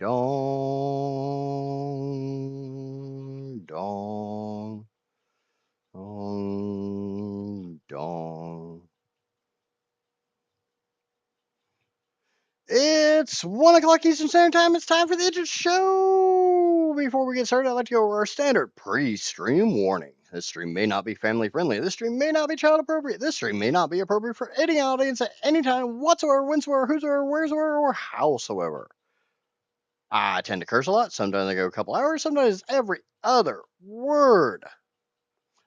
Dong, dong, dong, dong. It's 1 o'clock Eastern Standard Time. It's time for the Idget Show. Before we get started, I'd like to go over our standard pre-stream warning. This stream may not be family friendly. This stream may not be child appropriate. This stream may not be appropriate for any audience at any time whatsoever, whensoever, whosoever, wheresoever, or howsoever. I tend to curse a lot. Sometimes I go a couple hours. Sometimes every other word.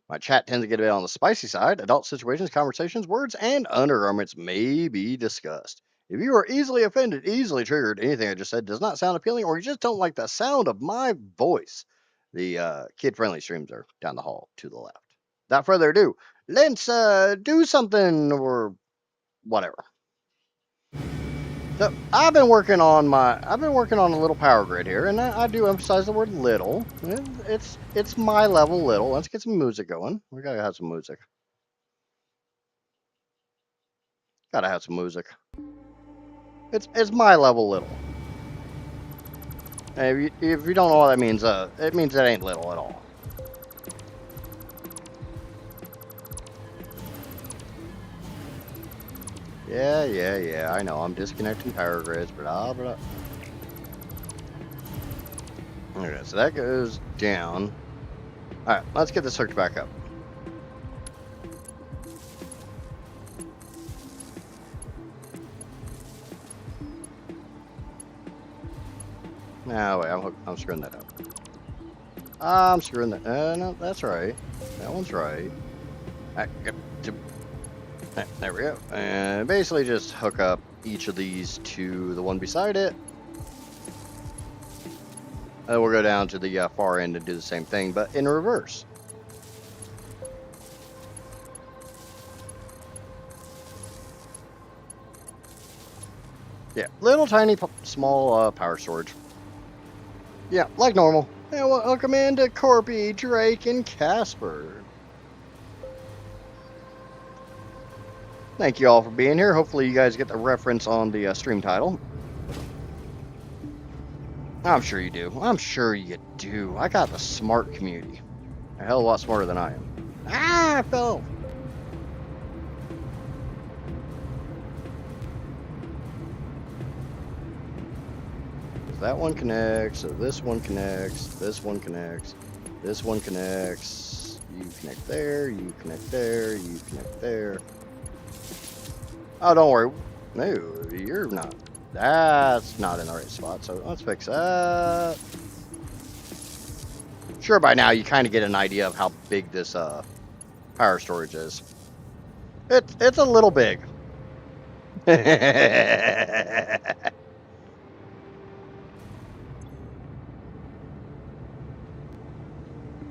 My chat tends to get a bit on the spicy side. Adult situations, conversations, words, and undergarments may be discussed. If you are easily offended, easily triggered, anything I just said does not sound appealing, or you just don't like the sound of my voice, the kid-friendly streams are down the hall to the left. Without further ado, let's do something or whatever. So I've been working on a little power grid here, and I do emphasize the word little. It's my level little. Let's get some music going. We gotta have some music. Gotta have some music. It's my level little. And if you don't know what that means, it means it ain't little at all. Yeah. I know I'm disconnecting power grids, blah blah. Okay, so that goes down. All right, let's get this hooked back up. No, wait, I'm screwing that up. I'm screwing that. No, that's right. That one's right. There we go. And basically just hook up each of these to the one beside it. And we'll go down to the far end and do the same thing, but in reverse. Yeah, little tiny small power storage. Yeah, like normal. And welcome into Corby, Drake, and Casper. Thank you all for being here. Hopefully you guys get the reference on the stream title. I'm sure you do. I'm sure you do. I got the smart community. A hell of a lot smarter than I am. Ah, I fell. That one connects, so this one connects, this one connects, this one connects. You connect there, you connect there, you connect there. Oh, don't worry. No, you're not. That's not in the right spot, so let's fix that. Sure, by now you kind of get an idea of how big this power storage is. It's a little big.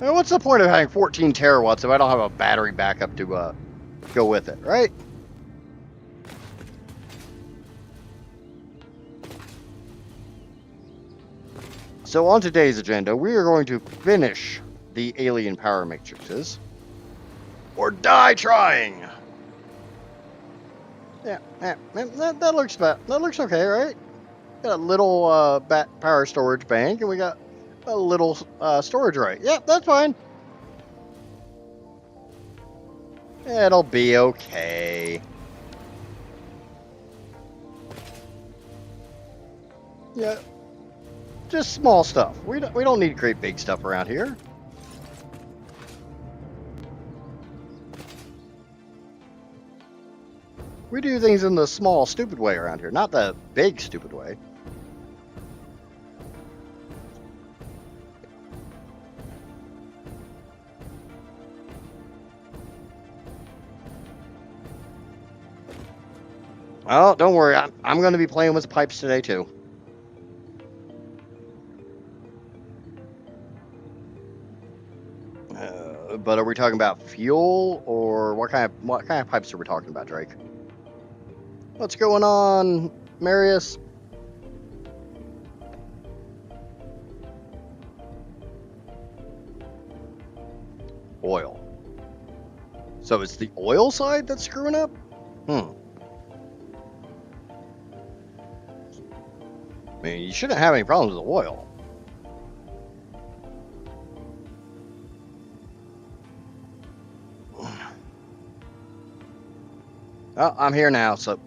And what's the point of having 14 terawatts if I don't have a battery backup to go with it, right? So on today's agenda, we are going to finish the alien power matrices, or die trying. Yeah, that looks okay, right? Got a little power storage bank, and we got a little storage right. Yep, that's fine. It'll be okay. Yeah, just small stuff. We don't need great big stuff around here. We do things in the small, stupid way around here, not the big, stupid way. Oh, don't worry. I'm going to be playing with the pipes today, too. But are we talking about fuel, or what kind of pipes are we talking about, Drake? What's going on, Marius? Oil. So it's the oil side that's screwing up? mean, you shouldn't have any problems with the oil. Oh, I'm here now, so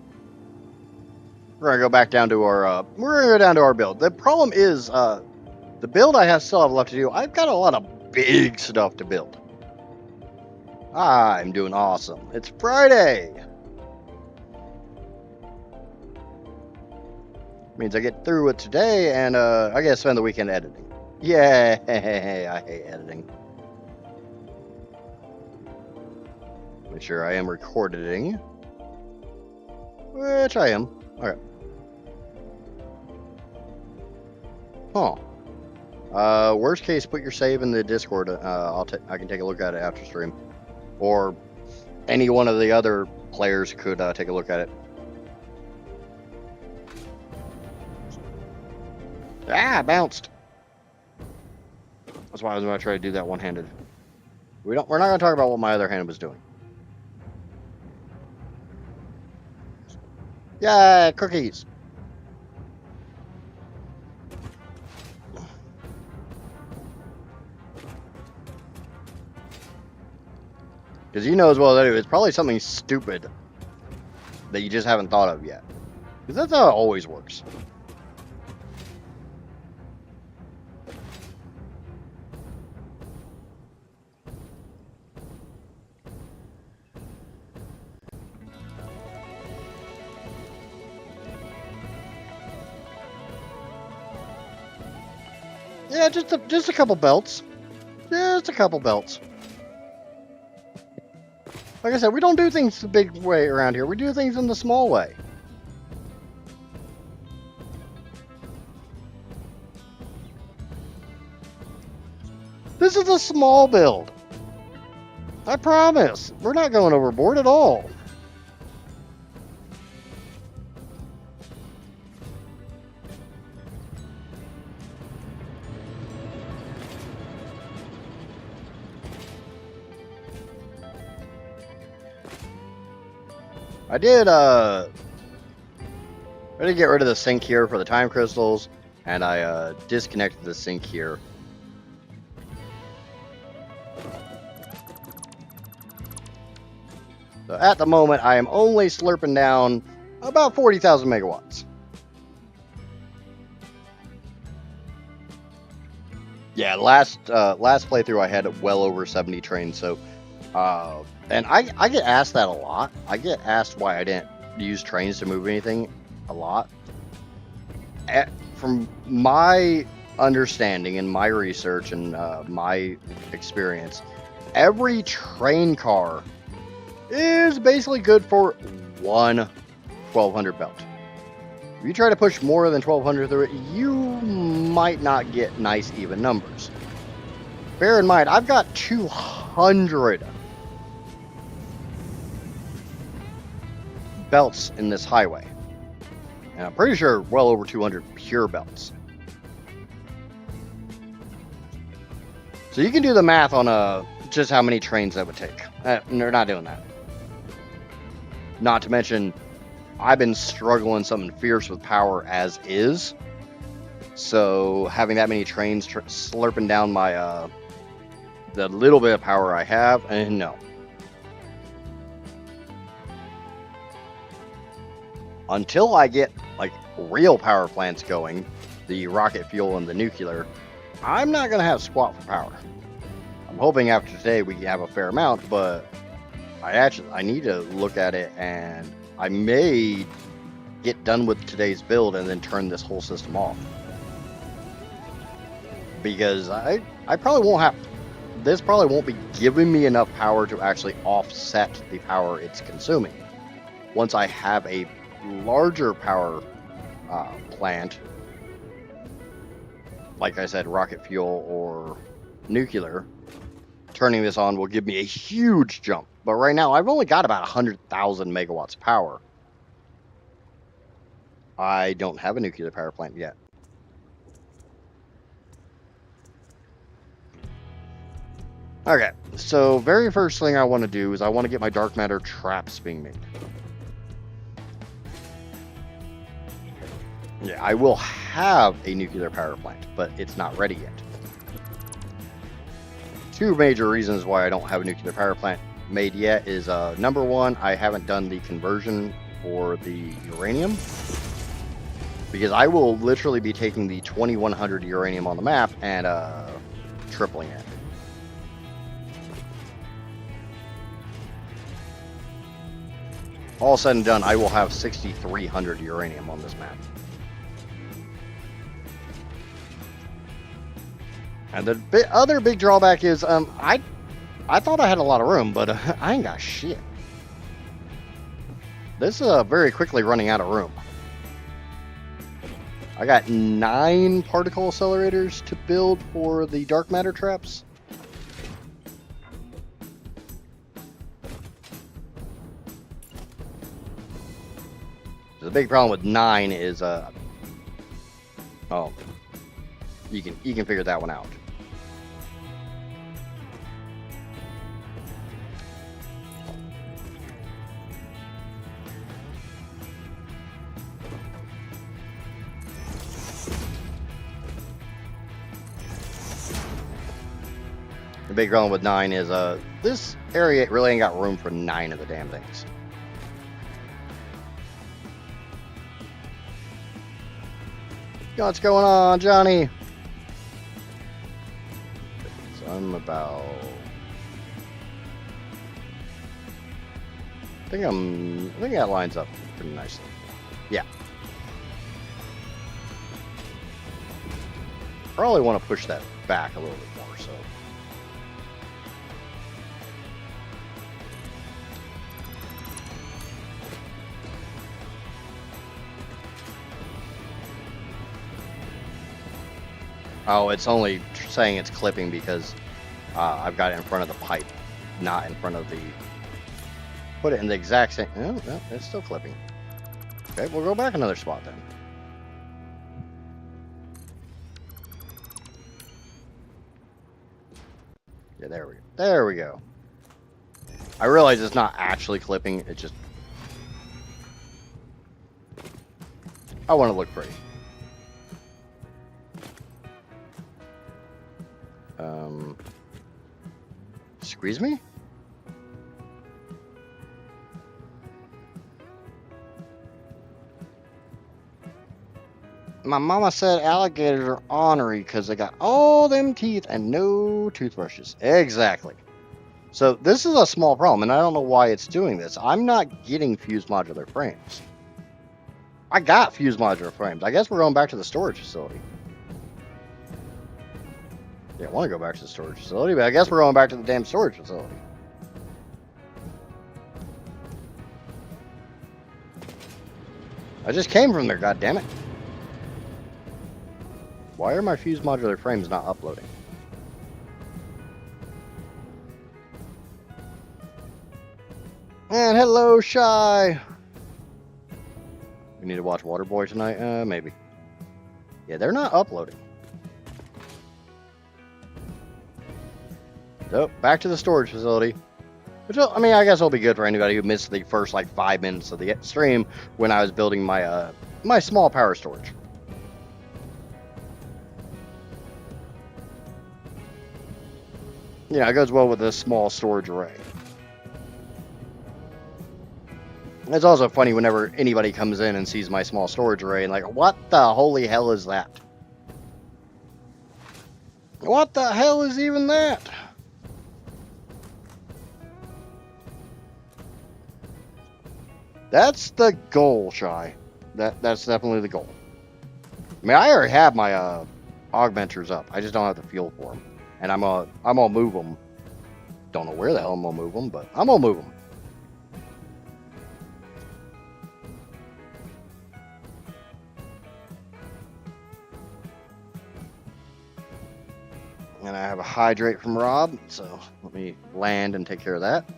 we're gonna go back down to our build. The problem is, the build I still have left to do. I've got a lot of big stuff to build. I'm doing awesome. It's Friday. Means I get through it today, and I get to spend the weekend editing. Yay! I hate editing. Make sure I am recording, which I am. Okay. Huh. Worst case, put your save in the Discord. I can take a look at it after stream, or any one of the other players could take a look at it. Ah, bounced. That's why I was going to try to do that one-handed. We're not going to talk about what my other hand was doing. Yeah, cookies. Because you know as well as I do, it's probably something stupid that you just haven't thought of yet. Because that's how it always works. Yeah, just a couple belts. Just a couple belts. Like I said, we don't do things the big way around here. We do things in the small way. This is a small build. I promise. We're not going overboard at all. I did get rid of the sink here for the time crystals, and I disconnected the sink here. So at the moment, I am only slurping down about 40,000 megawatts. Yeah, last playthrough I had well over 70 trains, so and I get asked that a lot. I get asked why I didn't use trains to move anything a lot. From my understanding and my research and my experience, every train car is basically good for one 1200 belt. If you try to push more than 1200 through it, you might not get nice even numbers. Bear in mind, I've got 200 belts in this highway. And I'm pretty sure well over 200 pure belts. So you can do the math on just how many trains that would take. They're not doing that. Not to mention, I've been struggling something fierce with power as is. So having that many trains slurping down my the little bit of power I have, and no. Until I get like real power plants going, the rocket fuel and the nuclear, I'm not gonna have squat for power. I'm hoping after today we have a fair amount, but I need to look at it, and I may get done with today's build and then turn this whole system off. Because I probably won't have, this probably won't be giving me enough power to actually offset the power it's consuming. Once I have a larger power plant, like I said, rocket fuel or nuclear, turning this on will give me a huge jump. But right now, I've only got about 100,000 megawatts of power. I don't have a nuclear power plant yet. Okay, so very first thing I want to do is I want to get my dark matter traps being made. Yeah, I will have a nuclear power plant, but it's not ready yet. Two major reasons why I don't have a nuclear power plant made yet is number one, I haven't done the conversion for the uranium, because I will literally be taking the 2100 uranium on the map and tripling it. All said and done, I will have 6300 uranium on this map. And the other big drawback is I thought I had a lot of room, but I ain't got shit. This is very quickly running out of room. I got 9 particle accelerators to build for the dark matter traps. The big problem with 9 is oh, you can figure that one out. The big problem with 9 is this area really ain't got room for 9 of the damn things. What's going on, Johnny? So I'm about... I think that lines up pretty nicely. Yeah. Probably want to push that back a little bit more, so... Oh, it's only saying it's clipping because I've got it in front of the pipe, not in front of the... Put it in the exact same... No, it's still clipping. Okay, we'll go back another spot then. Yeah, there we go. There we go. I realize it's not actually clipping, it's just... I want to look pretty. Squeeze me? My mama said alligators are ornery because they got all them teeth and no toothbrushes. Exactly. So this is a small problem, and I don't know why it's doing this. I'm not getting fused modular frames. I got fused modular frames. I guess we're going back to the storage facility. Yeah, I want to go back to the storage facility, but I guess we're going back to the damn storage facility. I just came from there, goddammit. Why are my fused modular frames not uploading? And hello, Shy. We need to watch Waterboy tonight? Maybe. Yeah, they're not uploading. So, back to the storage facility. Which, I mean, I guess it'll be good for anybody who missed the first, like, 5 minutes of the stream when I was building my, my small power storage. Yeah, it goes well with a small storage array. It's also funny whenever anybody comes in and sees my small storage array and like, what the holy hell is that? What the hell is even that? That's the goal, Shy. That's definitely the goal. I mean, I already have my augmenters up. I just don't have the fuel for them. And I'm gonna move them. Don't know where the hell I'm gonna move them, but I'm gonna move them. And I have a hydrate from Rob, so let me land and take care of that.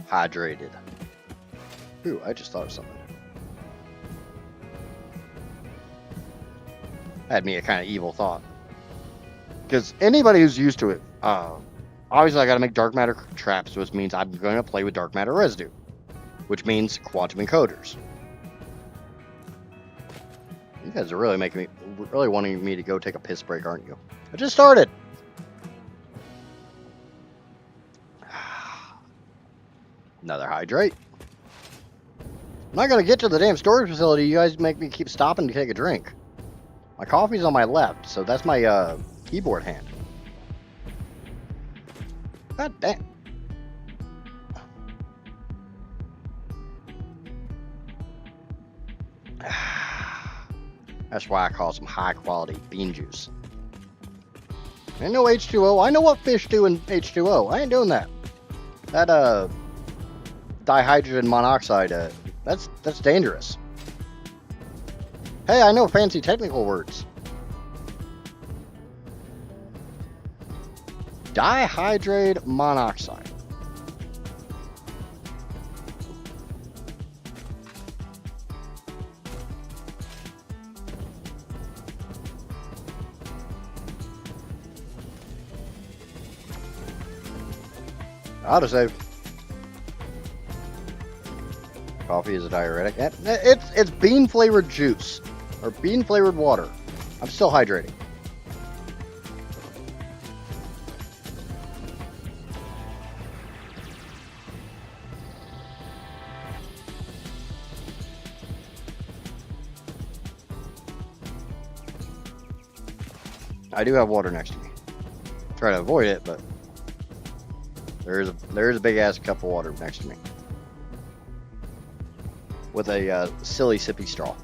Hydrated. Ooh, I just thought of something. Had me a kind of evil thought. Because anybody who's used to it, obviously I gotta make dark matter traps, which means I'm going to play with dark matter residue. which means quantum encoders. You guys are really really wanting me to go take a piss break, aren't you? I just started. Another hydrate. I'm not gonna get to the damn storage facility. You guys make me keep stopping to take a drink. My coffee's on my left, so that's my keyboard hand. God damn. That's why I call some high quality bean juice. Ain't no H2O. I know what fish do in H2O. I ain't doing that. That dihydrogen monoxide, that's dangerous. Hey, I know fancy technical words. Dihydrate monoxide. Autosave. Coffee is a diuretic. It's bean flavored juice or bean flavored water. I'm still hydrating. I do have water next to me. Try to avoid it, but there's a big ass cup of water next to me with a silly sippy straw.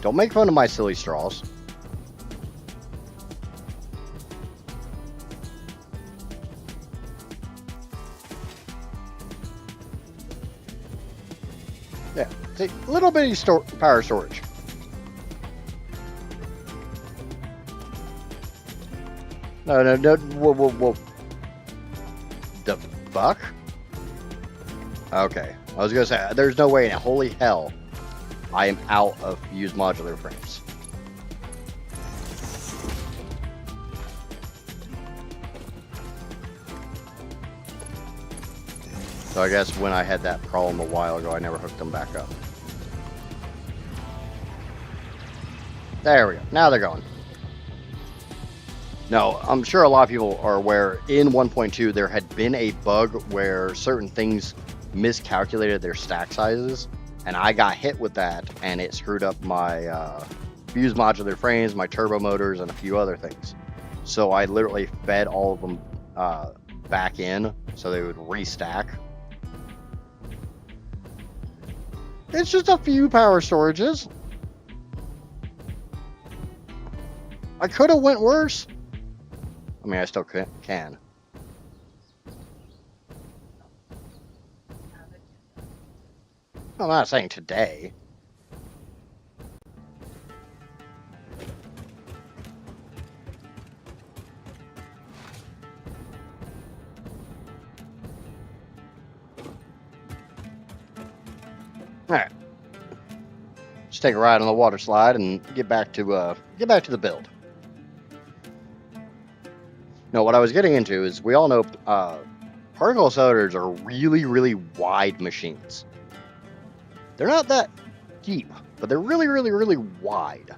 Don't make fun of my silly straws. Yeah, see, little bitty power storage. No, whoa. The fuck? Okay, I was gonna say, there's no way in holy hell I am out of fused modular frames. So I guess when I had that problem a while ago, I never hooked them back up. There we go, now they're going. No, I'm sure a lot of people are aware in 1.2 there had been a bug where certain things miscalculated their stack sizes, and I got hit with that, and it screwed up my fused modular frames, my turbo motors, and a few other things. So I literally fed all of them back in so they would restack. It's just a few power storages. I could have went worse. I mean, I still can. I'm not saying today. All right. Just take a ride on the water slide and get back to the build. No, what I was getting into is we all know particle accelerators are really, really wide machines. They're not that deep, but they're really, really, really wide.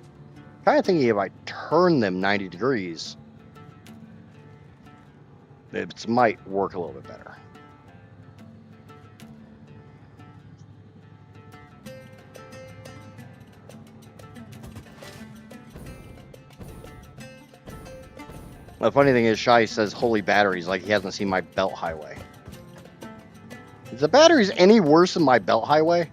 Kind of thinking if I turn them 90 degrees, it might work a little bit better. The funny thing is, Shai says holy batteries like he hasn't seen my belt highway. Is the batteries any worse than my belt highway?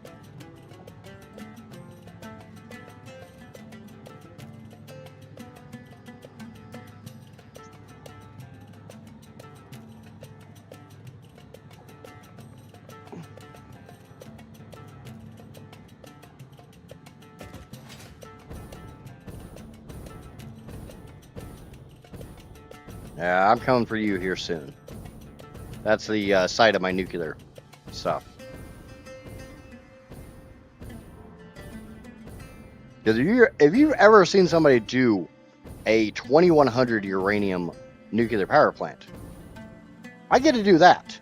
Yeah, I'm coming for you here soon. That's the site of my nuclear stuff. Because if you've ever seen somebody do a 2100 uranium nuclear power plant, I get to do that.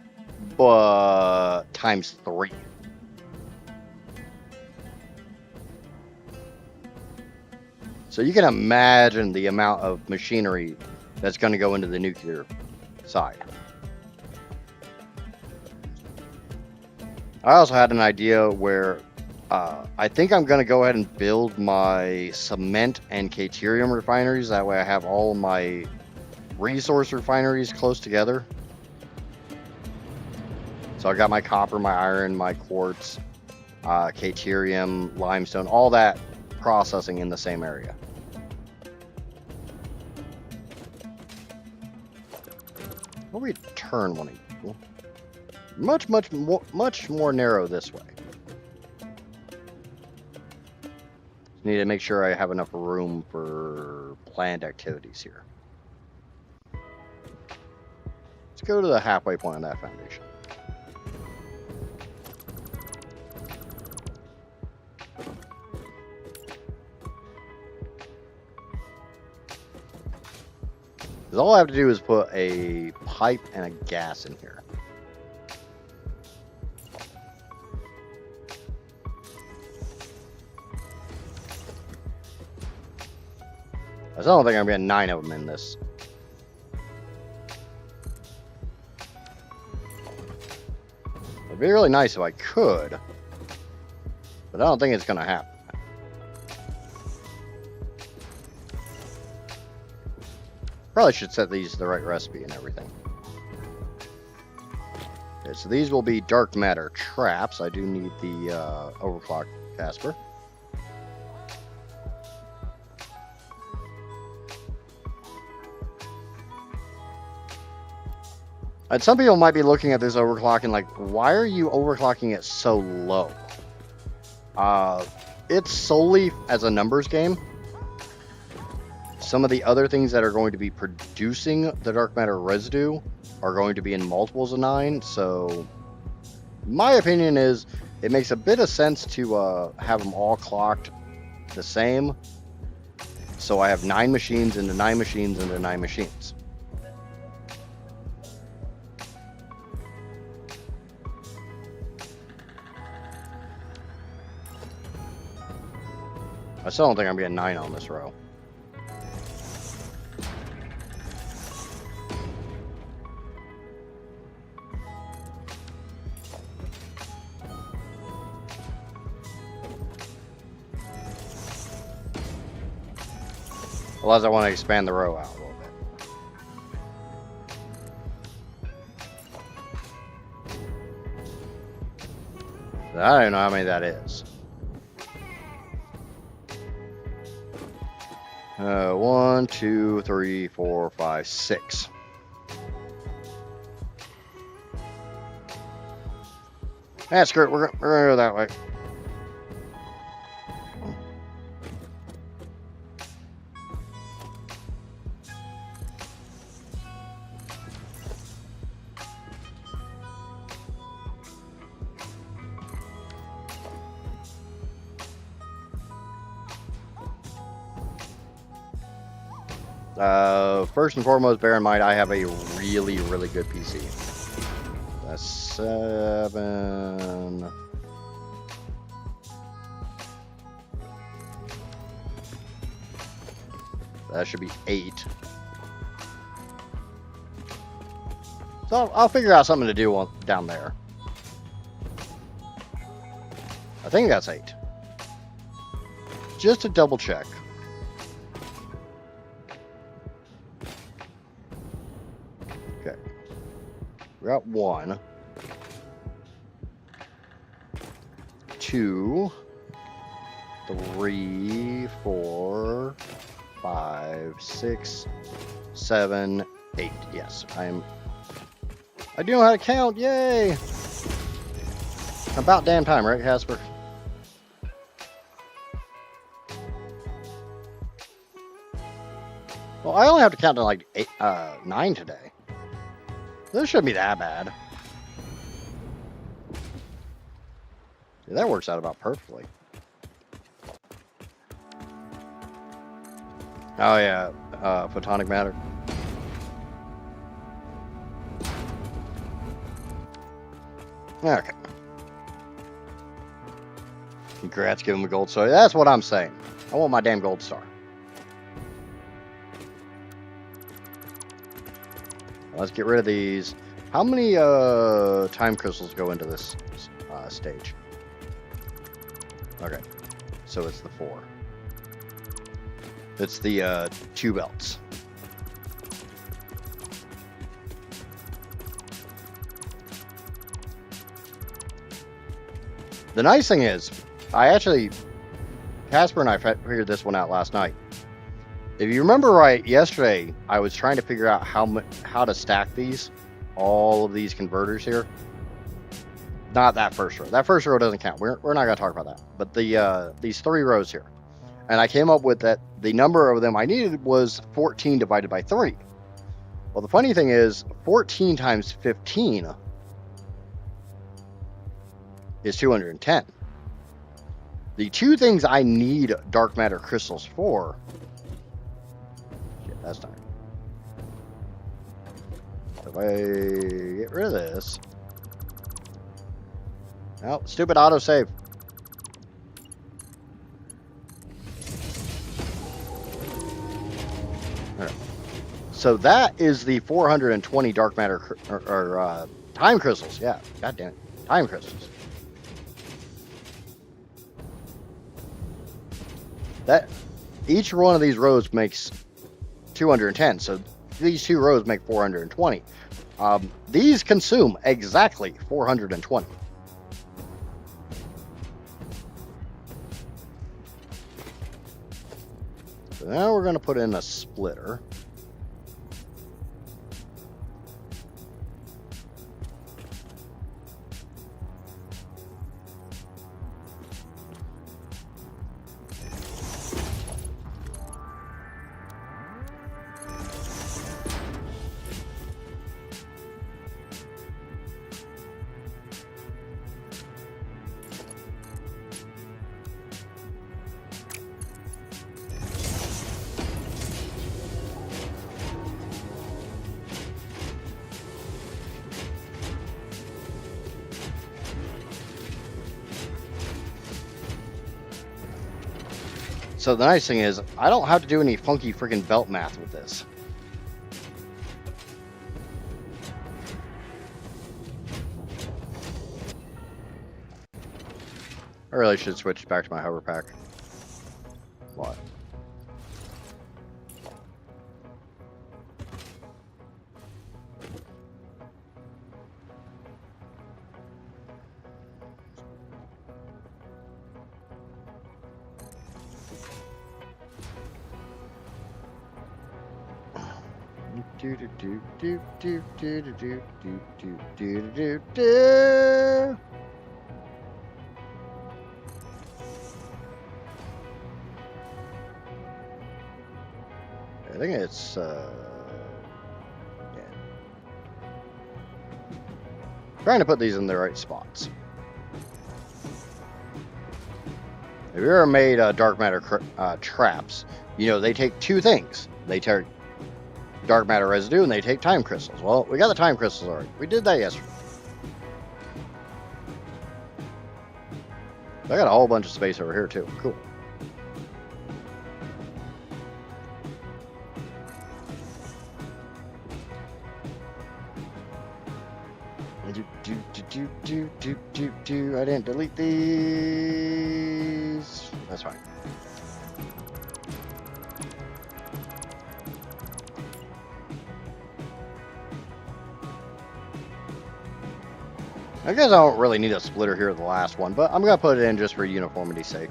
but times 3. So you can imagine the amount of machinery that's going to go into the nuclear side. I also had an idea where I think I'm going to go ahead and build my cement and caterium refineries. That way I have all my resource refineries close together. So I got my copper, my iron, my quartz, caterium, limestone, all that processing in the same area. What we turn one equal? Much more narrow this way. Need to make sure I have enough room for planned activities here. Let's go to the halfway point on that foundation. Because all I have to do is put a pipe and a gas in here. I still don't think I'm going to get 9 of them in this. It'd be really nice if I could, but I don't think it's going to happen. Probably should set these to the right recipe and everything. Okay, so these will be dark matter traps. I do need the overclock Casper. And some people might be looking at this overclocking like, why are you overclocking it so low? It's solely as a numbers game. Some of the other things that are going to be producing the dark matter residue are going to be in multiples of 9. So my opinion is it makes a bit of sense to have them all clocked the same. So I have 9 machines into 9 machines into 9 machines. I still don't think I'm getting 9 on this row. Unless I want to expand the row out a little bit. I don't know how many that is. 1, 2, 3, 4, 5, 6. Screw it. We're gonna go that way. First and foremost, bear in mind I have a really good PC. That's 7. That should be 8. So I'll figure out something to do down there. I think that's 8. Just to double check. Okay. We're at 1. 2. 3, 4, 5, 6, 7, 8. Yes, I do know how to count. Yay! About damn time, right, Casper? Well, I only have to count to like 9 today. This shouldn't be that bad. Yeah, that works out about perfectly. Oh yeah, photonic matter. Okay. Congrats, give him a gold star. That's what I'm saying. I want my damn gold star. Let's get rid of these. How many time crystals go into this stage? Okay, so it's the 4. It's the 2 belts. The nice thing is, Casper and I figured this one out last night. If you remember right, yesterday I was trying to figure out how to stack all of these converters here. Not that first row. That first row doesn't count. We're not going to talk about that. But these 3 rows here, and I came up with that the number of them I needed was 14 divided by 3. Well, the funny thing is, 14 times 15 is 210. The 2 things I need dark matter crystals for. Shit, that's not. If I get rid of this. Oh, stupid autosave. Alright. So that is the 420 dark matter or time crystals. Yeah, god damn it. Time crystals. That each one of these rows makes 210, so these 2 rows make 420. These consume exactly 420. So now we're going to put in a splitter. So the nice thing is, I don't have to do any funky freaking belt math with this. I really should switch back to my hover pack. What? Do do do do do do do do do do do do. I think it's yeah. Trying to put these in the right spots. Have you ever made dark matter traps? You know, they take 2 things. They take dark matter residue and they take time crystals. Well, we got the time crystals already. We did that yesterday. I got a whole bunch of space over here too. Cool. I didn't delete these. That's fine. I guess I don't really need a splitter here at the last one, but I'm going to put it in just for uniformity's sake.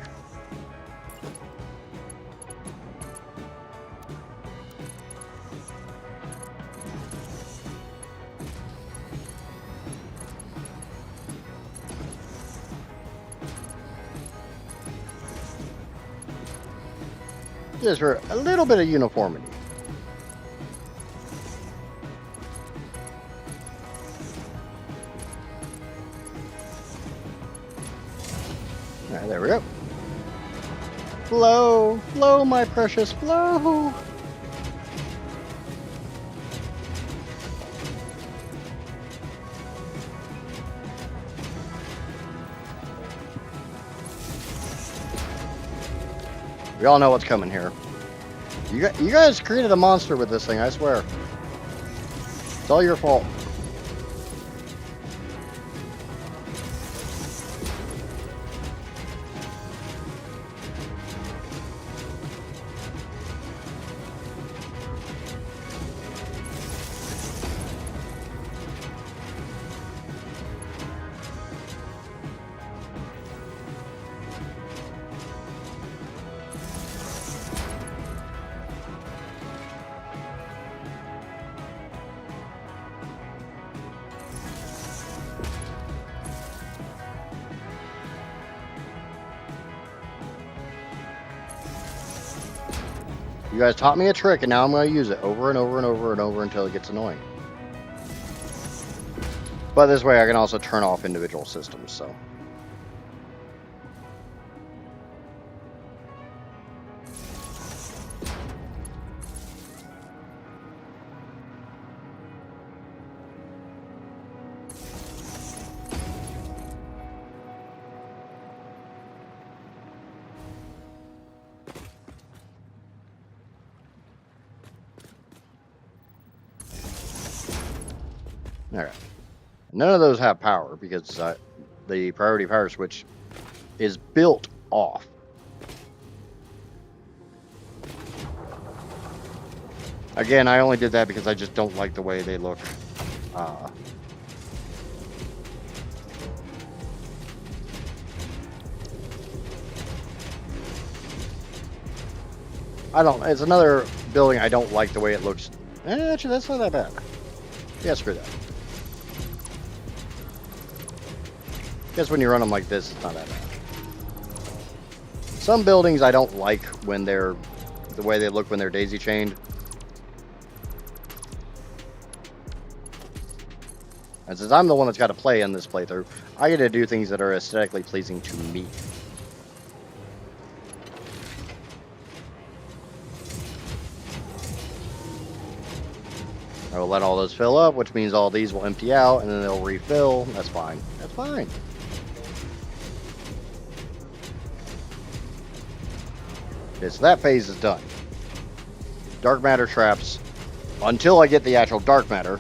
Just for a little bit of uniformity. Alright, there we go. Flow, flow, my precious, flow. We all know what's coming here. You guys created a monster with this thing, I swear. It's all your fault. You guys taught me a trick, and now I'm going to use it over and over and over and over until it gets annoying. But this way I can also turn off individual systems, so. Alright. None of those have power because the priority power switch is built off. Again, I only did that because I just don't like the way they look. It's another building I don't like the way it looks. Actually, that's not that bad. Yeah, screw that. Guess when you run them like this, it's not that bad. Some buildings I don't like when they're the way they look when they're daisy chained. And since I'm the one that's got to play in this playthrough, I get to do things that are aesthetically pleasing to me. I will let all those fill up, which means all these will empty out, and then they'll refill. That's fine. That's fine. Okay, so that phase is done. Dark matter traps. Until I get the actual dark matter.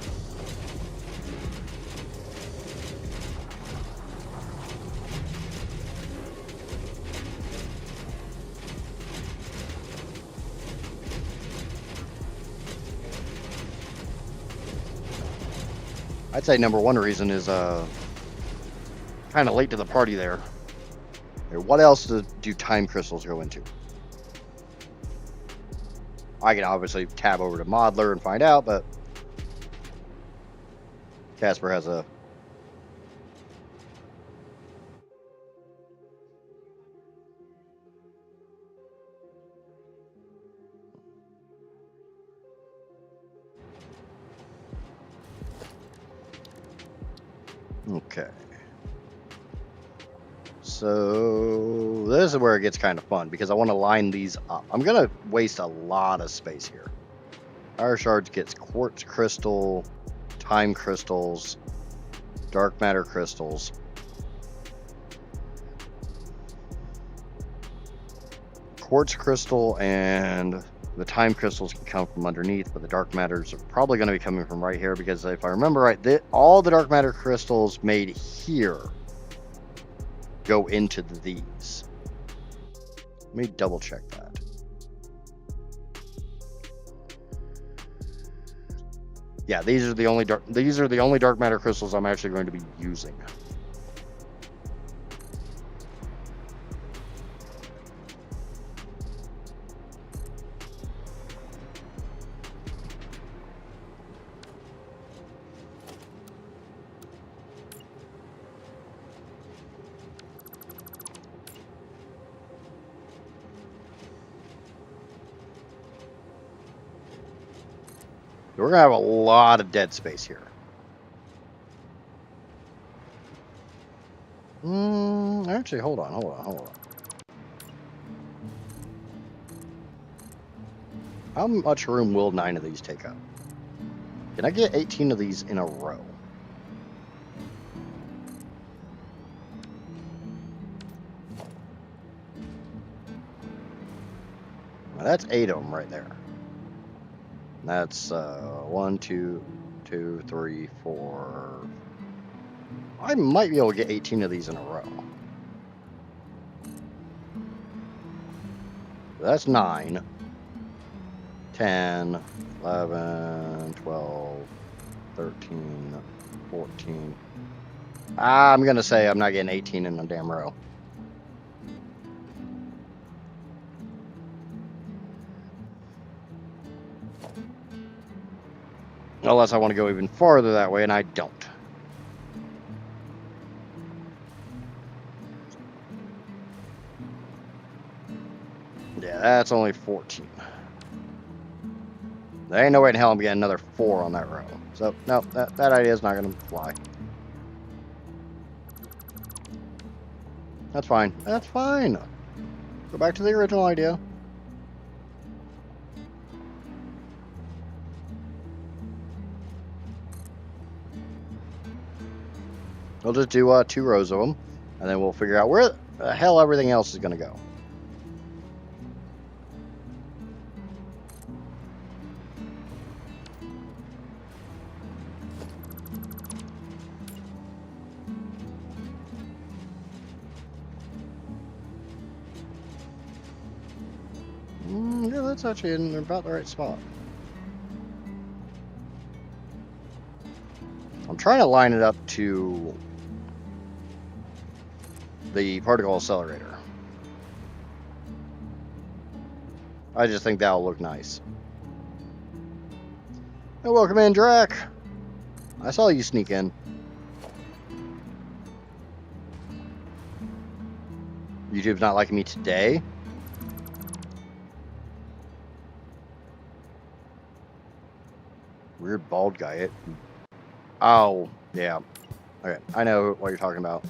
I'd say number one reason is kind of late to the party there. What else do time crystals go into? I can obviously tab over to Modeler and find out, but Casper has a... Okay. So this is where it gets kind of fun because I want to line these up. I'm going to waste a lot of space here. Fire shards gets quartz crystal, time crystals, dark matter crystals. Quartz crystal and the time crystals can come from underneath, but the dark matters are probably going to be coming from right here because if I remember right, all the dark matter crystals made here go into these. Let me double check that. Yeah, these are the only dark matter crystals I'm actually going to be using. We're going to have a lot of dead space here. Actually, hold on. How much room will 9 of these take up? Can I get 18 of these in a row? That's 8 of them right there. That's 1, 2, 2, 3, 4. I might be able to get 18 of these in a row. That's 9, 10, 11, 12, 13, 14. I'm going to say I'm not getting 18 in a damn row. Unless I want to go even farther that way, and I don't. Yeah, that's only 14. There ain't no way in hell I'm getting another 4 on that row. So, no, that idea is not going to fly. That's fine. That's fine. Go back to the original idea. We'll just do 2 rows of them, and then we'll figure out where the hell everything else is going to go. Yeah, that's actually in about the right spot. I'm trying to line it up to the particle accelerator. I just think that'll look nice. Hey, welcome in, Drac. I saw you sneak in. YouTube's not liking me today. Weird bald guy. Oh, yeah. Okay, I know what you're talking about.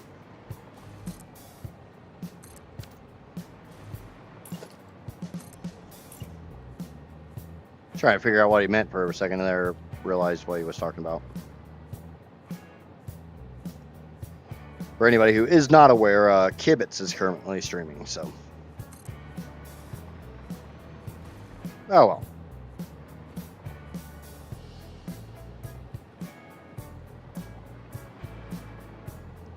Trying to figure out what he meant for a second there, realized what he was talking about. For anybody who is not aware, Kibitz is currently streaming, so. Oh well.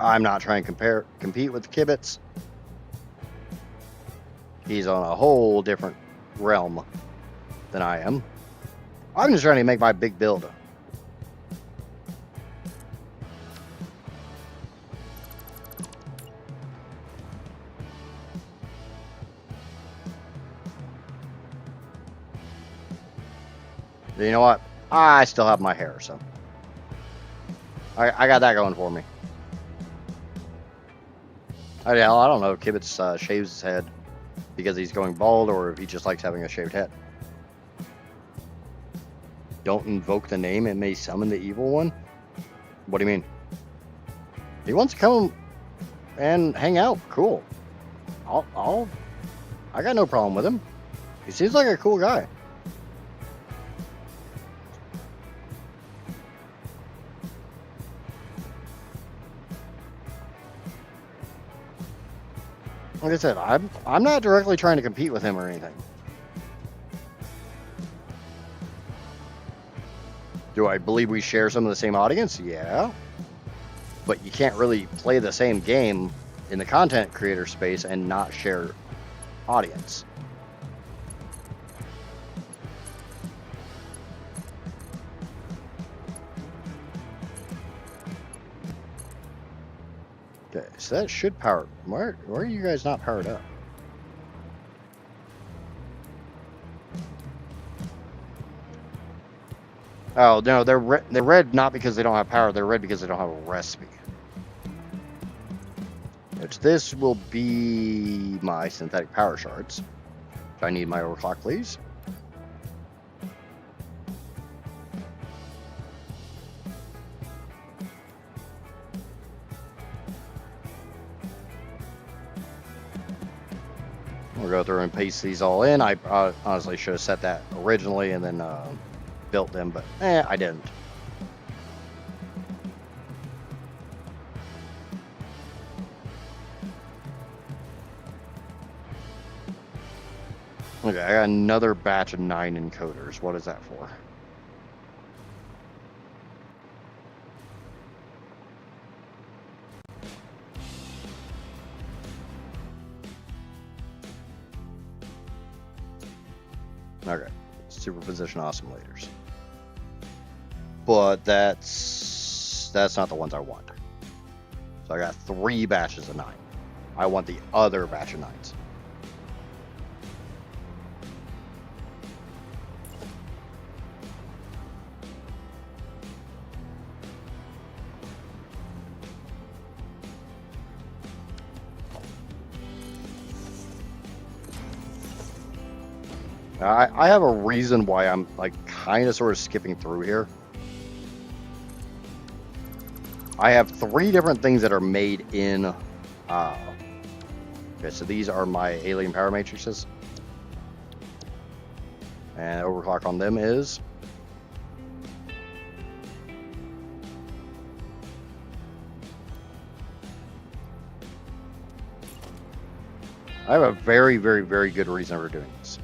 I'm not trying to compete with Kibitz. He's on a whole different realm than I am. I'm just trying to make my big build. You know what? I still have my hair, so I got that going for me. I don't know if Kibitz shaves his head because he's going bald or if he just likes having a shaved head. Don't invoke the name, it may summon the evil one. What do you mean? He wants to come and hang out. Cool. I got no problem with him. He seems like a cool guy. Like I said, I'm not directly trying to compete with him or anything. Do I believe we share some of the same audience? Yeah. But you can't really play the same game in the content creator space and not share audience. Okay, so that should power. Why are you guys not powered up? Oh no, they're red not because they don't have power. They're red because they don't have a recipe. Which this will be my synthetic power shards. Do I need my overclock, please? We'll go through and paste these all in. I honestly should have set that originally and then built them, but I didn't. Okay, Okay, I got another batch of 9 encoders. What is that for? Okay, superposition oscillators. But that's not the ones I want. So I got 3 batches of 9. I want the other batch of 9s. I have a reason why I'm like kind of sort of skipping through here. I have 3 different things that are made in. Okay, so these are my alien power matrices, and overclock on them is. I have a very, very, very good reason for doing this.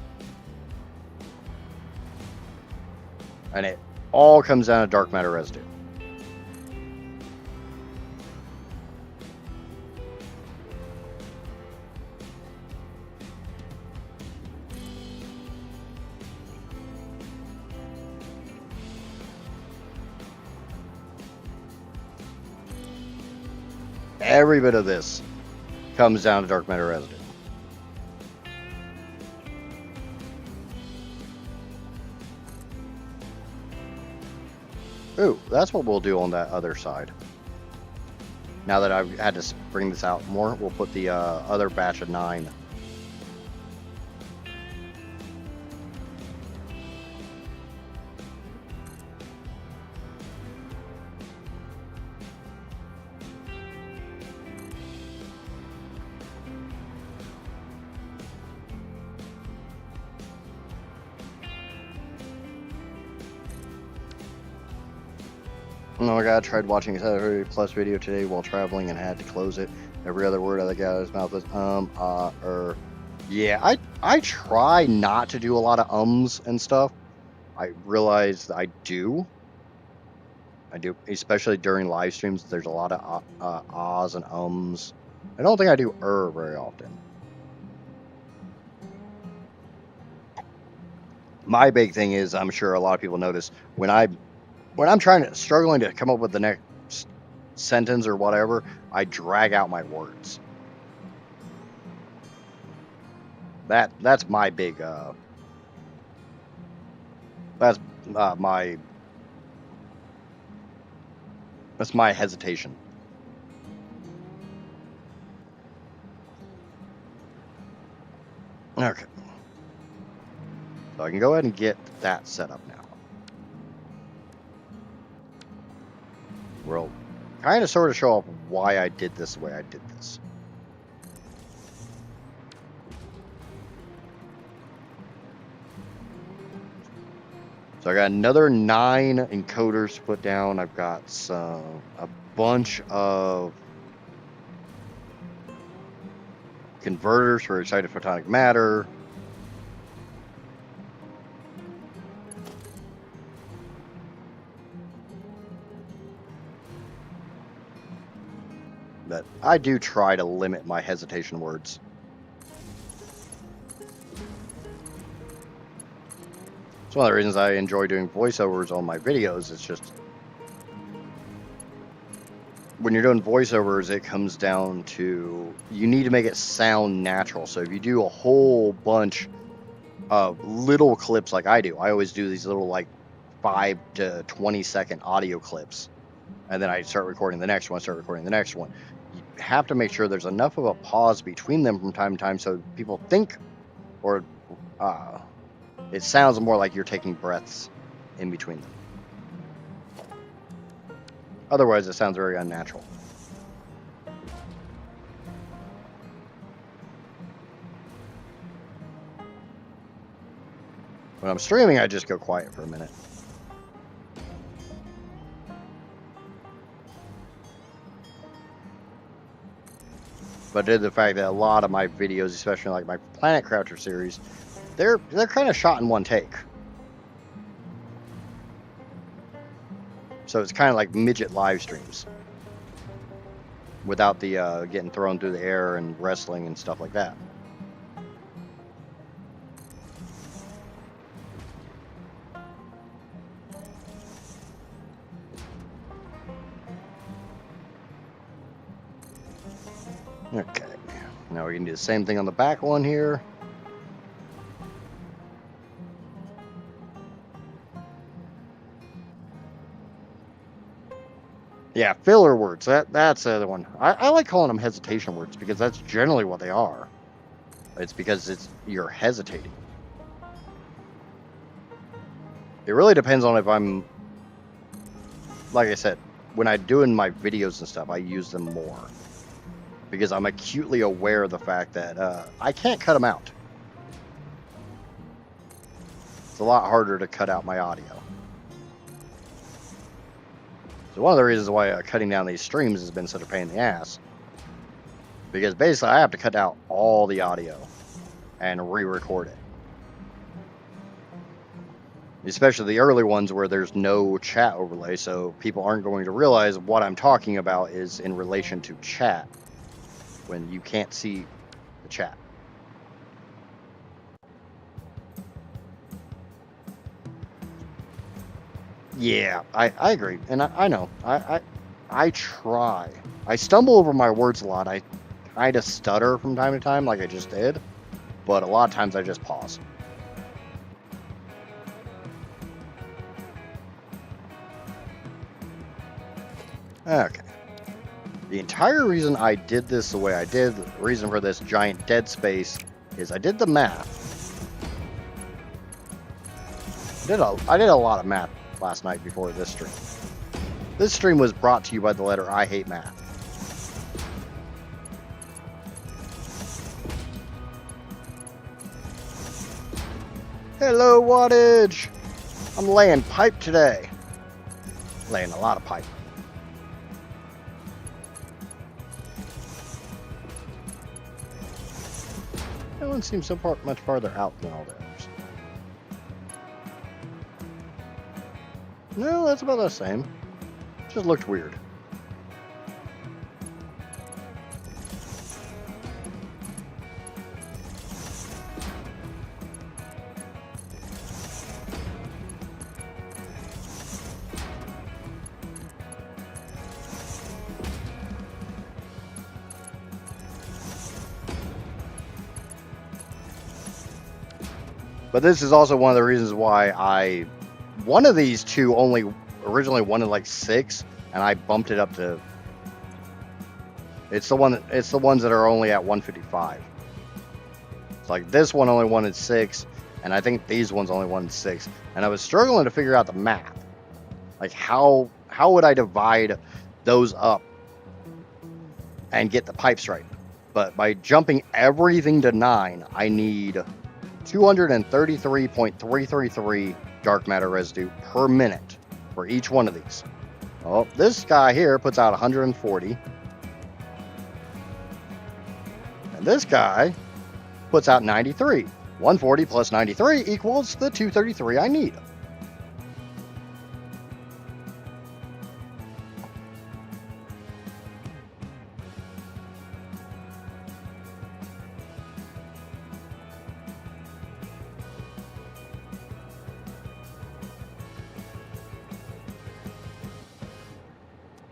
And it all comes down to dark matter residue. Every bit of this comes down to dark matter residue. Ooh, that's what we'll do on that other side. Now that I've had to bring this out more, we'll put the other batch of 9. Oh my god, I tried watching a Satisfactory Plus video today while traveling and had to close it. Every other word I got out of his mouth was Yeah, I try not to do a lot of ums and stuff. I realize I do. I do, especially during live streams. There's a lot of ahs and ums. I don't think I do very often. My big thing is, I'm sure a lot of people notice when I'm struggling to come up with the next sentence or whatever, I drag out my words. That's my big that's my hesitation. Okay. So I can go ahead and get that set up now. We'll kind of sort of show off why I did this the way I did this. So I got another 9 encoders to put down. I've got a bunch of converters for excited photonic matter. But I do try to limit my hesitation words. It's one of the reasons I enjoy doing voiceovers on my videos. It's just when you're doing voiceovers, it comes down to you need to make it sound natural. So if you do a whole bunch of little clips like I do, I always do these little like 5 to 20 second audio clips, and then I start recording the next one, You have to make sure there's enough of a pause between them from time to time so people think, or it sounds more like you're taking breaths in between them. Otherwise, it sounds very unnatural. When I'm streaming, I just go quiet for a minute. But due to the fact that a lot of my videos, especially like my Planet Croucher series, they're kind of shot in one take. So it's kind of like midget live streams without the getting thrown through the air and wrestling and stuff like that. Okay, now we can do the same thing on the back one here. Yeah, filler words. That's the other one. I like calling them hesitation words because that's generally what they are. It's because you're hesitating. It really depends on if I'm, like I said, when I'm doing my videos and stuff, I use them more because I'm acutely aware of the fact that I can't cut them out. It's a lot harder to cut out my audio. So one of the reasons why cutting down these streams has been such a pain in the ass, because basically I have to cut out all the audio and re-record it. Especially the early ones where there's no chat overlay, so people aren't going to realize what I'm talking about is in relation to chat when you can't see the chat. Yeah, I agree, and I know. I try. I stumble over my words a lot. I kind of stutter from time to time, like I just did, but a lot of times I just pause. Okay. The entire reason I did this the way I did, the reason for this giant dead space, is I did the math. I did a lot of math last night before this stream. This stream was brought to you by the letter I hate math. Hello, wattage! I'm laying pipe today. Laying a lot of pipe. That one seems so much farther out than all the others. No, that's about the same. Just looked weird. But this is also one of the reasons why one of these two only originally wanted like 6, and I bumped it up to. It's the ones that are only at 155. It's like this one only wanted 6, and I think these ones only wanted 6, and I was struggling to figure out the math. Like how would I divide those up and get the pipes right? But by jumping everything to 9, I need 233.333 dark matter residue per minute for each one of these. Oh, this guy here puts out 140. And this guy puts out 93. 140 plus 93 equals the 233 I need.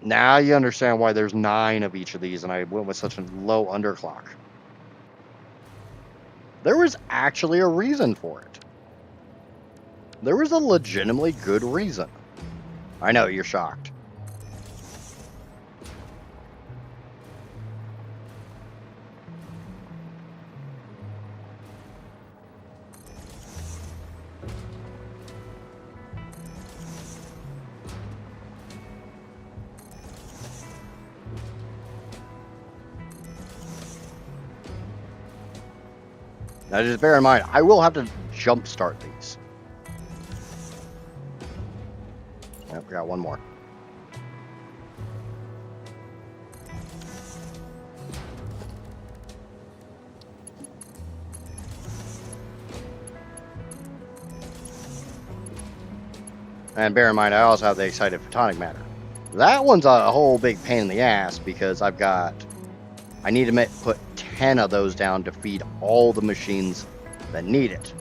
Now you understand why there's 9 of each of these, and I went with such a low underclock. There was actually a reason for it. There was a legitimately good reason. I know, you're shocked. Now just bear in mind, I will have to jumpstart these. Yep, we got one more. And bear in mind, I also have the excited photonic matter. That one's a whole big pain in the ass because I need to put 10 of those down to feed all the machines that need it.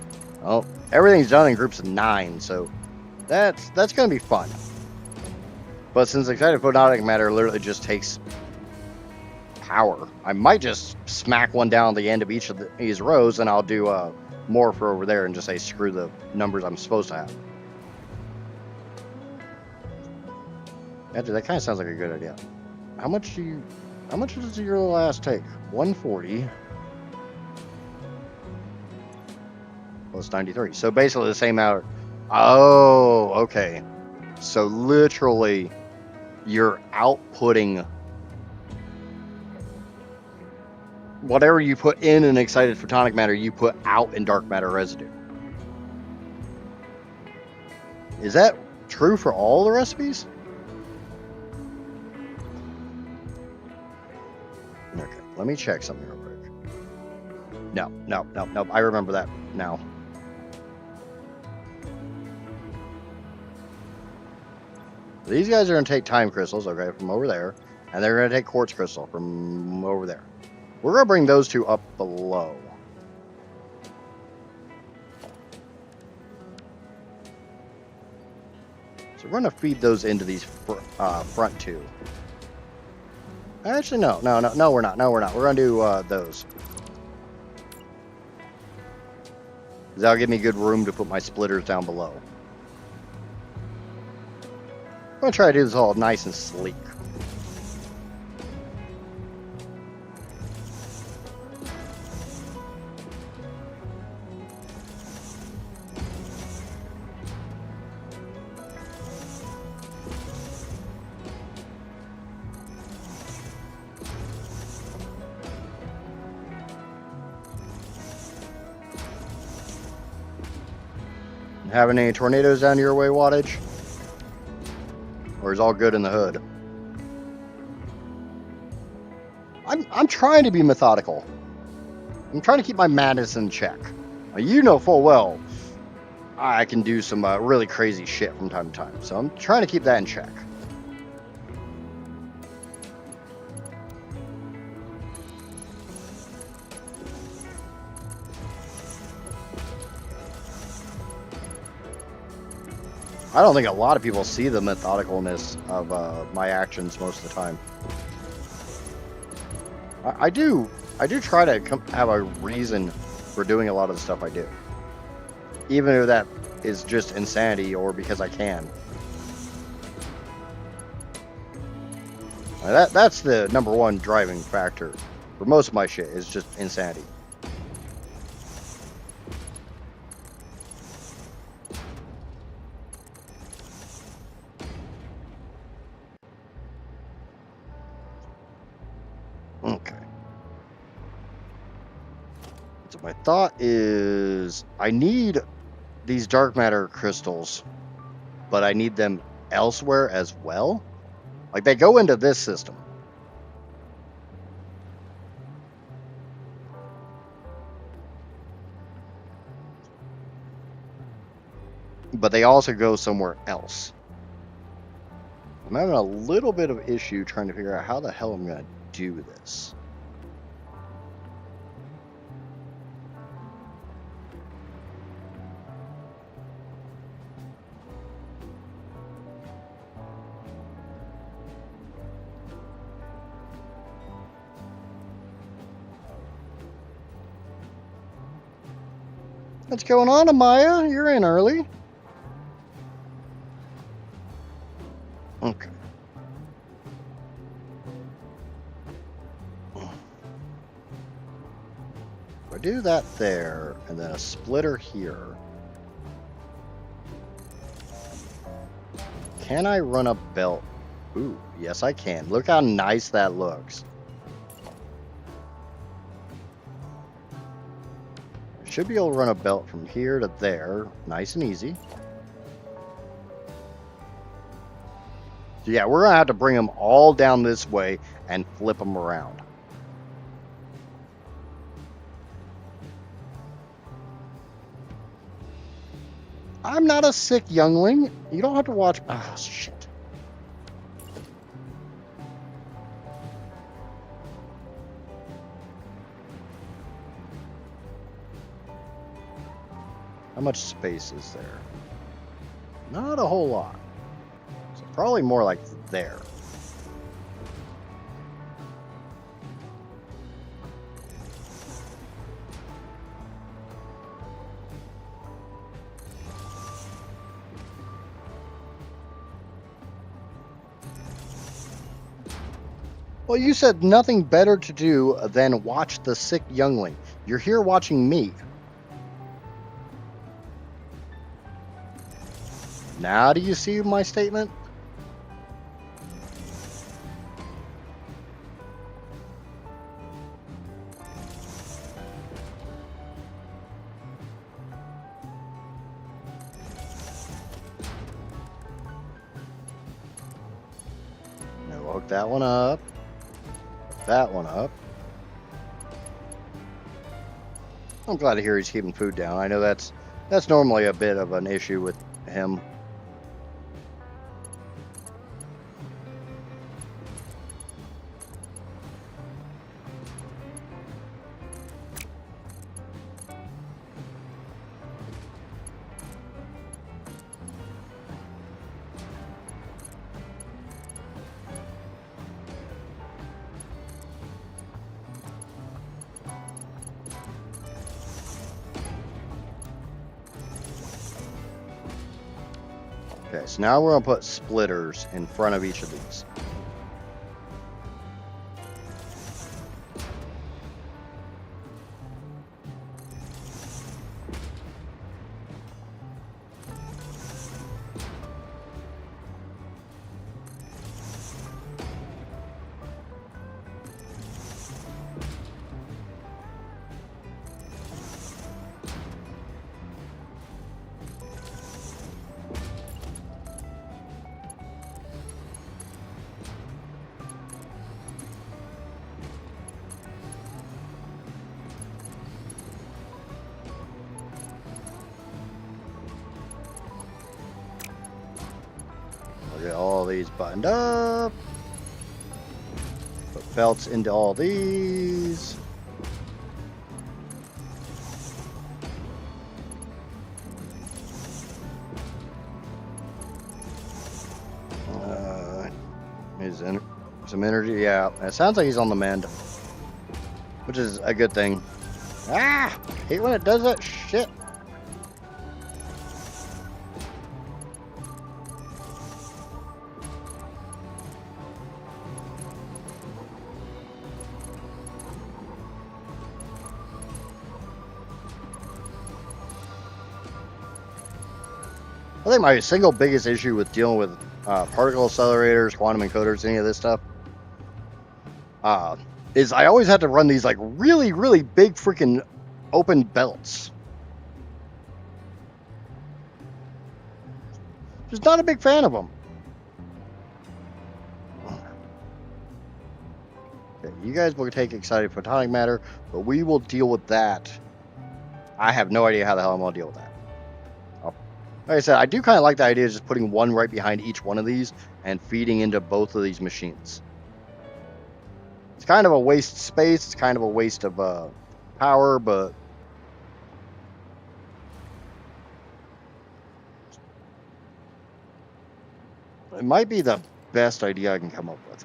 Well, everything's done in groups of 9, so that's going to be fun. But since excited photonic matter literally just takes power, I might just smack one down at the end of each of these rows, and I'll do more for over there and just say screw the numbers I'm supposed to have. Actually, that kind of sounds like a good idea. How much does your last take? 140 plus 93. So basically the same amount. Oh, okay. So literally, you're outputting whatever you put in an excited photonic matter, you put out in dark matter residue. Is that true for all the recipes? Okay, let me check something real quick. No. I remember that now. These guys are going to take time crystals, okay, from over there. And they're going to take quartz crystal from over there. We're going to bring those two up below. So we're going to feed those into these front two. Actually, no, we're not. We're going to do those. That'll give me good room to put my splitters down below. I'm going to try to do this all nice and sleek. Having any tornadoes down your way, wattage? Or is all good in the hood? I'm trying to be methodical. I'm trying to keep my madness in check. You know full well I can do some really crazy shit from time to time, so I'm trying to keep that in check. I don't think a lot of people see the methodicalness of my actions most of the time. I do try to have a reason for doing a lot of the stuff I do, even if that is just insanity or because I can. That's the number one driving factor for most of my shit, is just insanity. Okay. So my thought is I need these dark matter crystals, but I need them elsewhere as well. Like, they go into this system. But they also go somewhere else. I'm having a little bit of issue trying to figure out how the hell I'm going to do this. What's going on, Amaya? You're in early. Okay. I do that there, and then a splitter here. Can I run a belt? Ooh, yes I can. Look how nice that looks. Should be able to run a belt from here to there, nice and easy. So yeah, we're gonna have to bring them all down this way and flip them around. I'm not a sick youngling. You don't have to watch. Oh, shit. How much space is there? Not a whole lot. So probably more like there. Well, you said nothing better to do than watch the sick youngling. You're here watching me. Now do you see my statement? Now hook that one up. Hook that one up. I'm glad to hear he's keeping food down. I know that's normally a bit of an issue with him. Okay, so now we're gonna put splitters in front of each of these. We'll get all these buttoned up. Put belts into all these. Some energy, yeah. It sounds like he's on the mend, which is a good thing. Ah! Hate when it does that shit. I think my single biggest issue with dealing with particle accelerators, quantum encoders, any of this stuff, is I always had to run these like really, really big freaking open belts. Just not a big fan of them. Okay, you guys will take excited photonic matter, but we will deal with that. I have no idea how the hell I'm going to deal with that. Like I said, I do kind of like the idea of just putting one right behind each one of these and feeding into both of these machines. It's kind of a waste of space. It's kind of a waste of power, but it might be the best idea I can come up with.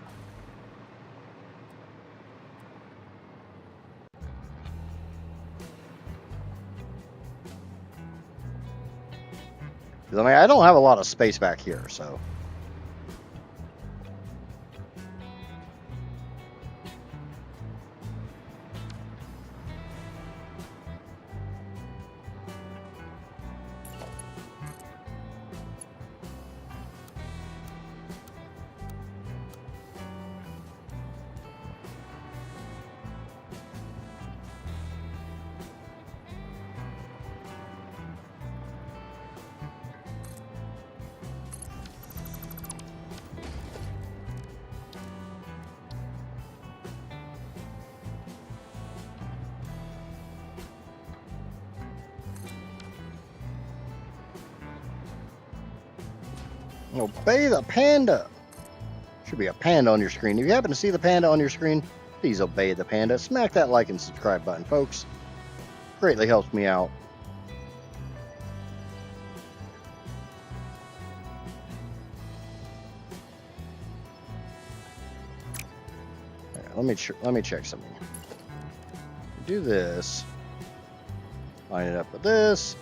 I mean, I don't have a lot of space back here, so. Obey the panda. Should be a panda on your screen. If you happen to see the panda on your screen, please obey the panda. Smack that like and subscribe button, folks. Greatly helps me out. Right, let me check something. Do this. Line it up with this.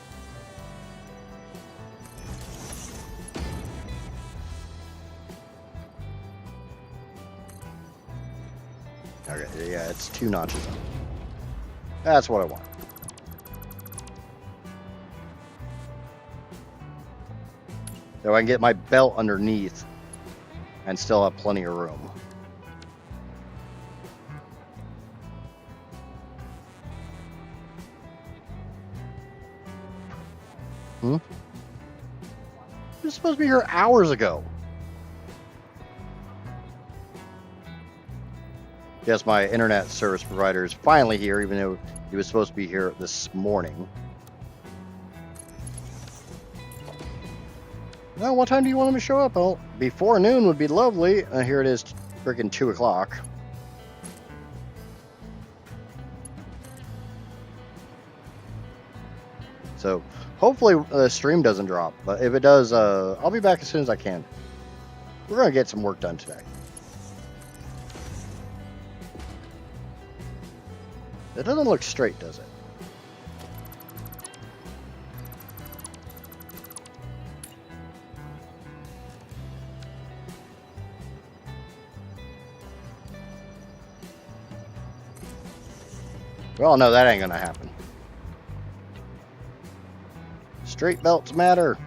Okay, yeah, it's 2 notches up. That's what I want. So I can get my belt underneath and still have plenty of room. It was supposed to be here hours ago. Yes, my internet service provider is finally here, even though he was supposed to be here this morning. Well, what time do you want him to show up? Well, before noon would be lovely. Here it is, freaking 2 o'clock. So, hopefully the stream doesn't drop. But if it does, I'll be back as soon as I can. We're going to get some work done today. It doesn't look straight, does it? Well, no, that ain't gonna happen. Straight belts matter.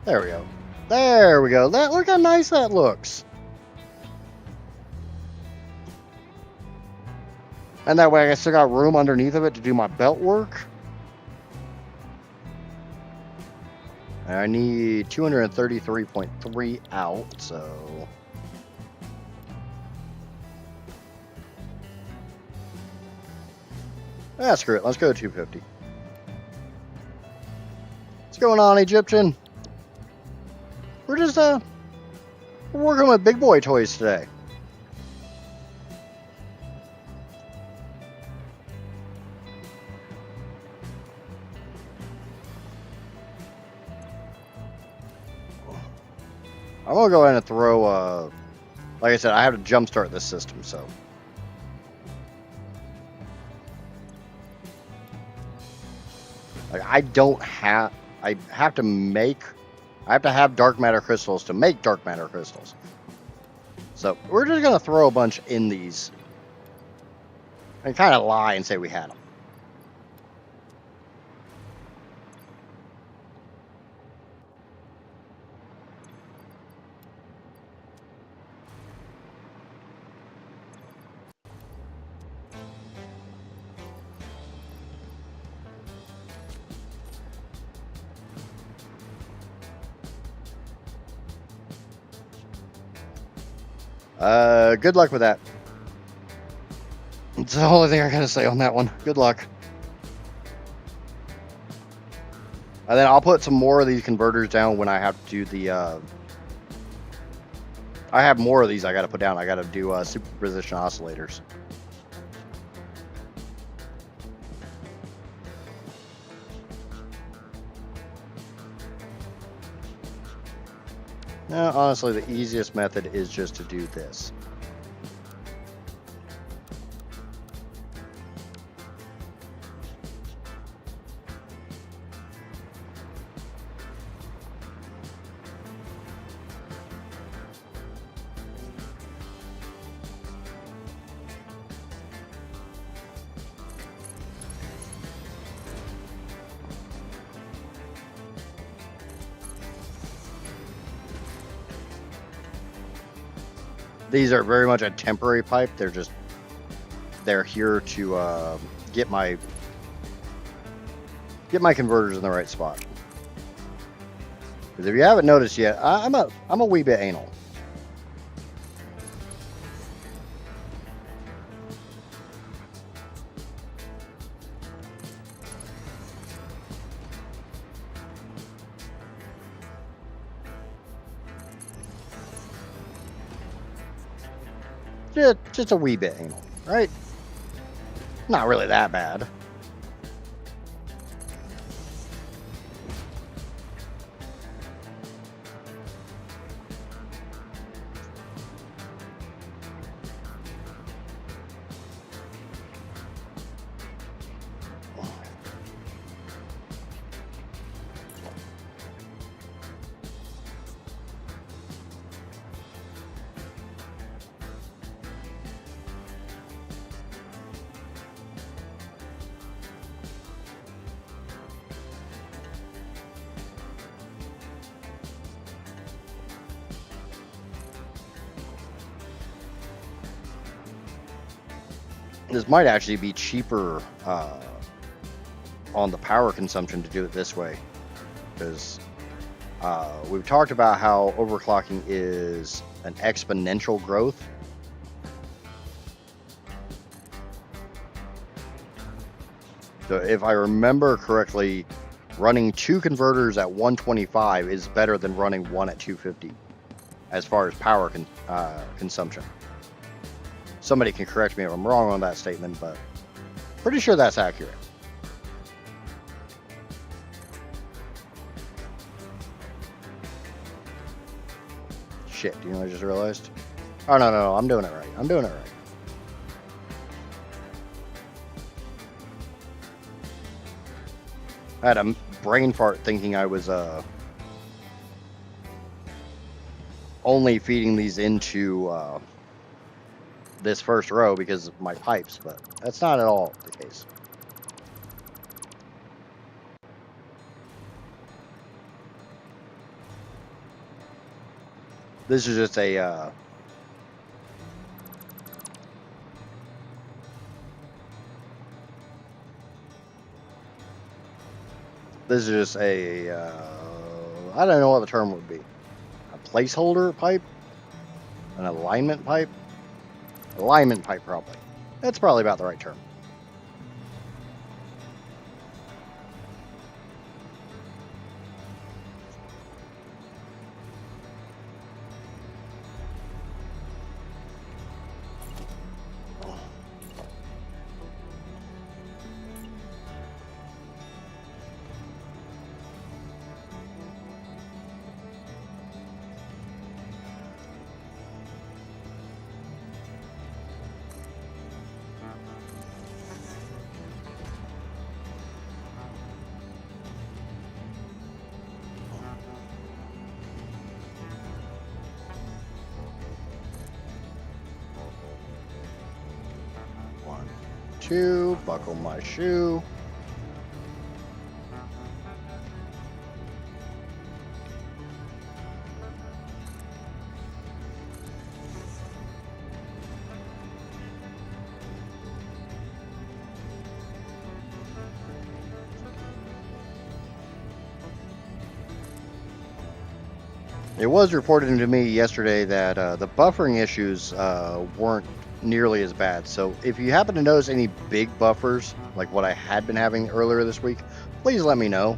There we go. There we go. Look how nice that looks. And that way I still got room underneath of it to do my belt work. And I need 233.3 out, so... screw it. Let's go to 250. What's going on, Egyptian? We're just, we're working with big boy toys today. I'm gonna go ahead and throw, like I said, I have to jumpstart this system, so. Like, I have to have dark matter crystals to make dark matter crystals. So, we're just gonna throw a bunch in these. And kind of lie and say we had them. Good luck with that. It's the only thing I gotta say on that one. Good luck. And then I'll put some more of these converters down when I have to do the, I have more of these I gotta put down. I gotta do, superposition oscillators. Now, honestly, the easiest method is just to do this. These are very much a temporary pipe. They're here to get my get my converters in the right spot. Because if you haven't noticed yet, I'm a wee bit anal. Just a wee bit anal, right? Not really that bad. This might actually be cheaper on the power consumption to do it this way, because we've talked about how overclocking is an exponential growth. So if I remember correctly, running 2 converters at 125 is better than running 1 at 250 as far as power consumption. Somebody can correct me if I'm wrong on that statement, but pretty sure that's accurate. Shit, do you know what I just realized? Oh, no, I'm doing it right. I'm doing it right. I had a brain fart thinking I was only feeding these into this first row because of my pipes, but that's not at all the case. This is just a I don't know what the term would be. A placeholder pipe? An alignment pipe? Alignment pipe, probably. That's probably about the right term. Two, buckle my shoe. It was reported to me yesterday that the buffering issues weren't nearly as bad. So if you happen to notice any big buffers, like what I had been having earlier this week, please let me know.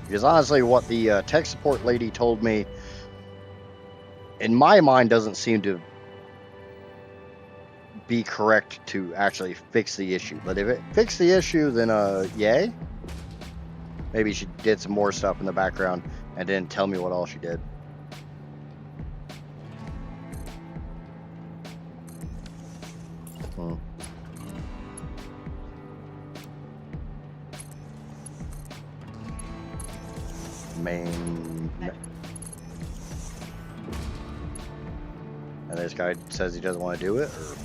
Because honestly, what the tech support lady told me, in my mind, doesn't seem to be correct to actually fix the issue. But if it fixed the issue, then yay. Maybe she did some more stuff in the background and didn't tell me what all she did. And this guy says he doesn't want to do it, or...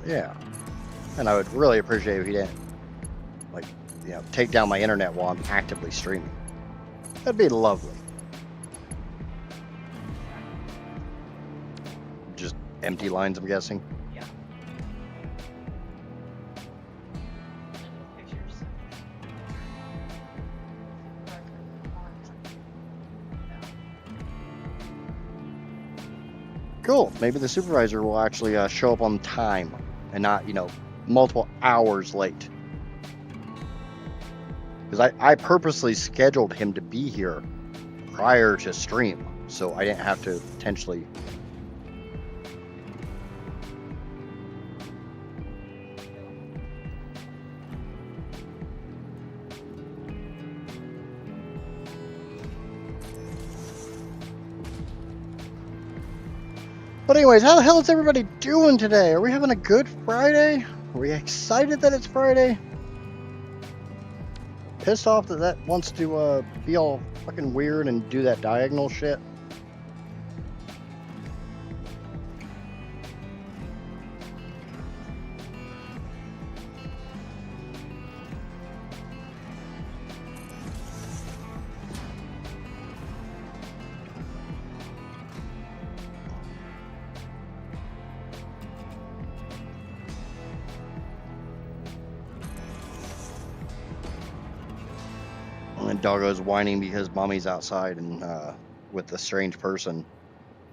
Yeah. And I would really appreciate if he didn't, like, you know, take down my internet while I'm actively streaming. That'd be lovely. Just empty lines, I'm guessing. Yeah. Pictures. Cool. Maybe the supervisor will actually show up on time and not, you know, multiple hours late. Because I purposely scheduled him to be here prior to stream, so I didn't have to potentially. But anyways, how the hell is everybody doing today? Are we having a good Friday? Are we excited that it's Friday? Pissed off that that wants to be all fucking weird and do that diagonal shit. And Doggo's whining because mommy's outside and with the strange person,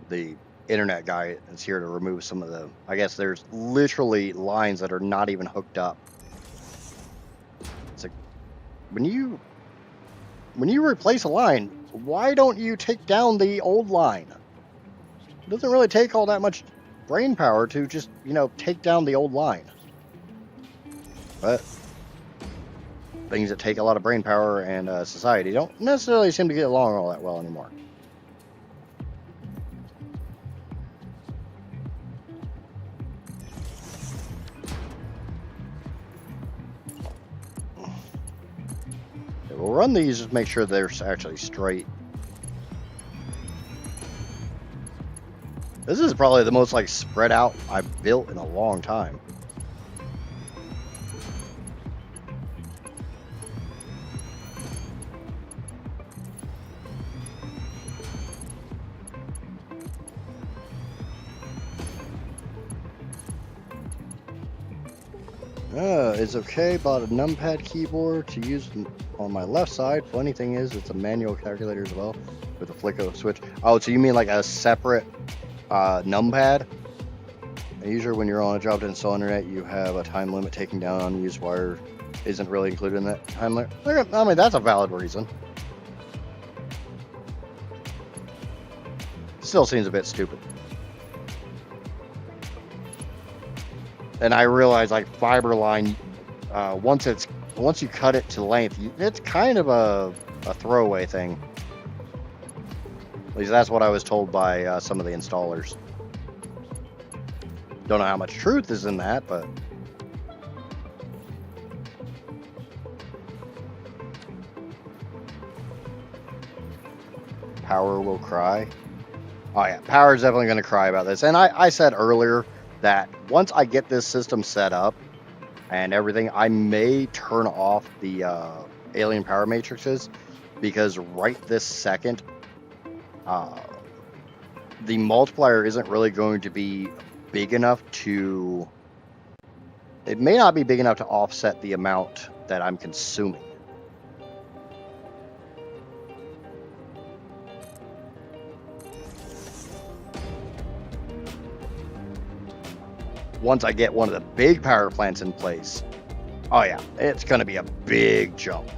the internet guy is here to remove some of the, I guess there's literally lines that are not even hooked up. It's like, when you replace a line, why don't you take down the old line? It doesn't really take all that much brain power to just, you know, take down the old line. But things that take a lot of brain power and society don't necessarily seem to get along all that well anymore. Okay, we'll run these, just make sure they're actually straight. This is probably the most like spread out I've built in a long time. It's okay. Bought a numpad keyboard to use on my left side. Funny thing is, it's a manual calculator as well with a flick of a switch. Oh, so you mean like a separate numpad? And usually when you're on a job to install internet, you have a time limit. Taking down unused wire isn't really included in that time limit. I mean, that's a valid reason. Still seems a bit stupid. And I realize like fiber line, once you cut it to length, it's kind of a throwaway thing. At least that's what I was told by some of the installers. Don't know how much truth is in that, but power will cry. Oh yeah, power is definitely going to cry about this. And I said earlier that once I get this system set up and everything, I may turn off the alien power matrices, because right this second, the multiplier isn't really going to be big enough to, it may not be big enough to offset the amount that I'm consuming. Once I get one of the big power plants in place, oh yeah, it's going to be a big jump.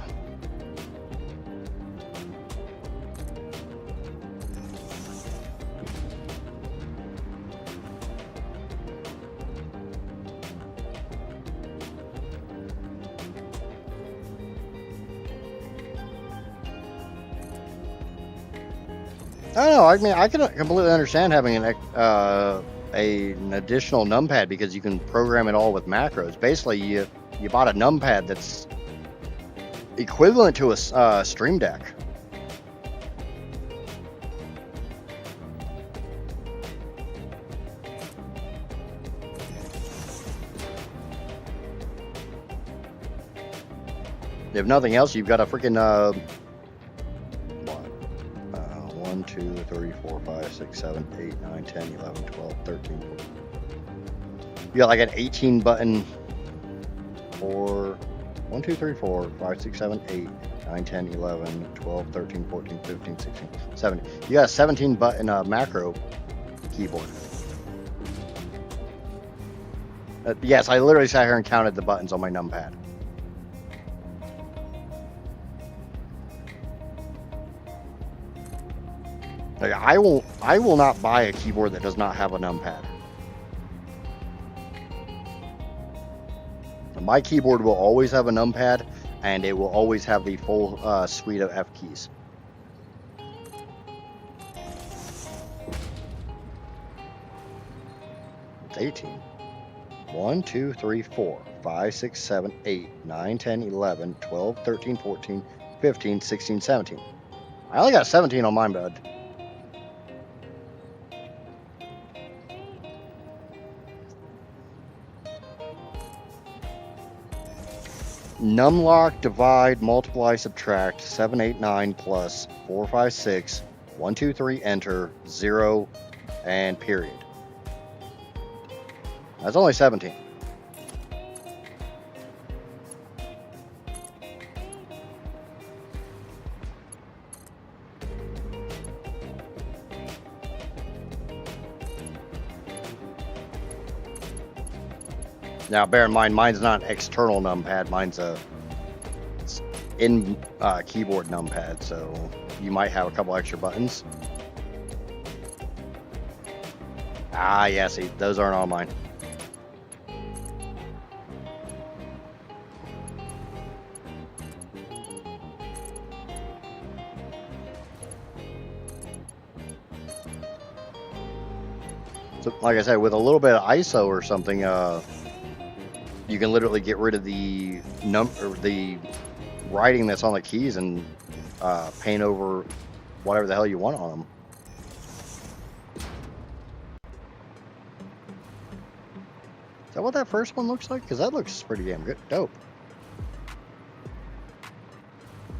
I don't know. I mean, I can completely understand having an additional numpad, because you can program it all with macros. Basically, you bought a numpad that's equivalent to a Stream Deck. If nothing else, you've got a freaking 1, 2, 3, 4, 5, 6, 7, 8, 9, 10, 11, 12, 13, 14. You got like an 18 button for 1, 2, 3, 4, 5, 6, 7, 8, 9, 10, 11, 12, 13, 14, 15, 16, 17. You got a 17 button macro keyboard. Yes, I literally sat here and counted the buttons on my numpad. Like, I will not buy a keyboard that does not have a numpad. My keyboard will always have a numpad, and it will always have the full suite of F keys. It's 18. 1, 2, 3, 4, 5, 6, 7, 8, 9, 10, 11, 12, 13, 14, 15, 16, 17. I only got 17 on mine, bud. Numlock, divide, multiply, subtract, 7, 8, 9, plus, 4, 5, 6, 1, 2, 3, enter, 0, and period. That's only 17. Now, bear in mind, mine's not an external numpad. Mine's a in keyboard numpad, so you might have a couple extra buttons. Ah, yeah, see, those aren't on mine. So, like I said, with a little bit of ISO or something, you can literally get rid of the writing that's on the keys and paint over whatever the hell you want on them. Is that what that first one looks like? Because that looks pretty damn good. Dope.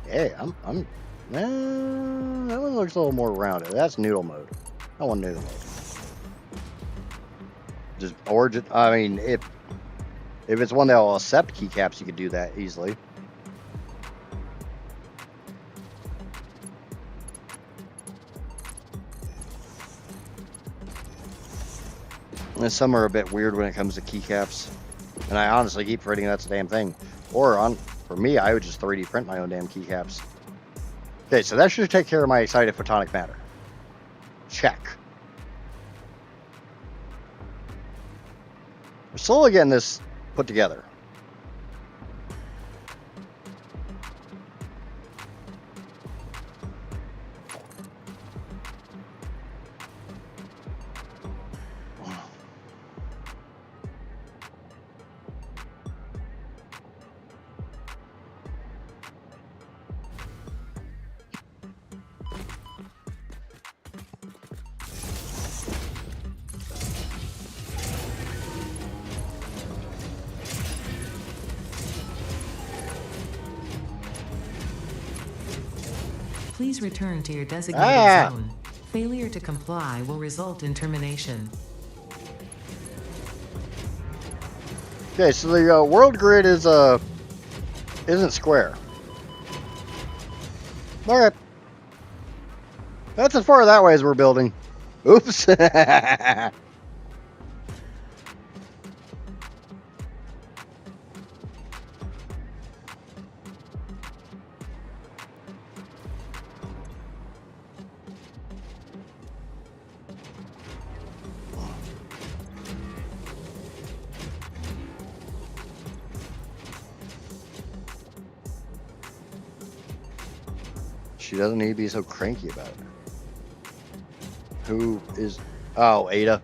Yeah, that one looks a little more rounded. That's noodle mode. I want noodle mode. I mean, if it's one that will accept keycaps, you could do that easily. And some are a bit weird when it comes to keycaps. And I honestly keep forgetting that's a damn thing. Or for me, I would just 3D print my own damn keycaps. Okay, so that should take care of my excited photonic matter. Check. We're slowly getting this put together. Please return to your designated zone. Failure to comply will result in termination. Okay, so the world grid is isn't square. Okay, that's as far that way as we're building. Oops. She doesn't need to be so cranky about it. Who is... Oh, Ada.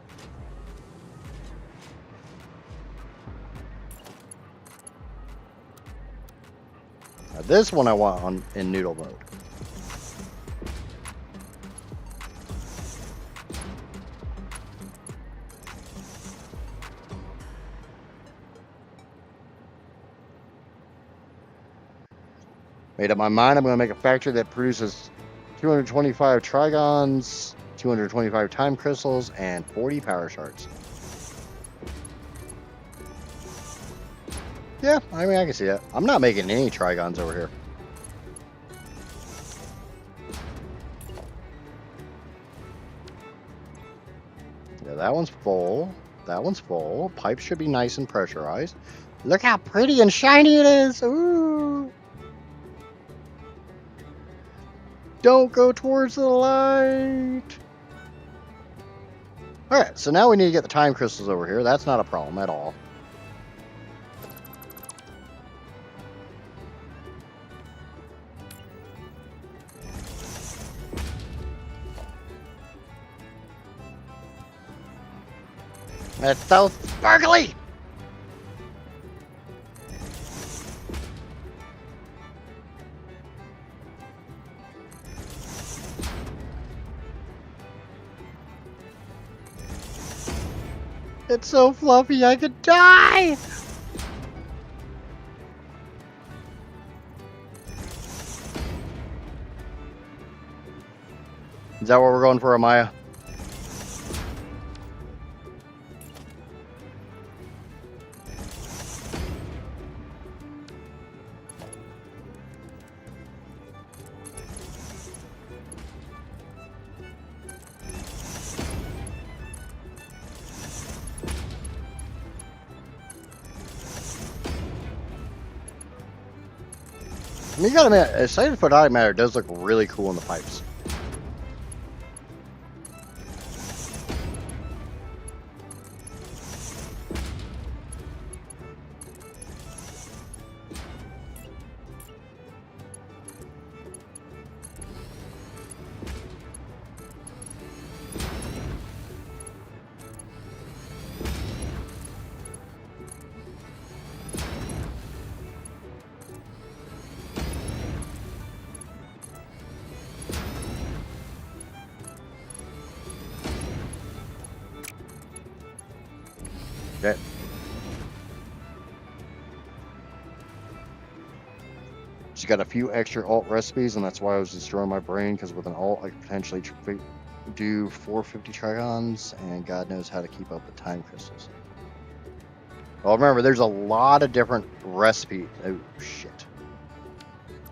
Now this one I want in noodle mode. Made up my mind. I'm going to make a factory that produces 225 trigons, 225 time crystals, and 40 power shards. Yeah, I mean, I can see that. I'm not making any trigons over here. Yeah, that one's full. That one's full. Pipes should be nice and pressurized. Look how pretty and shiny it is. Ooh. Don't go towards the light. Alright, so now we need to get the time crystals over here. That's not a problem at all. It's so sparkly! It's so fluffy, I could die! Is that what we're going for, Amaya? I mean, you gotta admit, Satisfactory matter does look really cool in the pipes. Okay. She's got a few extra alt recipes, and that's why I was destroying my brain, because with an alt, I could potentially do 450 trigons, and God knows how to keep up with time crystals. Well, remember, there's a lot of different recipes. Oh, shit.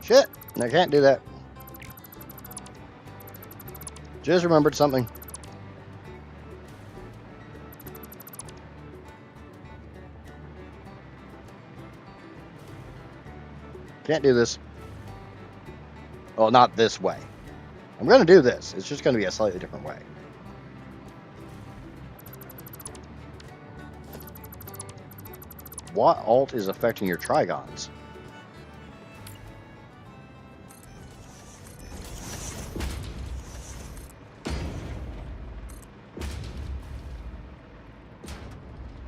Shit! I can't do that. Just remembered something. Can't do this. Well, not this way. I'm going to do this. It's just going to be a slightly different way. What alt is affecting your trigons?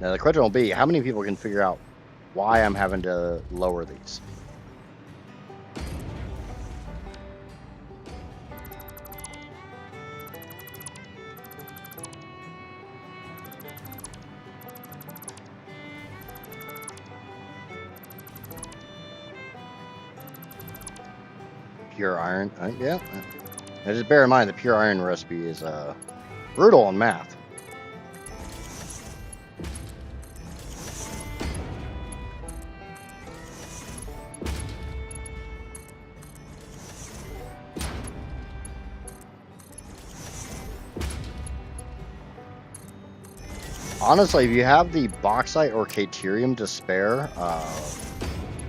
Now, the question will be, how many people can figure out why I'm having to lower these? Pure iron. Yeah. Now just bear in mind the pure iron recipe is brutal on math. Honestly, if you have the bauxite or caterium to spare,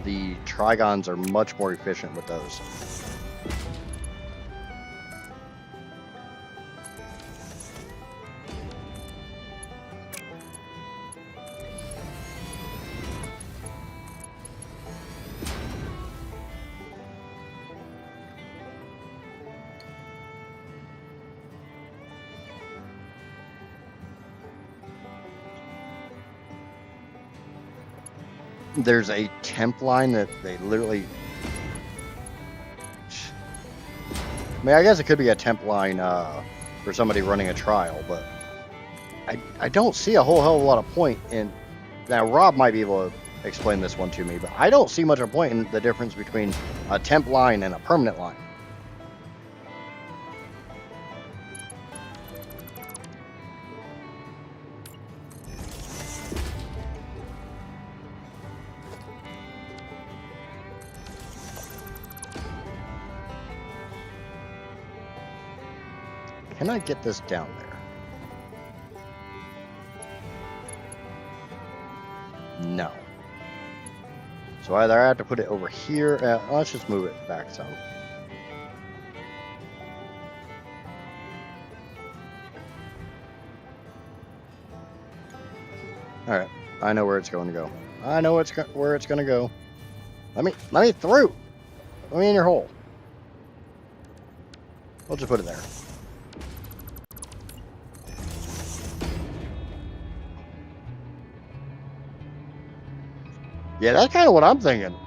the trigons are much more efficient with those. There's a temp line that they literally... I mean, I guess it could be a temp line for somebody running a trial, but I don't see a whole hell of a lot of point in... Now, Rob might be able to explain this one to me, but I don't see much of a point in the difference between a temp line and a permanent line. Can I get this down there? No. So either I have to put it over here. Let's just move it back some. All right, I know where it's going to go. I know where it's going to go. Let me through. Let me in your hole. We'll just put it there. Yeah, that's kind of what I'm thinking.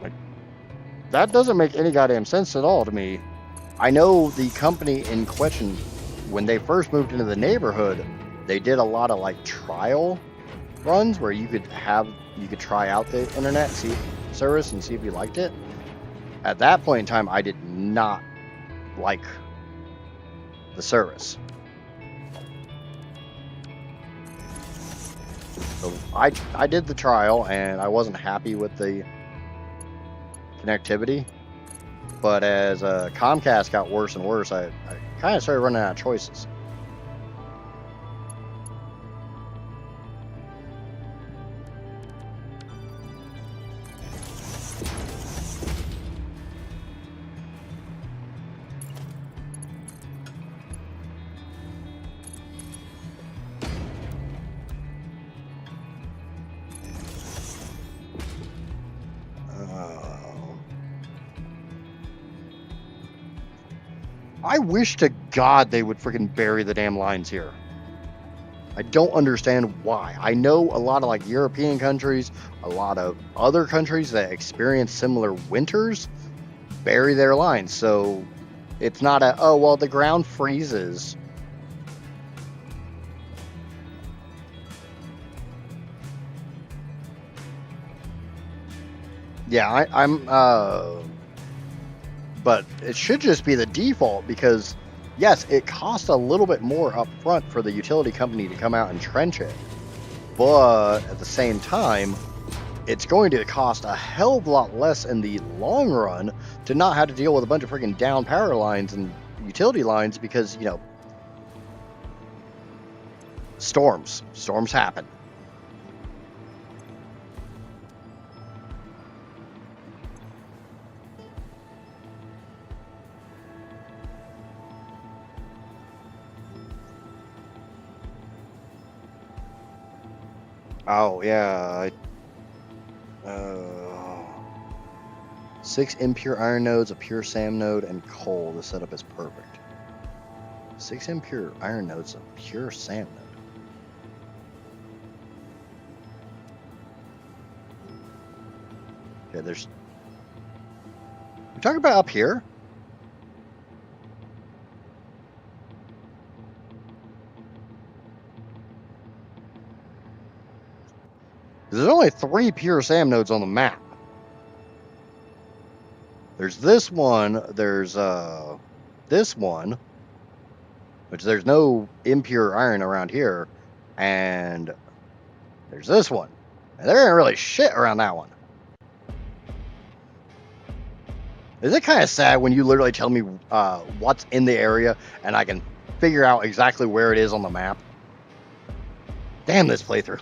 Like, that doesn't make any goddamn sense at all to me. I know the company in question, when they first moved into the neighborhood, they did a lot of like trial runs where you could try out the internet service and see if you liked it. At that point in time, I did not like the service. So I did the trial and I wasn't happy with the connectivity. But as Comcast got worse and worse, I kind of started running out of choices. I wish to God they would freaking bury the damn lines here. I don't understand why. I know a lot of like European countries, a lot of other countries that experience similar winters bury their lines. So it's not a, oh, well, the ground freezes. Yeah, but it should just be the default because, yes, it costs a little bit more up front for the utility company to come out and trench it. But at the same time, it's going to cost a hell of a lot less in the long run to not have to deal with a bunch of freaking down power lines and utility lines because, you know, storms happen. Oh, yeah. 6 impure iron nodes, a pure SAM node, and coal. The setup is perfect. 6 impure iron nodes, a pure SAM node. Okay, there's... You're talking about up here? There's only 3 pure SAM nodes on the map. There's this one, there's this one, which there's no impure iron around here, and there's this one. And there ain't really shit around that one. Is it kind of sad when you literally tell me what's in the area and I can figure out exactly where it is on the map? Damn this playthrough.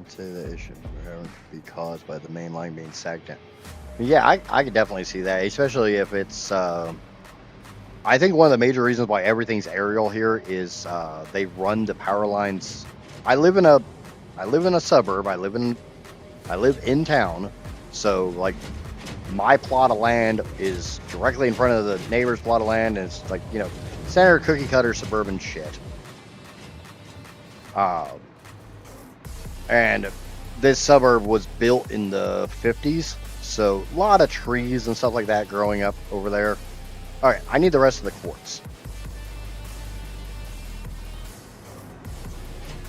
Say that it should be caused by the main line being sagged down. Yeah, I could definitely see that, especially if it's. I think one of the major reasons why everything's aerial here is they run the power lines. I live in a suburb. I live in town, so like my plot of land is directly in front of the neighbor's plot of land, and it's like, you know, standard cookie cutter suburban shit. And this suburb was built in the 50s, so a lot of trees and stuff like that growing up over there. All right, I need the rest of the quartz.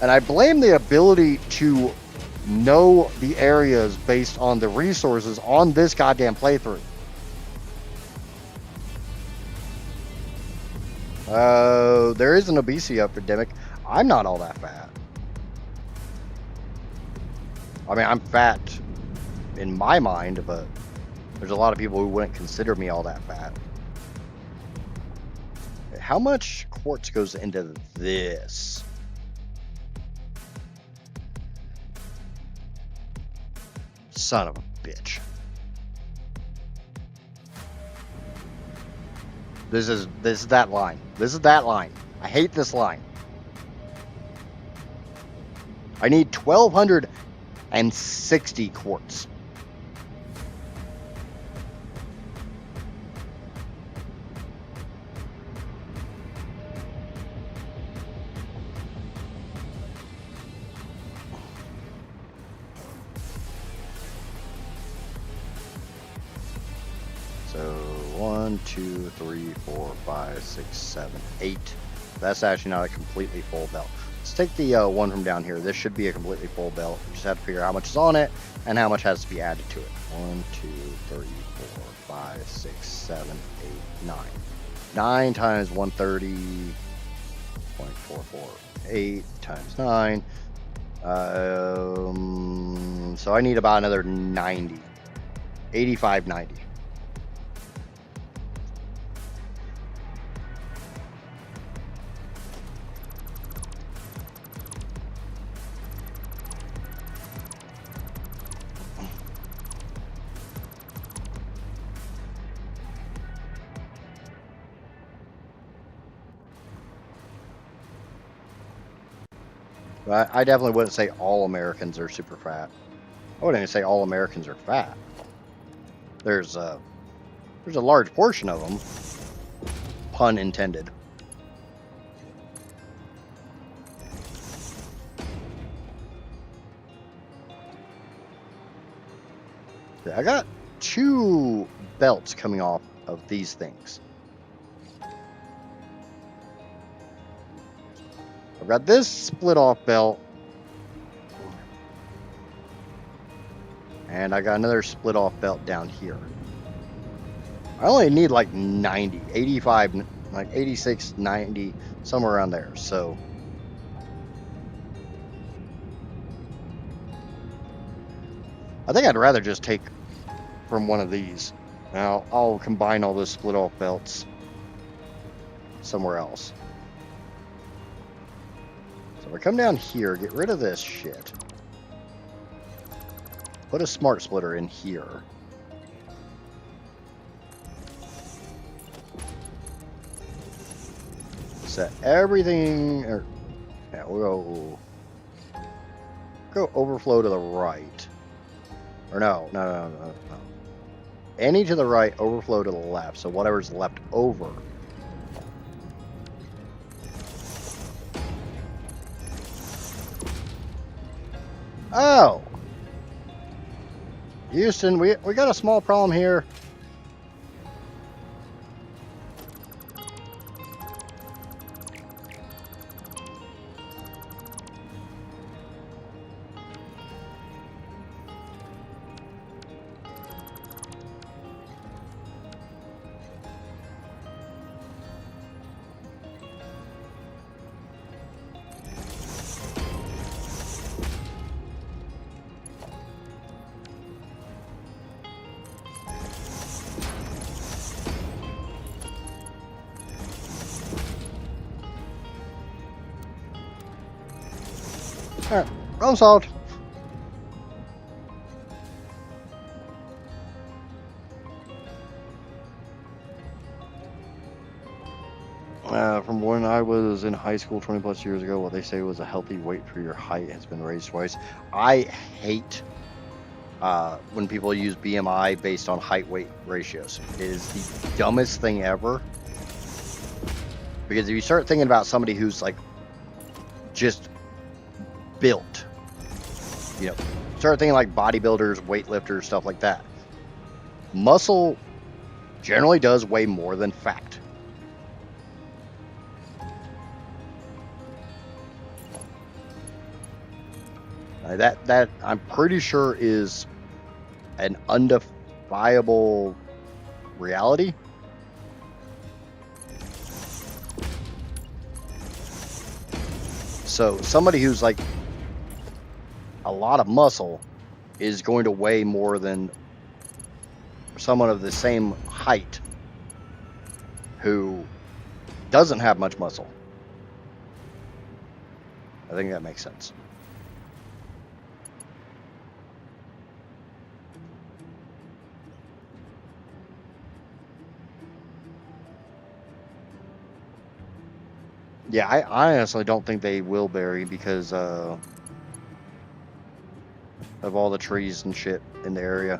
And I blame the ability to know the areas based on the resources on this goddamn playthrough. There is an obesity epidemic. I'm not all that fat. I mean, I'm fat in my mind, but there's a lot of people who wouldn't consider me all that fat. How much quartz goes into this? Son of a bitch. This is that line. This is that line. I hate this line. I need 1,260 quartz. So 1, 2, 3, 4, 5, 6, 7, 8. That's actually not a completely full belt. Let's take the one from down here. This should be a completely full belt. We just have to figure out how much is on it and how much has to be added to it. 1, 2, 3, 4, 5, 6, 7, 8, 9. 9 times 130.448 times 9. So I need about another 90. 85, 90. But I definitely wouldn't say all Americans are super fat. I wouldn't even say all Americans are fat. There's a large portion of them, pun intended. I got 2 belts coming off of these things. I've got this split off belt, and I got another split off belt down here. I only need like 90, 85, like 86, 90, somewhere around there. So I think I'd rather just take from one of these. Now I'll combine all those split off belts somewhere else. So if I come down here, get rid of this shit. Put a smart splitter in here. Set everything, yeah, we'll go overflow to the right. Or no. Any to the right, overflow to the left. So whatever's left over. Oh! Houston, we got a small problem here. Alright, problem solved. From when I was in high school 20 plus years ago, what they say was a healthy weight for your height has been raised twice. I hate when people use BMI based on height weight ratios. It is the dumbest thing ever. Because if you start thinking about somebody who's like just built, you know, start thinking like bodybuilders, weightlifters, stuff like that. Muscle generally does weigh more than fat. That I'm pretty sure is an undefiable reality. So somebody who's like a lot of muscle is going to weigh more than someone of the same height who doesn't have much muscle. I think that makes sense. Yeah, I honestly don't think they will bury because of all the trees and shit in the area.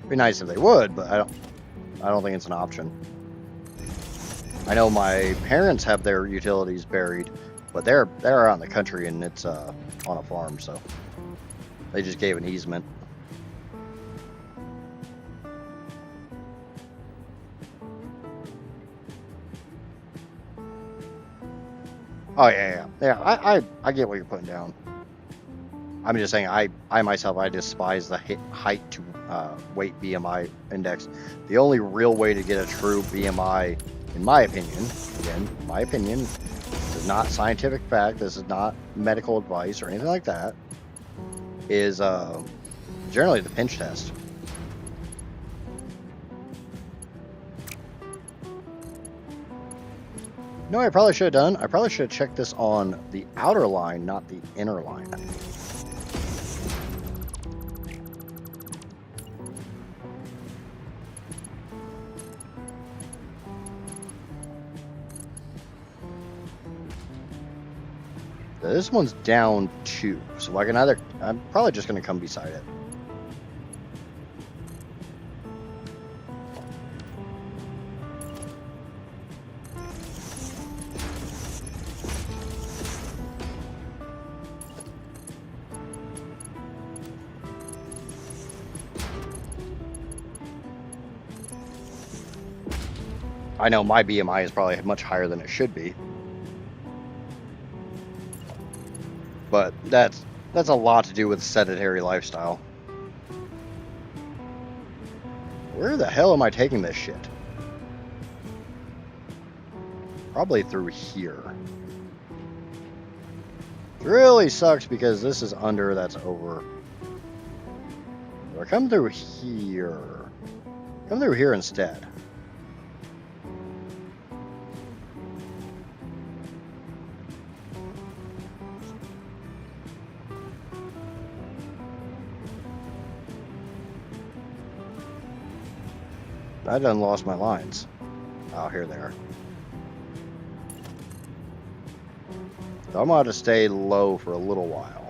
Be nice if they would, but I don't think it's an option. I know my parents have their utilities buried, but they're out in the country and it's on a farm, so they just gave an easement. Oh yeah. I get what you're putting down. I'm just saying I myself I despise the height to weight BMI index. The only real way to get a true BMI, in my opinion, again, my opinion, this is not scientific fact, this is not medical advice or anything like that, is generally the pinch test. No, I probably should have done. I probably should have checked this on the outer line, not the inner line. This one's down 2, so I can I'm probably just going to come beside it. I know my BMI is probably much higher than it should be. But that's a lot to do with sedentary lifestyle. Where the hell am I taking this shit? Probably through here. It really sucks because this is under, that's over. Or come through here. Come through here instead. I done lost my lines. Oh, here they are. So I'm going to stay low for a little while.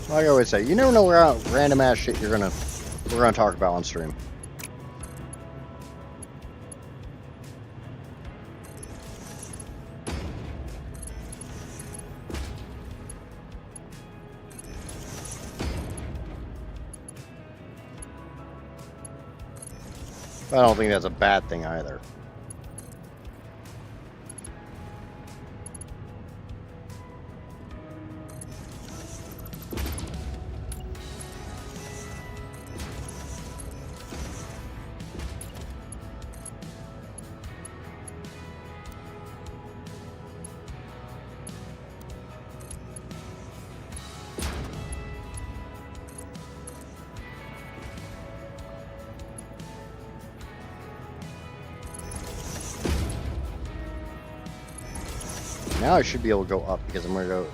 Like I always say, you never know where random ass shit we're gonna talk about on stream. I don't think that's a bad thing either. Now I should be able to go up because I'm going to go.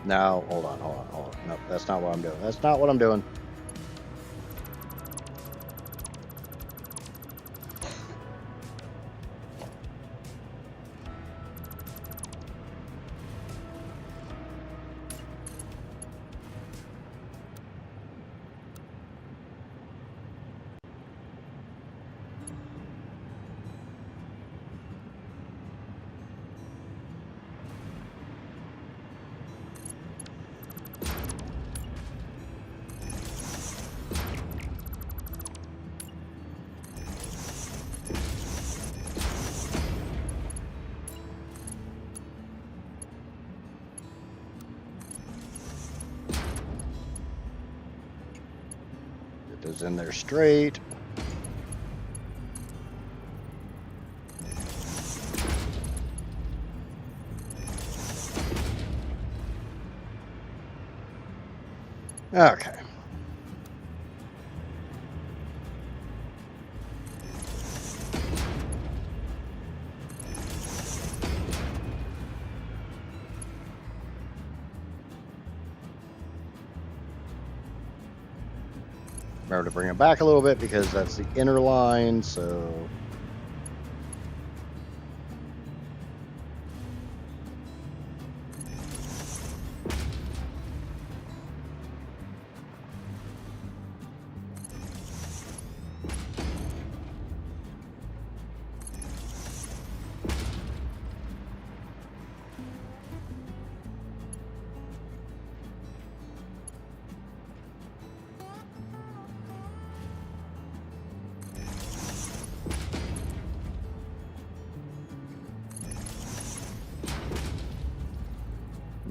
No, hold on. No, that's not what I'm doing. That's not what I'm doing. Get those in there straight. Okay. Remember to bring it back a little bit because that's the inner line, so...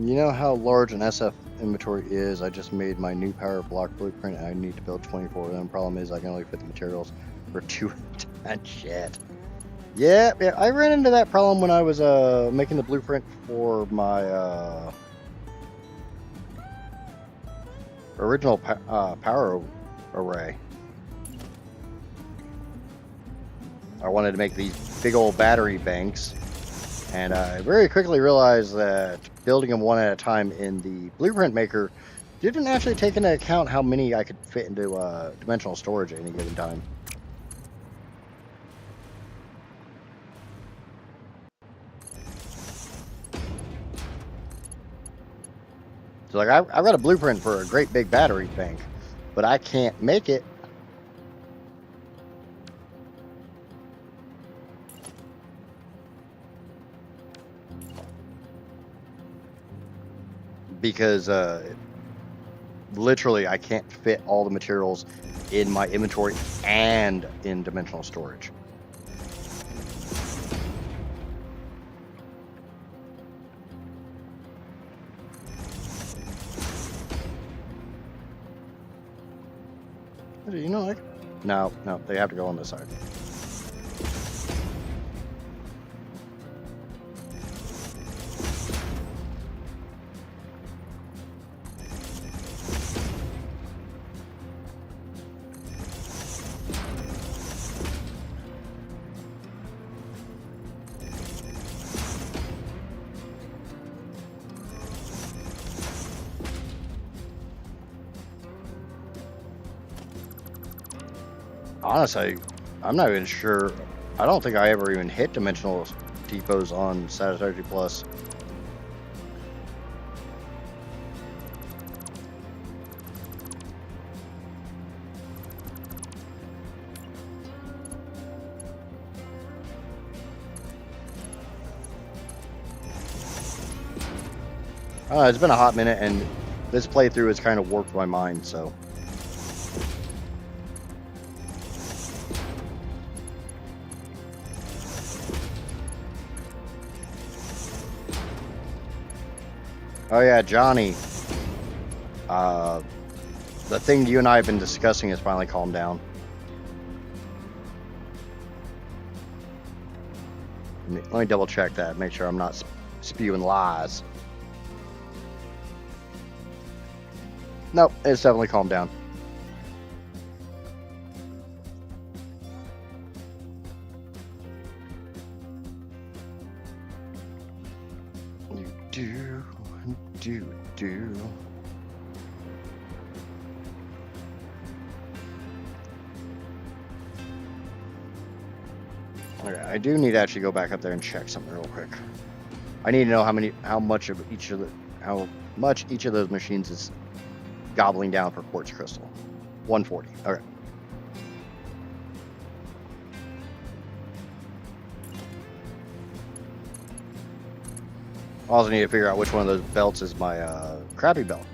You know how large an SF inventory is? I just made my new power block blueprint and I need to build 24 of them. Problem is I can only fit the materials for 2 shit. Yeah, I ran into that problem when I was making the blueprint for my original power array. I wanted to make these big old battery banks, and I very quickly realized that building them one at a time in the blueprint maker didn't actually take into account how many I could fit into dimensional storage at any given time. So like I've got a blueprint for a great big battery bank, but I can't make it because literally I can't fit all the materials in my inventory and in dimensional storage. You know, like, no, they have to go on this side. Honestly, I'm not even sure. I don't think I ever even hit dimensional depots on Satisfactory Plus. It's been a hot minute, and this playthrough has kind of warped my mind, so... Oh yeah, Johnny. The thing you and I have been discussing has finally calmed down. Let me double check that, make sure I'm not spewing lies. Nope, it's definitely calmed down. do, do, do. Okay, I do need to actually go back up there and check something real quick. I need to know how much each of those machines is gobbling down for quartz crystal. 140. Okay. I also need to figure out which one of those belts is my crappy belt.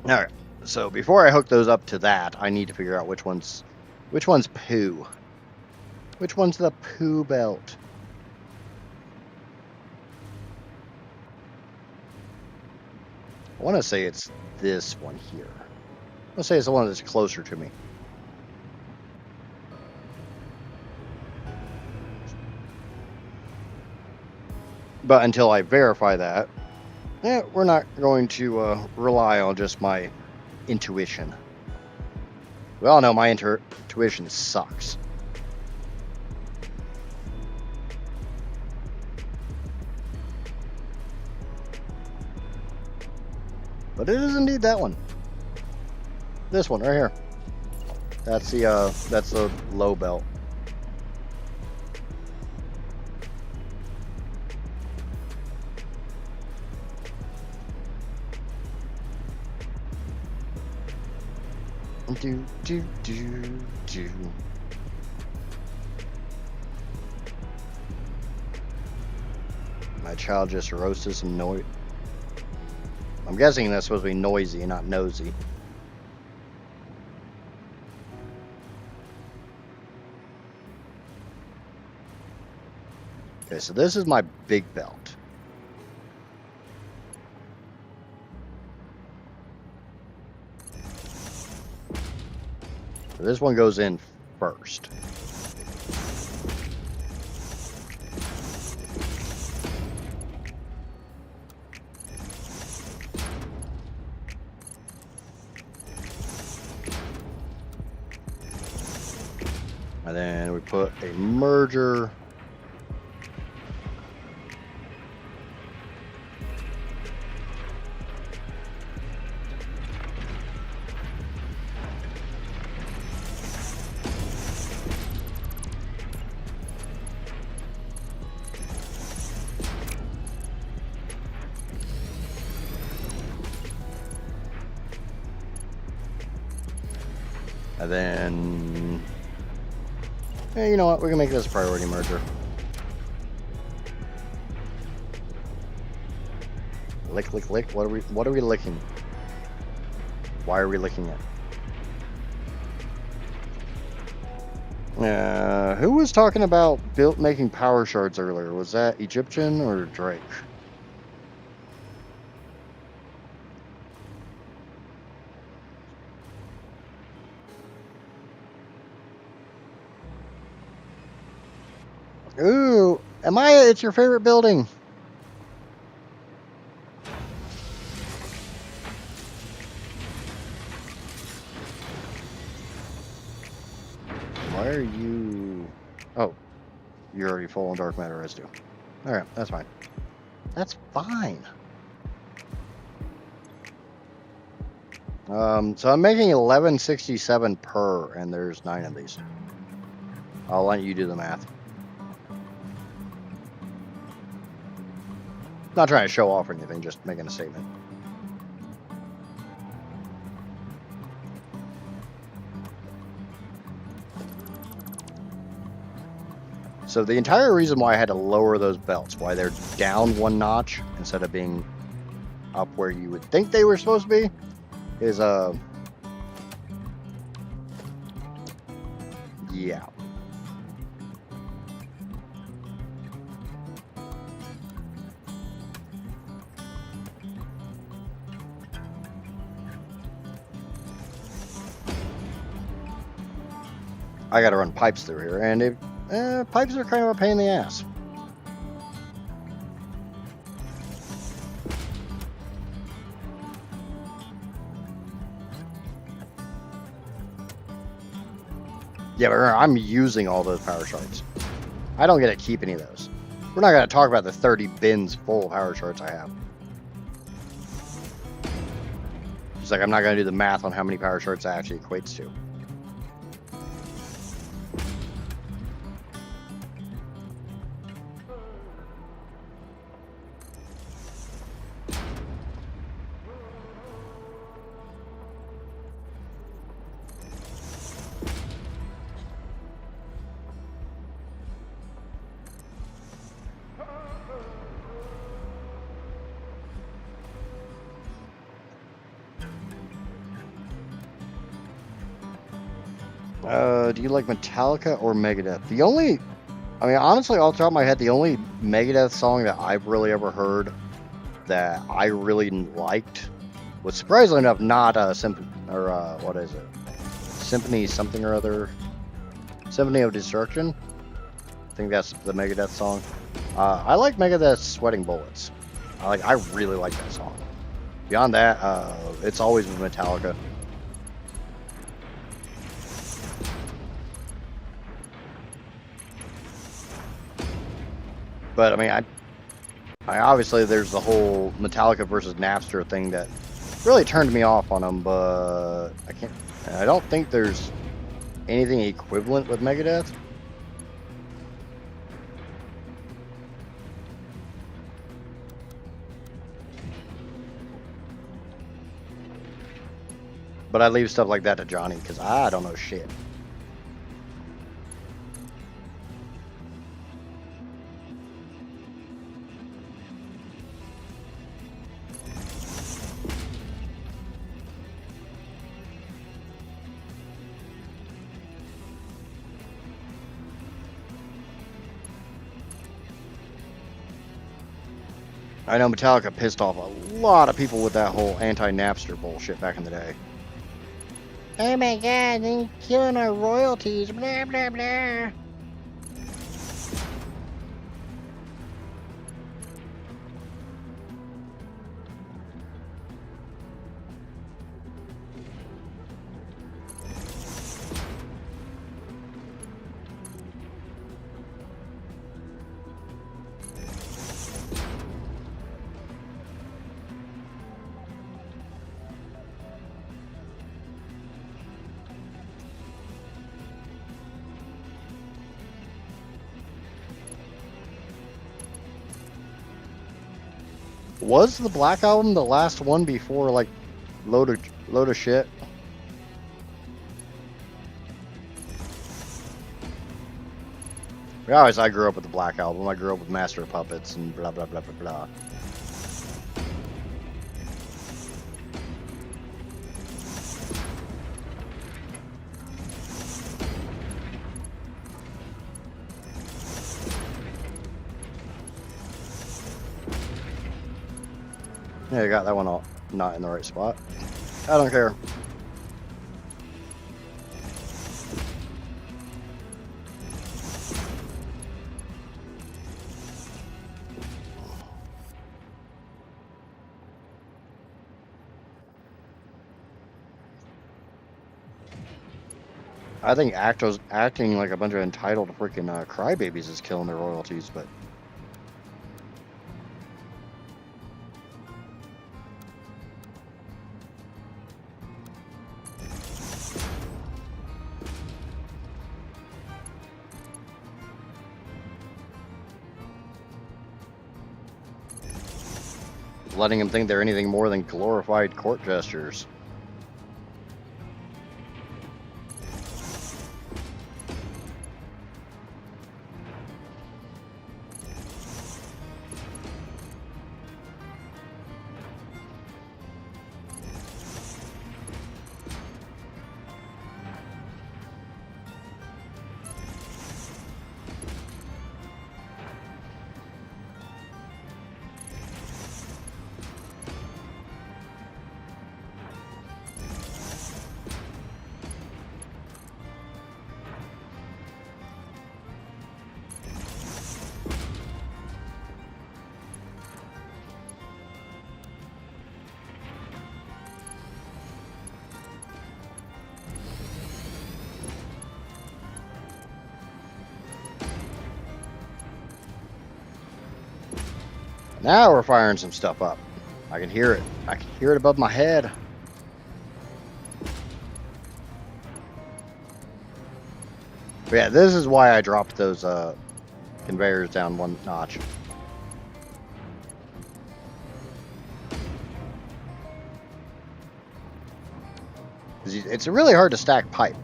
All right. So before I hook those up to that, I need to figure out which one's poo. Which one's the poo belt? I want to say it's this one here. I want to say it's the one that's closer to me. But until I verify that, we're not going to rely on just my intuition. We all know my intuition sucks. But it is indeed that one. This one right here. That's the low belt. Do, do, do, do. My child just roasted some noise. I'm guessing that's supposed to be noisy, not nosy. Okay, so this is my big belt. So this one goes in first. And then we put a merger. And then, you know what? We can make this a priority merger. Lick, lick, lick. What are we licking? Why are we licking it? Who was talking about making power shards earlier? Was that Egyptian or Drake? Ooh, Amaya, it's your favorite building. Why are you... Oh, you're already full on dark matter residue. Alright, that's fine. That's fine. So I'm making 1167 per, and there's 9 of these. I'll let you do the math. Not trying to show off or anything, just making a statement. So the entire reason why I had to lower those belts, why they're down one notch instead of being up where you would think they were supposed to be, is yeah. I got to run pipes through here, and pipes are kind of a pain in the ass. Yeah, but remember, I'm using all those power shards. I don't get to keep any of those. We're not going to talk about the 30 bins full of power shards I have. It's like I'm not going to do the math on how many power shards that actually equates to. Do you like Metallica or Megadeth? Honestly, off the top of my head, the only Megadeth song that I've really ever heard that I really liked was, surprisingly enough, not Symphony, or what is it? Symphony something or other. Symphony of Destruction. I think that's the Megadeth song. I like Megadeth's Sweating Bullets. I really like that song. Beyond that, it's always with Metallica. But I mean, I obviously there's the whole Metallica versus Napster thing that really turned me off on them. But I don't think there's anything equivalent with Megadeth. But I leave stuff like that to Johnny because I don't know shit. I know Metallica pissed off a lot of people with that whole anti-Napster bullshit back in the day. Oh my god, they're killing our royalties, blah, blah, blah. Was the Black Album the last one before, like, load of shit? I grew up with the Black Album. I grew up with Master of Puppets and blah, blah, blah, blah, blah. Yeah, I got that one all not in the right spot. I don't care. I think acting like a bunch of entitled freaking crybabies is killing their royalties, but letting them think they're anything more than glorified court gestures. Now we're firing some stuff up. I can hear it. I can hear it above my head. But yeah, this is why I dropped those conveyors down one notch. It's really hard to stack pipe.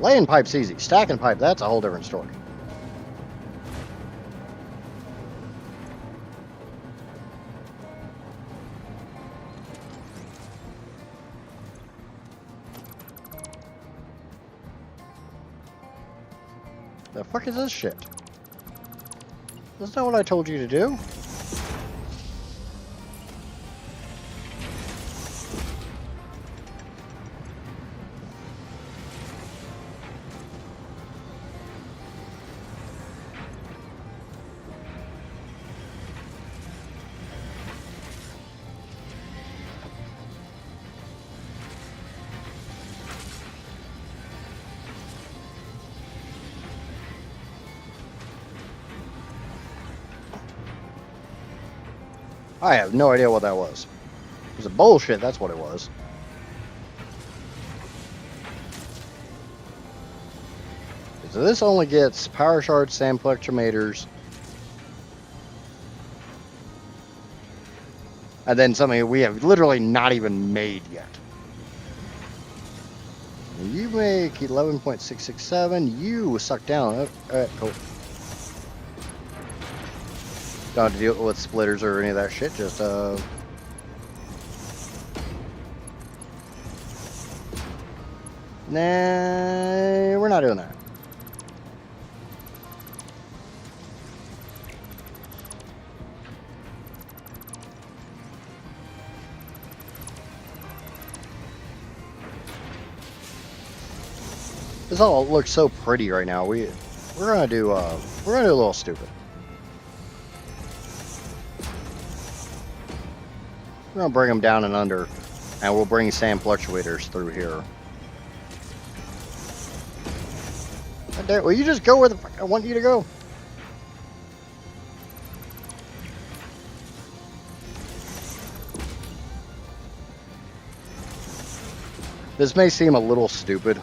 Laying pipe's easy. Stacking pipe, that's a whole different story. The fuck is this shit? That's not what I told you to do. I have no idea what that was. It was a bullshit, that's what it was. So this only gets power shards, sand fluctuators, and then something we have literally not even made yet. You make 11.667. You suck down. Alright, cool. Don't have to deal with splitters or any of that shit. Just nah, we're not doing that. This all looks so pretty right now. We're gonna do a little stupid. We're gonna bring them down and under, and we'll bring sand fluctuators through here. Will you just go where the fuck I want you to go? This may seem a little stupid,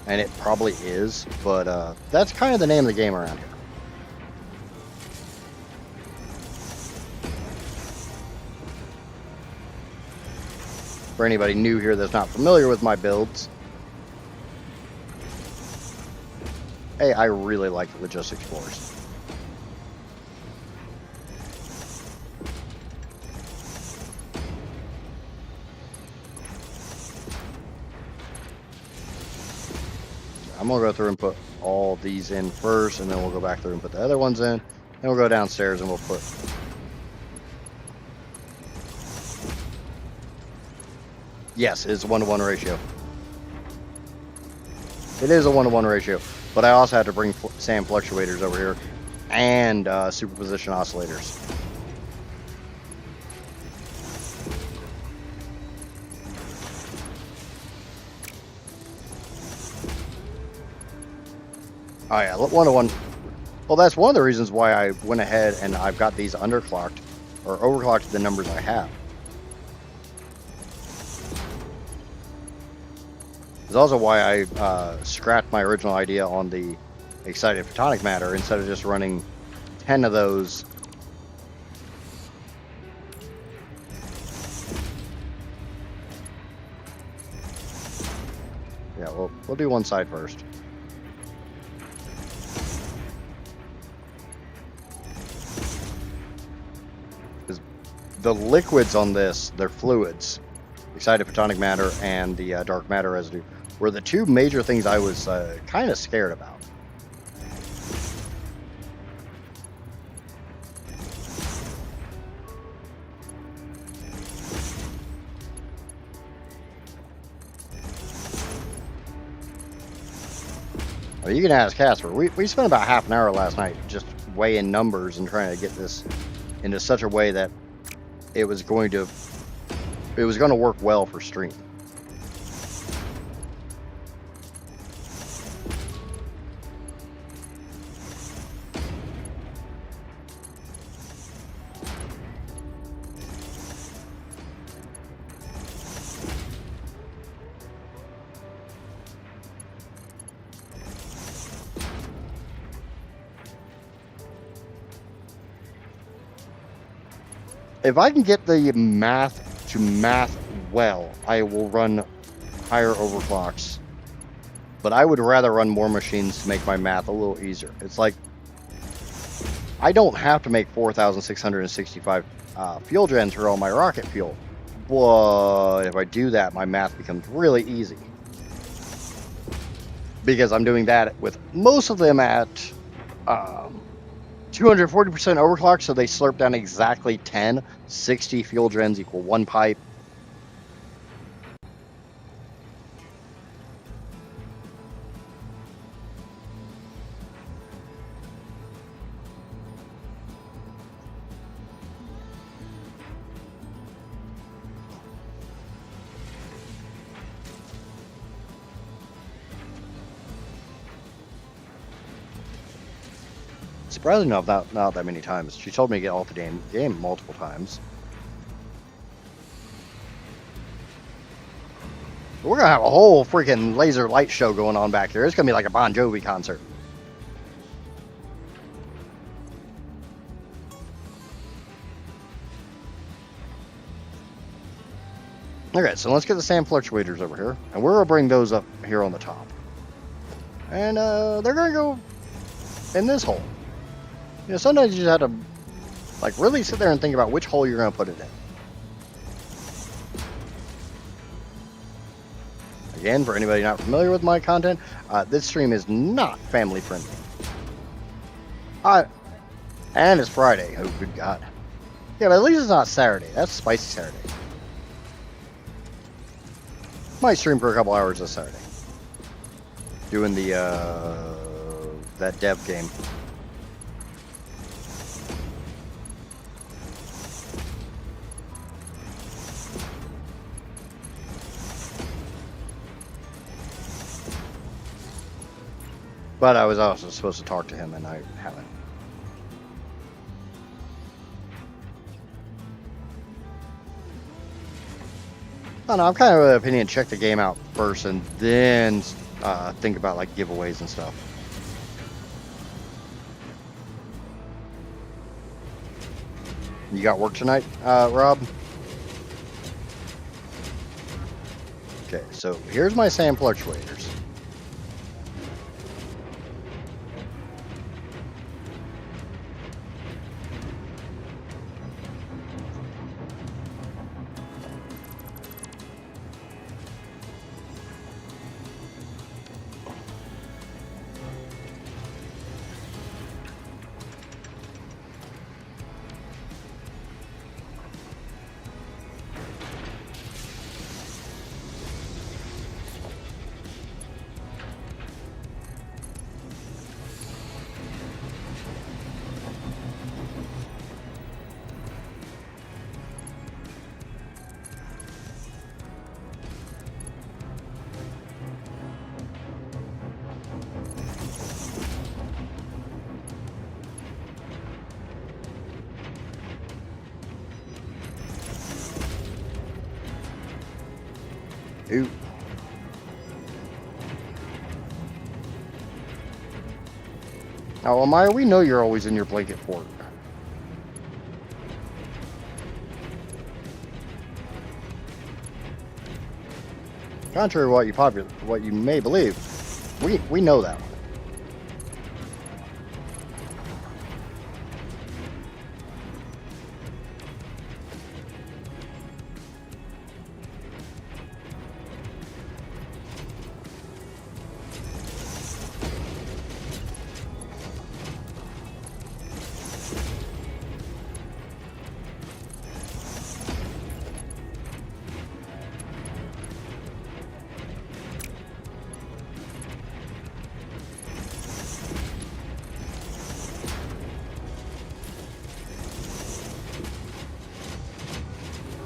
and it probably is, but that's kind of the name of the game around here. For anybody new here that's not familiar with my builds, hey, I really like Logistics Floors. I'm gonna go through and put all these in first, and then we'll go back through and put the other ones in. Then we'll go downstairs and we'll put. Yes, it's a 1-to-1 ratio. It is a 1-to-1 ratio, but I also had to bring sand fluctuators over here and superposition oscillators. Oh yeah, 1-to-1. Well, that's one of the reasons why I went ahead and I've got these underclocked or overclocked the numbers I have. It's also why I scrapped my original idea on the excited photonic matter instead of just running 10 of those. Yeah, we'll do one side first. Because the liquids on this, they're fluids. Excited photonic matter and the dark matter residue were the two major things I was kind of scared about. Well, you can ask Casper. We spent about half an hour last night just weighing numbers and trying to get this into such a way that it was going to work well for stream. If I can get the math to math well, I will run higher overclocks. But I would rather run more machines to make my math a little easier. It's like I don't have to make 4,665 fuel gens for all my rocket fuel. But if I do that, my math becomes really easy. Because I'm doing that with most of them at 240% overclock, so they slurp down exactly 10. 60 fuel gens equal 1 pipe. Surprisingly enough, not that many times. She told me to get off the game multiple times. We're gonna have a whole freaking laser light show going on back here. It's gonna be like a Bon Jovi concert. Okay, so let's get the sand fluctuators over here, and we're gonna bring those up here on the top. And they're gonna go in this hole. You know, sometimes you just have to like really sit there and think about which hole you're gonna put it in. Again, for anybody not familiar with my content, this stream is not family friendly. And it's Friday. Oh, good God. Yeah, but at least it's not Saturday. That's spicy Saturday. Might stream for a couple hours this Saturday. Doing the, that dev game. But I was also supposed to talk to him, and I haven't. I don't know, I'm kind of of the opinion, check the game out first, and then think about like giveaways and stuff. You got work tonight, Rob? Okay, so here's my sand fluctuators. Ooh. Now, Amaya, we know you're always in your blanket fort. Contrary to what you may believe, we know that one.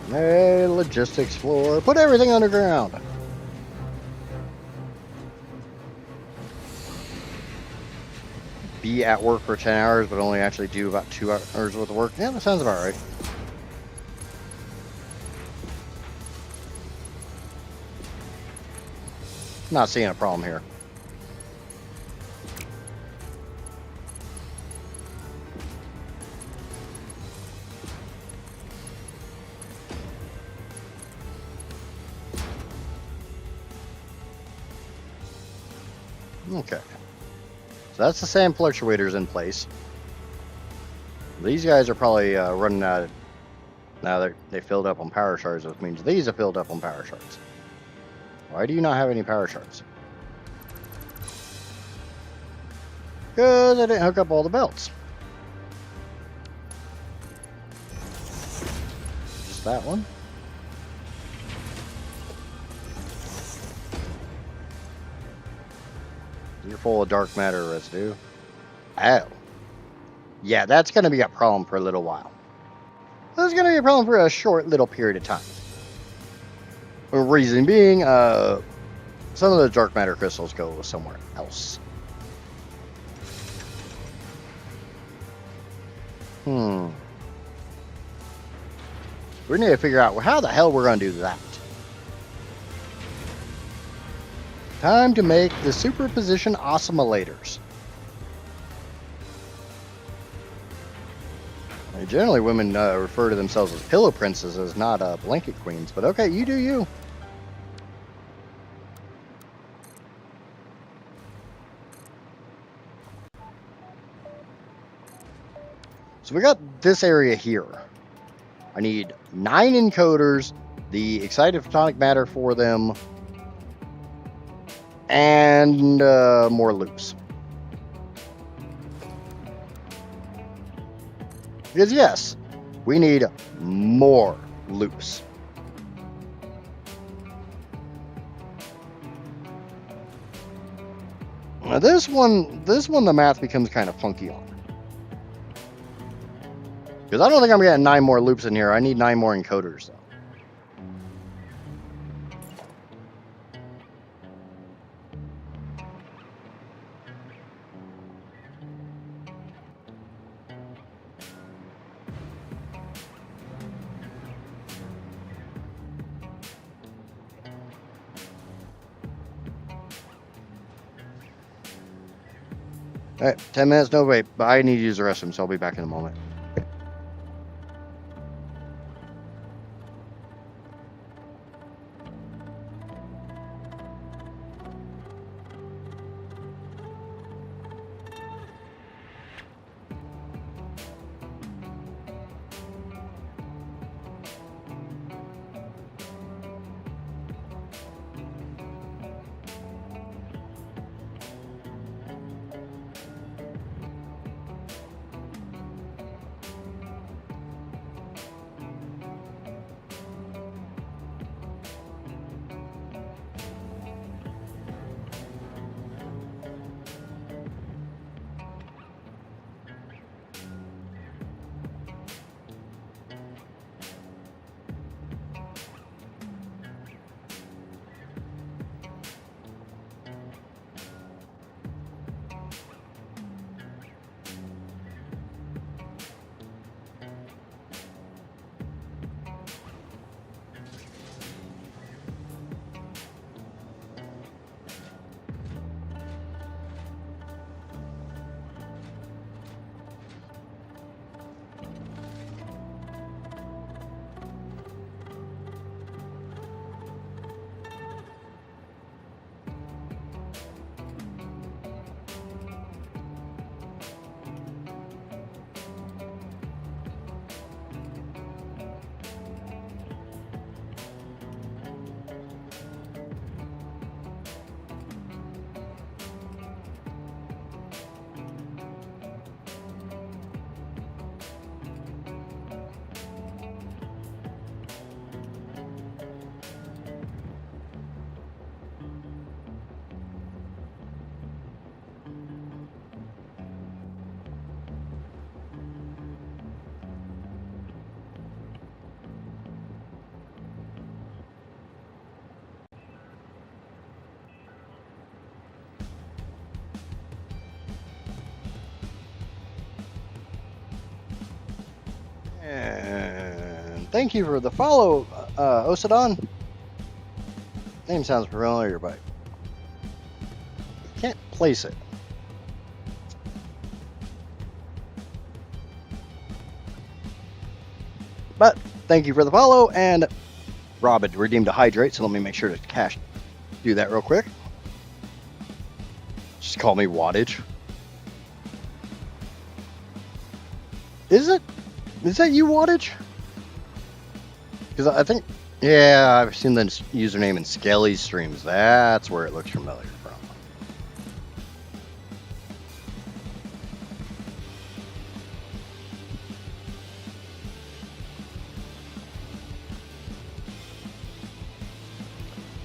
Hey, logistics floor. Put everything underground. Be at work for 10 hours, but only actually do about 2 hours worth of work. Yeah, that sounds about right. Not seeing a problem here. Okay. So that's the sand fluctuators in place. These guys are probably running out of... Now they filled up on power shards, which means these are filled up on power shards. Why do you not have any power shards? Because I didn't hook up all the belts. Just that one. You're full of dark matter residue. Oh. Yeah, that's going to be a problem for a little while. That's going to be a problem for a short little period of time. The reason being, some of the dark matter crystals go somewhere else. We need to figure out how the hell we're going to do that. Time to make the superposition oscillators. Generally, women refer to themselves as pillow princesses, not blanket queens. But okay, you do you. So we got this area here. I need 9 encoders, the excited photonic matter for them, and more loops. Because yes, we need more loops. Now this one the math becomes kind of funky on. Because I don't think I'm getting 9 more loops in here. I need 9 more encoders though. All right, 10 minutes, no wait, but I need to use the restroom, so I'll be back in a moment. And thank you for the follow, Osadon. Name sounds familiar, but can't place it. But thank you for the follow, and Rob had redeemed a hydrate, so let me make sure to do that real quick. Just call me wattage. Is it? Is that you, wattage? Because I think, yeah, I've seen the username in Skelly's streams. That's where it looks familiar from.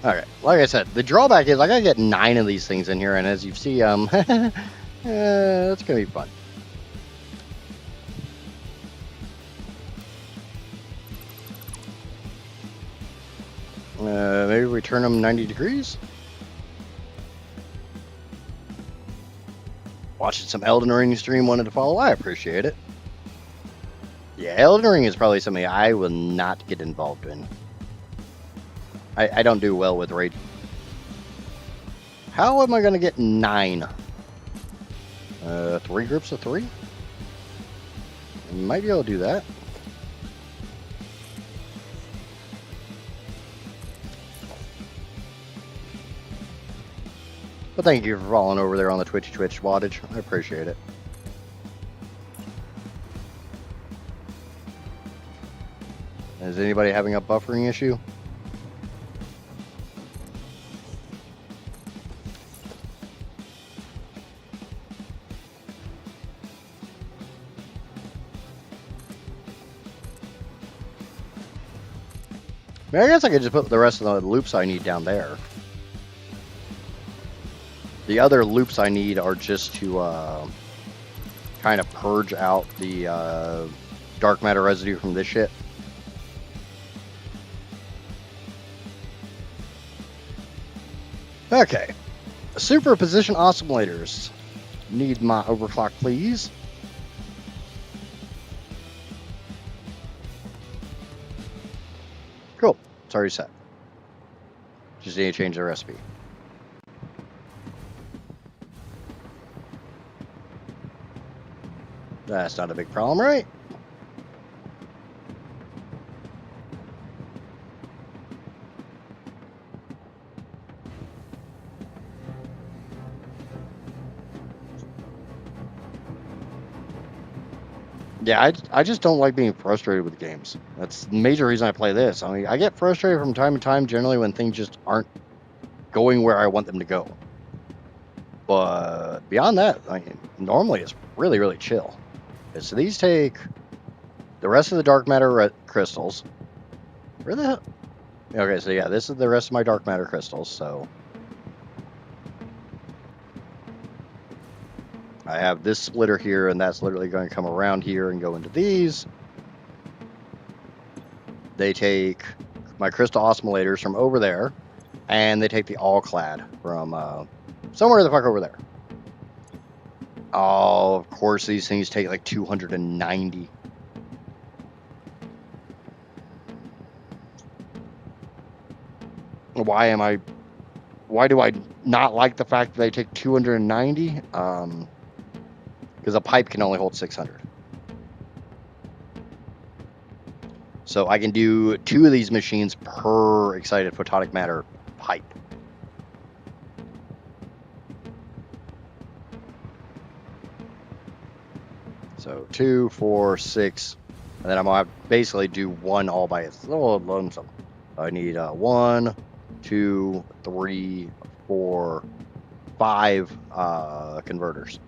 Okay, like I said, the drawback is I gotta get 9 of these things in here, and as you see, that's gonna be fun. Maybe we turn them 90 degrees. Watching some Elden Ring stream, wanted to follow. I appreciate it. Yeah, Elden Ring is probably something I will not get involved in. I don't do well with raid. How am I going to get 9? 3 groups of 3? Might be able to do that. But thank you for following over there on the Twitch wattage. I appreciate it. Is anybody having a buffering issue? I mean, I guess I could just put the rest of the loops I need down there. The other loops I need are just to kind of purge out the dark matter residue from this shit. Okay. Superposition oscillators. Need my overclock, please. Cool. It's already set. Just need to change the recipe. That's not a big problem, right? Yeah, I just don't like being frustrated with games. That's the major reason I play this. I mean, I get frustrated from time to time, generally when things just aren't going where I want them to go. But beyond that, I mean, normally it's really, really chill. Okay, so these take the rest of the dark matter crystals. Where the hell? Okay, so yeah, this is the rest of my dark matter crystals, so I have this splitter here, and that's literally going to come around here and go into these. They take my crystal oscillators from over there, and they take the all-clad from somewhere the fuck over there. Oh, of course, these things take like 290. Why do I not like the fact that they take 290? Because a pipe can only hold 600. So I can do 2 of these machines per excited photonic matter pipe. So 2, 4, 6, and then I'm gonna have to basically do 1 all by itself. Lonesome. I need 1, 2, 3, 4, 5 converters.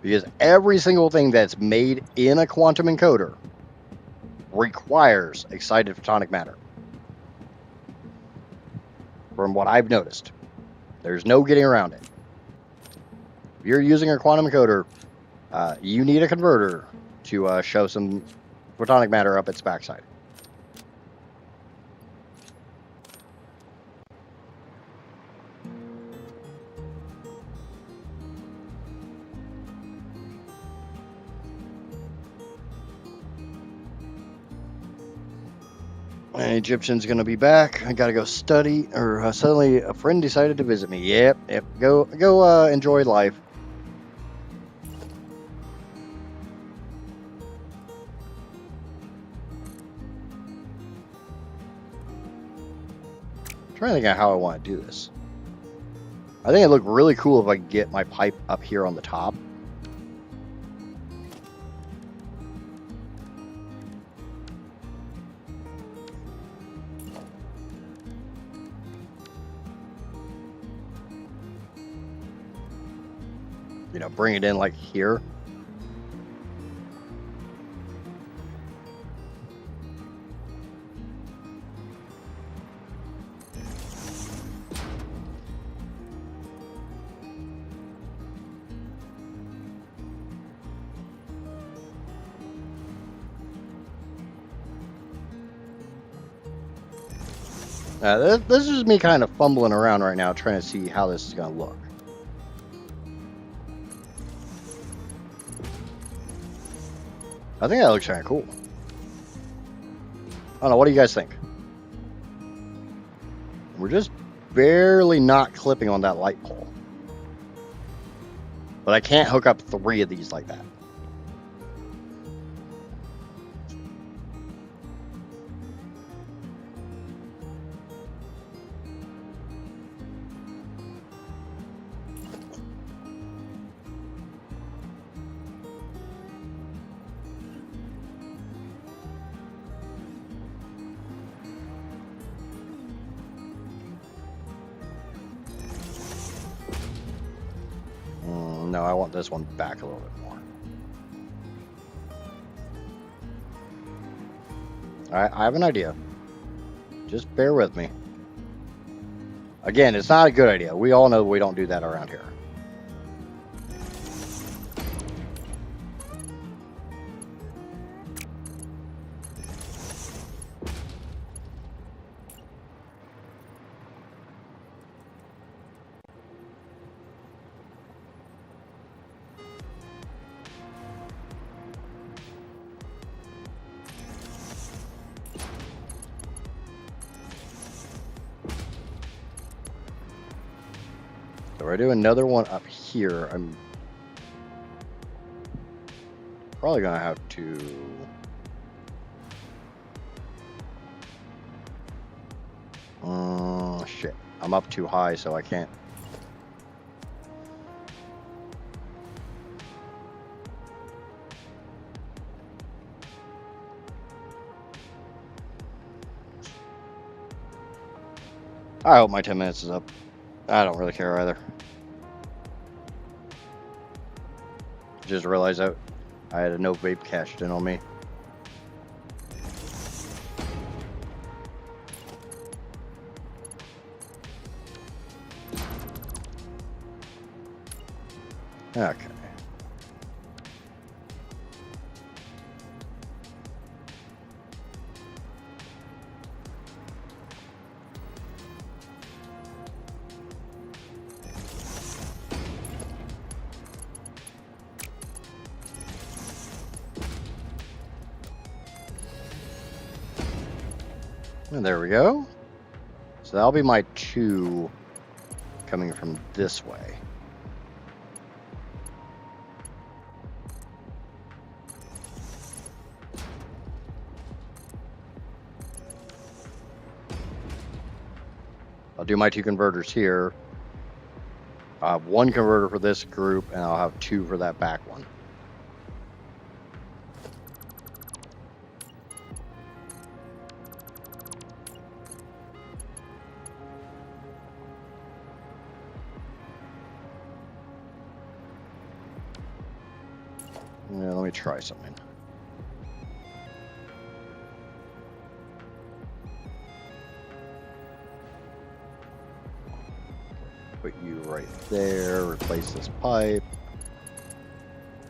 Because every single thing that's made in a quantum encoder requires excited photonic matter. From what I've noticed, there's no getting around it. If you're using a quantum encoder, you need a converter to show some photonic matter up its backside. Egyptian's gonna be back. I gotta go study, or suddenly a friend decided to visit me. Yep. Go enjoy life. trying to think of how I want to do this. I think it'd look really cool if I could get my pipe up here on the top. You know, bring it in like here. This is me kind of fumbling around right now, trying to see how this is going to look. I think that looks kind of cool. I don't know. What do you guys think? We're just barely not clipping on that light pole. But I can't hook up 3 of these like that. No, I want this one back a little bit more. Alright, I have an idea. Just bear with me. Again, it's not a good idea. We all know we don't do that around here. So we're doing another one up here. I'm probably gonna have to. Shit. I'm up too high, so I can't. I hope my 10 minutes is up. I don't really care either. Just realized that I had a no vape cashed in on me. Okay. And there we go. So that'll be my 2 coming from this way. I'll do my 2 converters here. I'll have 1 converter for this group, and I'll have 2 for that back one. Yeah, let me try something. Put you right there, replace this pipe.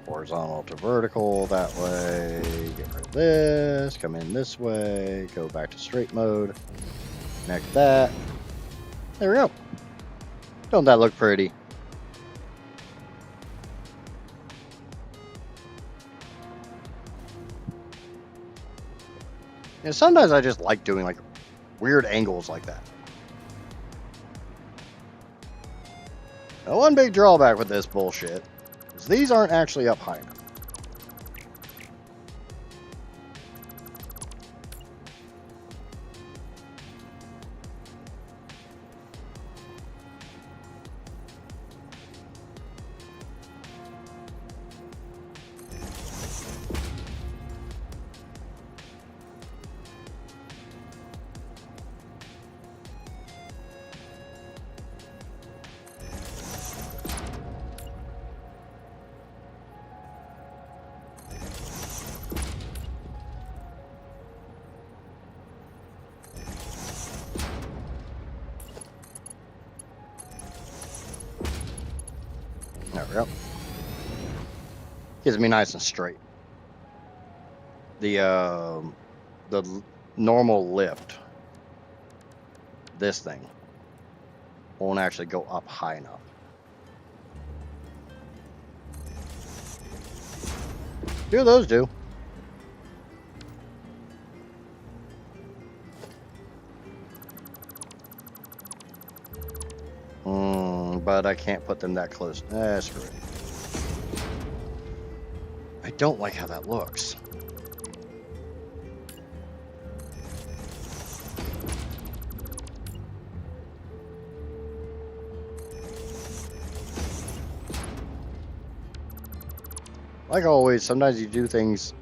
Horizontal to vertical, that way. Get rid of this, come in this way, go back to straight mode. Connect that. There we go. Don't that look pretty? And sometimes I just like doing like weird angles like that. Now, one big drawback with this bullshit is these aren't actually up high enough. There we go. Gives me nice and straight. The normal lift, this thing, won't actually go up high enough. Do those do? But I can't put them that close. Screw it. I don't like how that looks. Like always, sometimes you do things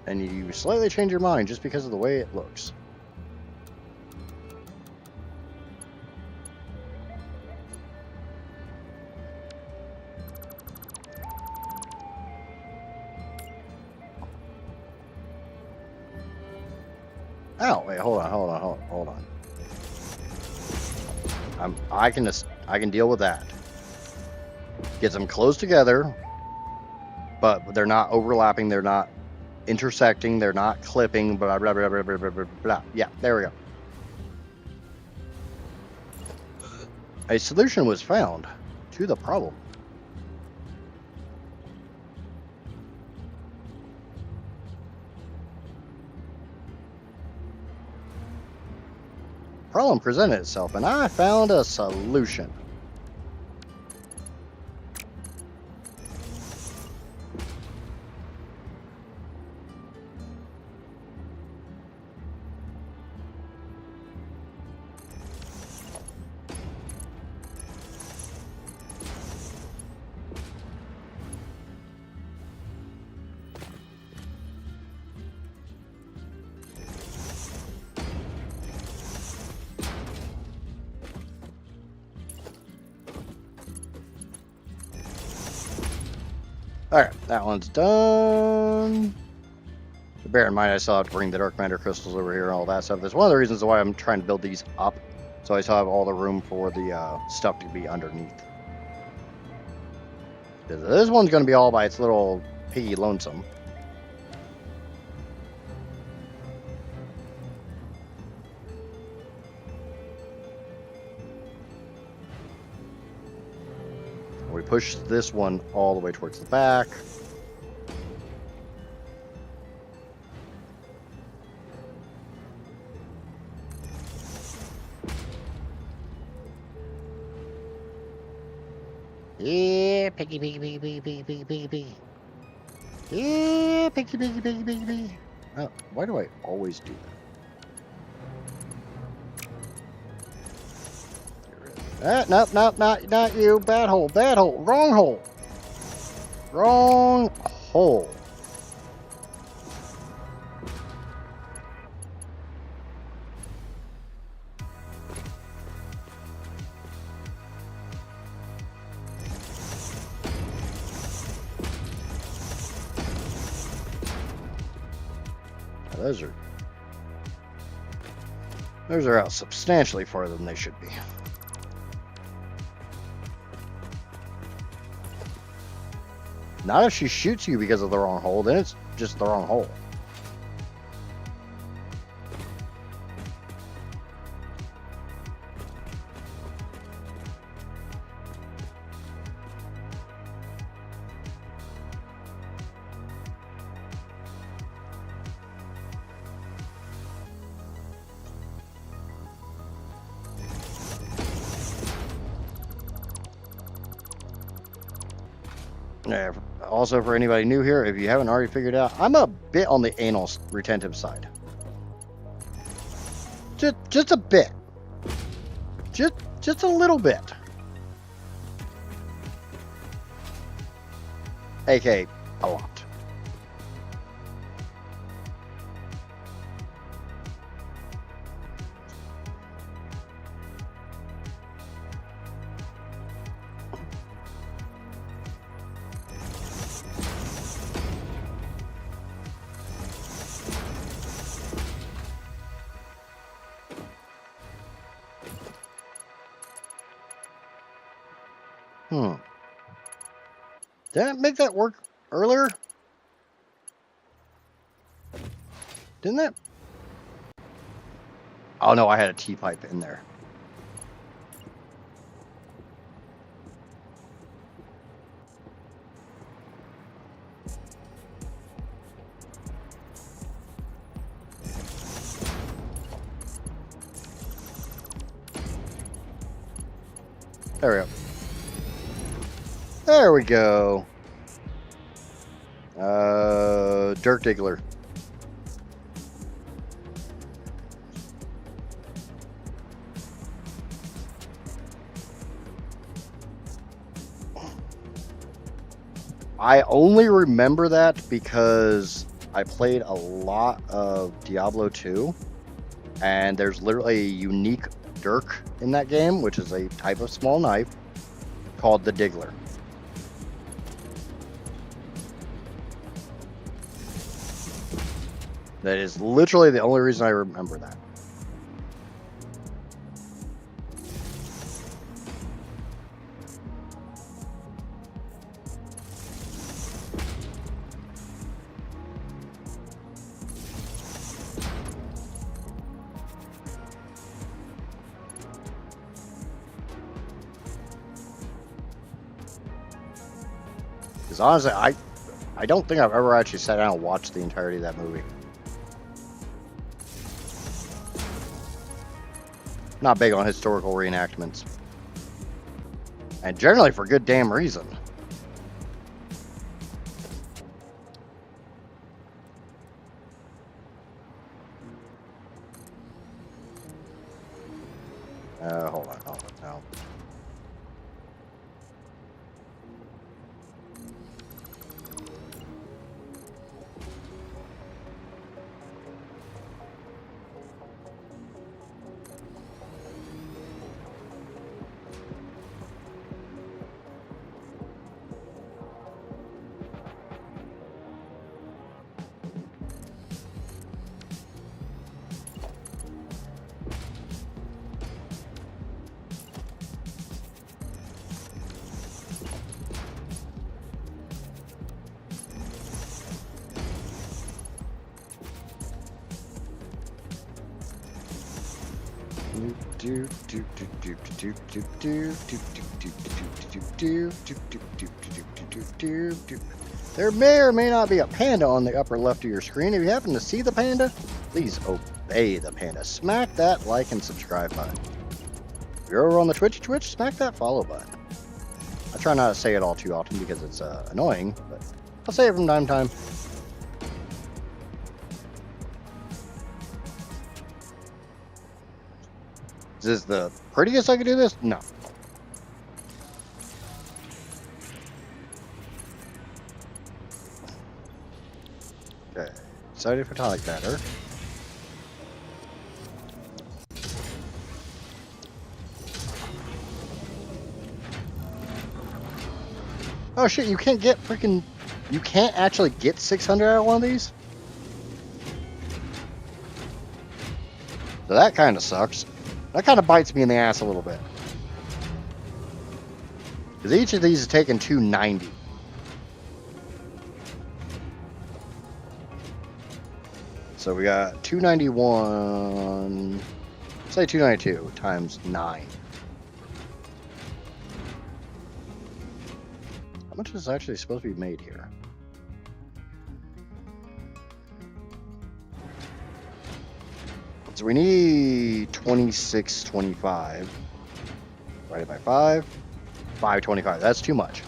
and you slightly change your mind just because of the way it looks. Oh, wait, hold on. I can deal with that. Get them close together, but they're not overlapping, they're not intersecting, they're not clipping, blah, blah, blah, blah, blah, blah, blah, blah. Yeah, there we go. A solution was found to the problem. Problem presented itself, and I found a solution. Alright, that one's done. Bear in mind, I still have to bring the Dark Matter crystals over here and all that stuff. That's one of the reasons why I'm trying to build these up, so I still have all the room for the stuff to be underneath. This one's going to be all by its little piggy lonesome. We push this one all the way towards the back. Yeah, piggy, piggy, piggy, piggy, piggy, piggy, piggy, piggy. Yeah, piggy, piggy, piggy, piggy, piggy. Oh, why do I always do that? Nope, not you. Bad hole, wrong hole. Wrong hole. Those are out substantially farther than they should be. Not if she shoots you because of the wrong hole, then it's just the wrong hole. Yeah, also, for anybody new here, if you haven't already figured out, I'm a bit on the anal retentive side. Just a bit. Just a little bit. AK, a lot. Did that make that work earlier? Didn't that? Oh no, I had a T-pipe in there. There we go. There we go. Dirt Diggler. I only remember that because I played a lot of Diablo 2, and there's literally a unique dirk in that game, which is a type of small knife called the Diggler. That is literally the only reason I remember that. Because honestly, I don't think I've ever actually sat down and watched the entirety of that movie. Not big on historical reenactments. And generally for good damn reason. Hold on, no. There may or may not be a panda on the upper left of your screen. If you happen to see the panda, please obey the panda. Smack that like and subscribe button. If you're over on the Twitch, smack that follow button. I try not to say it all too often because it's annoying, but I'll say it from time to time. Is this the prettiest I could do this? No. Okay. Decided photonic matter. Oh shit, you can't get freaking... You can't actually get 600 out of one of these? So that kind of sucks. That kind of bites me in the ass a little bit. Because each of these is taking 290. So we got 291... Say 292 times 9. How much is actually supposed to be made here? So we need 2625. Divided by 5. 525. That's too much.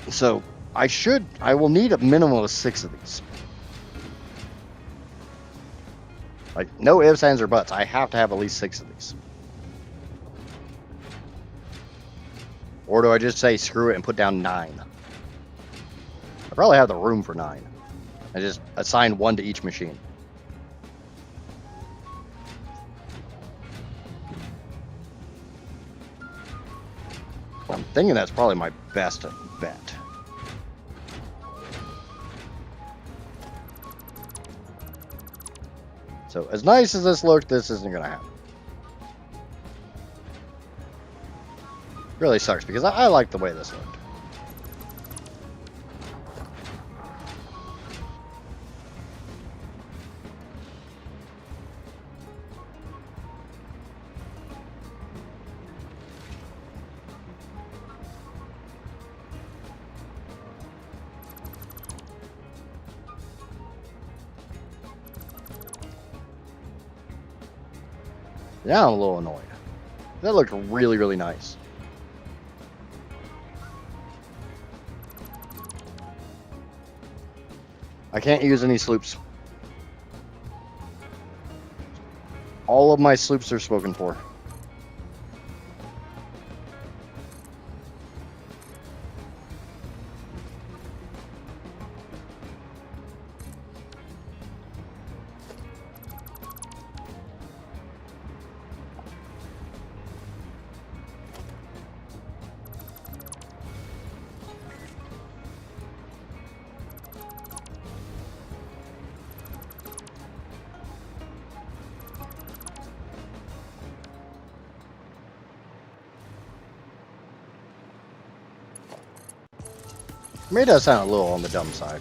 So I will need a minimum of 6 of these. Like, no ifs, ands, or buts. I have to have at least 6 of these. Or do I just say screw it and put down 9? I probably have the room for 9. I just assign 1 to each machine. I'm thinking that's probably my best bet. So as nice as this looked, this isn't going to happen. Really sucks because I like the way this looked. Now I'm a little annoyed. That looked really, really nice. I can't use any sloops. All of my sloops are spoken for. I mean, it does sound a little on the dumb side.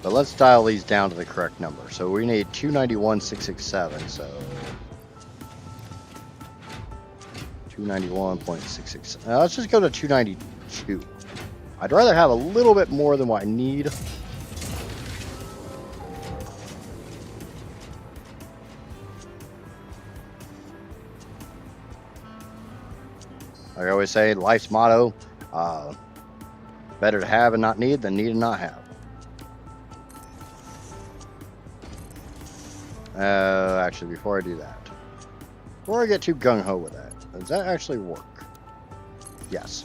But let's dial these down to the correct number. So we need 291.667, so 291.667. Now let's just go to 292. I'd rather have a little bit more than what I need. Like I always say, life's motto, better to have and not need than need and not have. Actually, before I do that, before I get too gung-ho with that, does that actually work? Yes.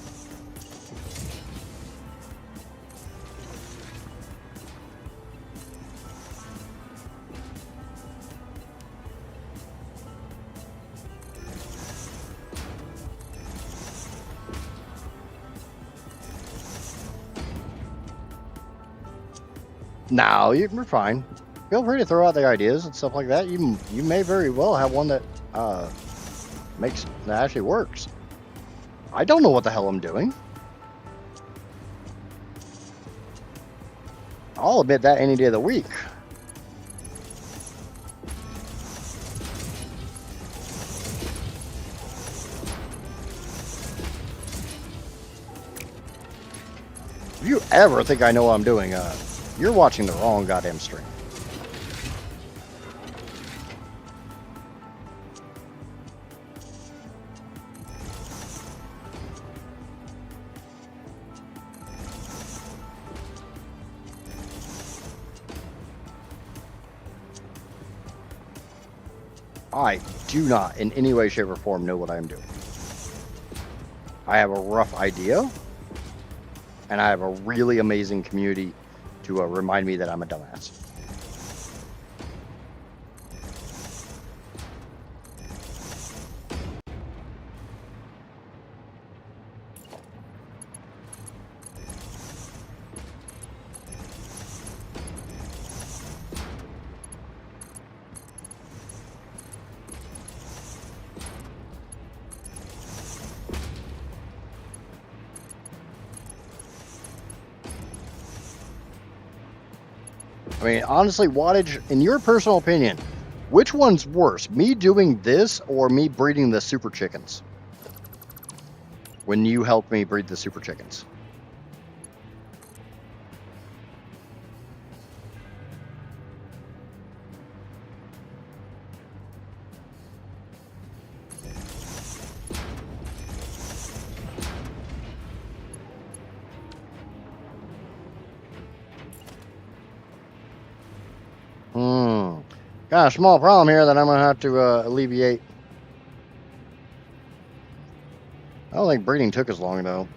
No, you're fine. Feel free to throw out the ideas and stuff like that. You may very well have one that that actually works. I don't know what the hell I'm doing. I'll admit that any day of the week. If you ever think I know what I'm doing, you're watching the wrong goddamn stream. I do not in any way, shape, or form know what I'm doing. I have a rough idea, and I have a really amazing community to remind me that I'm a dumbass. I mean, honestly, wattage, in your personal opinion, which one's worse? Me doing this or me breeding the super chickens? When you helped me breed the super chickens. Got a small problem here that I'm going to have to alleviate. I don't think breeding took as long, though.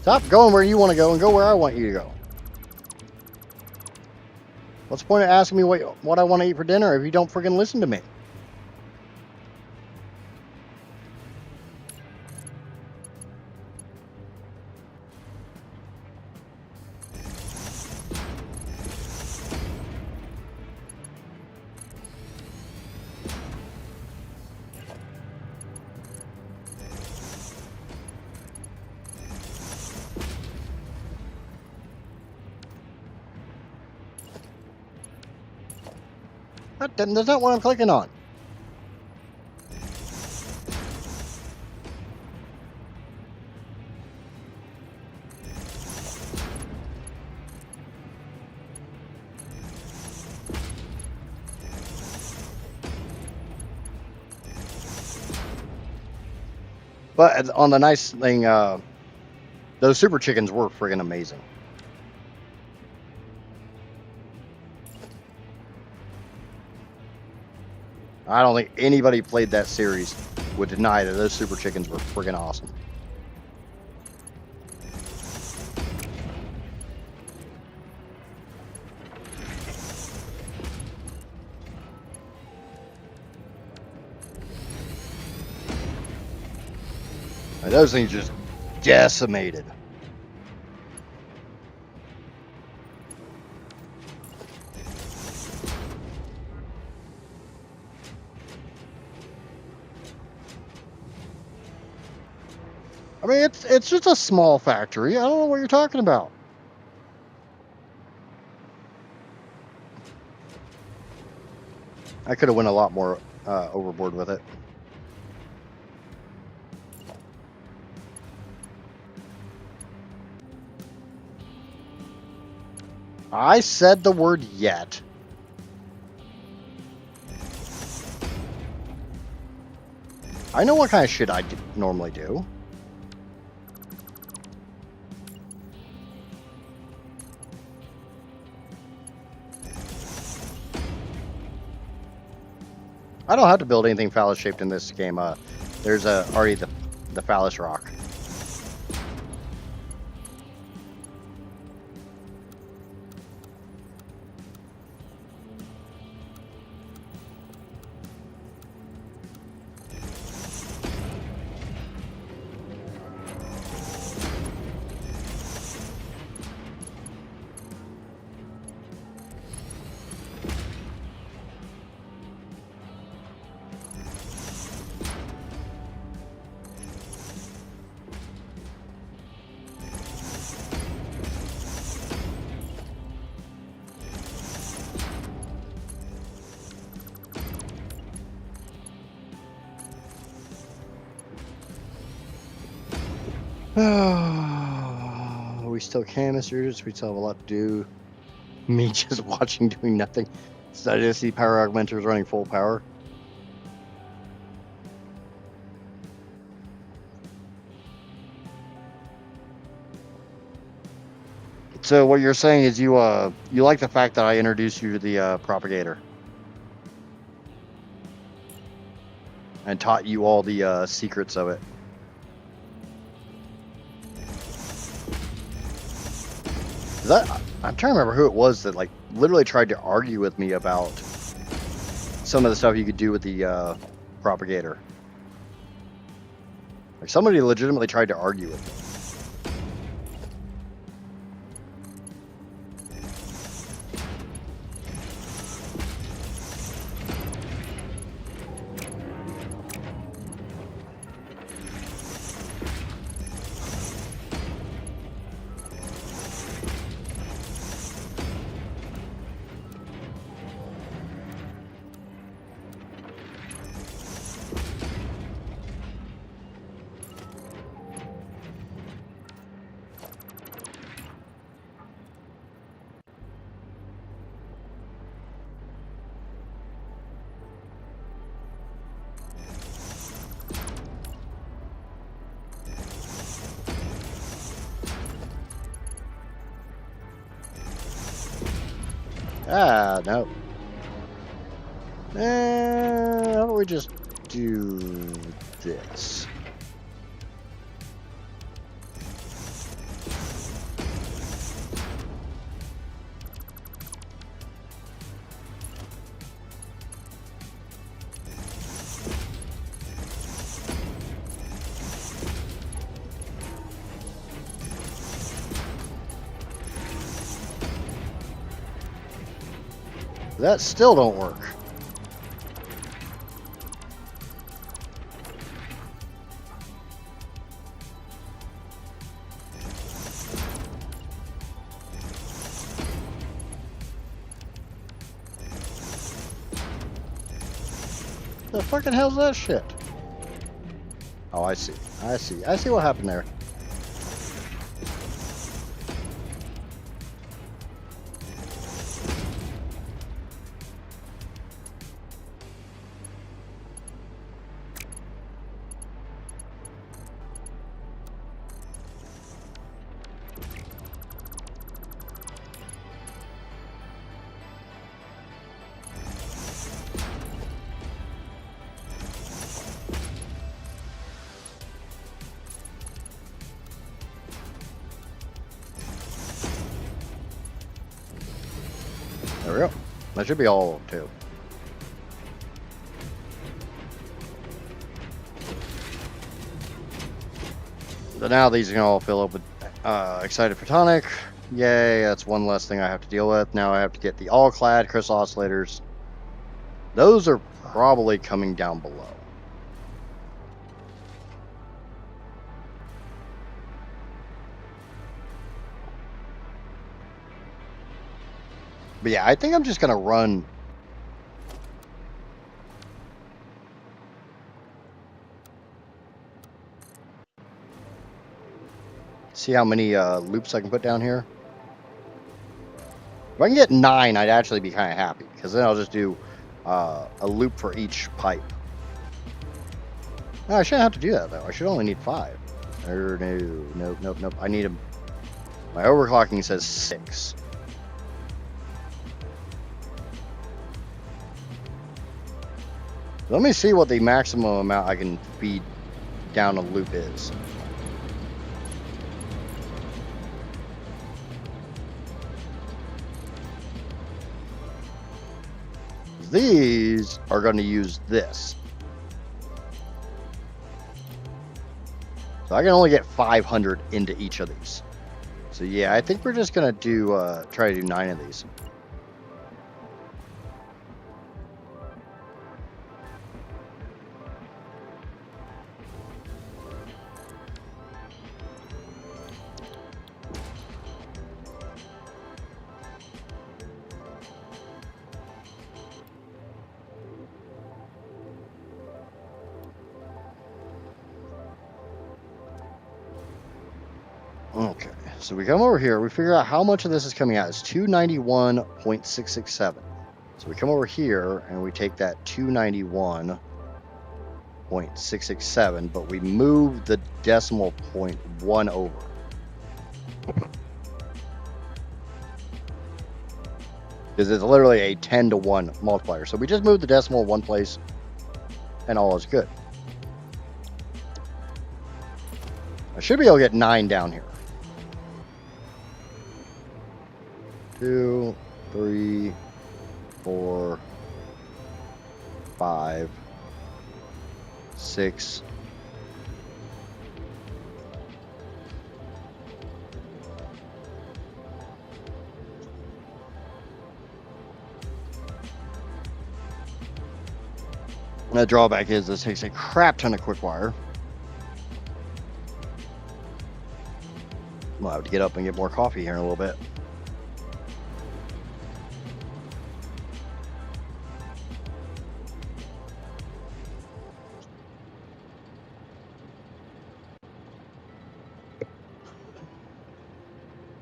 Stop going where you want to go and go where I want you to go. What's the point of asking me what I want to eat for dinner if you don't freaking listen to me? That's not what I'm clicking on. But on the nice thing, those super chickens were friggin' amazing. I don't think anybody played that series would deny that those super chickens were friggin' awesome. And those things just decimated. I mean, it's just a small factory. I don't know what you're talking about. I could have went a lot more overboard with it. I said the word yet. I know what kind of shit I normally do. I don't have to build anything phallus shaped in this game. There's already the phallus rock. We still canisters. We still have a lot to do. Me just watching, doing nothing. So I just see power augmenters running full power. So what you're saying is you like the fact that I introduced you to the propagator and taught you all the secrets of it. I'm trying to remember who it was that like literally tried to argue with me about some of the stuff you could do with the propagator. Like somebody legitimately tried to argue with me. Ah, no. How about we just do this? That still don't work. The fucking hell's that shit? Oh, I see. I see what happened there. There we go. That should be all of them, too. So now these can all fill up with excited photonic. Yay, that's one less thing I have to deal with. Now I have to get the all-clad crystal oscillators. Those are probably coming down below. But yeah, I think I'm just going to run... See how many loops I can put down here? If I can get 9, I'd actually be kind of happy. Because then I'll just do a loop for each pipe. No, I shouldn't have to do that, though. I should only need 5. Nope. I need a... My overclocking says 6. Let me see what the maximum amount I can feed down a loop is. These are going to use this. So I can only get 500 into each of these. So yeah, I think we're just going to do try to do 9 of these. Okay, so we come over here, we figure out how much of this is coming out. It's 291.667. So we come over here and we take that 291.667, but we move the decimal point 1 over. Because it's literally a 10 to 1 multiplier. So we just move the decimal one place and all is good. I should be able to get 9 down here. 2, 3, 4, 5, 6. And the drawback is this takes a crap ton of quick wire. I'll have to get up and get more coffee here in a little bit.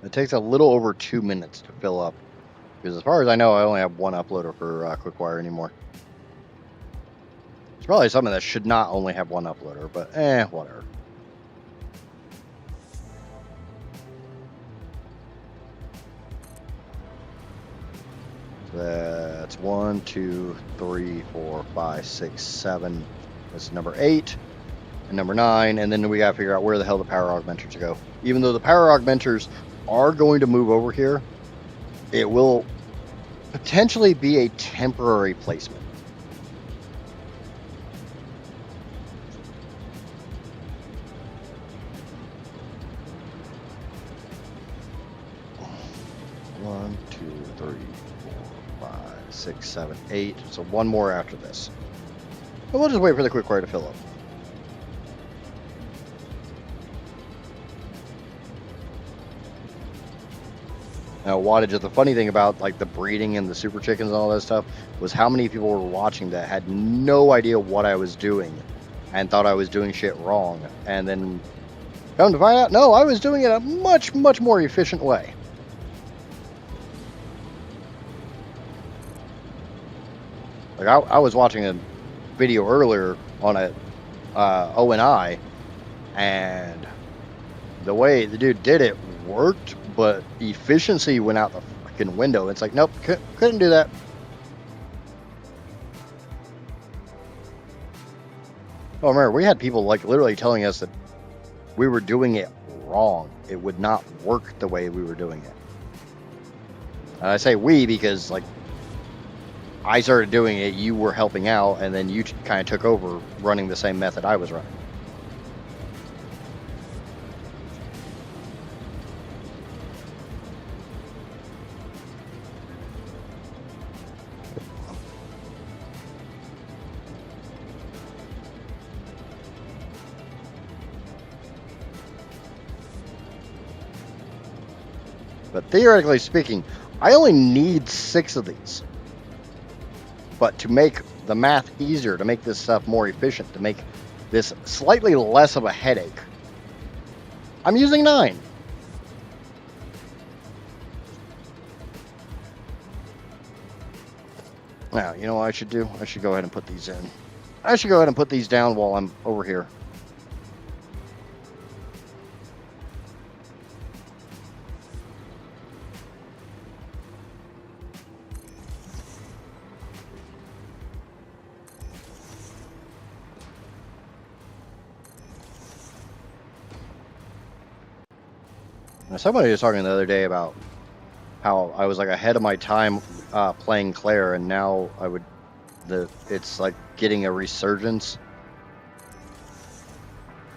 It takes a little over 2 minutes to fill up. Because as far as I know, I only have one uploader for QuickWire anymore. It's probably something that should not only have one uploader, but whatever. That's 1, 2, 3, 4, 5, 6, 7. That's number 8 and number 9. And then we got to figure out where the hell the power augmenters go. Even though the power augmenters are going to move over here, it will potentially be a temporary placement. 6, 7, 8. So one more after this. But we'll just wait for the quick wire to fill up. Now, wattage, the funny thing about like the breeding and the super chickens and all that stuff was how many people were watching that had no idea what I was doing and thought I was doing shit wrong. And then come to find out, no, I was doing it a much, much more efficient way. Like I was watching a video earlier on a ONI, and the way the dude did it worked, but efficiency went out the fucking window. It's like, nope, couldn't do that. Oh, remember, we had people like literally telling us that we were doing it wrong. It would not work the way we were doing it. And I say we because like I started doing it, you were helping out, and then you kind of took over running the same method I was running. But theoretically speaking, I only need 6 of these. But to make the math easier, to make this stuff more efficient, to make this slightly less of a headache, I'm using 9. Now, you know what I should do? I should go ahead and put these in. I should go ahead and put these down while I'm over here. Now, somebody was talking the other day about how I was like ahead of my time playing Claire, and now it's like getting a resurgence.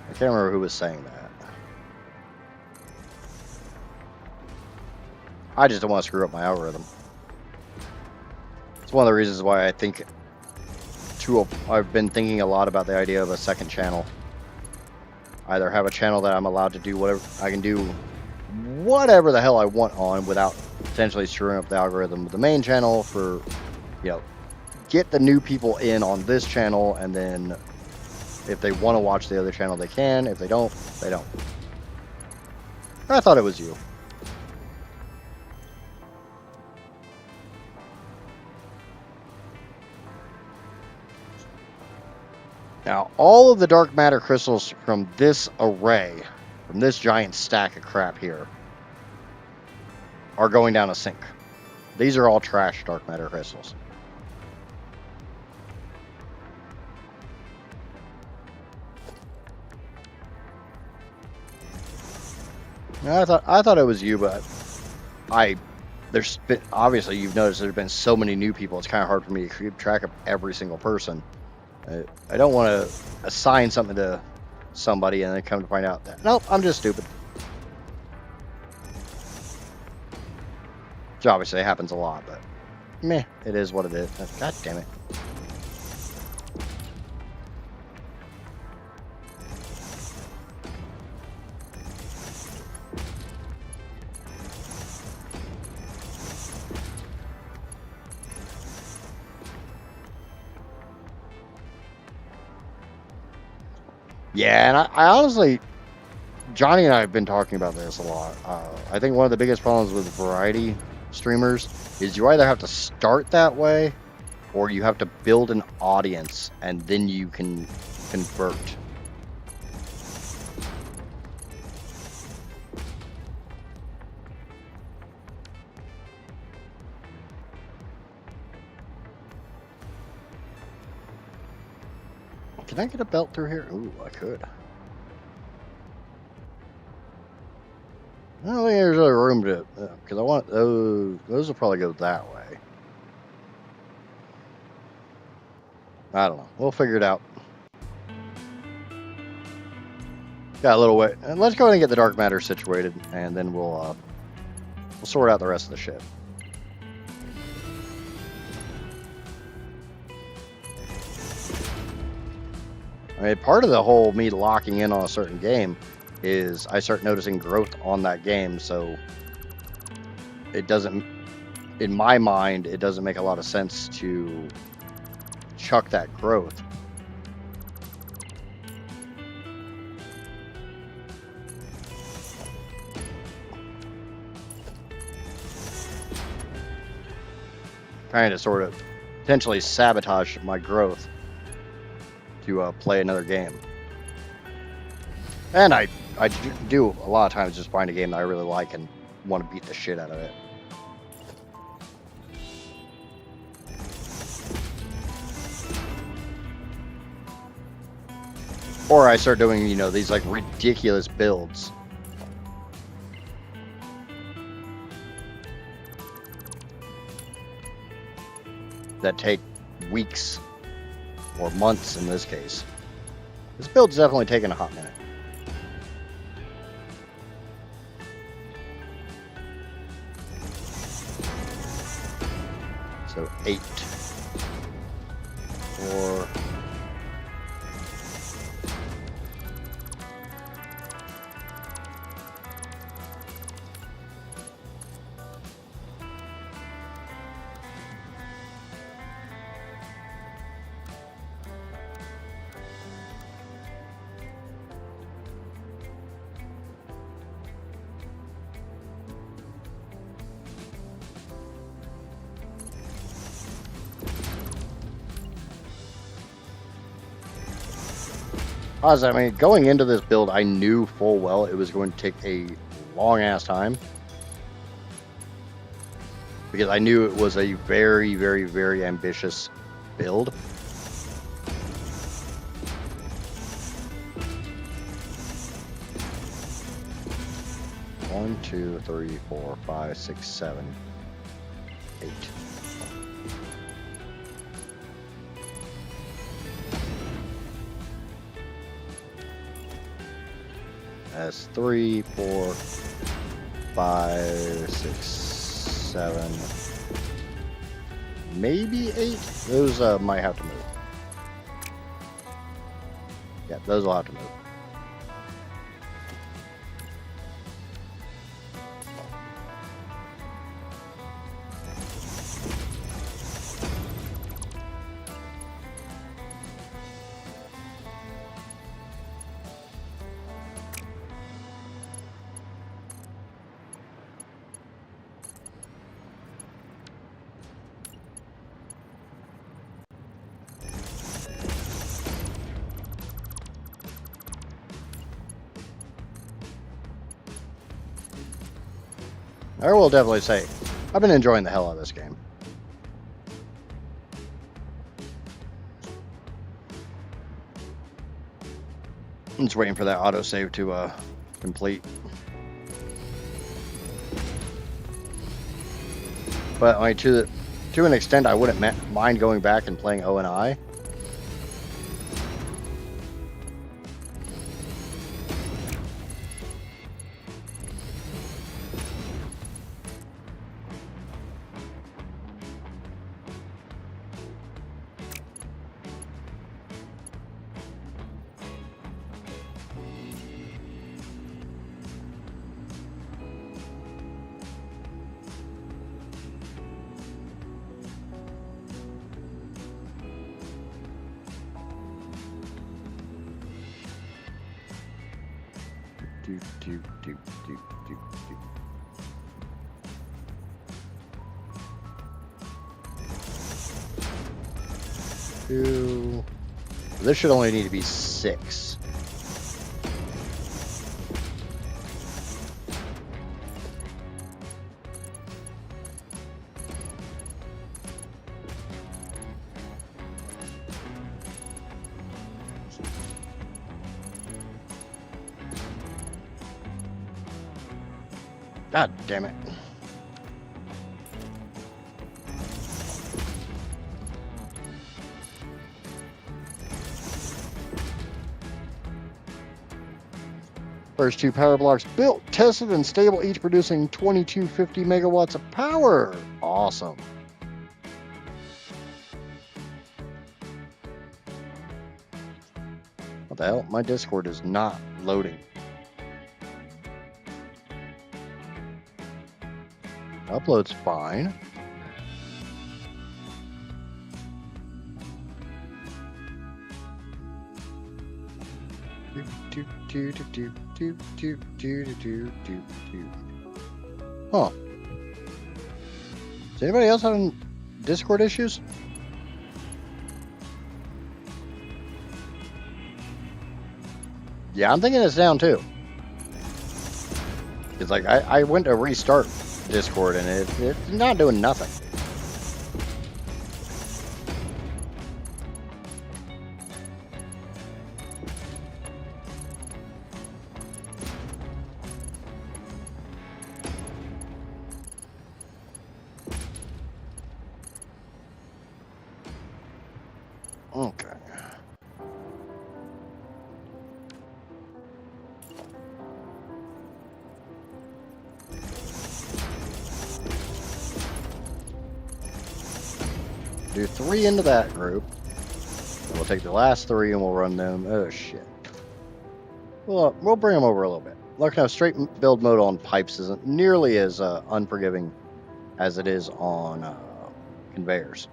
I can't remember who was saying that. I just don't want to screw up my algorithm. It's one of the reasons why I think I've been thinking a lot about the idea of a second channel. Either have a channel that I'm allowed to do whatever I can do, whatever the hell I want on without potentially screwing up the algorithm of the main channel for, you know, get the new people in on this channel, and then if they want to watch the other channel, they can. If they don't, they don't. I thought it was you. Now, all of the dark matter crystals from this array, from this giant stack of crap here, are going down a sink. These are all trash dark matter crystals. Now, I thought it was you, but obviously you've noticed there's been so many new people. It's kind of hard for me to keep track of every single person. I don't want to assign something to somebody and then come to find out that, nope, I'm just stupid. Which obviously happens a lot, but meh, it is what it is. God damn it. Yeah, and I honestly, Johnny and I have been talking about this a lot. I think one of the biggest problems with variety streamers is you either have to start that way or you have to build an audience and then you can convert. Can I get a belt through here? Ooh, I could. I don't think there's really room to, because I want those. Those will probably go that way. I don't know. We'll figure it out. Got a little way. And let's go ahead and get the dark matter situated, and then we'll sort out the rest of the shit. I mean, part of the whole me locking in on a certain game is I start noticing growth on that game, so it doesn't, in my mind, it doesn't make a lot of sense to chuck that growth. Kind of sort of potentially sabotage my growth to play another game. And I do a lot of times just find a game that I really like and want to beat the shit out of it. Or I start doing, you know, these like ridiculous builds. That take weeks or months in this case. This build's definitely taken a hot minute. So 8, 4, I mean, going into this build, I knew full well it was going to take a long ass time. Because I knew it was a very, very, very ambitious build. One, 2, 3, 4, 5, 6, 7, 8. That's 3, 4, 5, 6, 7, maybe 8. Those might have to move. Yeah, those will have to move. I will definitely say, I've been enjoying the hell out of this game. I'm just waiting for that autosave to complete. But I mean, to an extent, I wouldn't mind going back and playing O and I. Two. This should only need to be 6. God damn it. First 2 power blocks built, tested, and stable, each producing 2250 megawatts of power. Awesome. What the hell? My Discord is not loading. Upload's fine. Huh. Is anybody else having Discord issues? Yeah, I'm thinking it's down too. It's like I went to restart Discord and it's not doing nothing. Okay. Do 3 into that group. And we'll take the last 3 and we'll run them. Oh shit. We'll bring them over a little bit. Look now, straight build mode on pipes isn't nearly as unforgiving as it is on conveyors.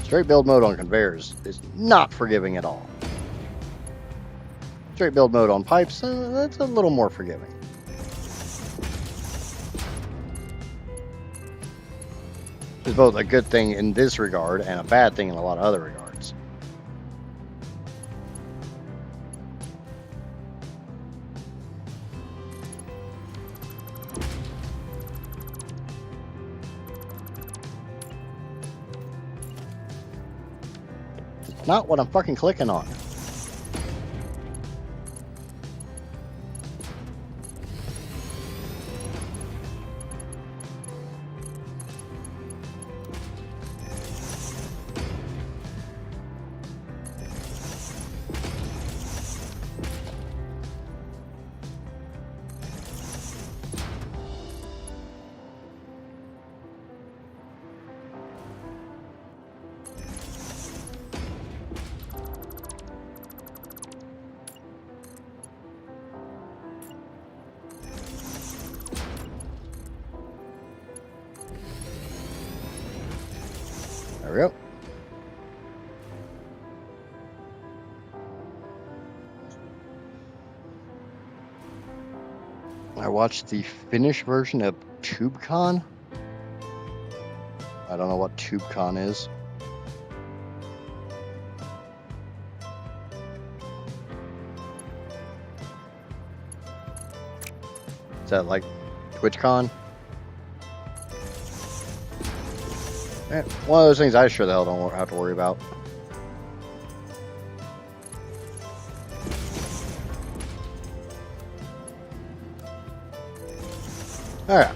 Straight build mode on conveyors is not forgiving at all. Straight build mode on pipes, that's a little more forgiving. It's both a good thing in this regard and a bad thing in a lot of other regards. It's not what I'm fucking clicking on. There we go. I watched the Finnish version of TubeCon. I don't know what TubeCon is. Is that like TwitchCon? One of those things I sure the hell don't have to worry about. Alright.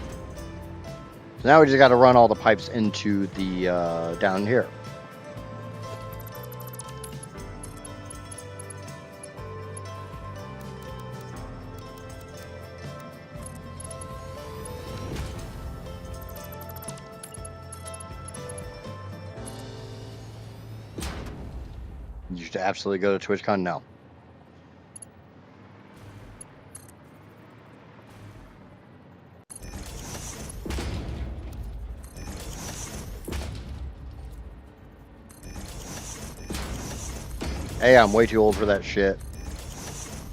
So now we just got to run all the pipes into the down here. You should absolutely go to TwitchCon now. A, I'm way too old for that shit.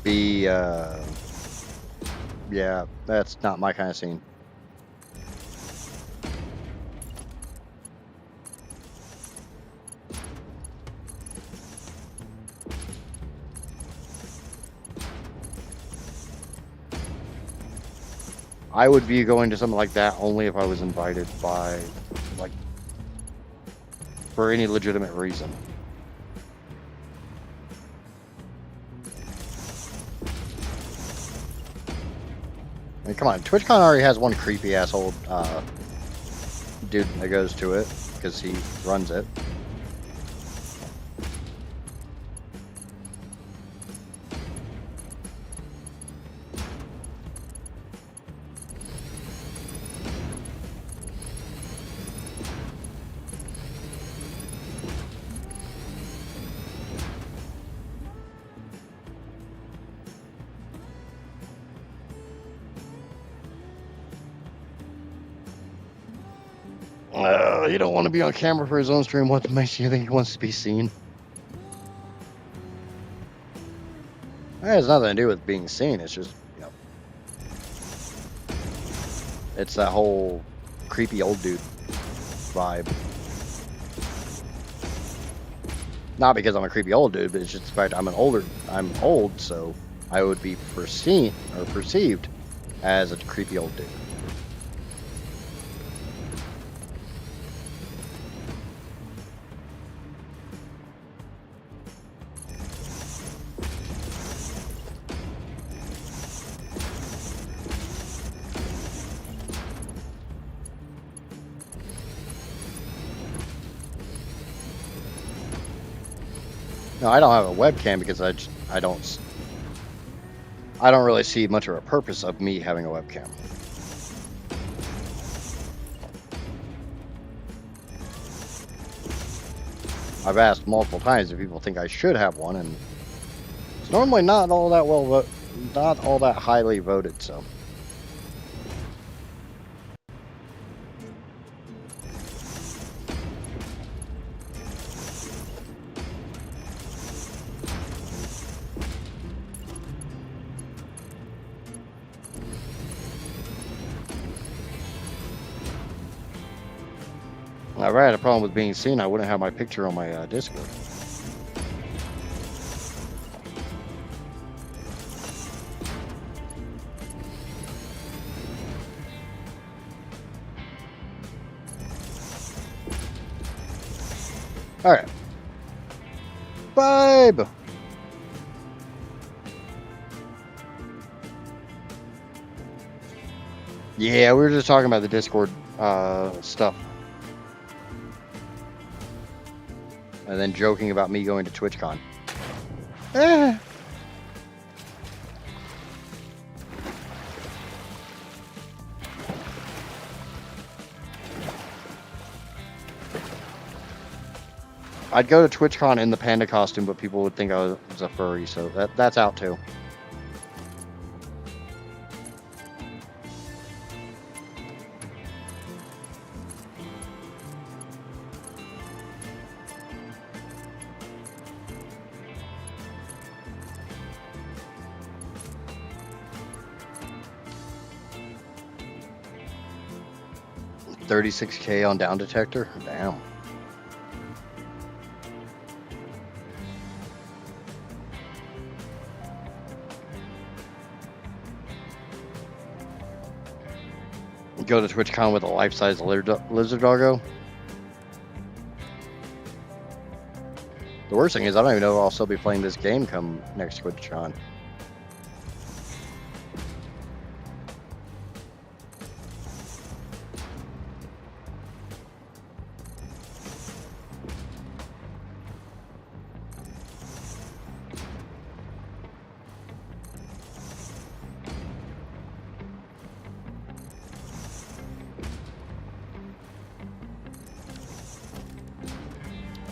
B, yeah, that's not my kind of scene. I would be going to something like that only if I was invited by, like, for any legitimate reason. I mean, come on, TwitchCon already has one creepy asshole dude that goes to it because he runs it. You don't want to be on camera for his own stream. What makes you think he wants to be seen? It has nothing to do with being seen. It's just, you know, it's that whole creepy old dude vibe. Not because I'm a creepy old dude, but it's just the fact I'm old, so I would be perceived as a creepy old dude. No, I don't have a webcam because I don't really see much of a purpose of me having a webcam. I've asked multiple times if people think I should have one, and it's normally not all that highly voted. So. If I had a problem with being seen, I wouldn't have my picture on my Discord. All right, Vibe. Yeah, we were just talking about the Discord stuff. And then joking about me going to TwitchCon. I'd go to TwitchCon in the panda costume, but people would think I was a furry, so that's out too. $36K on down detector? Damn. Go to TwitchCon with a life-size lizard doggo. The worst thing is I don't even know if I'll still be playing this game come next TwitchCon.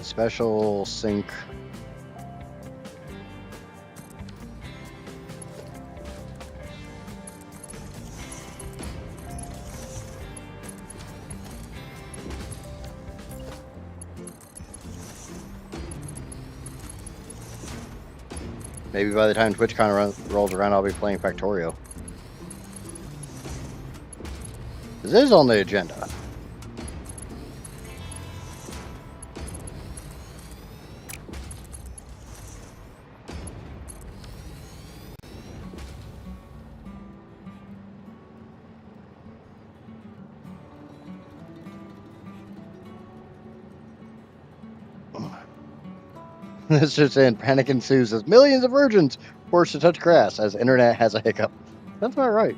Special sync. Maybe by the time TwitchCon rolls around, I'll be playing Factorio. This is on the agenda. This just in, panic ensues as millions of virgins forced to touch grass as internet has a hiccup. That's about right.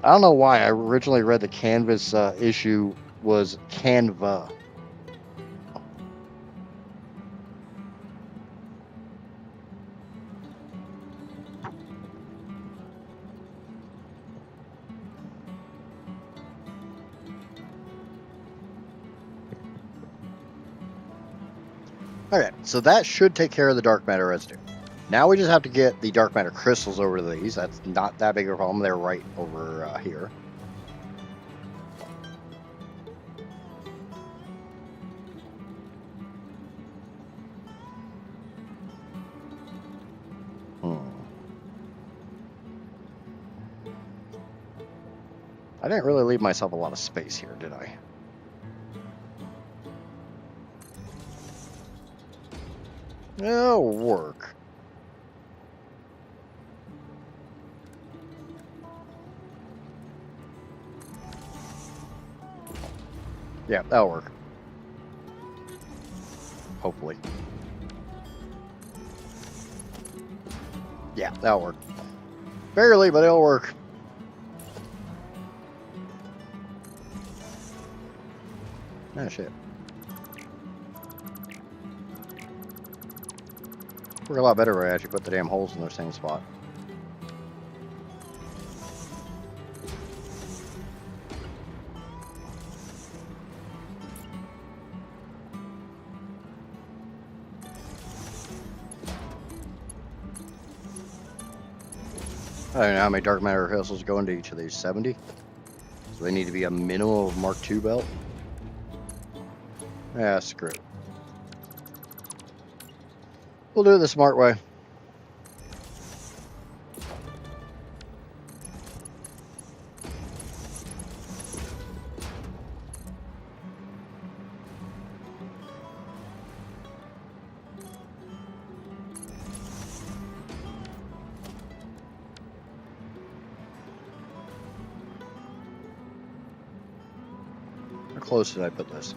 I don't know why I originally read the Canvas issue was Canva. Okay, so that should take care of the dark matter residue. Now we just have to get the dark matter crystals over to these. That's not that big of a problem. They're right over here. I didn't really leave myself a lot of space here, did I? It'll work. Yeah, that'll work. Hopefully. Yeah, that'll work. Barely, but it'll work. Ah, shit. Work a lot better if I actually put the damn holes in the same spot. I don't know how many dark matter crystals go into each of these. 70? So they need to be a minimum of Mark II belt. Yeah, screw it. We'll do it the smart way. How close did I put this?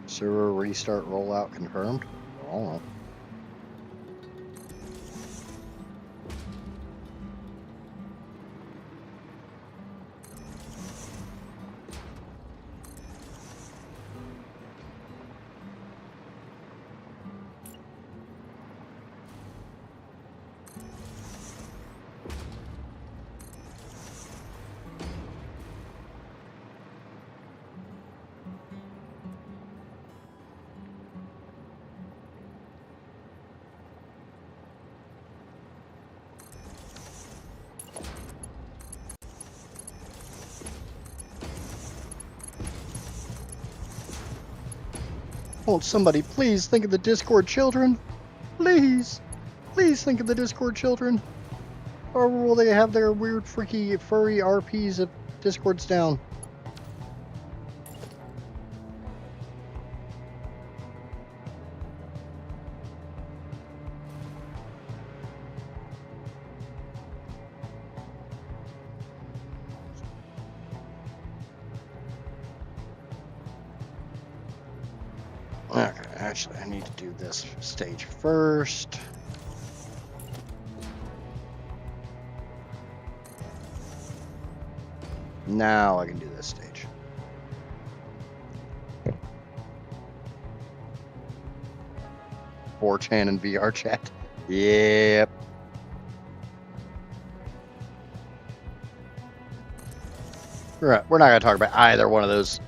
Server restart rollout confirmed? Oh. Won't somebody please think of the Discord children? Please. Please think of the Discord children. Or will they have their weird, freaky, furry RPs if Discord's down? Okay, actually, I need to do this stage first. Now I can do this stage. .4chan and VR chat. Yep. Right, we're not going to talk about either one of those.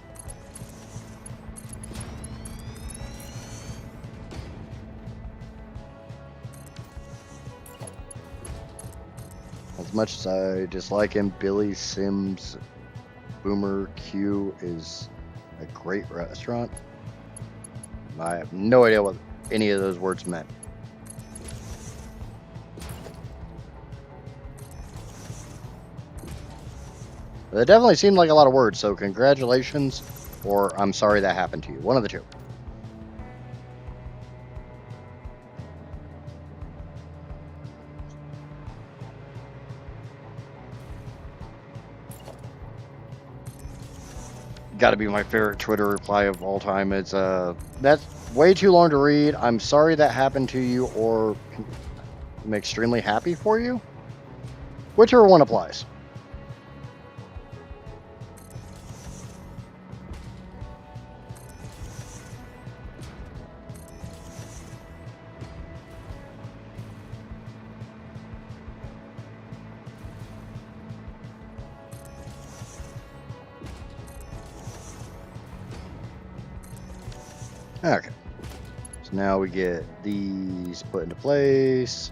As much as I dislike him, Billy Sims Boomer Q is a great restaurant. I have no idea what any of those words meant. But it definitely seemed like a lot of words, so congratulations, or I'm sorry that happened to you. One of the two. Got to be my favorite Twitter reply of all time. It's that's way too long to read. I'm sorry that happened to you, or I'm extremely happy for you. Whichever one applies. Okay. So now we get these put into place.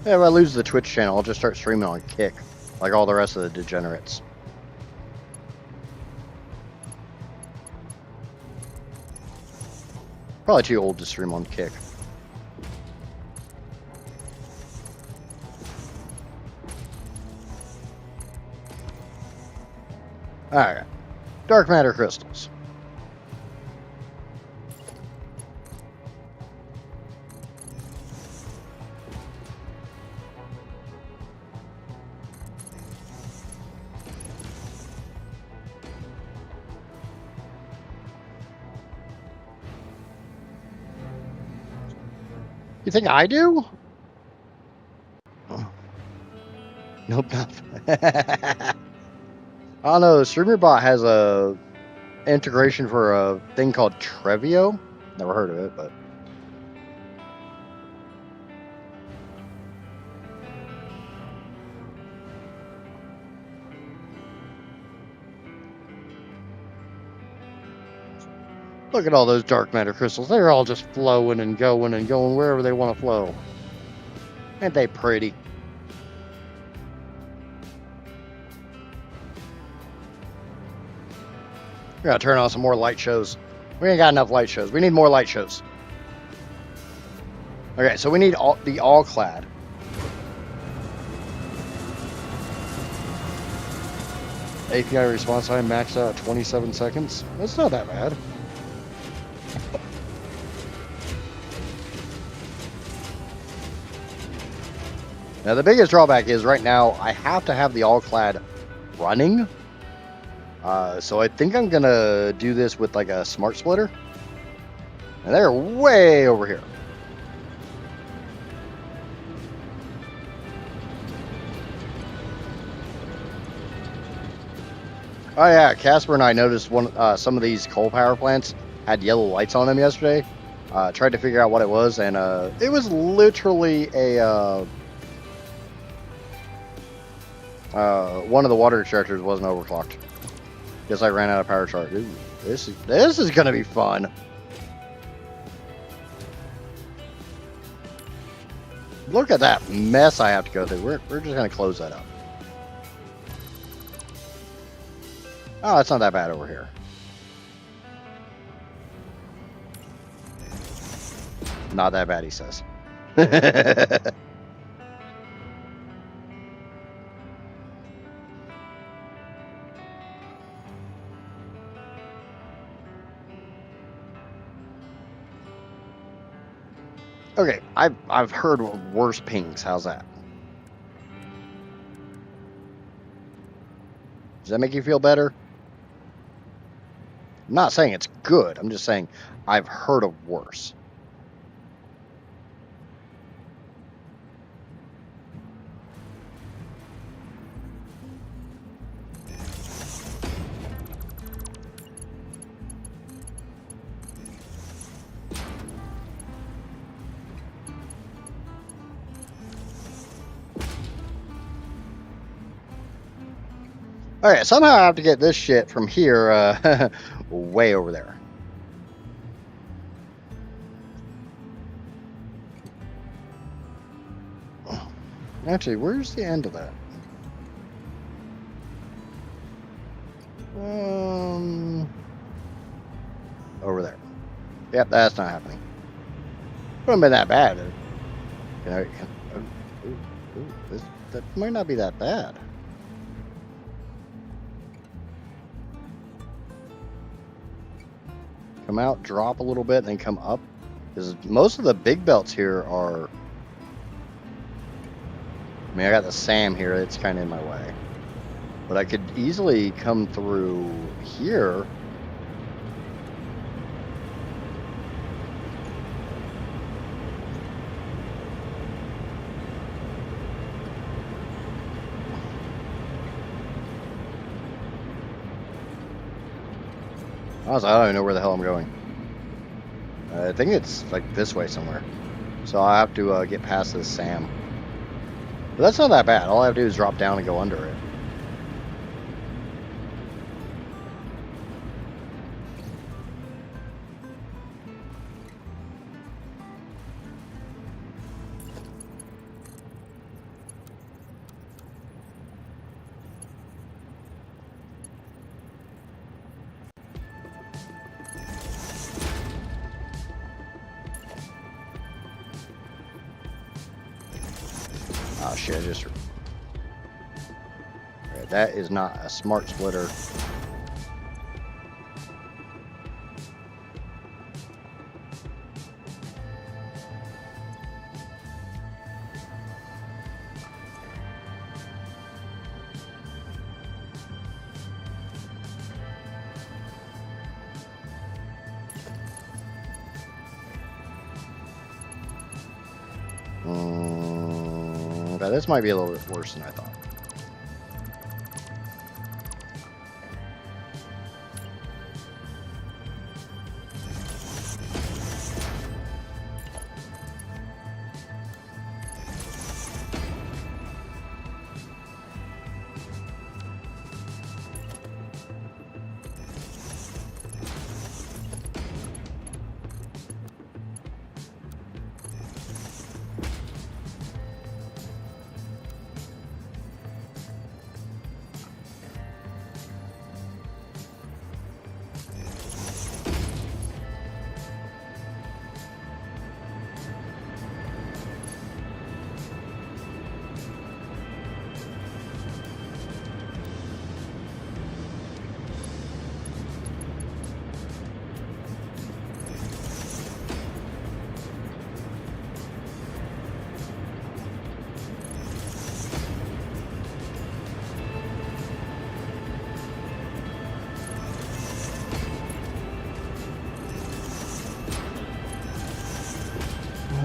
Yeah, if I lose the Twitch channel, I'll just start streaming on Kick, like all the rest of the degenerates. Probably too old to stream on Kick. Alright. Dark matter crystals. You think I do? Nope, not. I don't know. StreamerBot has a integration for a thing called Trevio. Never heard of it, but look at all those dark matter crystals. They're all just flowing and going wherever they want to flow. Ain't they pretty? We gotta turn on some more light shows. We ain't got enough light shows. We need more light shows. Okay, so we need the all-clad. API response time maxed out at 27 seconds. That's not that bad. Now the biggest drawback is right now I have to have the all-clad running. So I think I'm gonna do this with like a smart splitter. And they're way over here. Oh yeah, Casper and I noticed some of these coal power plants had yellow lights on them yesterday. Tried to figure out what it was, and it was literally a one of the water extractors wasn't overclocked. Guess I ran out of power chart. Ooh, this is gonna be fun. Look at that mess I have to go through. We're just gonna close that up. Oh, it's not that bad over here. Not that bad, he says. Okay, I've heard worse pings. How's that? Does that make you feel better? I'm not saying it's good. I'm just saying I've heard of worse. Okay, somehow I have to get this shit from here way over there. Actually, where's the end of that? Over there. Yep, that's not happening. Wouldn't have been that bad. That might not be that bad. Come out, drop a little bit, and then come up. Because most of the big belts here are... I mean, I got the SAM here. It's kind of in my way. But I could easily come through here. Honestly, I don't even know where the hell I'm going. I think it's like this way somewhere. So I have to get past this Sam. But that's not that bad. All I have to do is drop down and go under it. Oh shit, okay, that is not a smart splitter. Okay, this might be a little bit worse than I thought.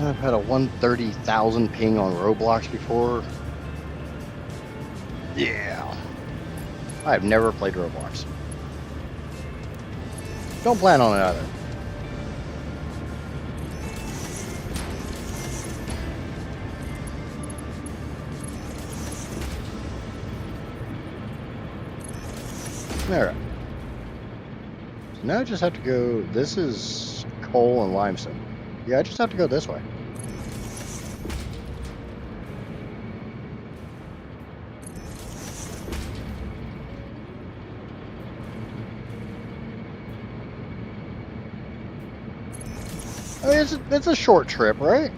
I've had a 130,000 ping on Roblox before. Yeah. I've never played Roblox. Don't plan on it either. Alright. So now I just have to go. This is coal and limestone. Yeah, I just have to go this way. I mean, it's a short trip, right?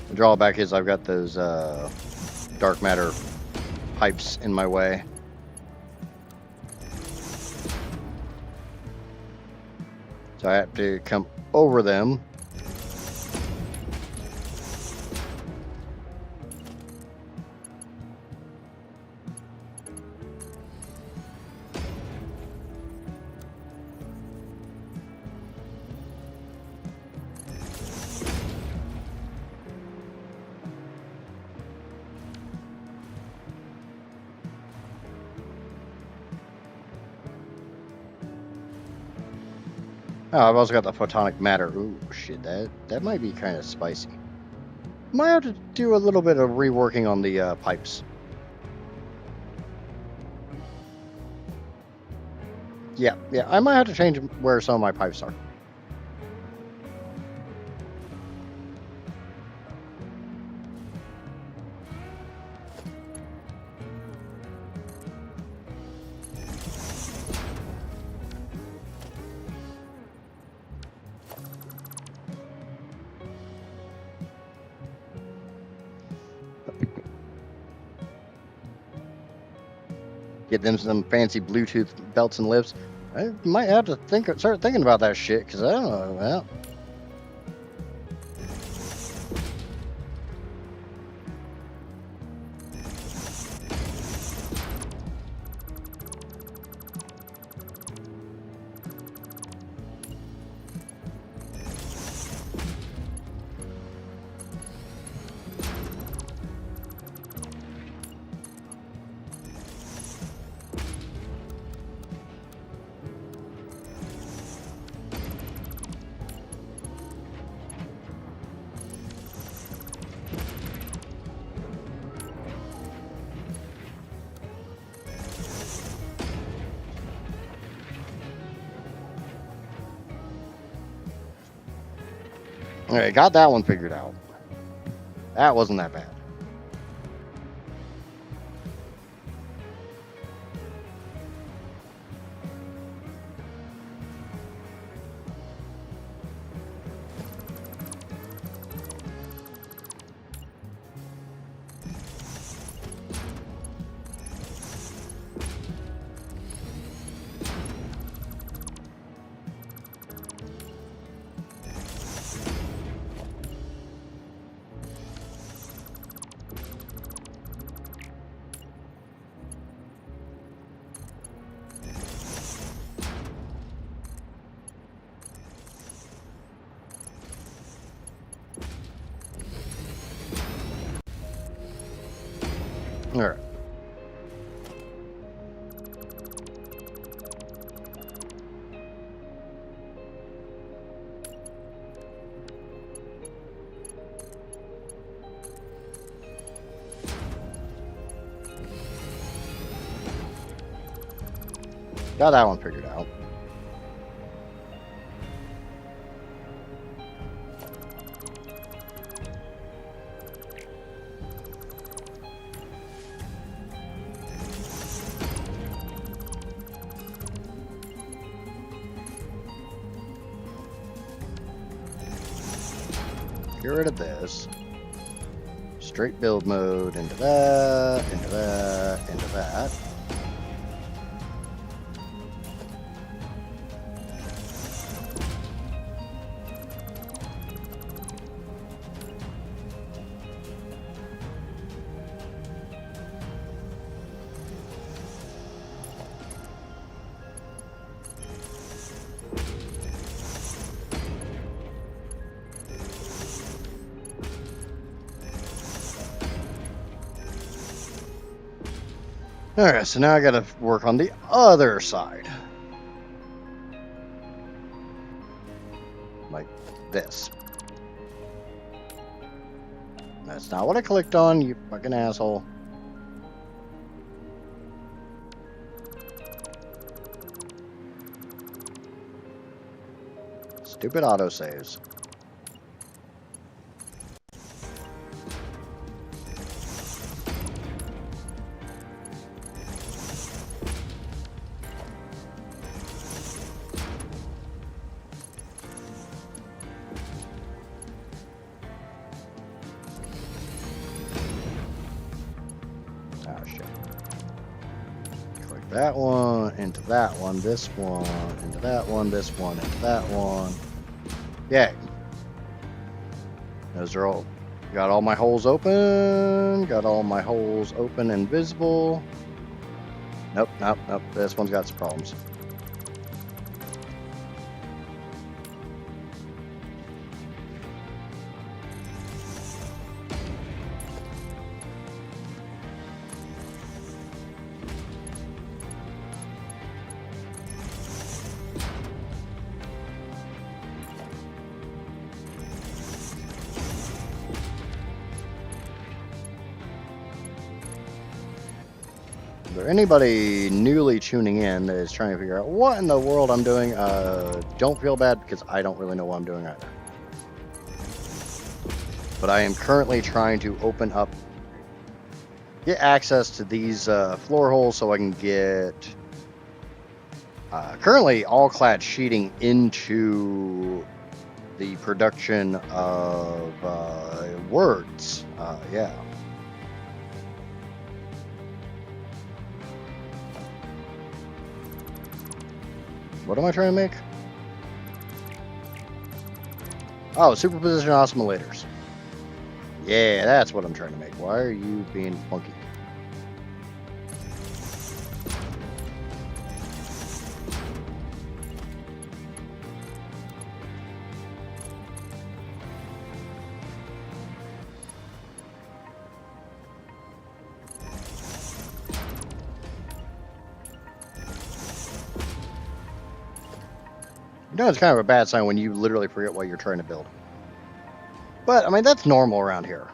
The drawback is I've got those dark matter pipes in my way. So I have to come over them. Oh, I've also got the photonic matter. Ooh, shit, that might be kind of spicy. Might have to do a little bit of reworking on the pipes. Yeah, I might have to change where some of my pipes are. Get them some fancy Bluetooth belts and lifts. I might have to start thinking about that shit, because I don't know. Well, Alright, got that one figured out. That wasn't that bad. Alright. Got that one figured out. Get rid of this. Straight build mode into that, into that, into that. Alright, so now I gotta work on the other side. Like this. That's not what I clicked on, you fucking asshole. Stupid autosaves. Oh shit. Click that one, into that one, this one, into that one, this one, into that one. Yay. Those are all, got all my holes open, got all my holes open and visible. Nope, nope, nope, this one's got some problems. Is there anybody newly tuning in that is trying to figure out what in the world I'm doing? Don't feel bad because I don't really know what I'm doing either. But I am currently trying to open up, get access to these floor holes so I can get currently all clad sheeting into the production of words. Yeah. What am I trying to make? Oh, superposition oscillators. Yeah, that's what I'm trying to make. Why are you being funky? You know, it's kind of a bad sign when you literally forget what you're trying to build. But, I mean, that's normal around here.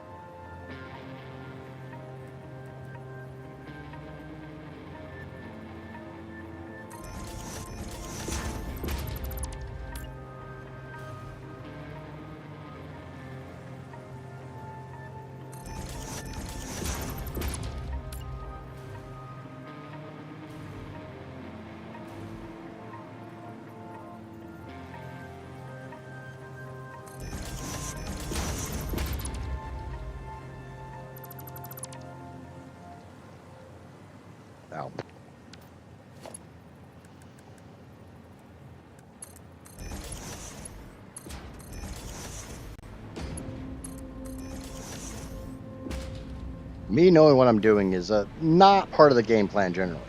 Me knowing what I'm doing is not part of the game plan generally.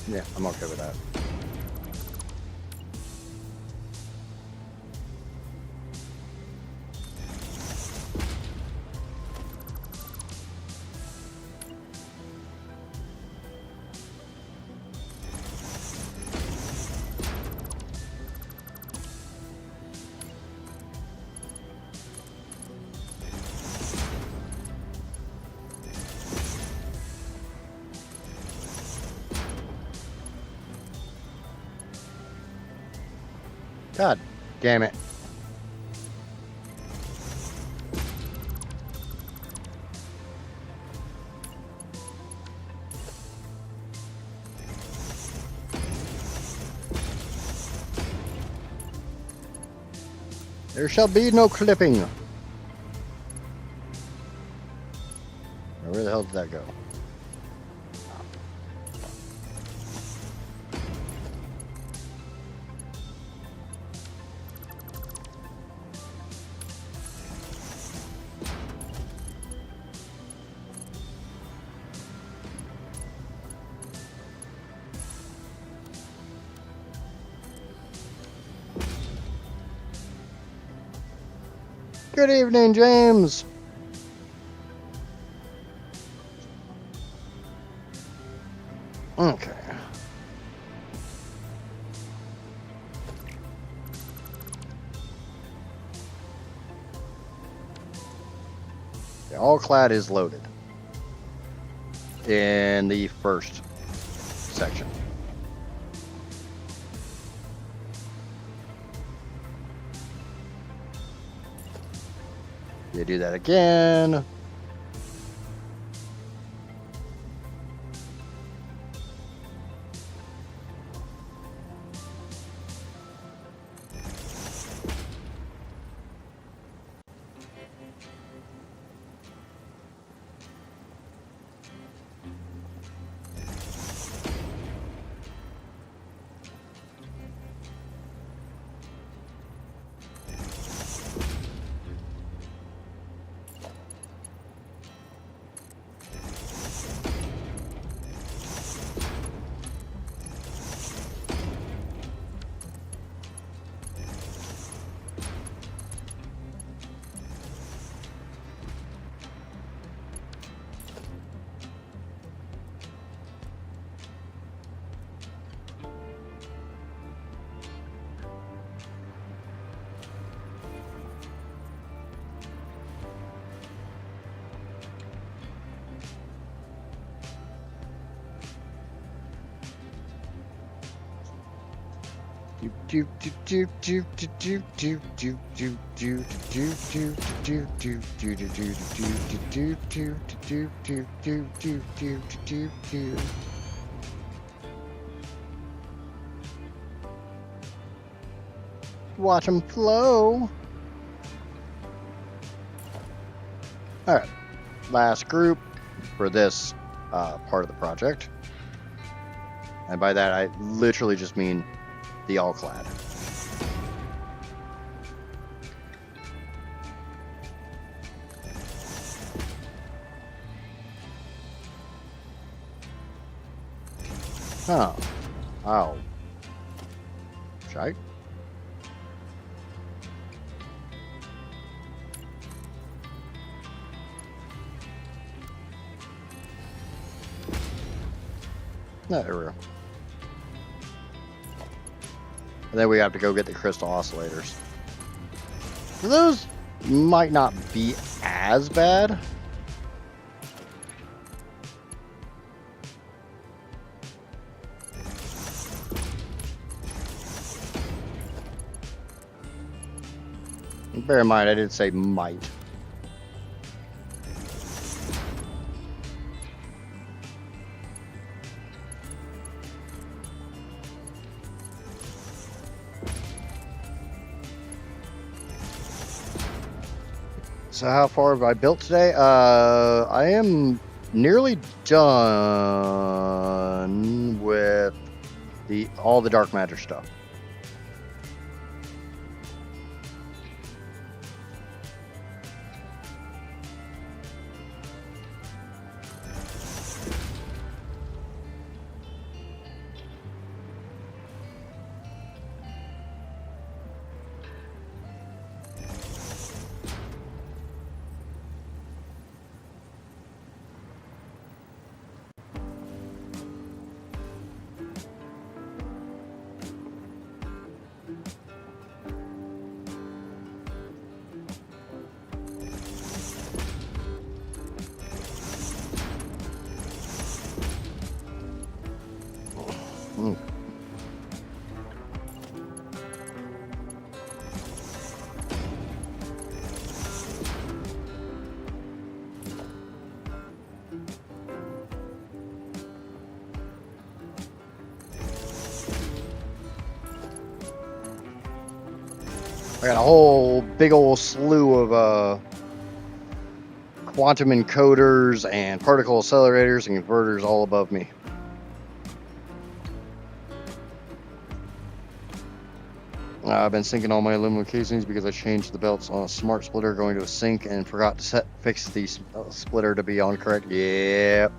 Yeah, I'm okay with that. God damn it. There shall be no clipping. Where the hell did that go? Good evening, James. Okay. The all clad is loaded in the first section. You do that again. Watch them flow. All right, last group for this part of the project. And by that, I literally just mean the all clad. Oh. Oh. Shite. There we go. And then we have to go get the crystal oscillators. Those might not be as bad. Bear in mind, I did say might. So how far have I built today? I am nearly done with all the dark matter stuff. Mm. I got a whole big old slew of quantum encoders and particle accelerators and converters all above me. I've been sinking all my aluminum casings because I changed the belts on a smart splitter going to a sink and forgot to fix the splitter to be on correct. Yep.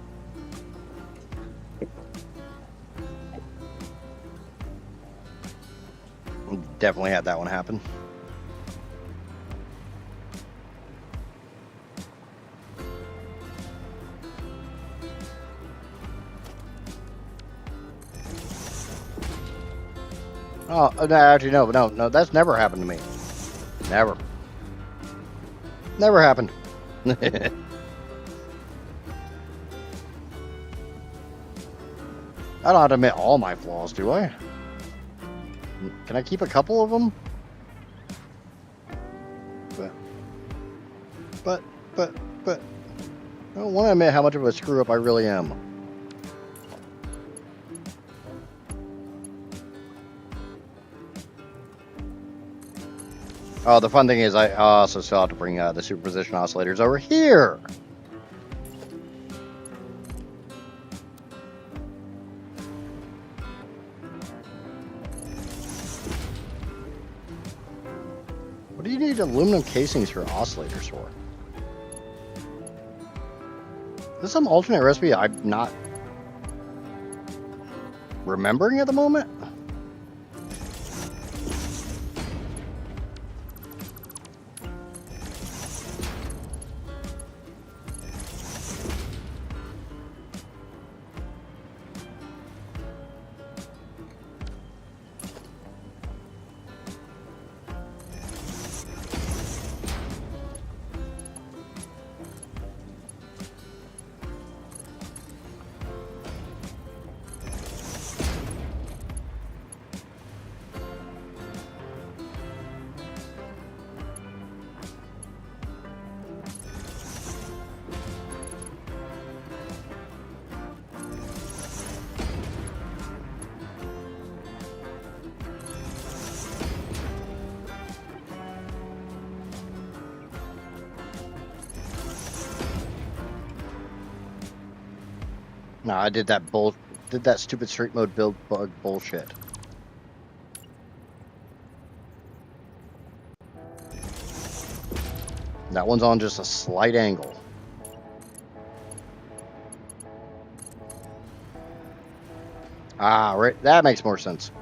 Definitely had that one happen. Oh, no, actually, no, that's never happened to me. Never happened. I don't have to admit all my flaws, do I? Can I keep a couple of them? But, I don't want to admit how much of a screw up I really am. Oh, the fun thing is I also still have to bring the superposition oscillators over here. What do you need aluminum casings for oscillators for? Is this some alternate recipe I'm not remembering at the moment? No, I did that stupid straight mode build bug bullshit. That one's on just a slight angle. Ah, right, that makes more sense.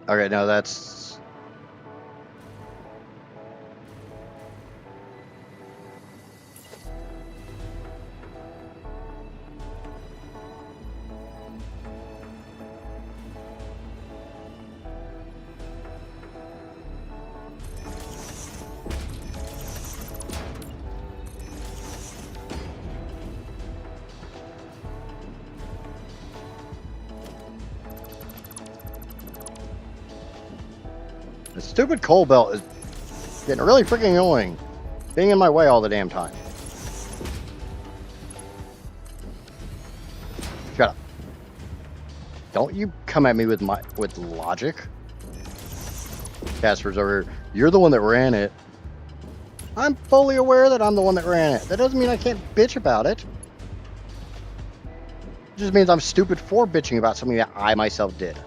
Okay, no, that's... The stupid coal belt is getting really freaking annoying. Being in my way all the damn time. Shut up. Don't you come at me with logic. Casper's over here. You're the one that ran it. I'm fully aware that I'm the one that ran it. That doesn't mean I can't bitch about it. It just means I'm stupid for bitching about something that I myself did.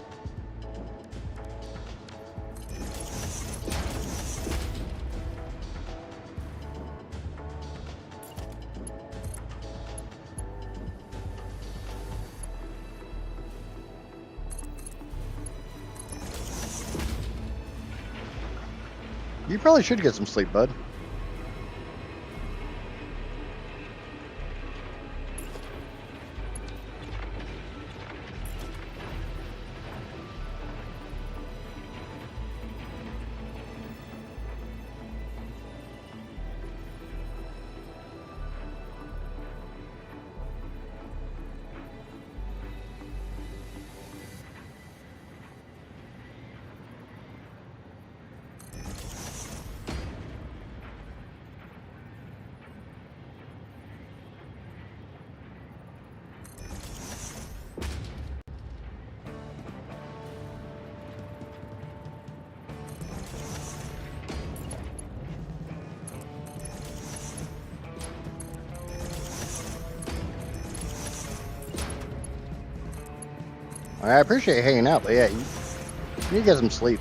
You probably should get some sleep, bud. I appreciate hanging out, but yeah, you need to get some sleep.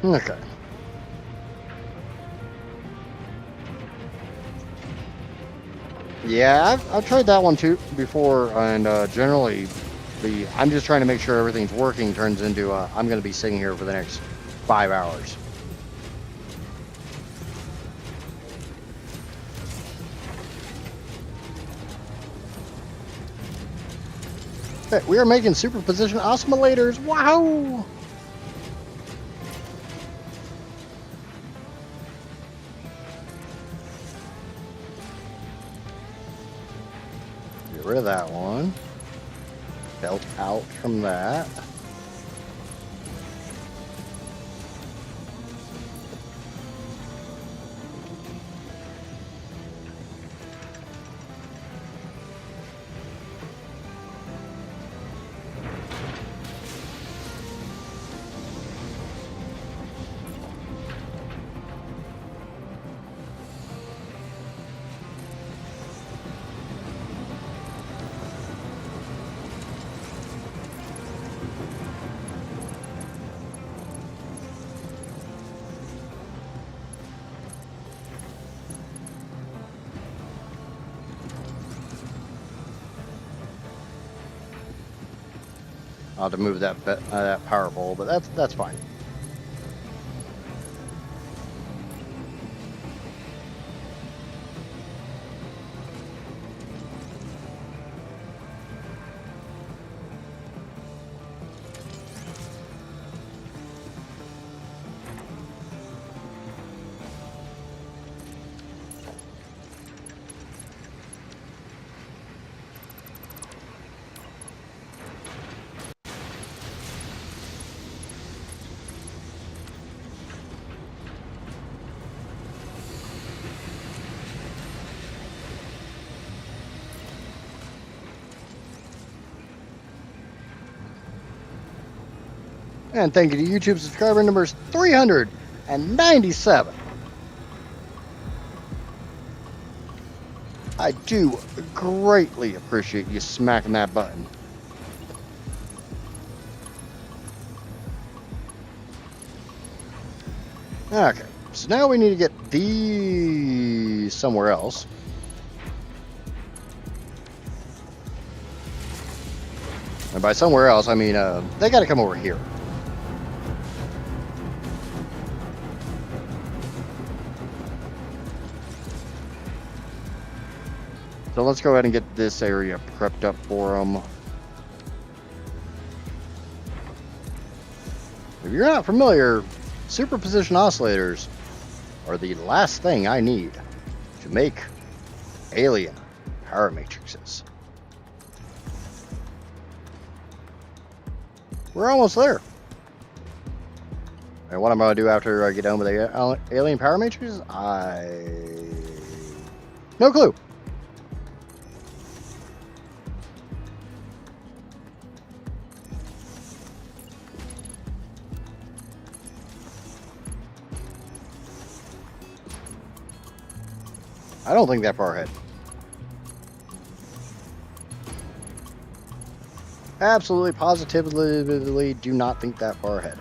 Okay. Yeah, I've tried that one too before, and generally, I'm just trying to make sure everything's working turns into I'm going to be sitting here for the next 5 hours. Hey, we are making superposition oscillators. Wow! Get rid of that one. Belt out from that. I'll have to move that power pole, but that's fine. And thank you to YouTube subscriber numbers 300, and 97. I do greatly appreciate you smacking that button. Okay, so now we need to get these somewhere else. And by somewhere else, I mean, they got to come over here. So let's go ahead and get this area prepped up for them. If you're not familiar, superposition oscillators are the last thing I need to make alien power matrices. We're almost there. And what I'm going to do after I get done with the alien power matrices, no clue. I don't think that far ahead. Absolutely, positively do not think that far ahead.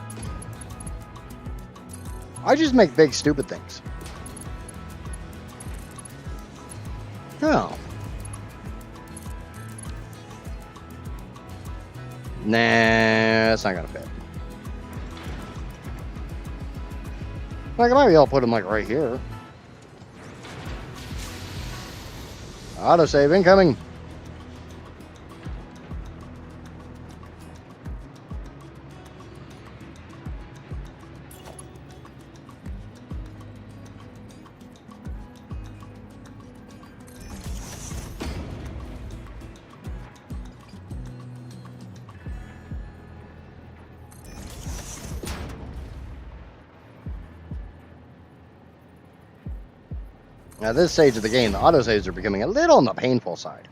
I just make big, stupid things. Oh. Nah, that's not gonna fit. Like, I might be able to put them, like, right here. Autosave incoming. Now, at this stage of the game, the autosaves are becoming a little on the painful side.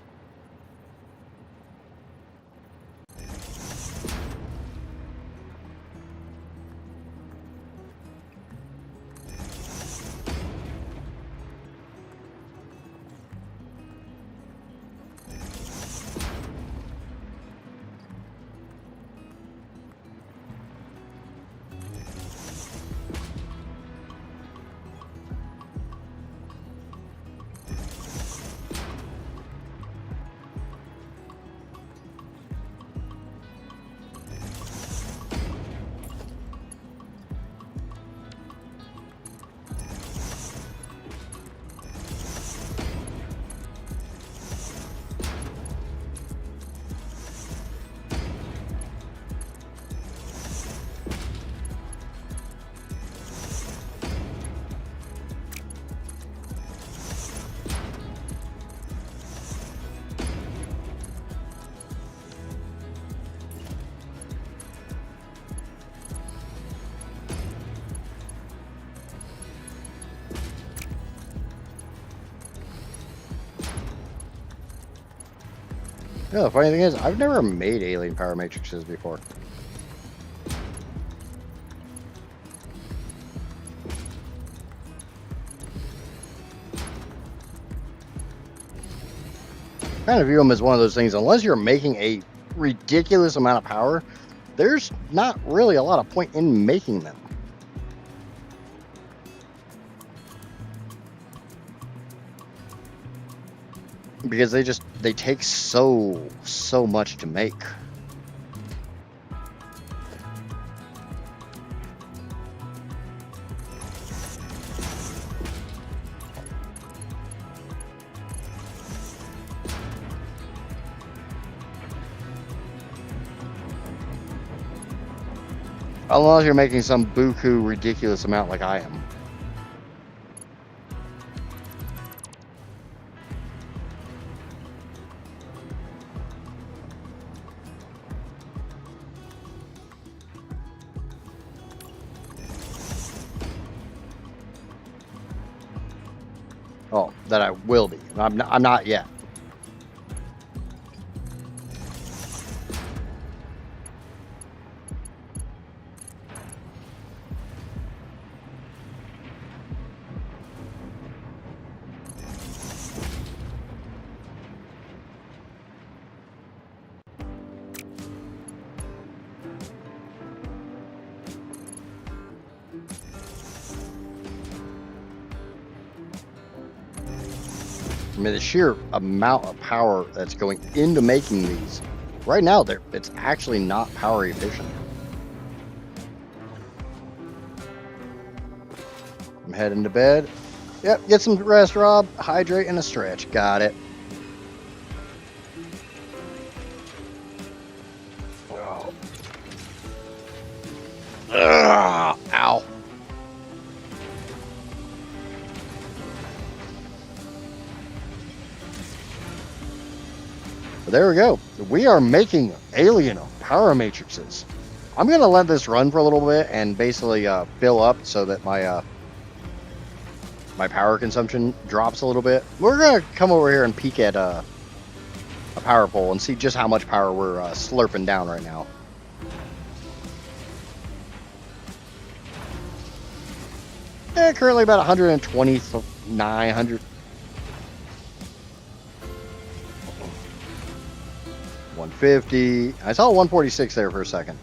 Yeah, the funny thing is, I've never made alien power matrices before. Kind of view them as one of those things, unless you're making a ridiculous amount of power, there's not really a lot of point in making them. Because they take so much to make. Unless you're making some buku ridiculous amount like I am. Oh, that I will be. I'm not yet. mean, the sheer amount of power that's going into making these, right now, it's actually not power efficient. I'm heading to bed. Yep, get some rest, Rob. Hydrate and a stretch. Got it. Oh. Ugh, ow. There we go. We are making alien power matrices. I'm going to let this run for a little bit and basically fill up so that my my power consumption drops a little bit. We're going to come over here and peek at a power pole and see just how much power we're slurping down right now. Currently about 129, 100. 150. I saw 146 there for a second.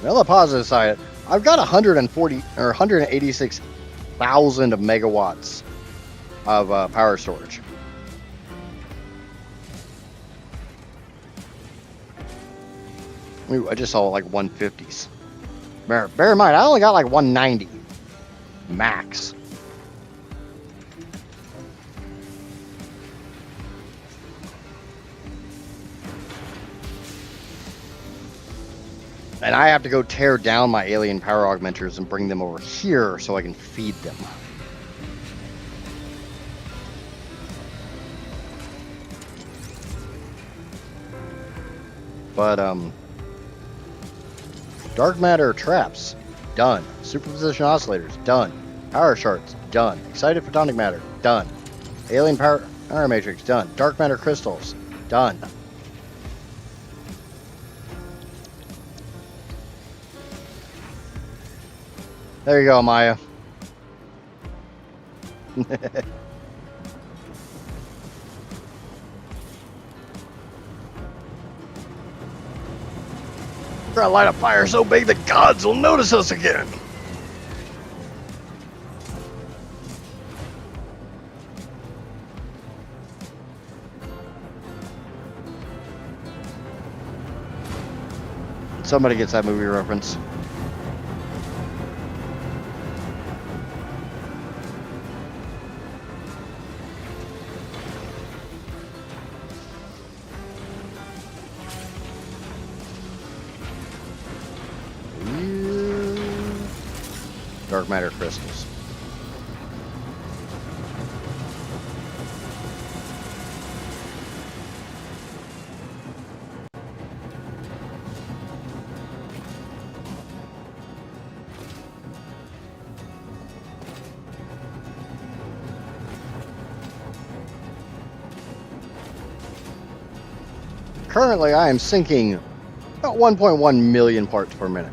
On the positive side, I've got 140 or 186,000 of megawatts of power storage. Ooh, I just saw like 150s. Bear in mind, I only got like 190 max. And I have to go tear down my alien power augmenters and bring them over here so I can feed them. But, dark matter traps, done. Superposition oscillators, done. Power shards, done. Excited photonic matter, done. Alien power matrix, done. Dark matter crystals, done. There you go, Maya. We're gonna light a fire so big the gods will notice us again. Somebody gets that movie reference. Dark matter crystals. Currently, I am sinking about 1.1 million parts per minute.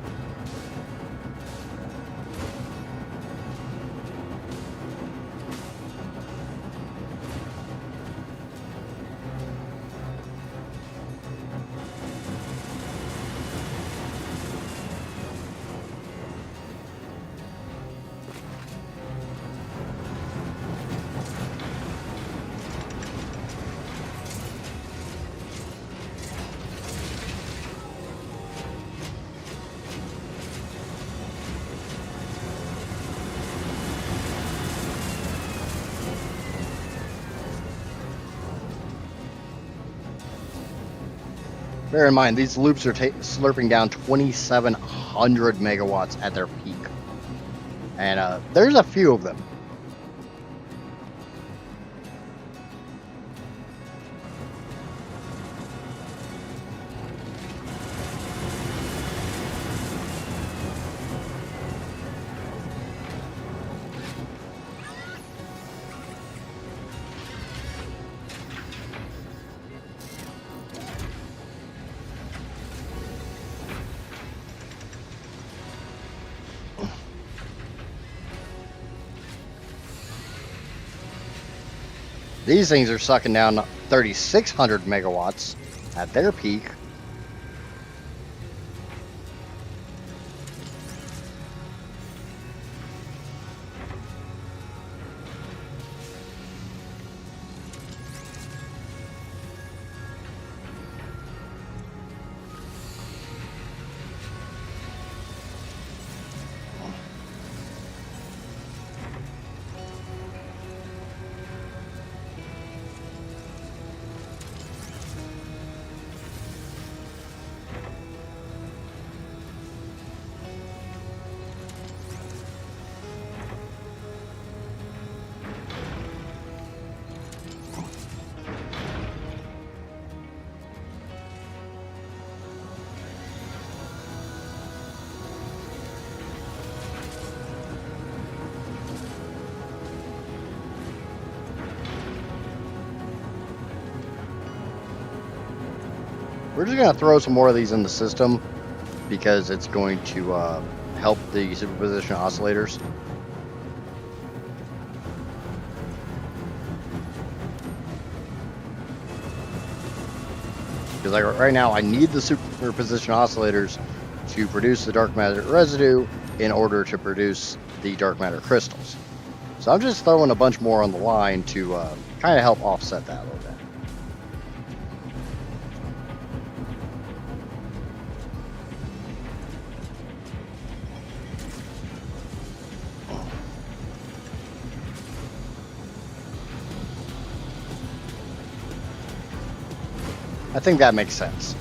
Bear in mind, these loops are slurping down 2,700 megawatts at their peak. And there's a few of them. These things are sucking down 3,600 megawatts at their peak. We're just going to throw some more of these in the system because it's going to help the superposition oscillators. Because like right now, I need the superposition oscillators to produce the dark matter residue in order to produce the dark matter crystals. So I'm just throwing a bunch more on the line to kind of help offset that a little bit. I think that makes sense.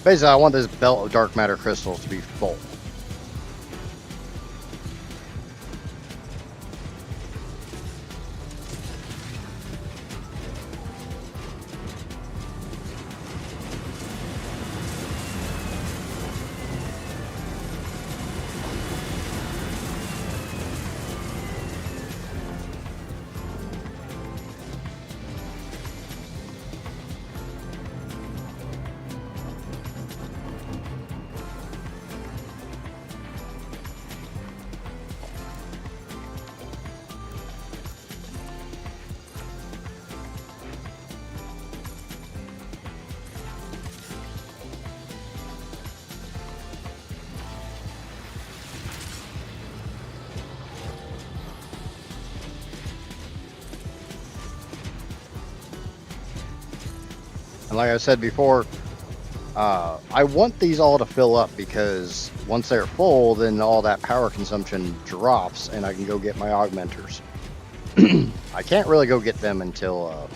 Basically, I want this belt of dark matter crystals to be full. And like I said before, I want these all to fill up because once they're full, then all that power consumption drops and I can go get my augmenters. I can't really go get them until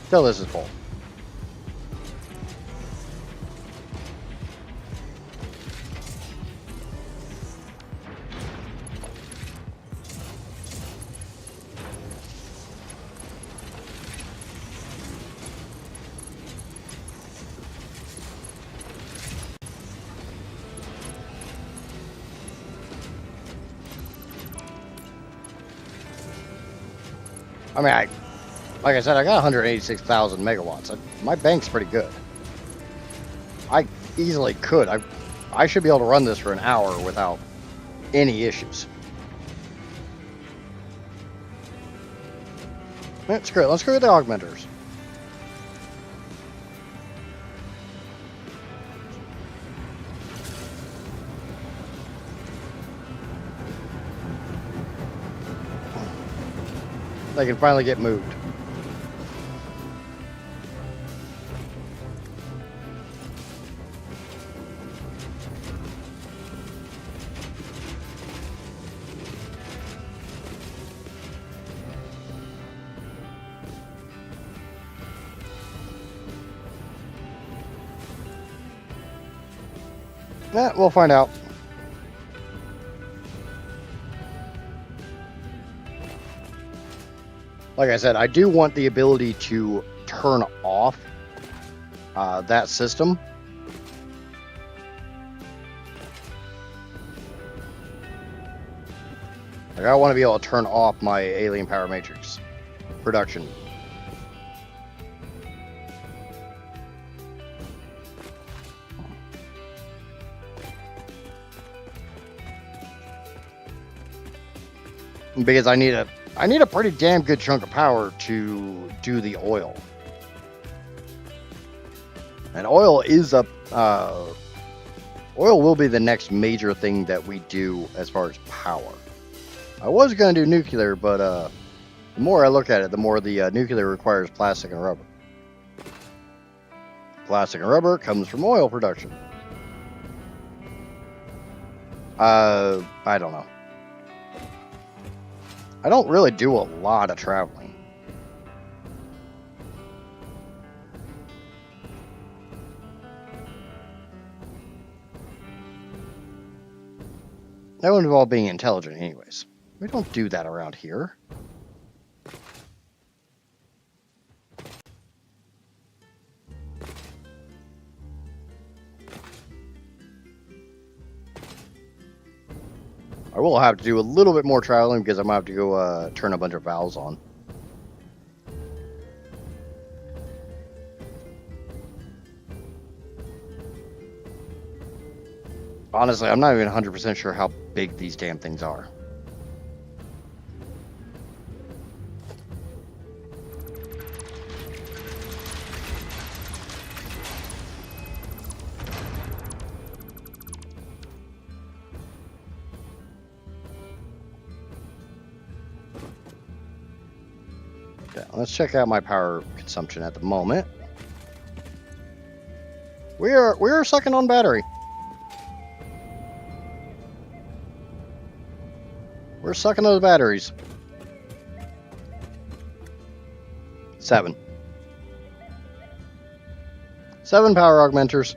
this is full. I mean, like I said, I got 186,000 megawatts. My bank's pretty good. I easily could. I should be able to run this for an hour without any issues. Screw it. Let's go with the augmenters. They can finally get moved. Yeah, we'll find out. Like I said, I do want the ability to turn off that system. Like I want to be able to turn off my alien power matrix production. Because I need I need a pretty damn good chunk of power to do the oil. And oil is a... oil will be the next major thing that we do as far as power. I was going to do nuclear, but the more I look at it, the more the nuclear requires plastic and rubber. Plastic and rubber comes from oil production. I don't know. I don't really do a lot of traveling. That would involve being intelligent anyways. We don't do that around here. I will have to do a little bit more traveling because I'm going to have to go turn a bunch of valves on. Honestly, I'm not even 100% sure how big these damn things are. Okay, let's check out my power consumption at the moment. We are sucking on battery. We're sucking those batteries. 7 power augmenters.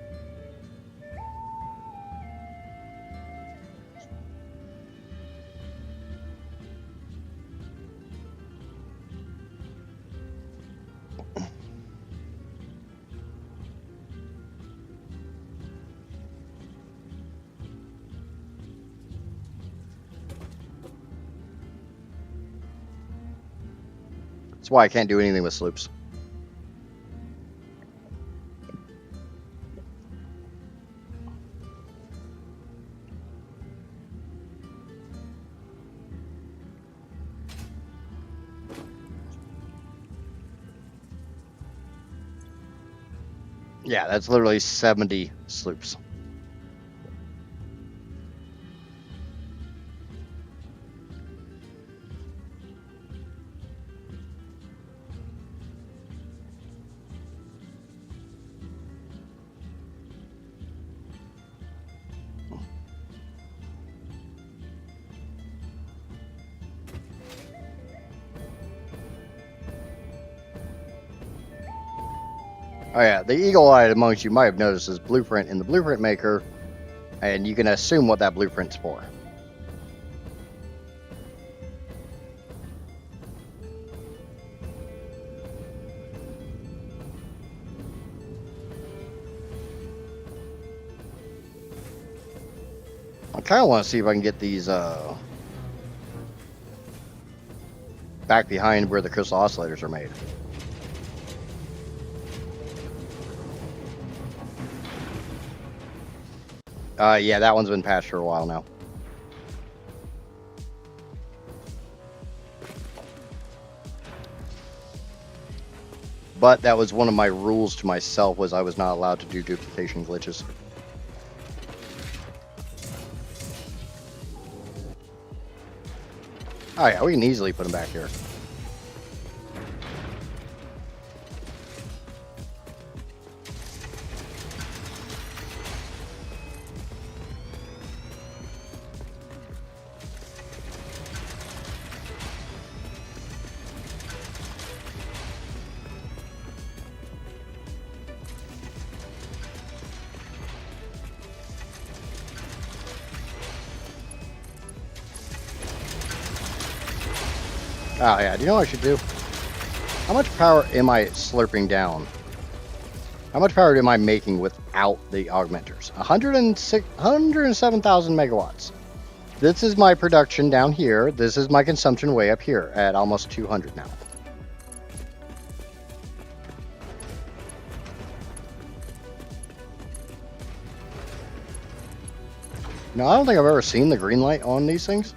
That's why I can't do anything with sloops. Yeah, that's literally 70 sloops. Oh yeah, the eagle-eyed amongst you might have noticed this blueprint in the blueprint maker, and you can assume what that blueprint's for. I kind of want to see if I can get these back behind where the crystal oscillators are made. Yeah, that one's been patched for a while now. But that was one of my rules to myself, was I was not allowed to do duplication glitches. Oh yeah, we can easily put them back here. Oh yeah, do you know what I should do? How much power am I slurping down? How much power am I making without the augmenters? 107,000 megawatts. This is my production down here. This is my consumption way up here at almost 200 now. No, I don't think I've ever seen the green light on these things.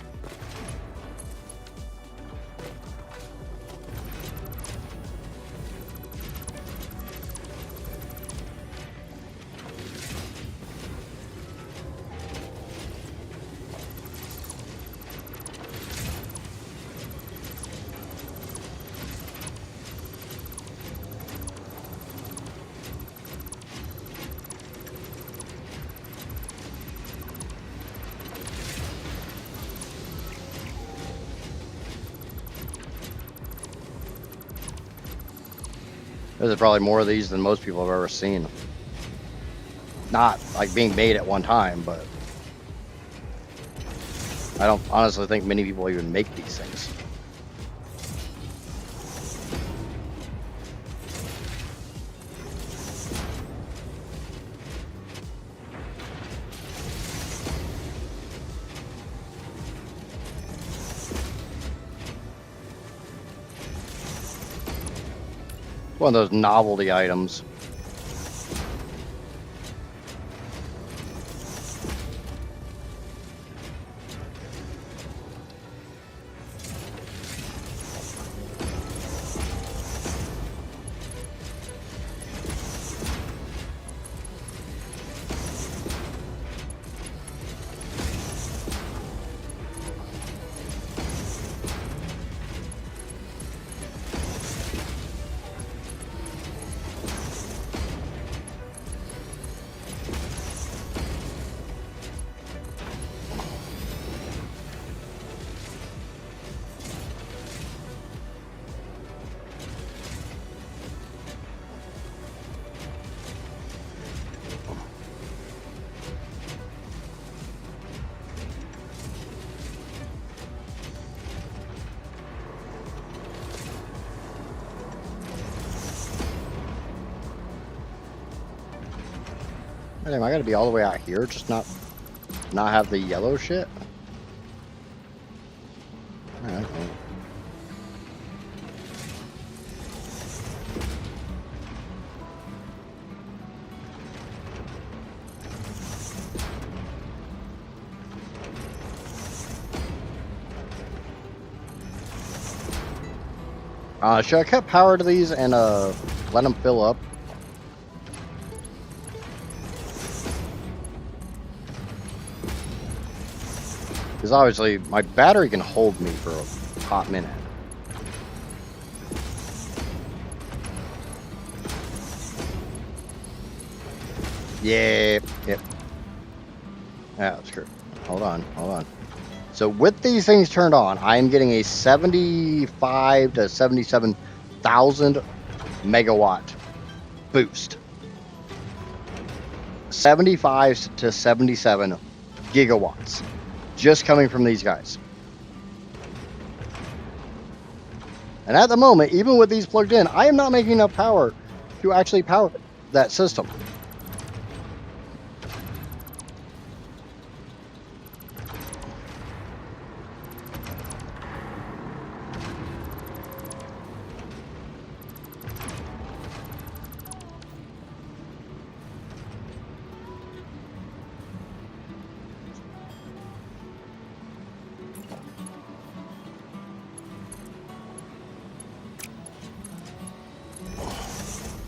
There's probably more of these than most people have ever seen. Not like being made at one time, but I don't honestly think many people even make these things. One of those novelty items. Damn, I gotta be all the way out here, just not have the yellow shit. Alright, well. Should I cut power to these and let them fill up? Because obviously my battery can hold me for a hot minute. Yep. Yeah, that's correct. Hold on. So with these things turned on, I am getting a 75 to 77,000 megawatt boost. 75 to 77 gigawatts just coming from these guys. And at the moment, even with these plugged in, I am not making enough power to actually power that system.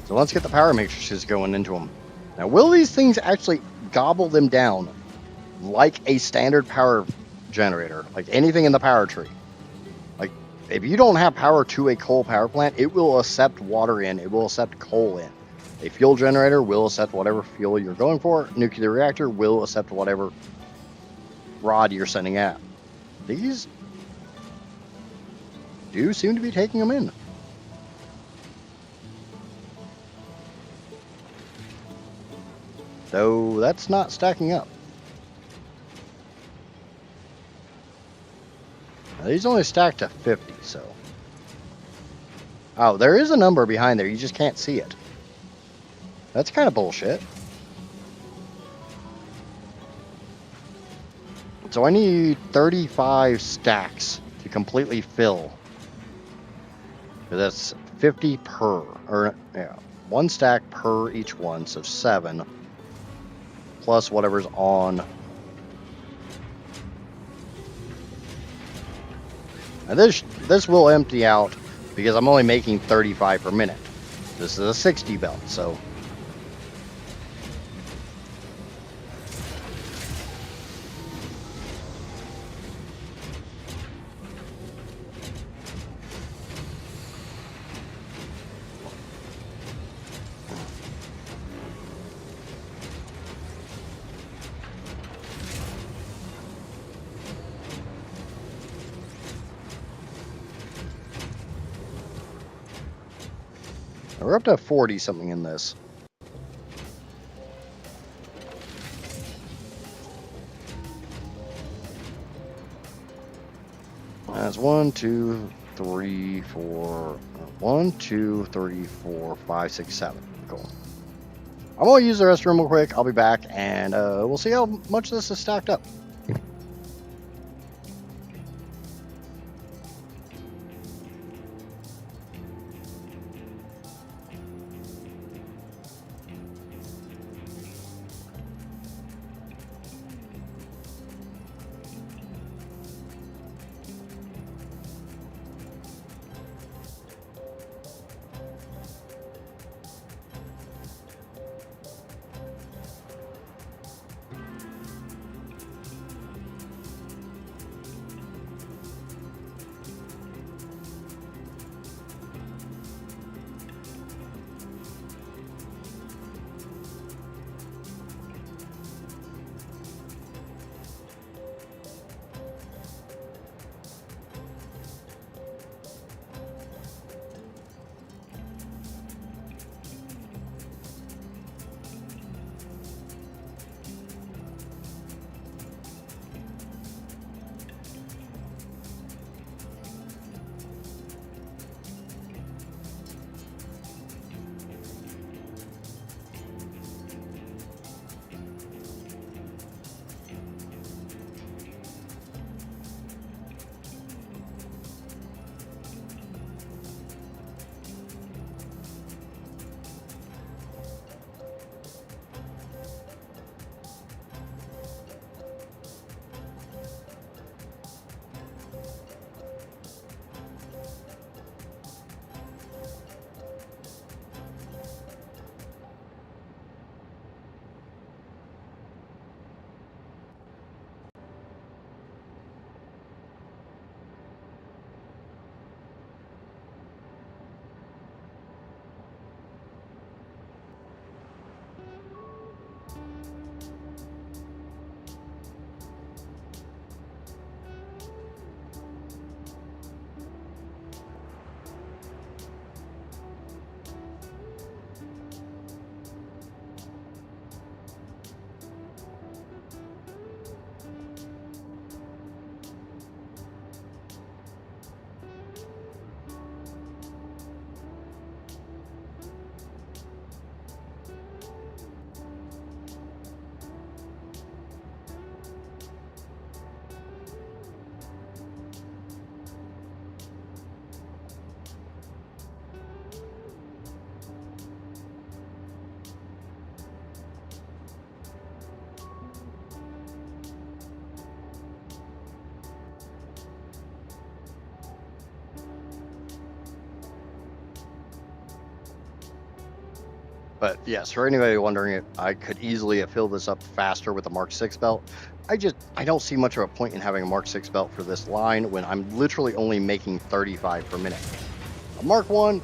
So let's get the power matrices going into them. Now, will these things actually gobble them down like a standard power generator, like anything in the power tree? Like, if you don't have power to a coal power plant, it will accept water in, it will accept coal in. A fuel generator will accept whatever fuel you're going for. Nuclear reactor will accept whatever rod you're sending out. These do seem to be taking them in. Though that's not stacking up. Now, these only stack to 50, so. Oh, there is a number behind there. You just can't see it. That's kind of bullshit. So I need 35 stacks to completely fill. That's 50 per, or yeah, one stack per each one, so 7. Plus whatever's on. And this will empty out because I'm only making 35 per minute. This is a 60 belt, so. We're up to 40 something in this. That's 1, 2, 3, 4. 1, 2, 3, 4, 5, 6, 7. Cool. I'm gonna use the restroom real quick. I'll be back, and we'll see how much this is stacked up. But yes, for anybody wondering it, I could easily have filled this up faster with the Mark 6 belt. I don't see much of a point in having a Mark 6 belt for this line when I'm literally only making 35 per minute. A Mark 1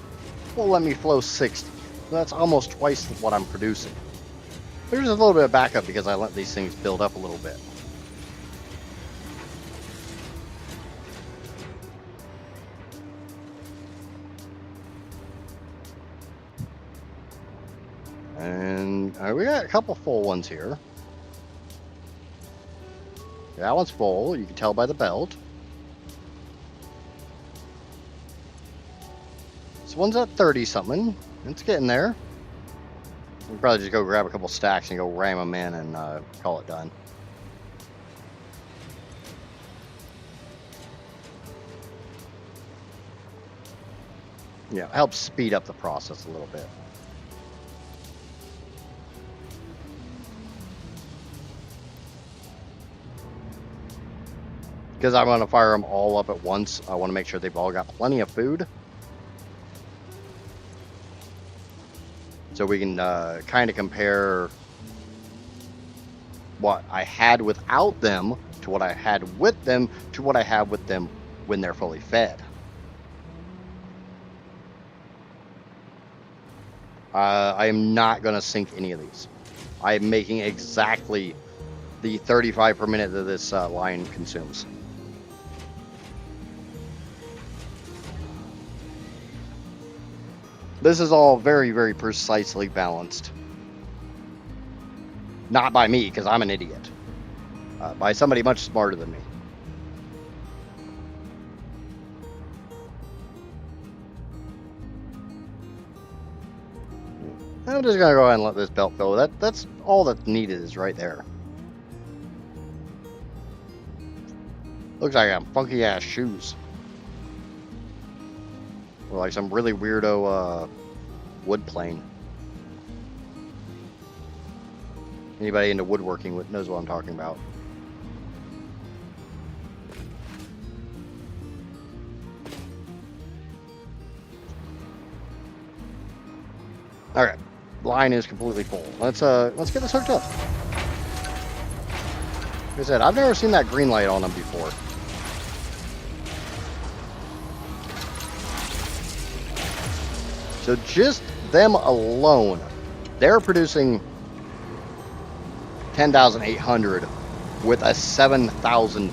will let me flow 60. That's almost twice what I'm producing. There's a little bit of backup because I let these things build up a little bit. And we got a couple full ones here. That one's full, you can tell by the belt. This one's at 30 something. It's getting there. We'll probably just go grab a couple stacks and go ram them in and call it done. Yeah, it helps speed up the process a little bit. Because I want to fire them all up at once, I want to make sure they've all got plenty of food. So we can kind of compare what I had without them to what I had with them to what I have with them when they're fully fed. I am not going to sink any of these. I am making exactly the 35 per minute that this line consumes. This is all very, very precisely balanced. Not by me, because I'm an idiot. By somebody much smarter than me. I'm just going to go ahead and let this belt go. That's all that's needed is right there. Looks like I got funky ass shoes. Or like some really weirdo wood plane. Anybody into woodworking knows what I'm talking about. Alright. Line is completely full. Let's get this hooked up. Like I said, I've never seen that green light on them before. So just them alone, they're producing 10,800 with a 7,000.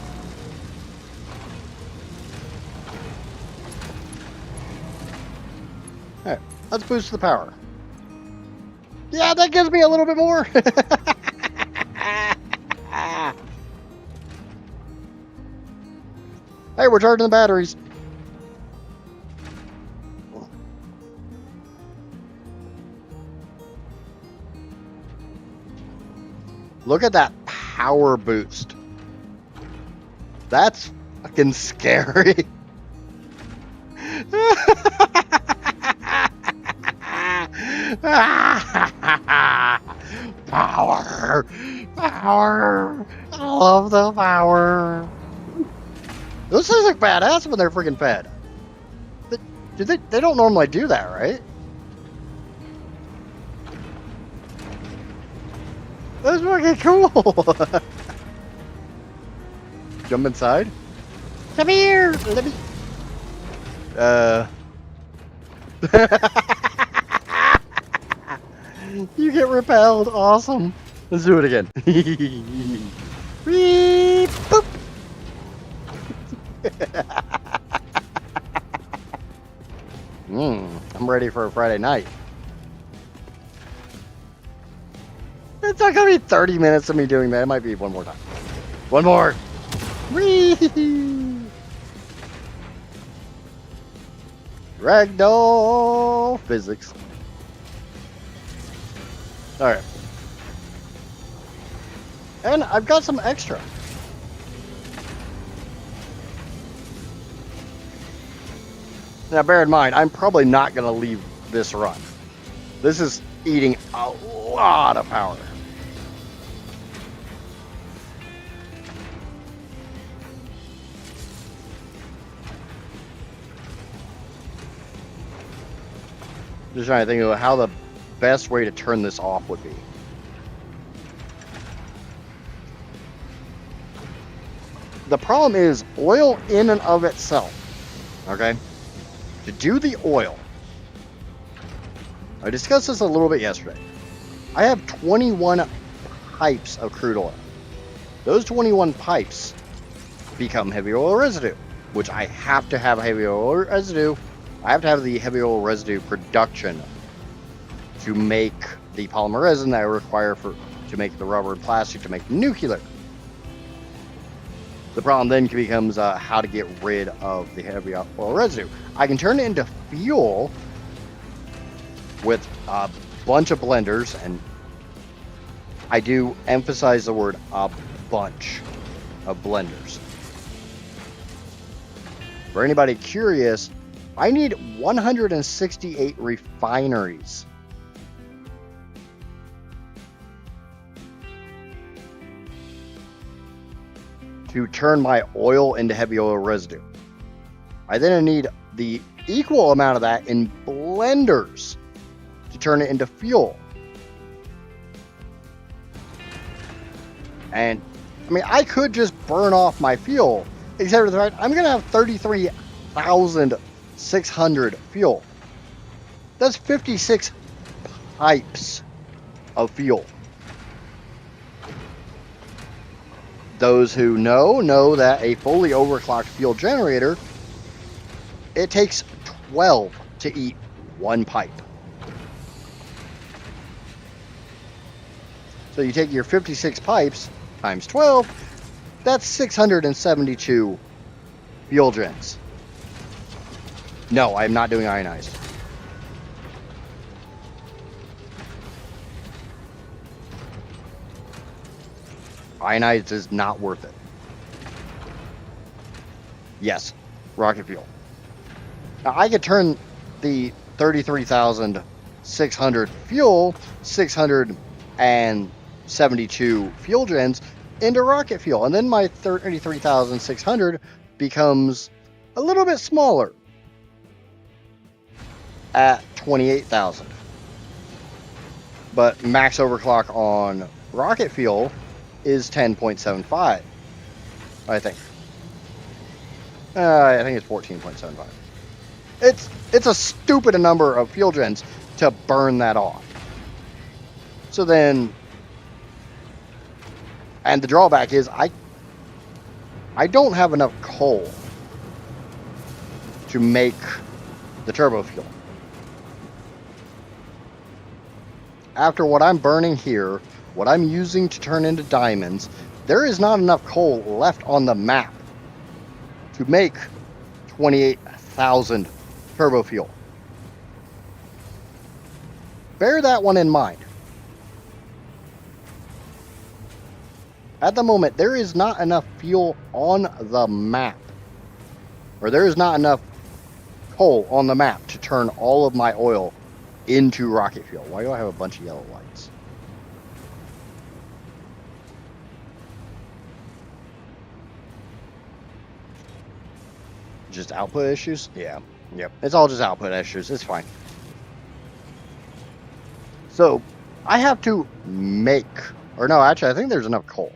Alright, let's boost the power. Yeah, that gives me a little bit more. Hey, we're charging the batteries. Look at that power boost. That's fucking scary. Power! Power! I love the power. Those things look badass when they're freaking fed. They don't normally do that, right? That's fucking cool. Jump inside. Come here. Let me. You get repelled. Awesome. Let's do it again. Beep, boop. I'm ready for a Friday night. It's not gonna be 30 minutes of me doing that. It might be one more time. One more. Whee! Ragdoll physics. Alright. And I've got some extra. Now bear in mind, I'm probably not going to leave this run. This is eating a lot of power. Just trying to think of how the best way to turn this off would be. The problem is oil in and of itself. Okay? To do the oil, I discussed this a little bit yesterday. I have 21 pipes of crude oil. Those 21 pipes become heavy oil residue, which I have to have heavy oil residue. I have to have the heavy oil residue production to make the polymer resin that I require to make the rubber and plastic to make nuclear. The problem then becomes how to get rid of the heavy oil residue. I can turn it into fuel with a bunch of blenders, and I do emphasize the word a bunch of blenders. For anybody curious, I need 168 refineries. To turn my oil into heavy oil residue. I then need the equal amount of that in blenders to turn it into fuel. And I mean, I could just burn off my fuel, except for the fact I'm going to have 33,600 fuel. That's 56 pipes of fuel. Those who know that a fully overclocked fuel generator, it takes 12 to eat one pipe. So you take your 56 pipes times 12, that's 672 fuel gens. No, I'm not doing ionized. Ionized is not worth it. Yes, rocket fuel. Now I could turn the 33,600 fuel, 672 fuel gens into rocket fuel. And then my 33,600 becomes a little bit smaller at 28,000. But max overclock on rocket fuel is 10.75, I think. I think it's 14.75. It's a stupid number of fuel gens to burn that off. So then, and the drawback is I don't have enough coal to make the turbo fuel. After what I'm burning here, what I'm using to turn into diamonds, there is not enough coal left on the map to make 28,000 turbo fuel. Bear that one in mind. At the moment, there is not enough fuel on the map, or there is not enough coal on the map to turn all of my oil into rocket fuel. Why do I have a bunch of yellow lights? Just output issues? Yeah. Yep. It's all just output issues. It's fine. So, I have to make... Or no, actually, I think there's enough coal.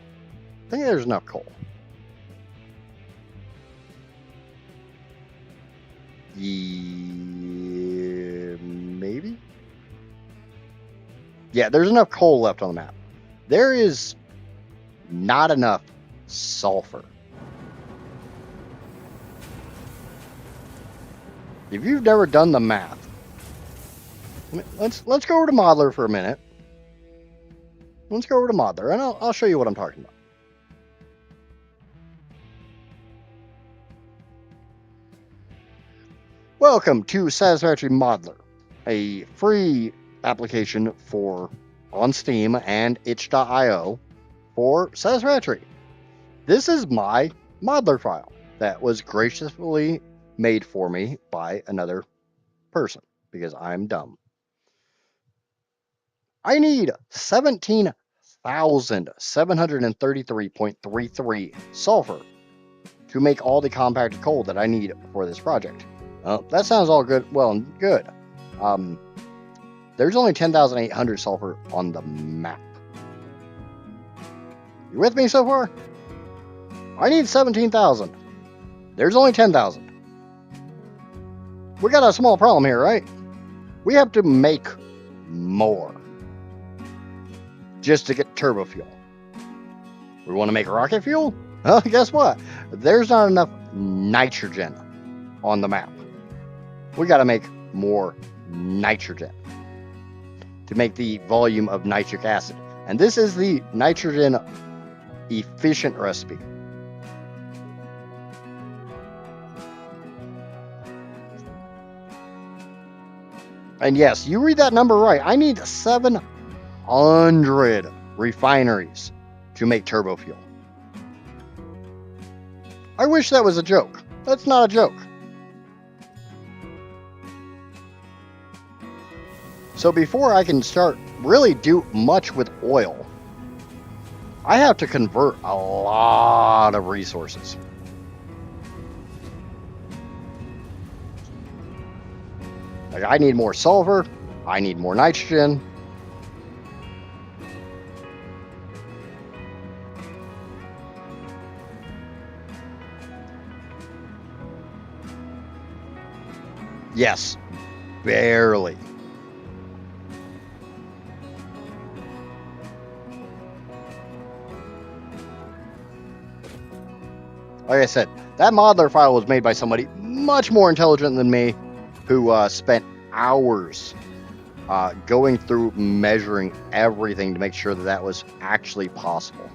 I think there's enough coal. Maybe? Yeah, there's enough coal left on the map. There is not enough sulfur. If you've never done the math, let's go over to Modeler for a minute. Let's go over to Modeler, and I'll show you what I'm talking about. Welcome to Satisfactory Modeler, a free application for on Steam and itch.io for Satisfactory. This is my Modeler file that was graciously made for me by another person because I'm dumb. I need 17,733.33 sulfur to make all the compacted coal that I need for this project. That sounds all good, well and good. There's only 10,800 sulfur on the map. You with me so far? I need 17,000. There's only 10,000. We got a small problem here, right? We have to make more just to get turbo fuel. We want to make rocket fuel? Well, guess what? There's not enough nitrogen on the map. We got to make more nitrogen to make the volume of nitric acid. And this is the nitrogen efficient recipe. And yes, you read that number right. I need 700 refineries to make turbo fuel. I wish that was a joke. That's not a joke. So before I can start really do much with oil, I have to convert a lot of resources. Like I need more sulfur, I need more nitrogen. Yes, barely. Like I said, that modeler file was made by somebody much more intelligent than me, who spent hours going through measuring everything to make sure that that was actually possible.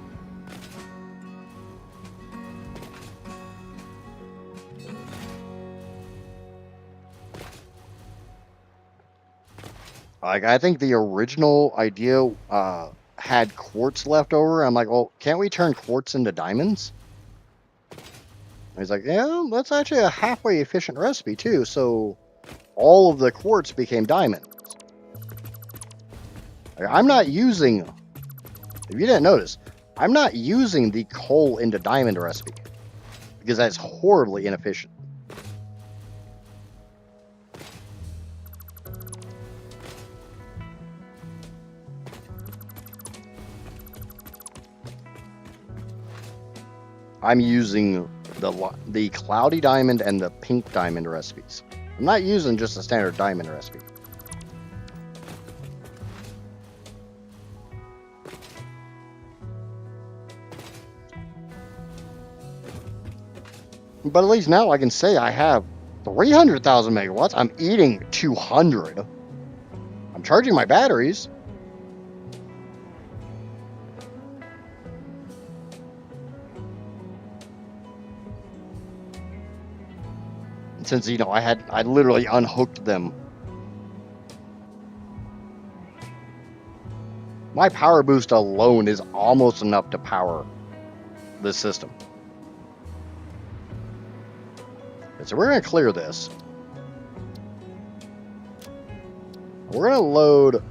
Like, I think the original idea had quartz left over. I'm like, well, can't we turn quartz into diamonds? And he's like, yeah, that's actually a halfway efficient recipe too. So all of the quartz became diamond. Like, I'm not using, if you didn't notice, I'm not using the coal into diamond recipe because that's horribly inefficient. I'm using the cloudy diamond and the pink diamond recipes. I'm not using just a standard diamond recipe. But at least now I can say I have 300,000 megawatts. I'm eating 200. I'm charging my batteries. Since, you know, I literally unhooked them. My power boost alone is almost enough to power this system. Okay, so we're going to clear this. We're going to load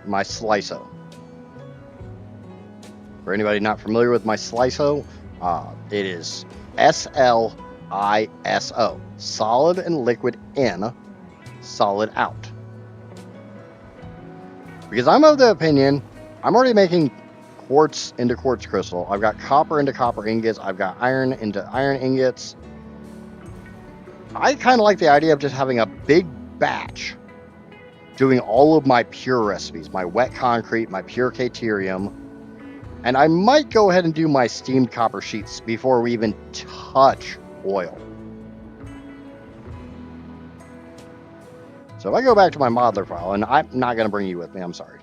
my sliso. For anybody not familiar with my sliso, it is SLISO. Solid and liquid in, solid out. Because I'm of the opinion, I'm already making quartz into quartz crystal. I've got copper into copper ingots. I've got iron into iron ingots. I kind of like the idea of just having a big batch doing all of my pure recipes, my wet concrete, my pure caterium, and I might go ahead and do my steamed copper sheets before we even touch oil. So if I go back to my modeler file, and I'm not going to bring you with me, I'm sorry.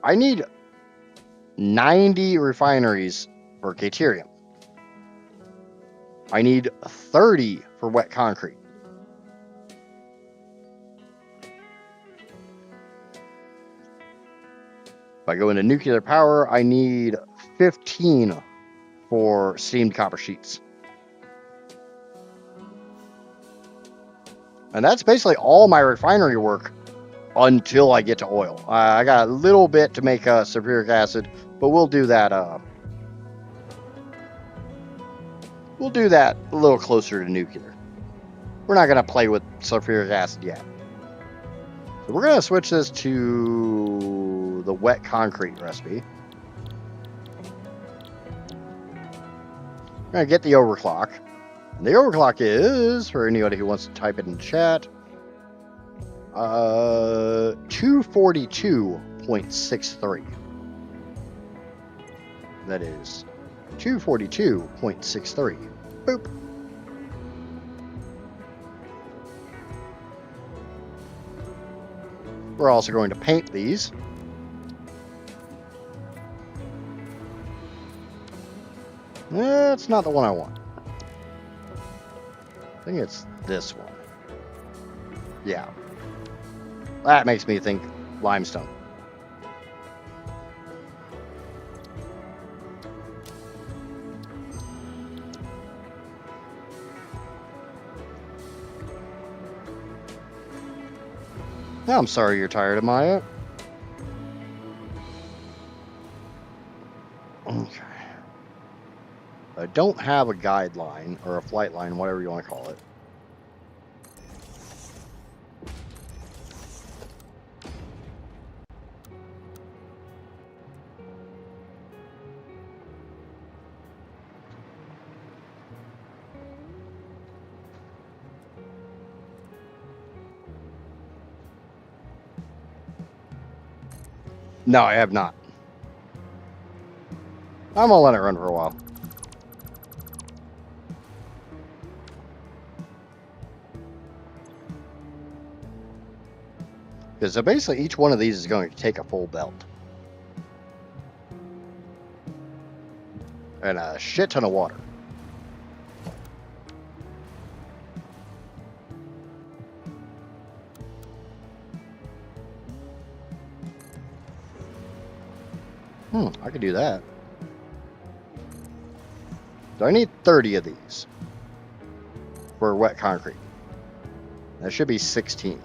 I need 90 refineries for caterium. I need 30 for wet concrete. If I go into nuclear power, I need 15 for steamed copper sheets. And that's basically all my refinery work until I get to oil. I got a little bit to make sulfuric acid, but we'll do that. We'll do that a little closer to nuclear. We're not going to play with sulfuric acid yet. So we're going to switch this to the wet concrete recipe. We're going to get the overclock. And the overclock is, for anybody who wants to type it in chat, 242.63. That is 242.63. Boop. We're also going to paint these. That's not the one I want. I think it's this one. Yeah. That makes me think limestone. Now I'm sorry you're tired, Amaya. Okay. I don't have a guideline or a flight line, whatever you want to call it. No, I have not. I'm gonna let it run for a while. Because so basically each one of these is going to take a full belt. And a shit ton of water. I could do that. So I need 30 of these for wet concrete. That should be 16.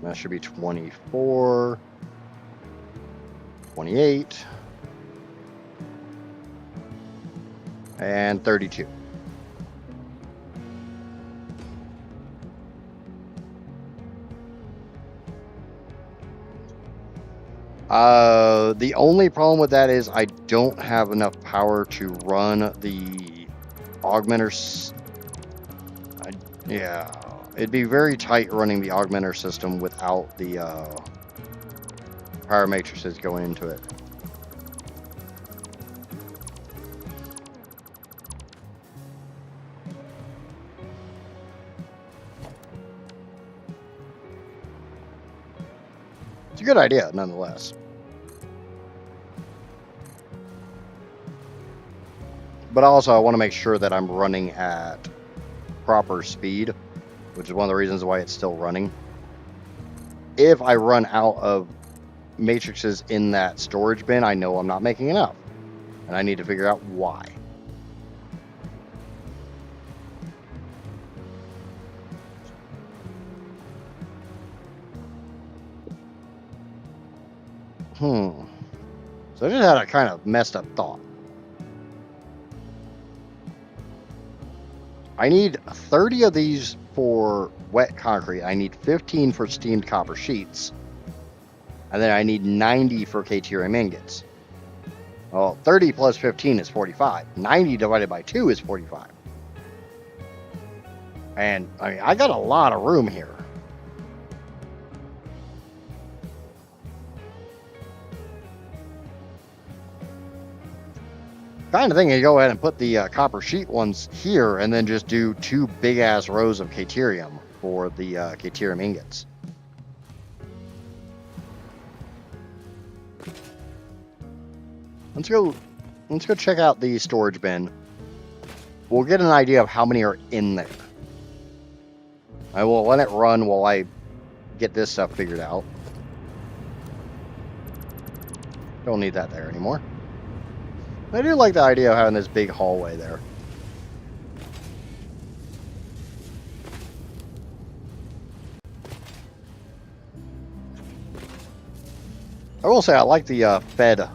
That should be 24, 28, and 32. The only problem with that is I don't have enough power to run the augmenters. Yeah, it'd be very tight running the augmenter system without the power matrices going into it. It's a good idea, nonetheless. But also, I want to make sure that I'm running at proper speed, which is one of the reasons why it's still running. If I run out of matrices in that storage bin, I know I'm not making enough. And I need to figure out why. So I just had a kind of messed up thought. I need 30 of these for wet concrete. I need 15 for steamed copper sheets. And then I need 90 for K-Tier ingots. Well, 30 plus 15 is 45. 90 divided by 2 is 45. And I mean, I got a lot of room here. Kind of thing you go ahead and put the copper sheet ones here and then just do 2 big ass rows of K-Tierium for the K-Tierium ingots. Let's go check out the storage bin. We'll get an idea of how many are in there. I will let it run while I get this stuff figured out. Don't need that there anymore. I do like the idea of having this big hallway there. I will say I like the fed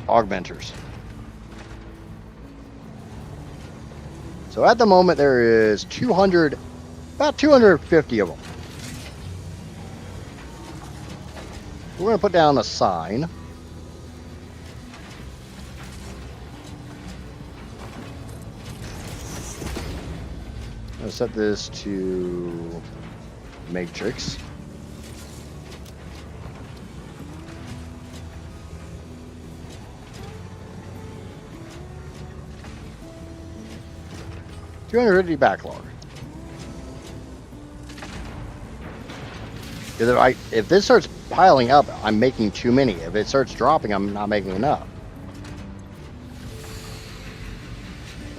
augmenters. So at the moment there is about 250 of them. We're going to put down a sign. I'm going to set this to matrix. $250 backlog. If this starts piling up, I'm making too many. If it starts dropping, I'm not making enough.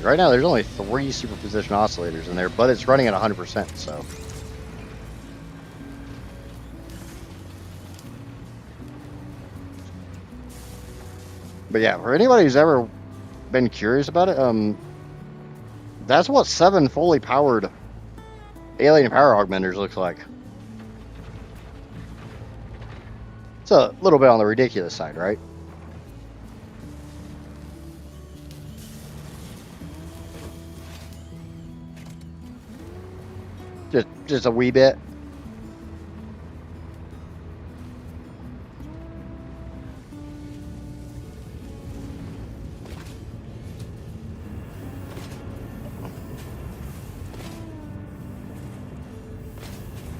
Right now, there's only 3 superposition oscillators in there, but it's running at 100%, so. But yeah, for anybody who's ever been curious about it, that's what 7 fully powered alien power augmenters looks like. It's a little bit on the ridiculous side, right? Just a wee bit.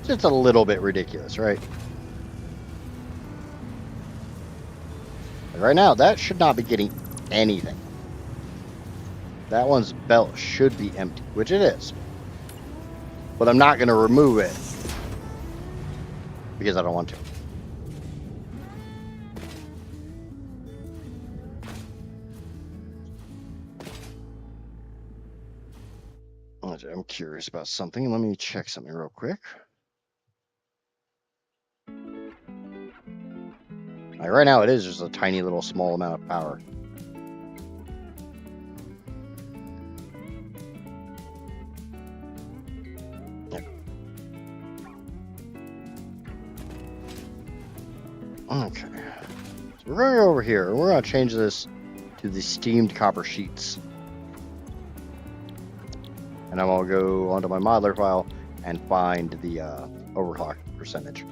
Just a little bit ridiculous, right? Right now, that should not be getting anything. that one's belt should be empty, which it is. But I'm not going to remove it because I don't want to. I'm curious about something. Let me check something real quick. Right now it is just a tiny little small amount of power. Yep. Okay. So we're going over here and we're going to change this to the steamed copper sheets. And I'm going to go onto my modeler file and find the overclock percentage.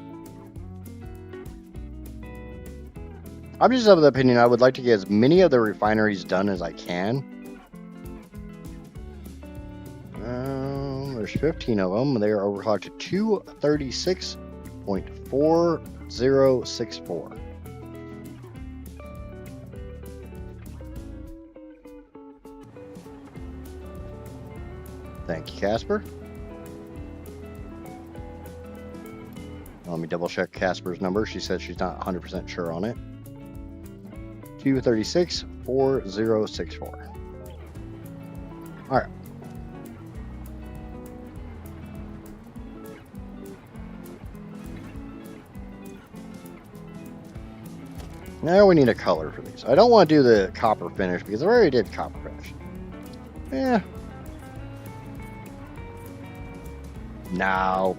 I'm just of the opinion I would like to get as many of the refineries done as I can. There's 15 of them. They are overclocked to 236.4064. Thank you, Casper. Let me double check Casper's number. She said she's not 100% sure on it. 236.4064. All right. Now we need a color for these. I don't want to do the copper finish because I already did copper finish. Yeah. No.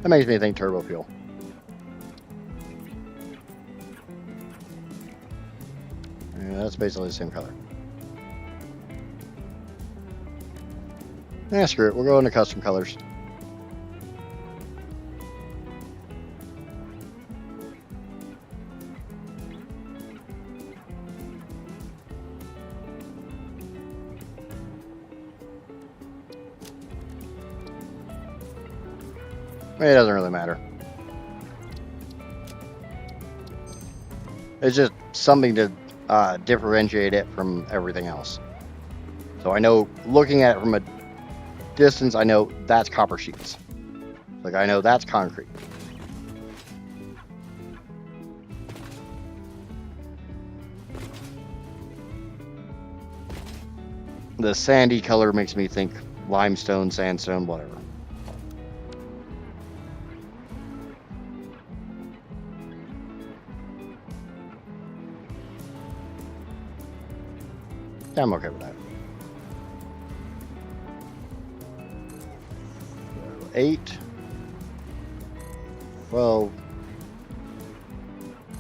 That makes me think turbo fuel. Yeah, that's basically the same color. Yeah, screw it. We'll go into custom colors. It doesn't really matter. It's just something to differentiate it from everything else. So I know, looking at it from a distance, I know that's copper sheets. Like, I know that's concrete. The sandy color makes me think limestone, sandstone, whatever. Yeah, I'm okay with that. 8, 12,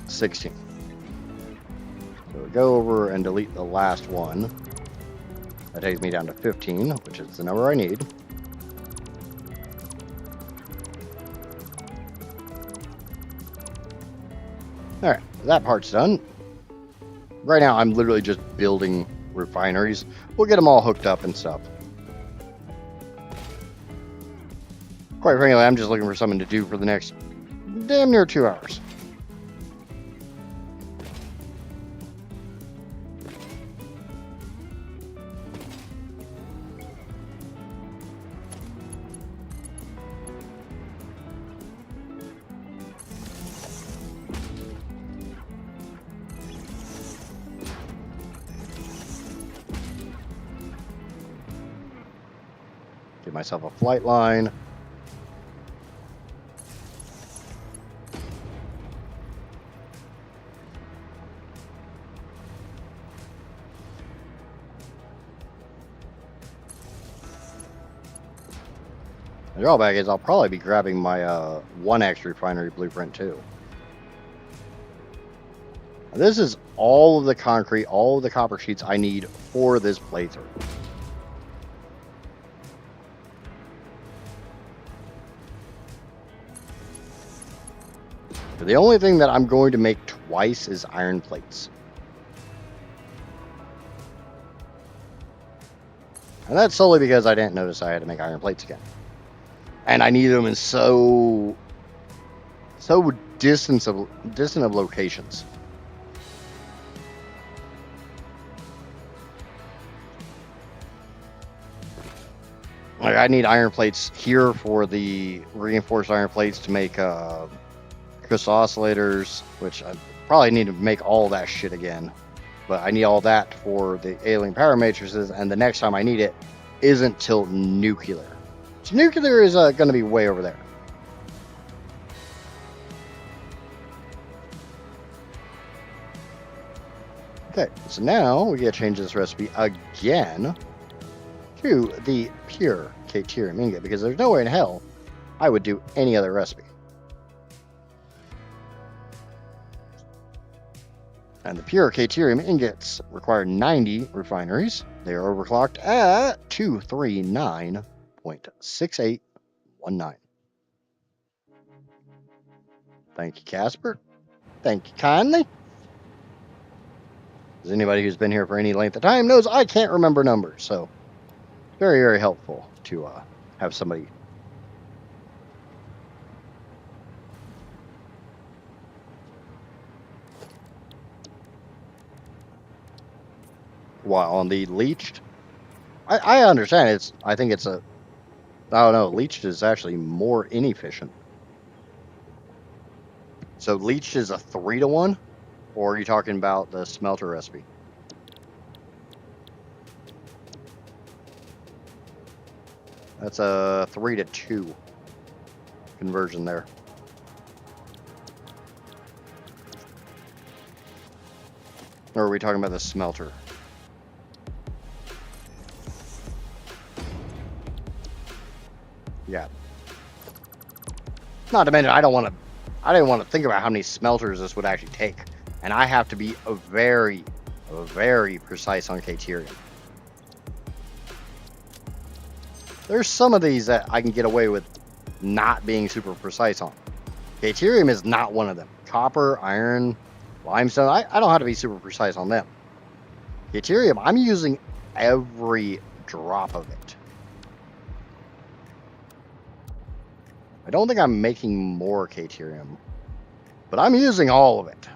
16. So we go over and delete the last one. That takes me down to 15, which is the number I need. Alright, that part's done. Right now I'm literally just building refineries. We'll get them all hooked up and stuff. Quite frankly, I'm just looking for something to do for the next damn near 2 hours. Give myself a flight line. The drawback is I'll probably be grabbing my 1X refinery blueprint too. This is all of the concrete, all of the copper sheets I need for this playthrough. But the only thing that I'm going to make twice is iron plates. And that's solely because I didn't notice I had to make iron plates again. And I need them in so distant of locations. Like, I need iron plates here for the reinforced iron plates to make crystal oscillators, which I probably need to make all that shit again. But I need all that for the alien power matrices, and the next time I need it isn't till nuclear. So nuclear is going to be way over there. Okay, so now we get to change this recipe again to the pure Caterium ingot, because there's no way in hell I would do any other recipe. And the pure Caterium ingots require 90 refineries. They are overclocked at 239.6819. Thank you, Casper. Thank you kindly. As anybody who's been here for any length of time knows, I can't remember numbers, so very, very helpful to have somebody. While on the leached, I understand I think it's a, I don't know, leached is actually more inefficient. So leached is a 3-to-1, or are you talking about the smelter recipe? That's a 3-to-2 conversion there. Or are we talking about the smelter? Yeah. Not to mention, I didn't want to think about how many smelters this would actually take, and I have to be very, very precise on Caterium. There's some of these that I can get away with not being super precise on. Caterium is not one of them. Copper, iron, limestone, I don't have to be super precise on them. Caterium, I'm using every drop of it. I don't think I'm making more Caterium, but I'm using all of it.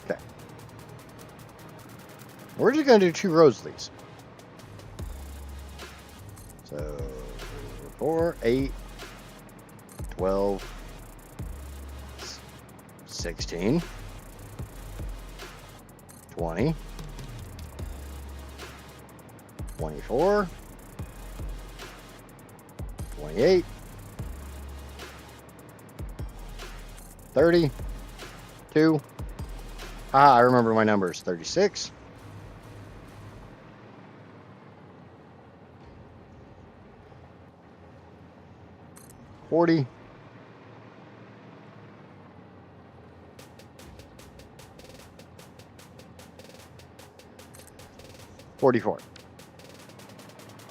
Okay. We're just going to do 2 rows of these. So 4, 8, 12, 16, 20, 24, 28, 32. I remember my numbers. 36. 40. 44.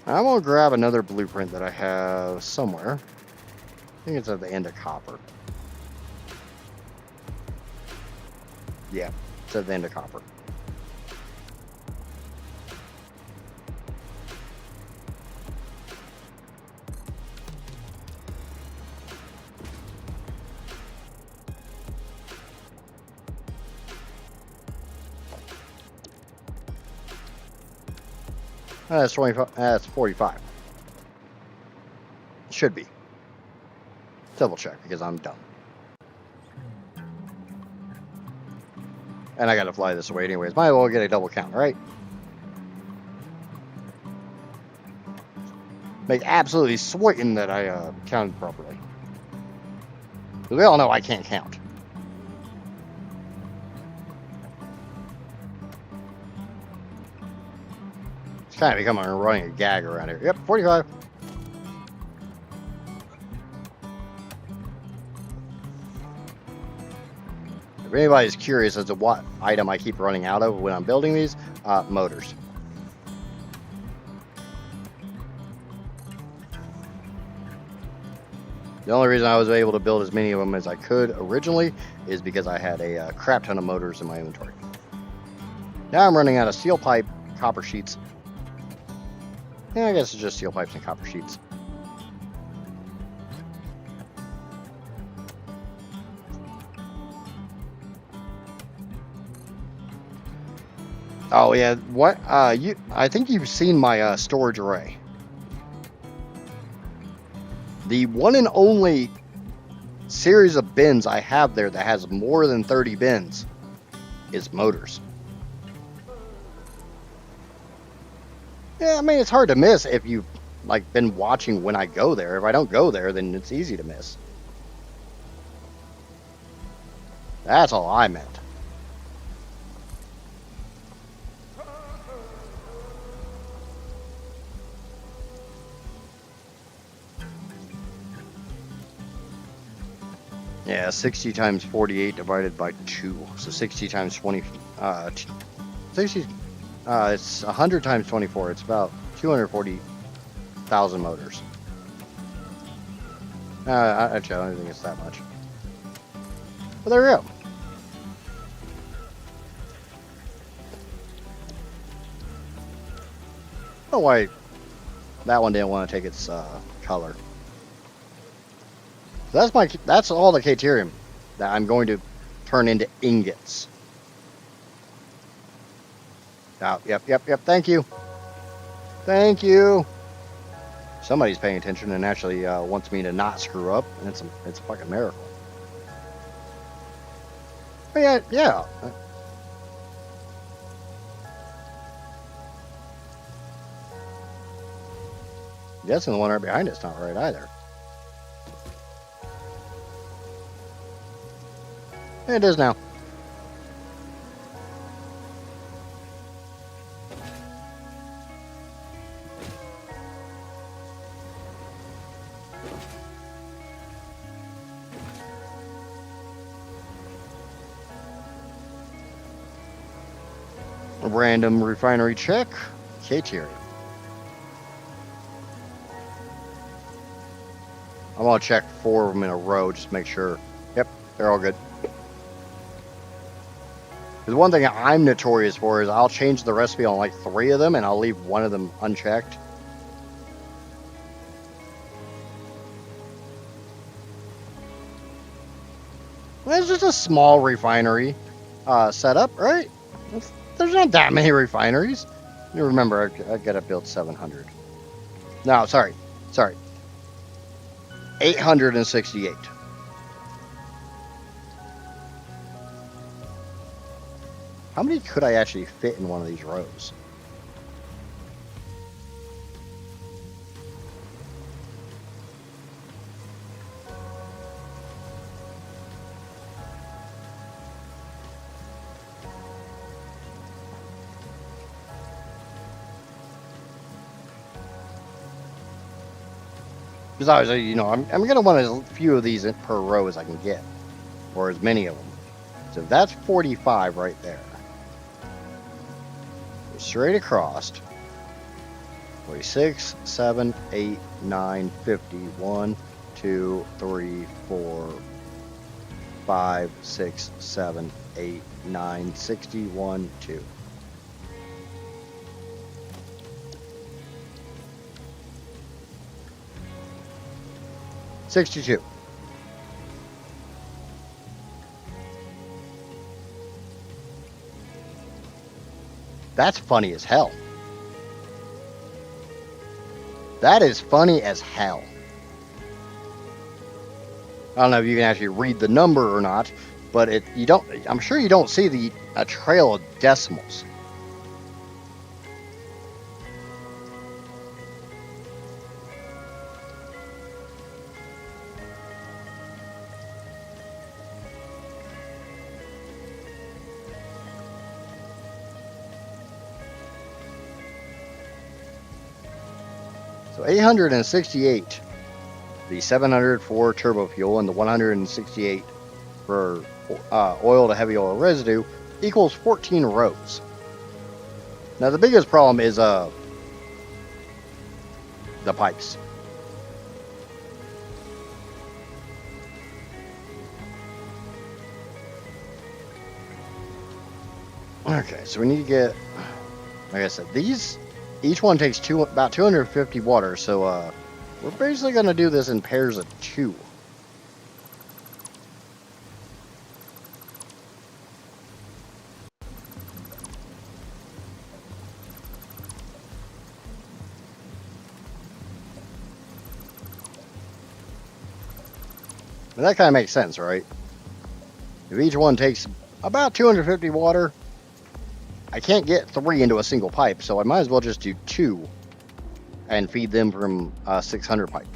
I'm going to grab another blueprint that I have somewhere. I think it's at the end of copper. Yeah, it's at the end of copper. That's 25. That's 45. Should be. Double check because I'm dumb. And I gotta fly this away anyways. Might as well get a double count, right? Make absolutely certain that I counted properly. We all know I can't count. It's kind of becoming a running gag around here. Yep, 45. If anybody's curious as to what item I keep running out of when I'm building these, motors. The only reason I was able to build as many of them as I could originally is because I had a crap ton of motors in my inventory. Now I'm running out of steel pipe copper sheets. Yeah, I guess it's just steel pipes and copper sheets. Oh yeah, what? I think you've seen my storage array. The one and only series of bins I have there that has more than 30 bins is motors. Yeah, I mean it's hard to miss if you've like been watching when I go there. If I don't go there, then it's easy to miss. That's all I meant. Yeah, 60 times 48 divided by 2. So 60 times 20, 60, it's 100 times 24. It's about 240,000 motors. Actually, I don't think it's that much. But there we go. Oh, why that one didn't want to take its color. So that's all the Caterium that I'm going to turn into ingots. Oh, yep. Thank you. Thank you. Somebody's paying attention and actually wants me to not screw up, and it's a fucking miracle. But yeah. Guessing the one right behind it's not right either. It is now. A random refinery check. Caterium. I'm gonna check 4 of them in a row just to make sure. Yep, they're all good. Because one thing I'm notorious for is I'll change the recipe on like 3 of them and I'll leave 1 of them unchecked. Well, it's just a small refinery setup, right? There's not that many refineries. You remember, I gotta build 700. No, sorry. 868. How many could I actually fit in one of these rows? Because obviously, you know, I'm going to want as few of these per row as I can get, or as many of them. So that's 45 right there. Straight across. 46, 7, 8, 9, 50. 1, 2, 3, 4, 5, 6, 7, 8, 9, 61, 2. $62. That's funny as hell. That is funny as hell. I don't know if you can actually read the number or not, but I'm sure you don't see a trail of decimals. So 868, the 700 for turbo fuel, and the 168 for oil to heavy oil residue equals 14 rows. Now the biggest problem is the pipes. Okay, so we need to get Like I said, each one takes about 250 water, so we're basically gonna do this in pairs of 2. And that kind of makes sense, right? If each one takes about 250 water, I can't get 3 into a single pipe, so I might as well just do 2 and feed them from a 600 pipe.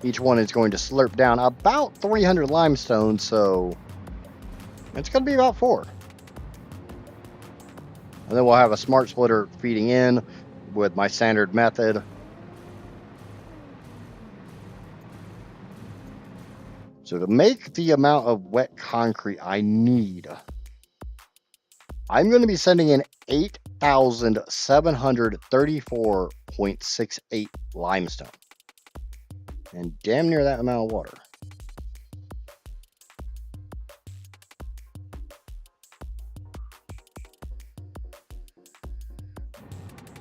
Each one is going to slurp down about 300 limestone, so it's going to be about 4. And then we'll have a smart splitter feeding in with my standard method. So to make the amount of wet concrete I need, I'm going to be sending in 8,734.68 limestone. And damn near that amount of water.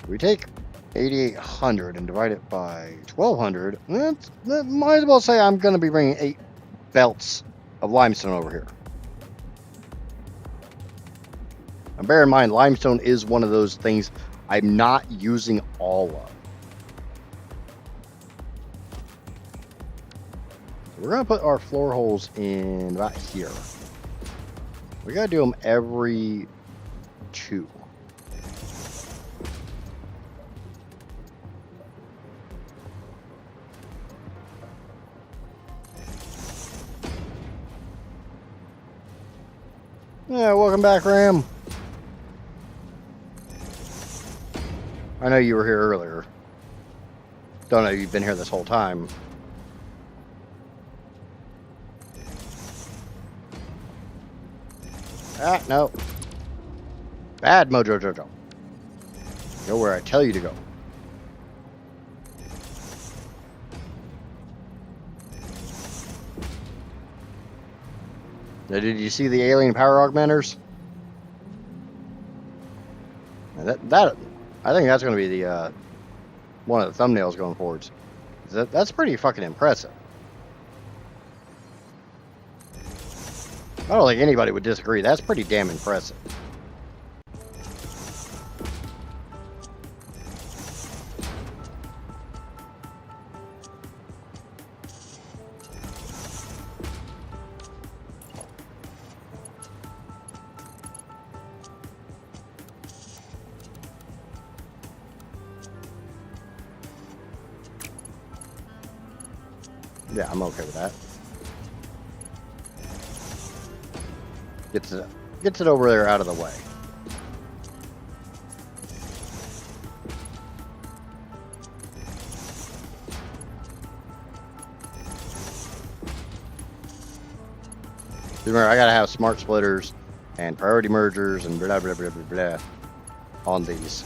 We take 8,800 and divide it by 1,200. That might as well say I'm going to be bringing 8 belts of limestone over here. And bear in mind, limestone is one of those things I'm not using all of. So we're going to put our floor holes in about here. We got to do them every 2. Yeah, welcome back, Ram. I know you were here earlier. Don't know if you've been here this whole time. Ah, no. Bad Mojo Jojo. Go where I tell you to go. Now, did you see the alien power augmenters? That I think that's going to be the one of the thumbnails going forwards. That's pretty fucking impressive. I don't think anybody would disagree. That's pretty damn impressive. Yeah, I'm okay with that. Gets it over there out of the way. Remember, I gotta have smart splitters and priority mergers and blah blah blah blah blah on these.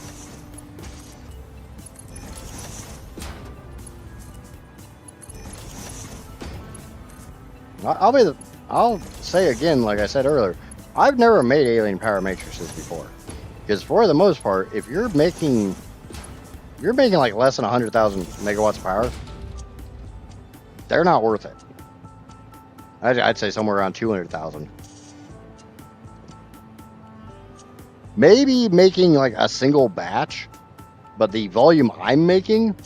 I'll say again, like I said earlier, I've never made alien power matrices before, because for the most part, if you're making like less than 100,000 megawatts of power, they're not worth it. I'd say somewhere around 200,000. Maybe making like a single batch, but the volume I'm making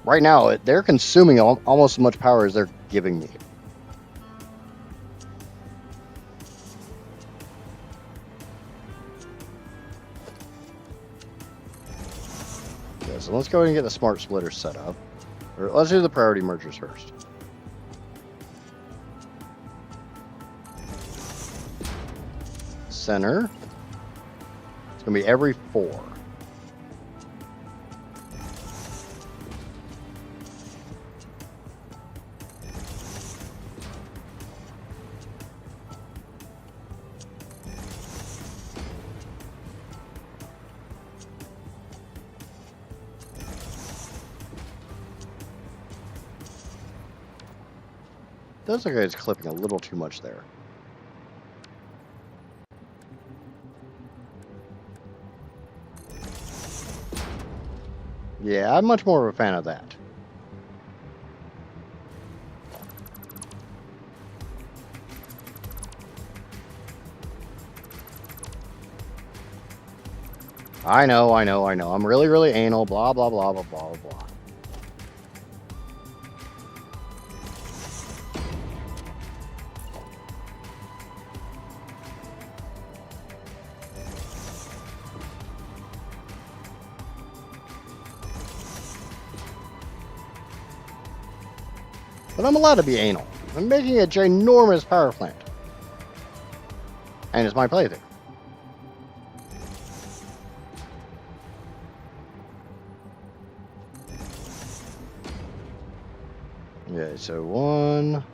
right now, they're consuming almost as much power as they're giving me. Okay, so let's go ahead and get the smart splitters set up. Or let's do the priority mergers first. Center. It's going to be every 4. Does look like it's clipping a little too much there. Yeah, I'm much more of a fan of that. I know. I'm really, really anal, blah, blah, blah, blah, blah, blah. But I'm allowed to be anal. I'm making a ginormous power plant. And it's my plaything. Yeah, so 1,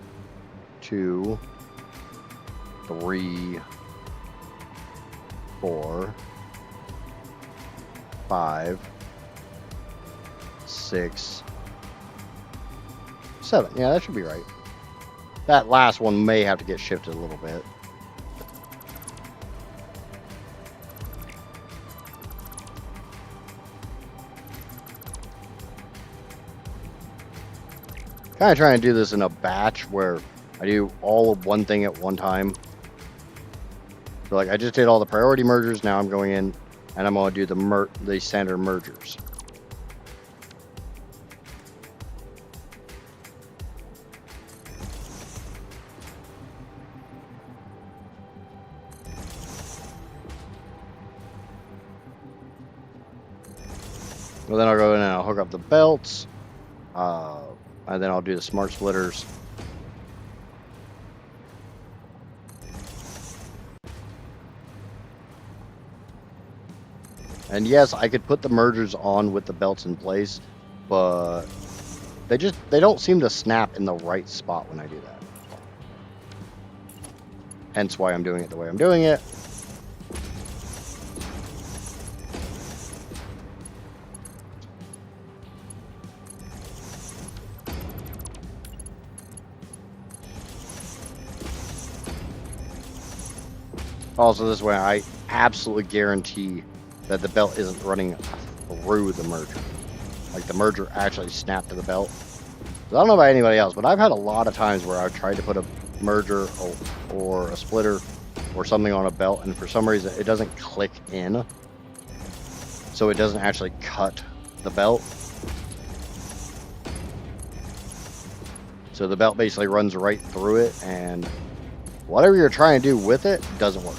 2, 3, 4, 5, 6, 7. Yeah, that should be right. That last one may have to get shifted a little bit. Kind of trying to do this in a batch where I do all of one thing at one time. So like I just did all the priority mergers. Now I'm going in and I'm going to do the standard mergers. Well, then I'll go in and I'll hook up the belts. And then I'll do the smart splitters. And yes, I could put the mergers on with the belts in place, but they don't seem to snap in the right spot when I do that. Hence why I'm doing it the way I'm doing it. Also, this way I absolutely guarantee that the belt isn't running through the merger. Like the merger actually snapped to the belt. I don't know about anybody else, but I've had a lot of times where I've tried to put a merger or a splitter or something on a belt, and for some reason it doesn't click in. So it doesn't actually cut the belt. So the belt basically runs right through it, and whatever you're trying to do with it doesn't work.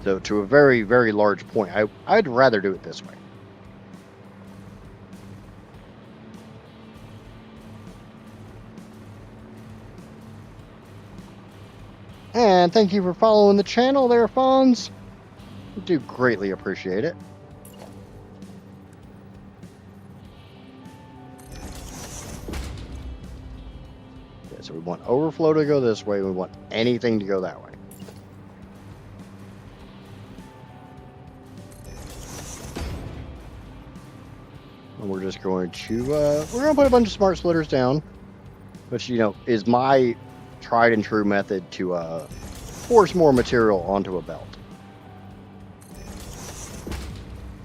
So to a very, very large point, I'd rather do it this way. And thank you for following the channel there, Fonz. I do greatly appreciate it. Okay, so we want overflow to go this way. We want anything to go that way. And we're just going to, we're going to put a bunch of smart splitters down, which, you know, is my tried and true method to force more material onto a belt.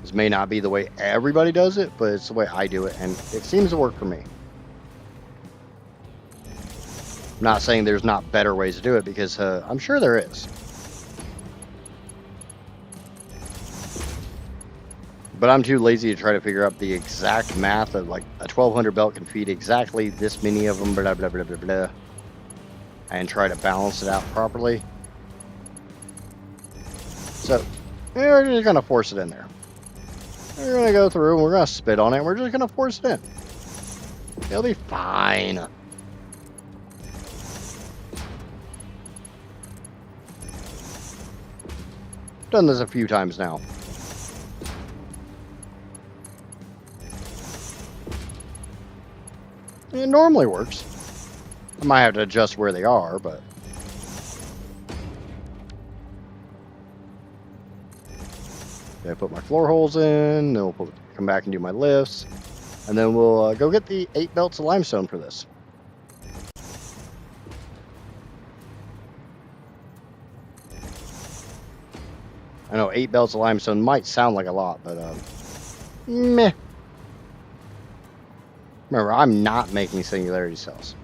This may not be the way everybody does it, but it's the way I do it, and it seems to work for me. I'm not saying there's not better ways to do it, because I'm sure there is. But I'm too lazy to try to figure out the exact math of like a 1200 belt can feed exactly this many of them, blah, blah, blah, blah, blah, and try to balance it out properly. So we're just going to force it in there. We're going to go through and we're going to spit on it, and we're just going to force it in. It'll be fine. Done this a few times now. It normally works. I might have to adjust where they are, but... Okay, I put my floor holes in, then we'll come back and do my lifts, and then we'll go get the 8 belts of limestone for this. I know 8 belts of limestone might sound like a lot, but meh. Remember, I'm not making singularity cells.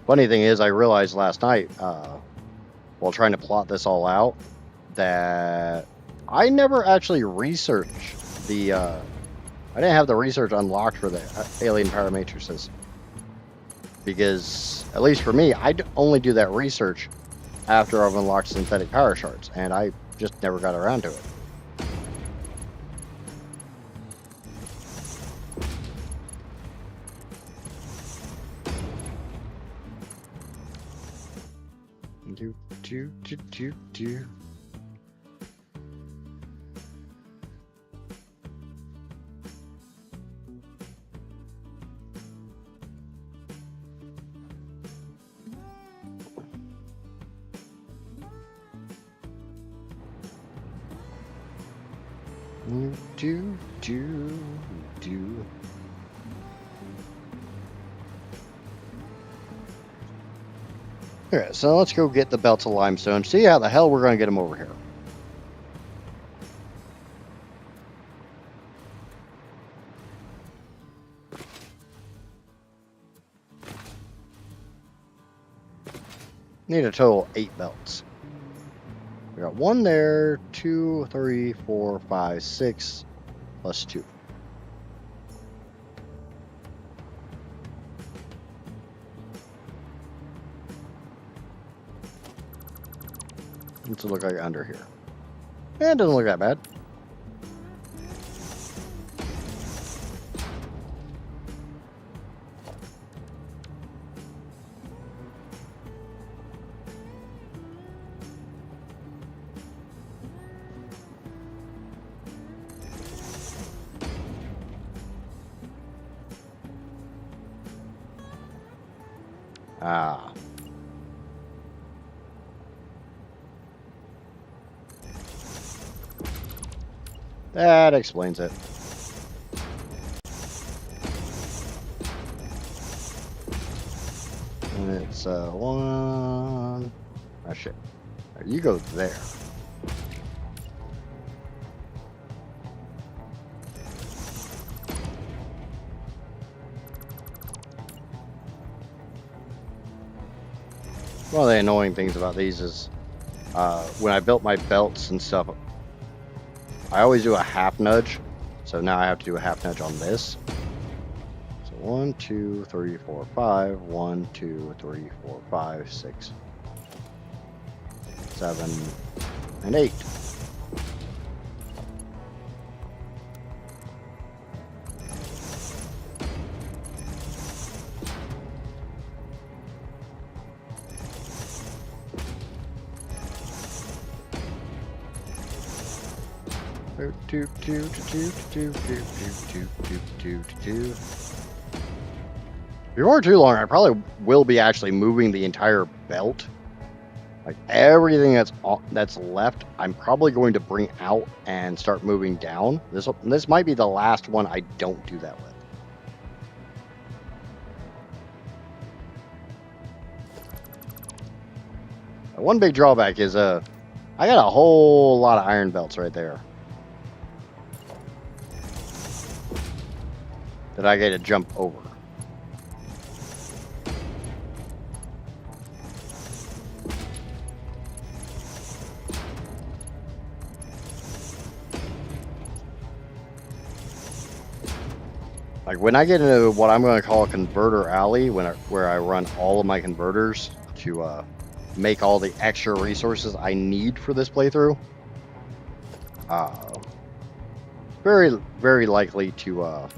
Funny thing is, I realized last night, while trying to plot this all out, that I never actually researched the, I didn't have the research unlocked for the alien power matrices. Because, at least for me, I only do that research after I've unlocked synthetic power shards, and I just never got around to it. Do. Alright, so let's go get the belts of limestone. See how the hell we're going to get them over here. Need a total of 8 belts. We got 1 there, 2, 3, 4, 5, 6, plus 2. What's it look like under here? Eh, it doesn't look that bad. Ah. That explains it. And it's 1. Ah, shit. You go there. One of the annoying things about these is when I built my belts and stuff, I always do a half nudge. So now I have to do a half nudge on this. So 1, 2, 3, 4, 5. 1, 2, 3, 4, 5, 6, 7, and 8. Before too long, I probably will be actually moving the entire belt. Like everything that's left, I'm probably going to bring out and start moving down. This might be the last one I don't do that with. One big drawback is I got a whole lot of iron belts right there that I get to jump over. Like when I get into what I'm going to call a converter alley, where I run all of my converters to make all the extra resources I need for this playthrough, very, very likely to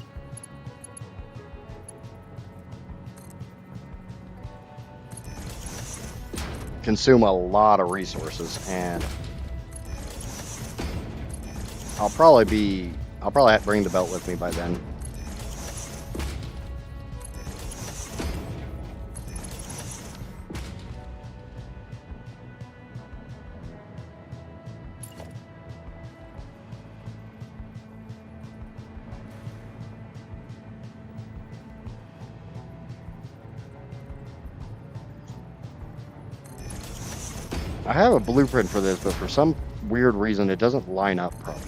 consume a lot of resources, and I'll probably have to bring the belt with me by then. I have a blueprint for this, but for some weird reason, it doesn't line up properly.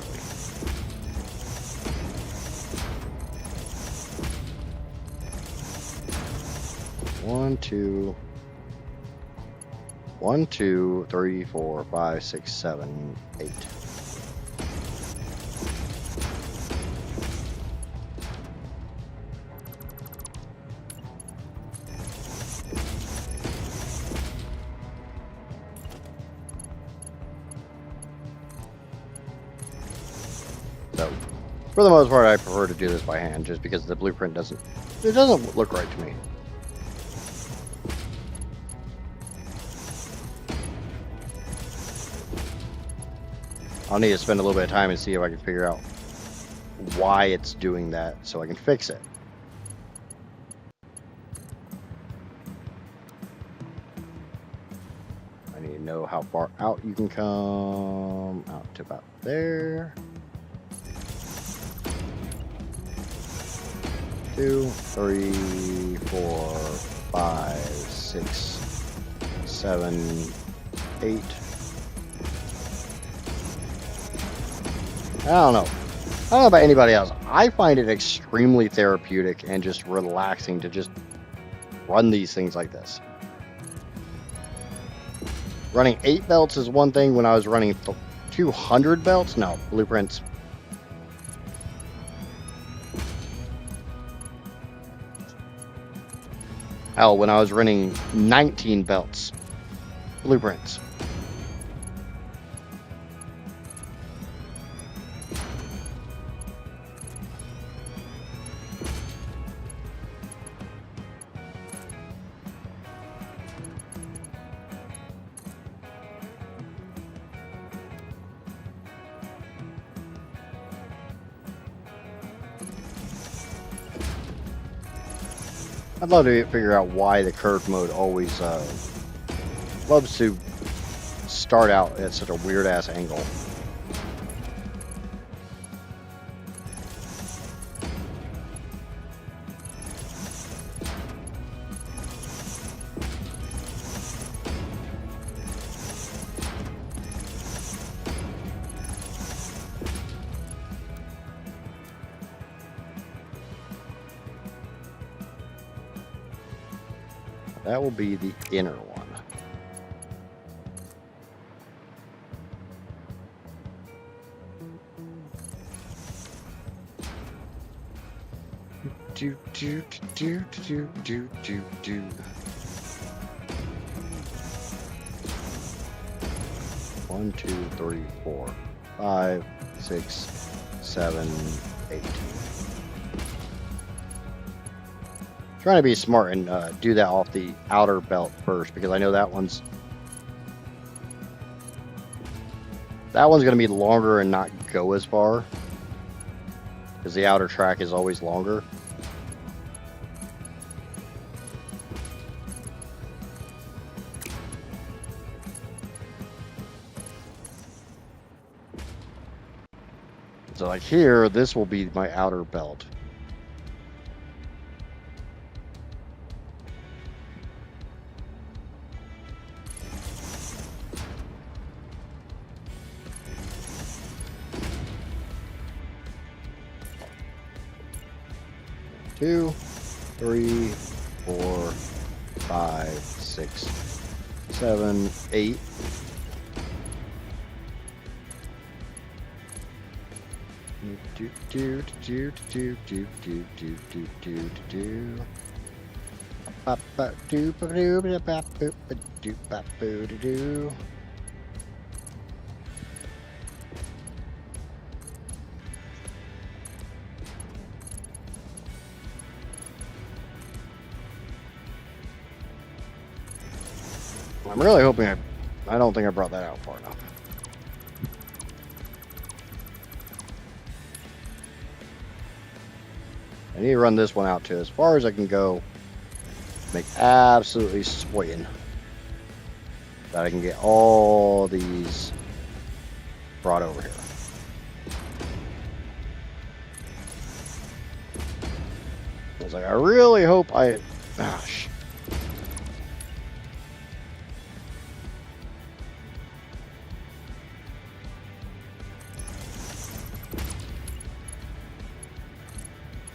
One, two, 3, 4, 5, 6, 7, 8. So, for the most part, I prefer to do this by hand, just because the blueprint doesn't look right to me. I'll need to spend a little bit of time and see if I can figure out why it's doing that so I can fix it. I need to know how far out you can come. Out to about there. 2, 3, 4, 5, 6, 7, 8. I don't know. I don't know about anybody else. I find it extremely therapeutic and just relaxing to just run these things like this. Running 8 belts is one thing. When I was running 200 belts, no, blueprints. Hell, when I was running 19 belts, blueprints. I'd love to figure out why the curved mode always loves to start out at such a weird ass angle. That will be the inner one. Do do do do do do do. One, 2, 3, 4, 5, 6, 7, 8. Trying to be smart and do that off the outer belt first, because I know that one's going to be longer and not go as far, because the outer track is always longer. So like here, this will be my outer belt. Two, 3, 4, 5, 6, 7, 8. Do do do do do do do do do do. Ba ba do ba do ba ba do ba do ba do do. I'm really hoping I don't think I brought that out far enough. I need to run this one out to as far as I can go. Make absolutely certain that I can get all these brought over here. I was like, I really hope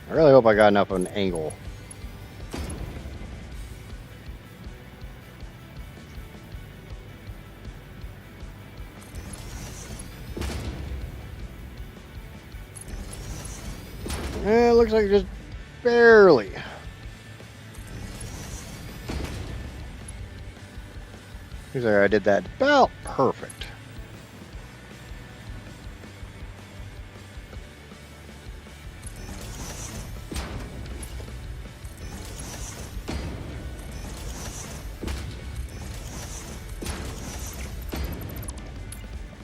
I really hope I got enough of an angle. It looks like just barely. Looks like I did that about perfect.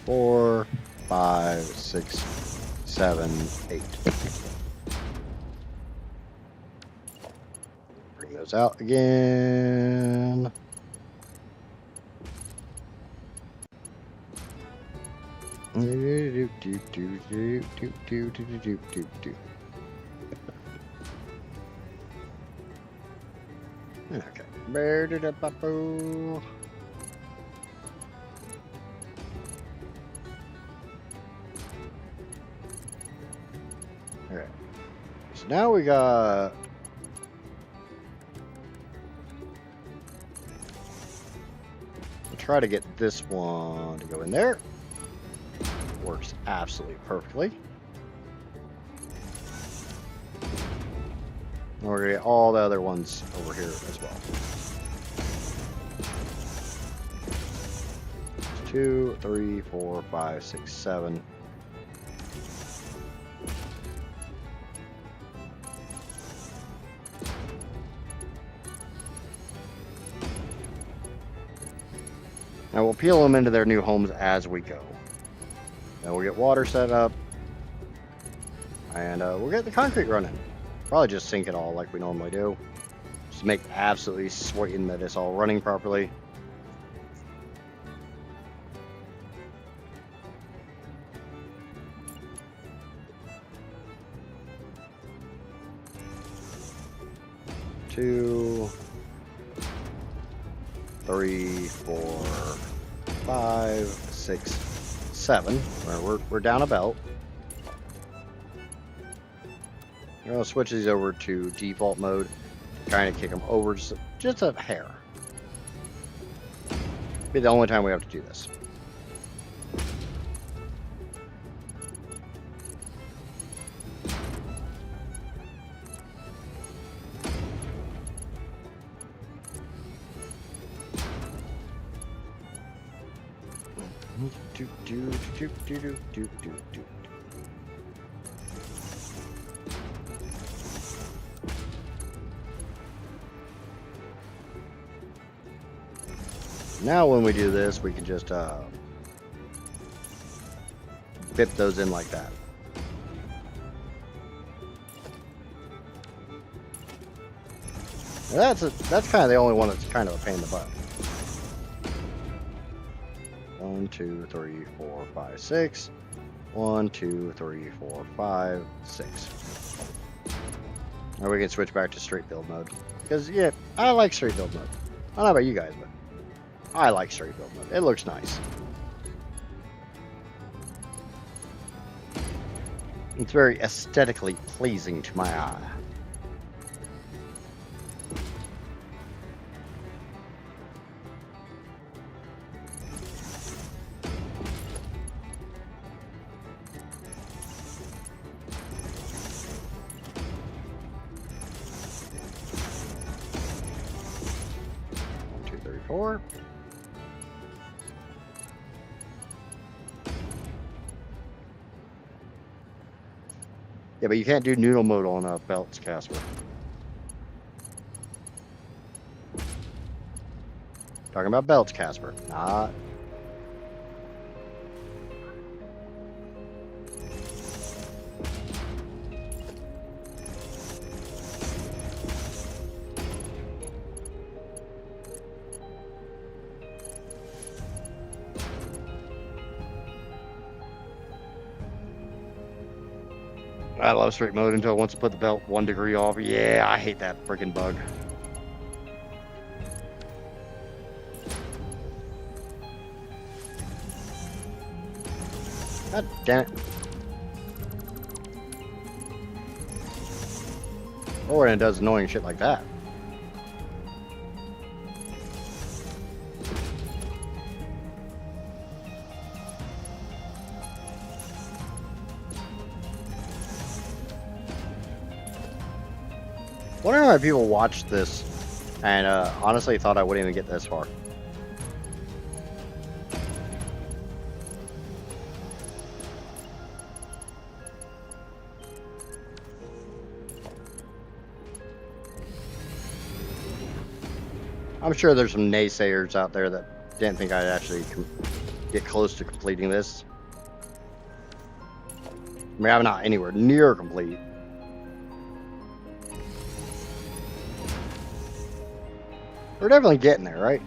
Four, 5, 6, 7, 8. Bring those out again. Okay. Alright. So now we got try to get this one to go in there. Works absolutely perfectly. And we're gonna get all the other ones over here as well. 2, 3, 4, 5, 6, 7. Now we'll peel them into their new homes as we go. Then we'll get water set up. And we'll get the concrete running. Probably just sink it all like we normally do. Just make absolutely certain that it's all running properly. Two, 3, 4, 5, 6, 7. We're down a belt. I'm gonna switch these over to default mode. Kind of kick them over just a hair. Be the only time we have to do this. Now when we do this, we can just bip those in like that. Now that's kind of the only one that's kind of a pain in the butt. 1, 2, 3, 4, 5, 6. 1, 2, 3, 4, 5, 6. Now we can switch back to straight build mode. Because, yeah, I like straight build mode. I don't know about you guys, but I like straight build mode. It looks nice. It's very aesthetically pleasing to my eye. Four. Yeah, but you can't do noodle mode on belts, Casper. Talking about belts, Casper. Not. I love straight mode until it wants to put the belt 1 degree off. Yeah, I hate that freaking bug. God damn it. Or when it does annoying shit like that. Wondering why people watch this and honestly thought I wouldn't even get this far. I'm sure there's some naysayers out there that didn't think I'd actually get close to completing this. I mean, I'm not anywhere near complete. We're definitely getting there, right?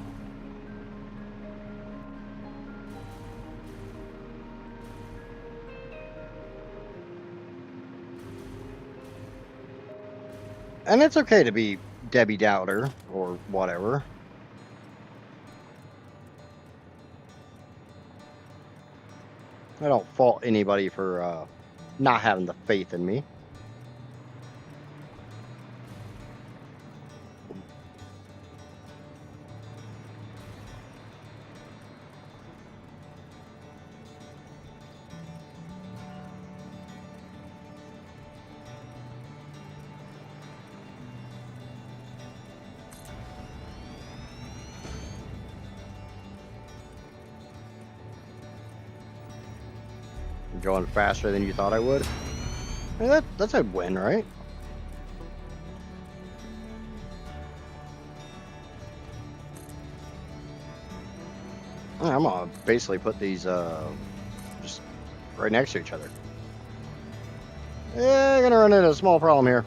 And it's okay to be Debbie Dowder or whatever. I don't fault anybody for not having the faith in me. Going faster than you thought I would. I mean, that's a win, right? I'm gonna basically put these just right next to each other. Yeah, I'm gonna run into a small problem here.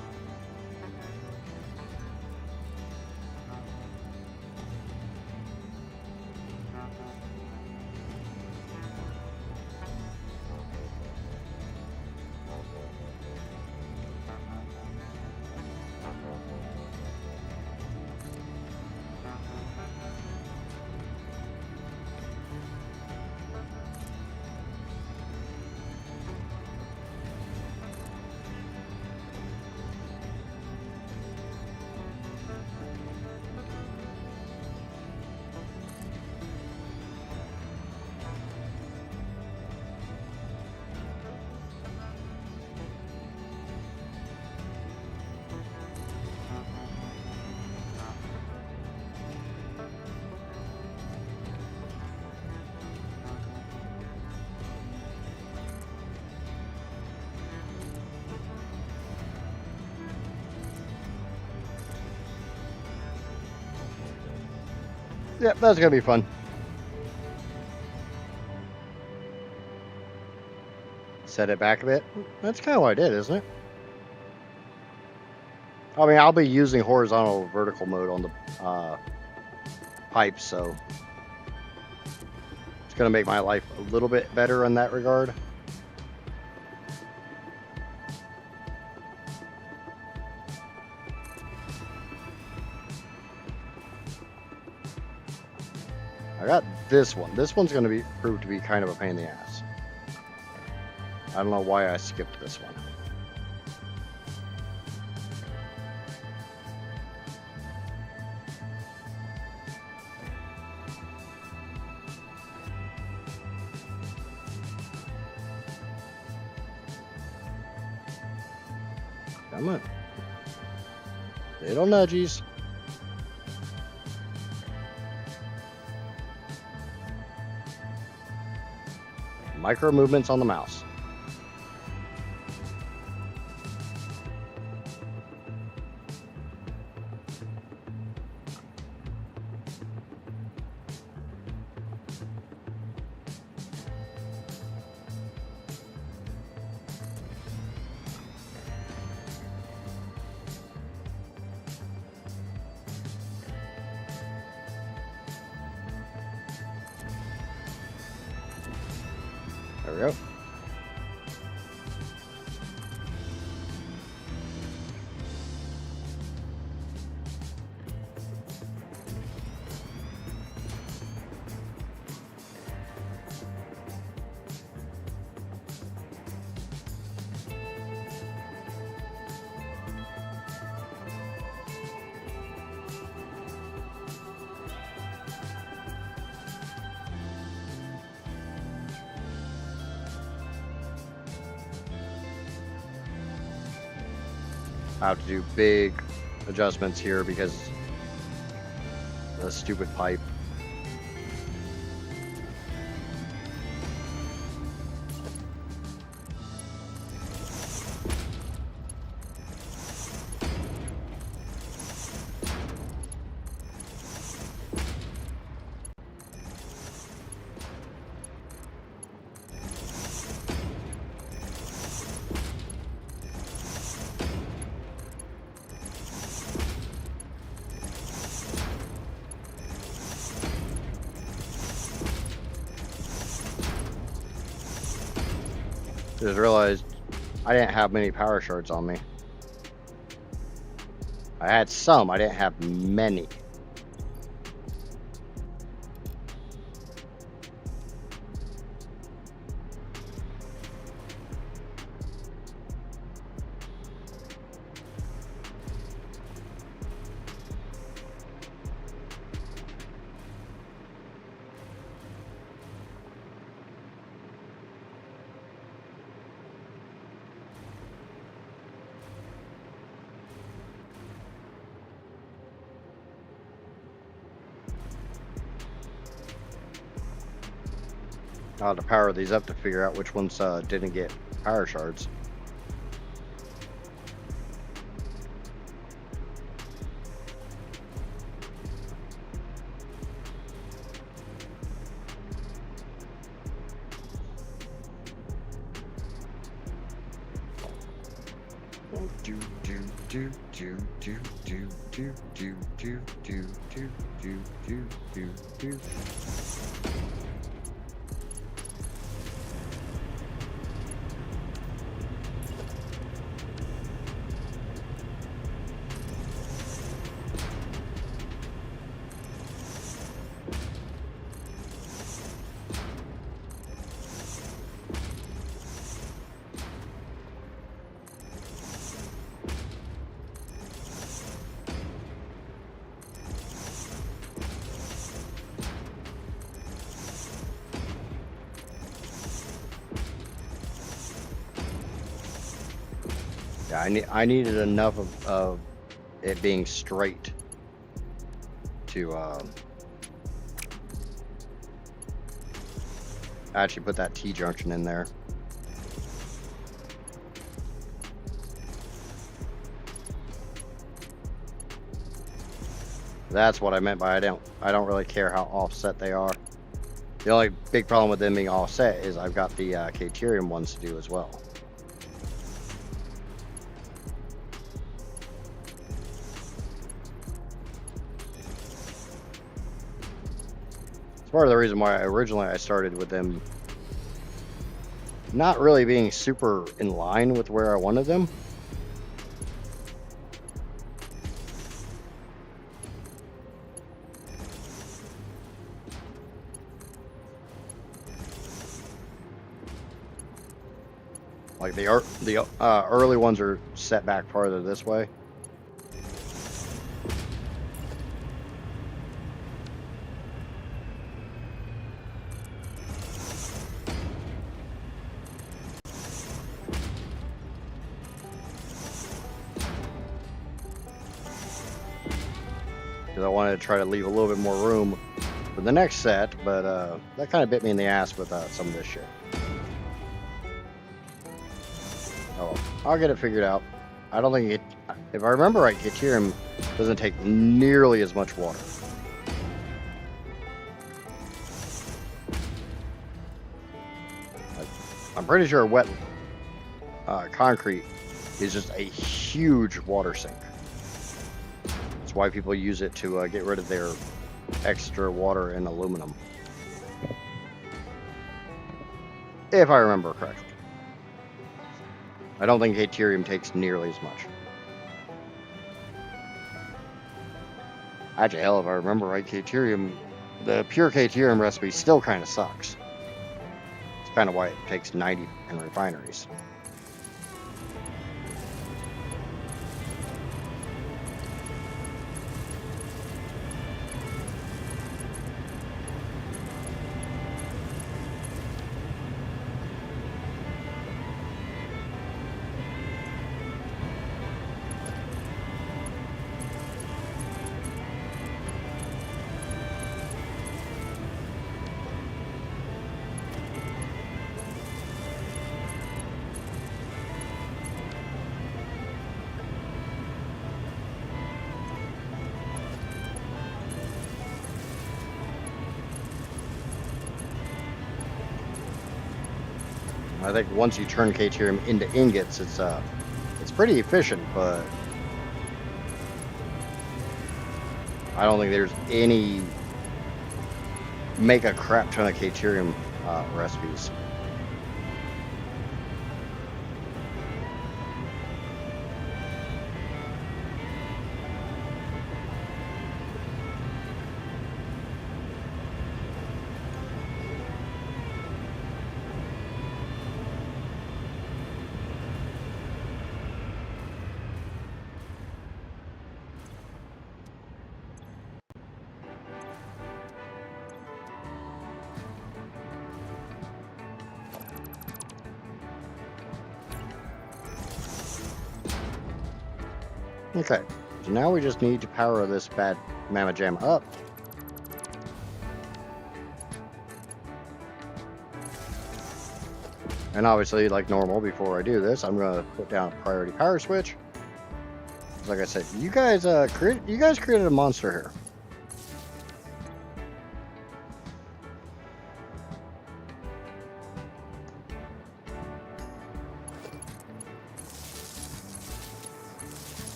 Yep, that's gonna be fun. Set it back a bit. That's kind of what I did, isn't it? I mean, I'll be using horizontal or vertical mode on the pipes, so it's gonna make my life a little bit better in that regard. I got this one. This one's going to prove to be kind of a pain in the ass. I don't know why I skipped this one. Come on. Little nudgies. Micro movements on the mouse. There we go. I have to do big adjustments here because the stupid pipe. Just realized I didn't have many power shards on me. I had some, I didn't have many. I'll have to power these up to figure out which ones didn't get power shards. Yeah, I needed enough of it being straight to actually put that T-junction in there. That's what I meant by I don't really care how offset they are. The only big problem with them being offset is I've got the Caterium ones to do as well. It's part of the reason why originally I started with them not really being super in line with where I wanted them. Like the early ones are set back farther this way. Because I wanted to try to leave a little bit more room for the next set, but that kind of bit me in the ass with some of this shit. Oh, I'll get it figured out. I don't think if I remember right, Caterium doesn't take nearly as much water. I'm pretty sure wet concrete is just a huge water sink. That's why people use it to get rid of their extra water and aluminum. If I remember correctly. I don't think Caterium takes nearly as much. Actually, hell, if I remember right, Caterium, the pure Caterium recipe still kind of sucks. It's kind of why it takes 90 in refineries. I think once you turn K-Tyrium into ingots, it's pretty efficient, but I don't think there's any make a crap ton of K-Tyrium recipes. Okay, so now we just need to power this bad Mamma Jam up. And obviously, like normal, before I do this, I'm going to put down a priority power switch. Like I said, you guys created a monster here.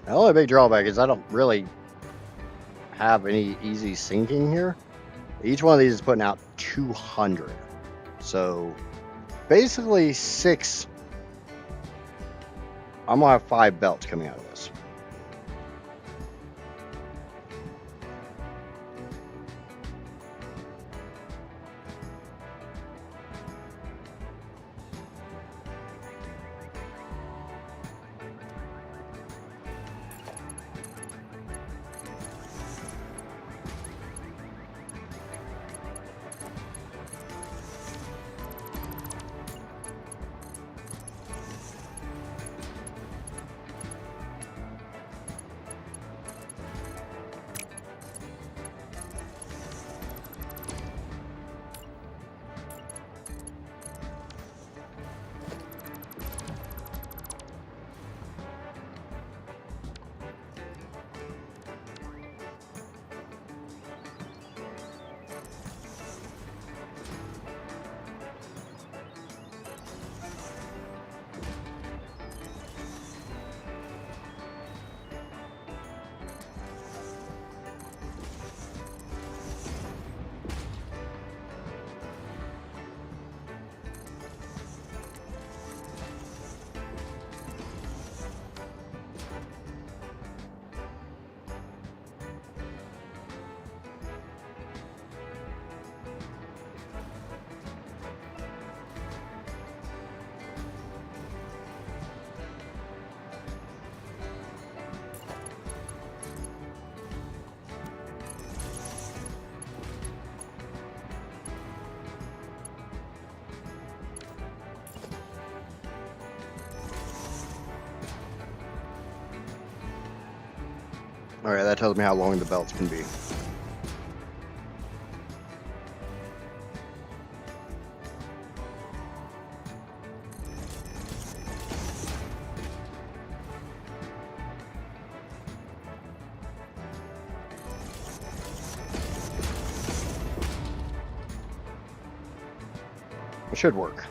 The only big drawback is I don't really have any easy syncing here. Each one of these is putting out 200. So basically 6. I'm going to have 5 belts coming out of this. Alright, that tells me how long the belts can be. It should work.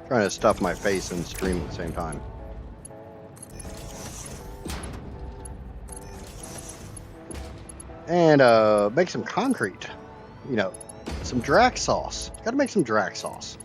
Trying to stuff my face and stream at the same time. And make some concrete. You know, some drac sauce. Gotta make some drac sauce.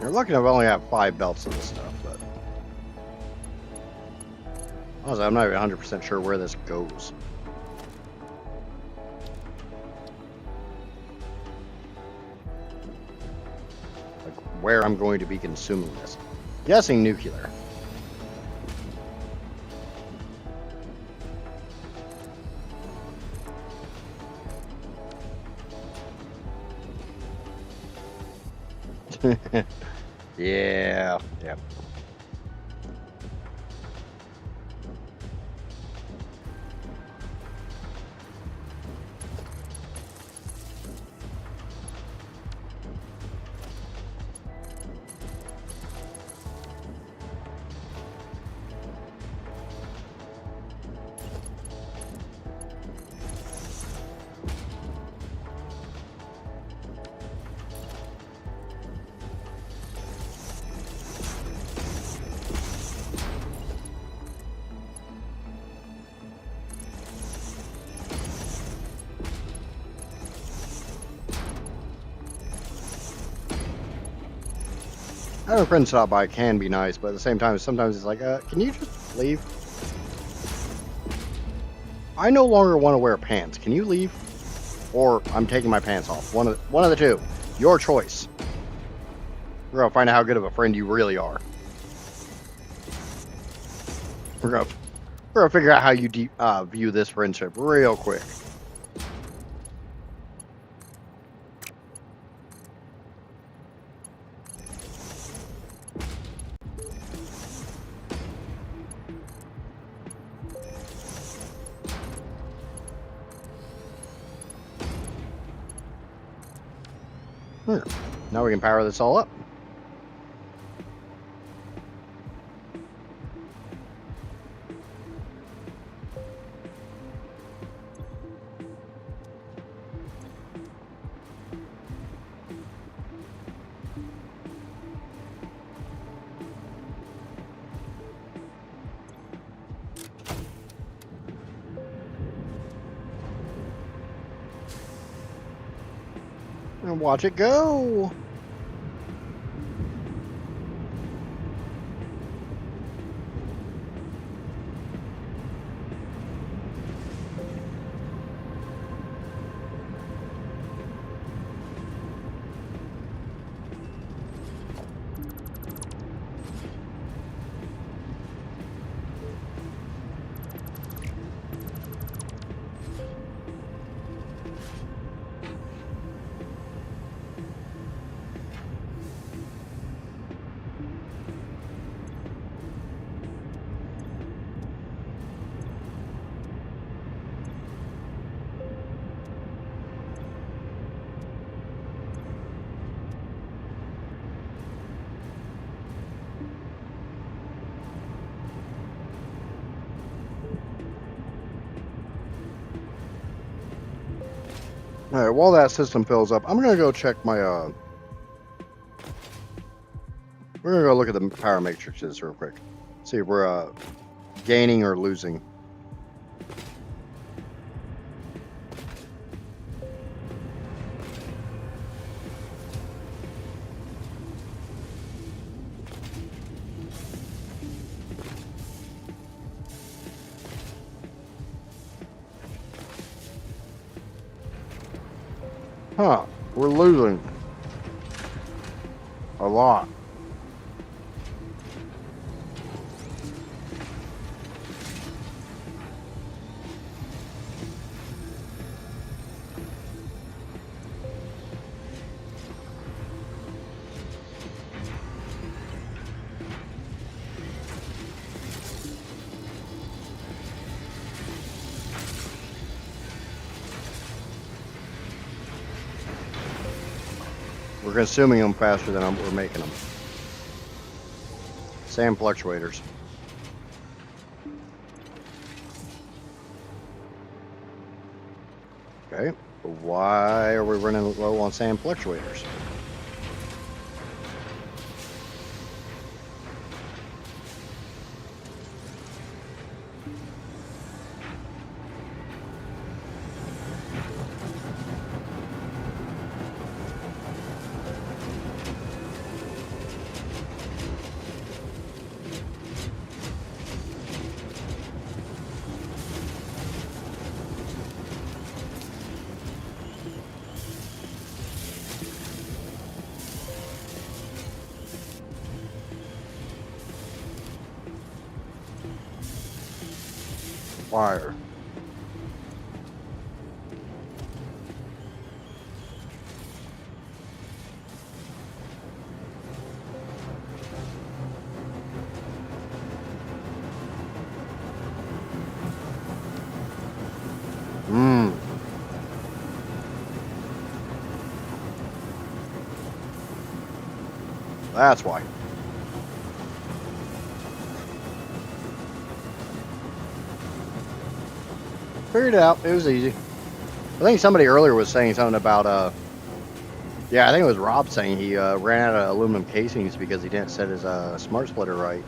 You're lucky I've only got 5 belts of this stuff, but honestly, I'm not even 100% sure where this goes. Like, where I'm going to be consuming this. Guessing nuclear. Yeah. Yep. Having a friend stop by can be nice, but at the same time, sometimes it's like, can you just leave? I no longer want to wear pants. Can you leave? Or I'm taking my pants off. One of the two. Your choice. We're gonna find out how good of a friend you really are. We're gonna figure out how you view this friendship real quick. Now we can power this all up. And watch it go. All right, while that system fills up, I'm gonna go check my we're gonna go look at the power matrices real quick. See if we're gaining or losing. Huh, we're losing a lot. We're consuming them faster than we're making them. Sand fluctuators. Okay, but why are we running low on sand fluctuators? wire. That's why. Figured it out. It was easy. I think somebody earlier was saying something about yeah, I think it was Rob saying he ran out of aluminum casings because he didn't set his smart splitter right.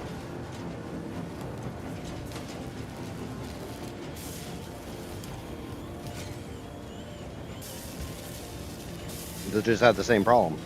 They just had the same problem.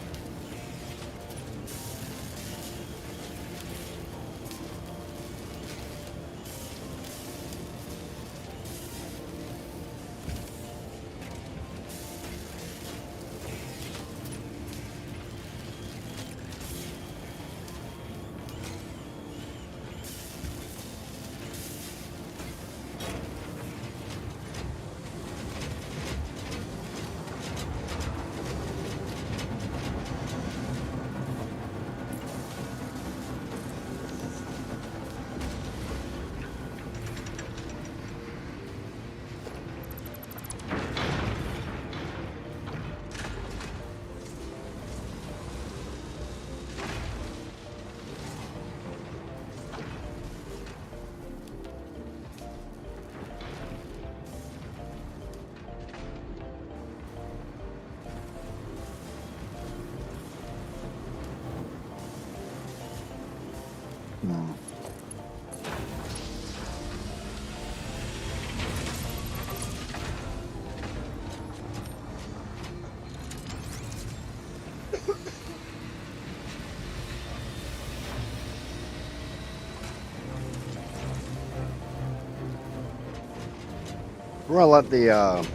We're gonna let the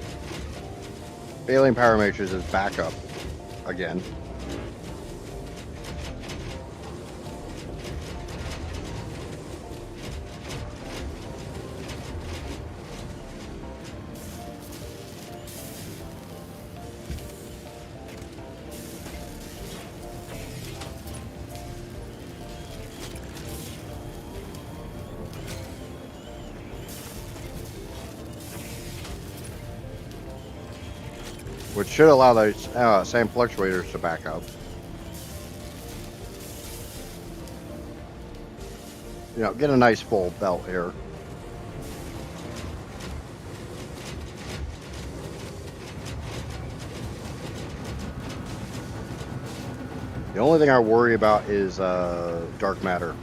alien power matrices back up again. Which should allow those same fluctuators to back up. You know, get a nice full belt here. The only thing I worry about is dark matter.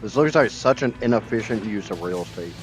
This looks like such an inefficient use of real estate.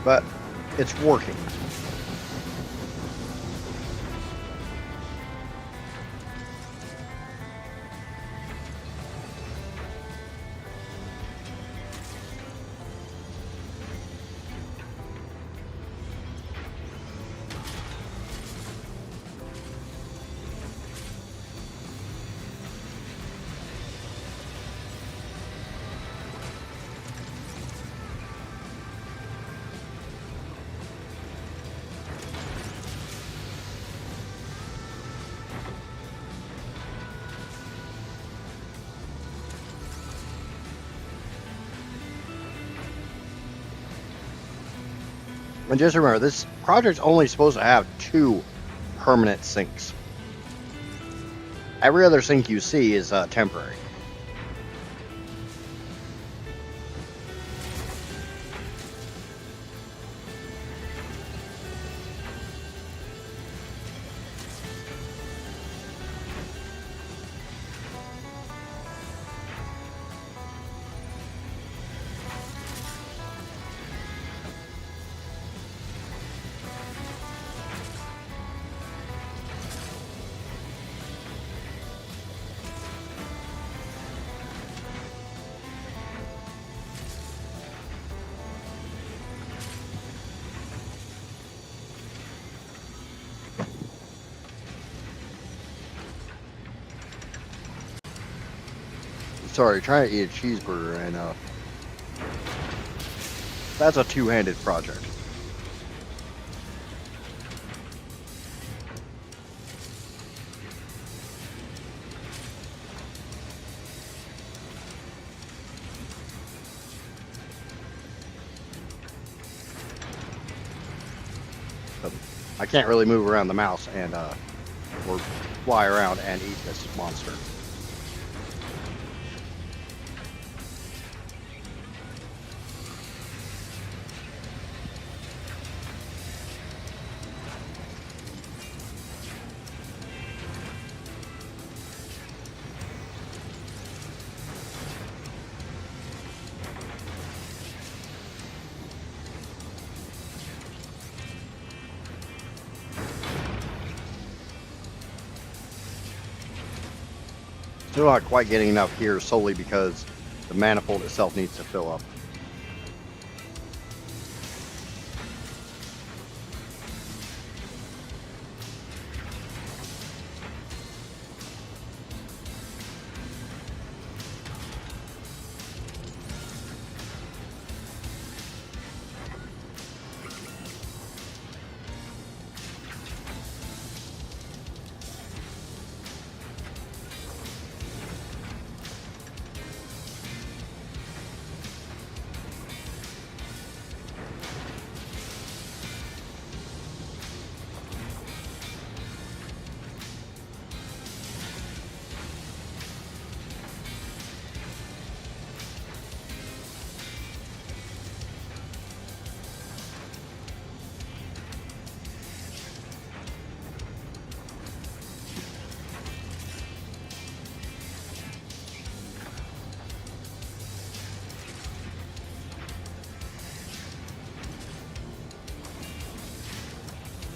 but it's working. And just remember, this project's only supposed to have 2 permanent sinks. Every other sink you see is temporary. Sorry, trying to eat a cheeseburger, and that's a 2-handed project. But I can't really move around the mouse and or fly around and eat this monster. Still not quite getting enough here solely because the manifold itself needs to fill up.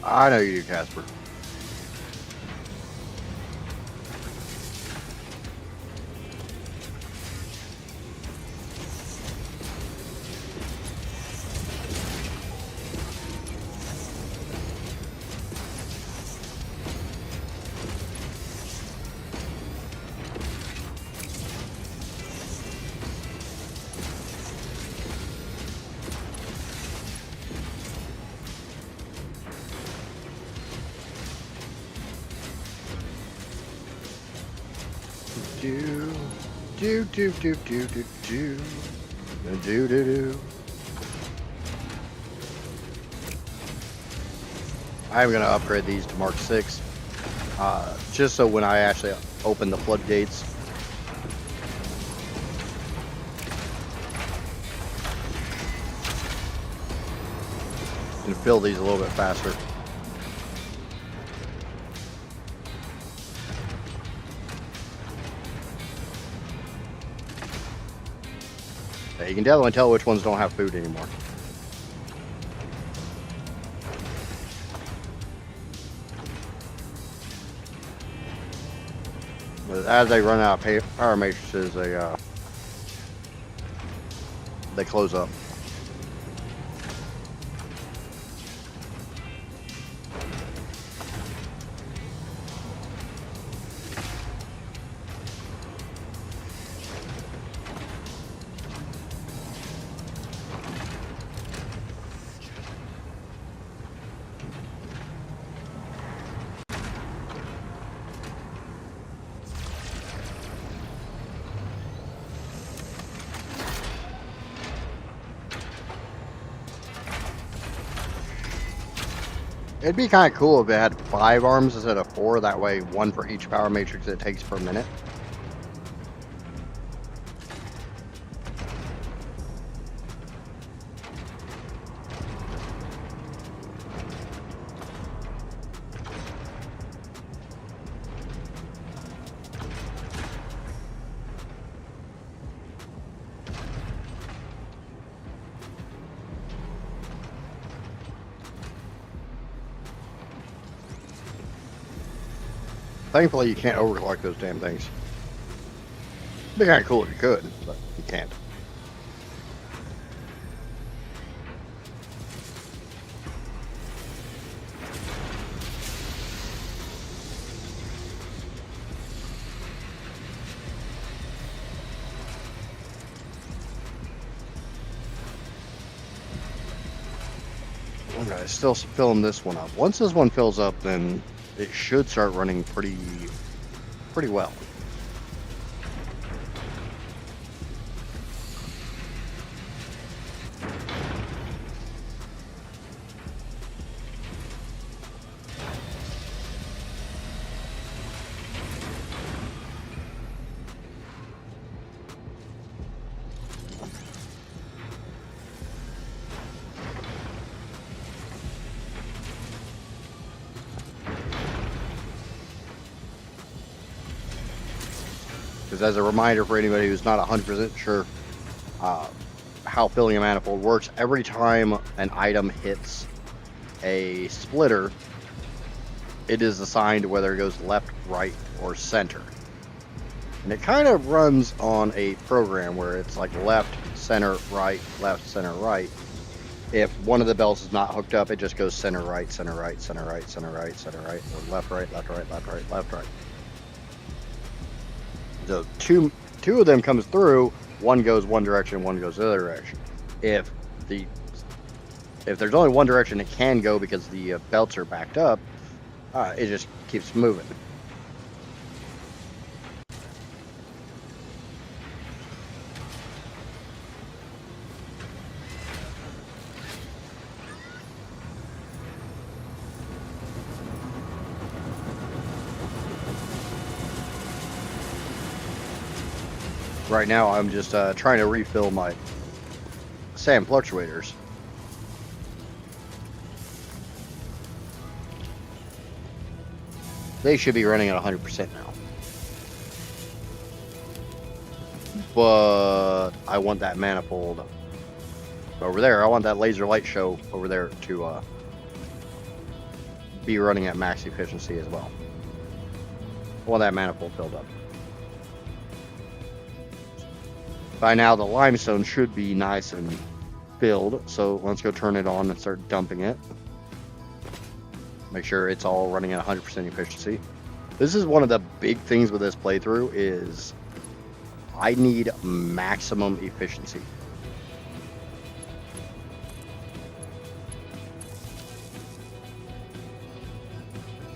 I know you do, Casper. Do do do do do do do do do do. I'm gonna upgrade these to Mark 6, just so when I actually open the floodgates, can fill these a little bit faster. You can definitely tell which ones don't have food anymore. As they run out of power matrices, they close up. It'd be kind of cool if it had 5 arms instead of 4. That way, 1 for each power matrix it takes per minute. Thankfully, you can't overclock those damn things. It'd be kind of cool if you could, but you can't. Okay, still filling this one up. Once this one fills up, then it should start running pretty well. Because as a reminder for anybody who's not 100% sure how filling a manifold works, every time an item hits a splitter, it is assigned whether it goes left, right, or center. And it kind of runs on a program where it's like left, center, right, left, center, right. If one of the bells is not hooked up, it just goes center, right, center, right, center, right, center, right, center, right, or left, right, left, right, left, right, left, right. So two of them comes through, one goes one direction, one goes the other direction. If there's only one direction it can go because the belts are backed up, it just keeps moving. Right now, I'm just trying to refill my sand fluctuators. They should be running at 100% now. But I want that manifold over there. I want that laser light show over there to be running at max efficiency as well. I want that manifold filled up. By now, the limestone should be nice and filled, so let's go turn it on and start dumping it. Make sure it's all running at 100% efficiency. This is one of the big things with this playthrough is I need maximum efficiency.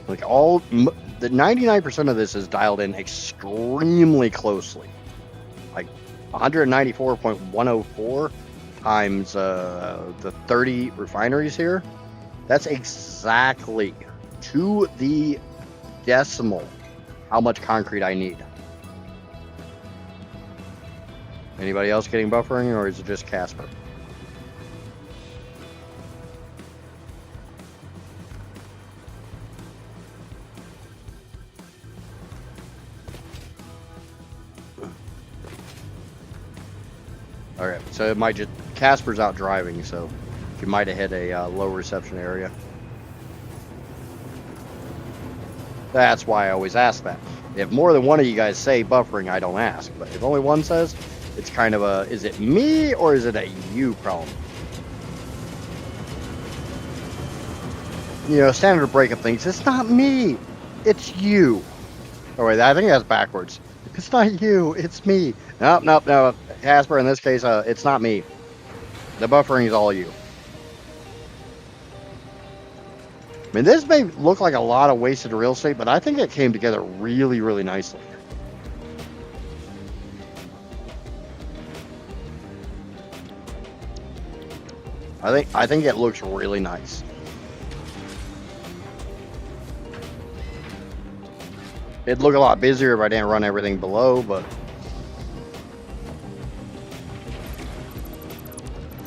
Like the 99% of this is dialed in extremely closely. Like 194.104 times the 30 refineries here. That's exactly to the decimal how much concrete I need. Anybody else getting buffering, or is it just Casper? Okay, so it might just Casper's out driving, so you might have hit a low reception area. That's why I always ask that. If more than one of you guys say buffering, I don't ask. But if only one says, it's kind of a, is it me or is it a you problem? You know, standard breakup things, it's not me, it's you. Oh wait, I think that's backwards. It's not you, it's me. Nope, nope, no. Casper, in this case, it's not me. The buffering is all you. I mean, this may look like a lot of wasted real estate, but I think it came together really, really nicely. I think it looks really nice. It'd look a lot busier if I didn't run everything below, but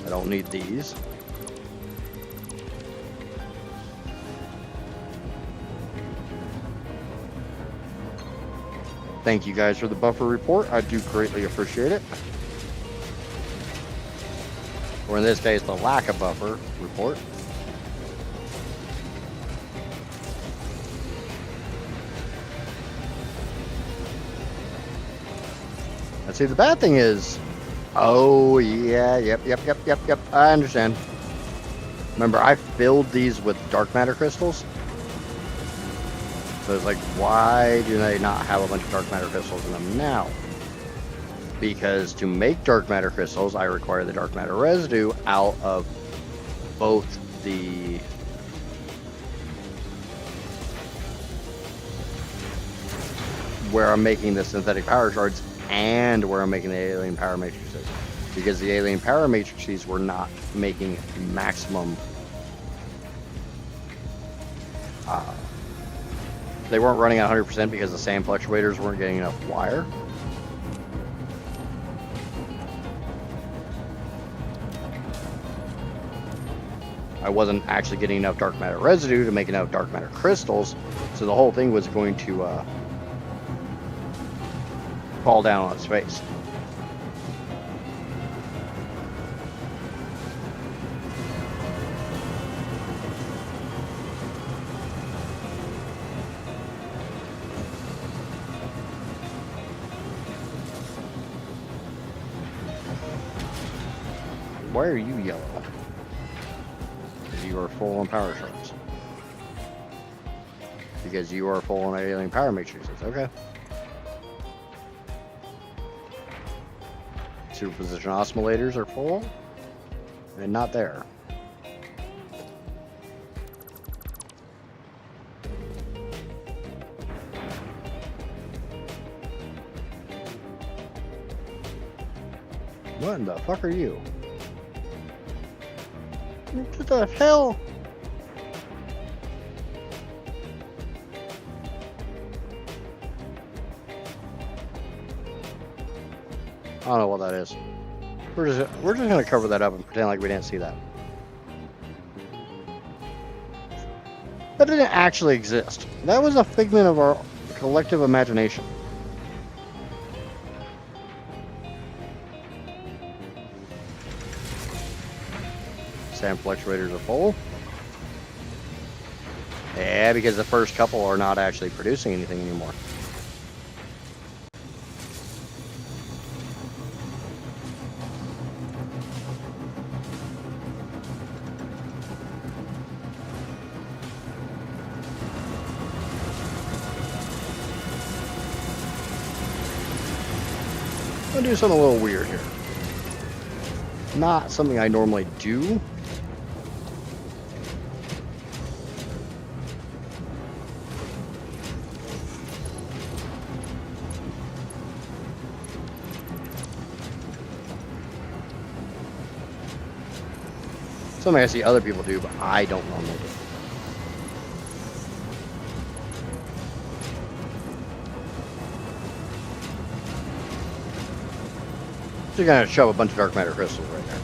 I don't need these. Thank you guys for the buffer report. I do greatly appreciate it. Or in this case, the lack of buffer report. And see, the bad thing is, oh yeah, yep. I understand. Remember, I filled these with dark matter crystals. So it's like, why do they not have a bunch of dark matter crystals in them now? Because to make dark matter crystals, I require the dark matter residue out of both the where I'm making the synthetic power shards and where I'm making the alien power matrices. Because the alien power matrices were not making maximum they weren't running at 100% because the sand fluctuators weren't getting enough wire. I wasn't actually getting enough dark matter residue to make enough dark matter crystals, so the whole thing was going to fall down on its face. Why are you yellow? You are full on power shards. Because you are full on alien power matrices. Okay. Superposition oscillators are full and not there. What in the fuck are you? What the hell? I don't know what that is. We're just gonna cover that up and pretend like we didn't see that. That didn't actually exist. That was a figment of our collective imagination. Sand fluctuators are full. Yeah, because the first couple are not actually producing anything anymore. I'm gonna do something a little weird here. Not something I normally do. Something I see other people do, but I don't normally do. So you're gonna shove a bunch of dark matter crystals right there.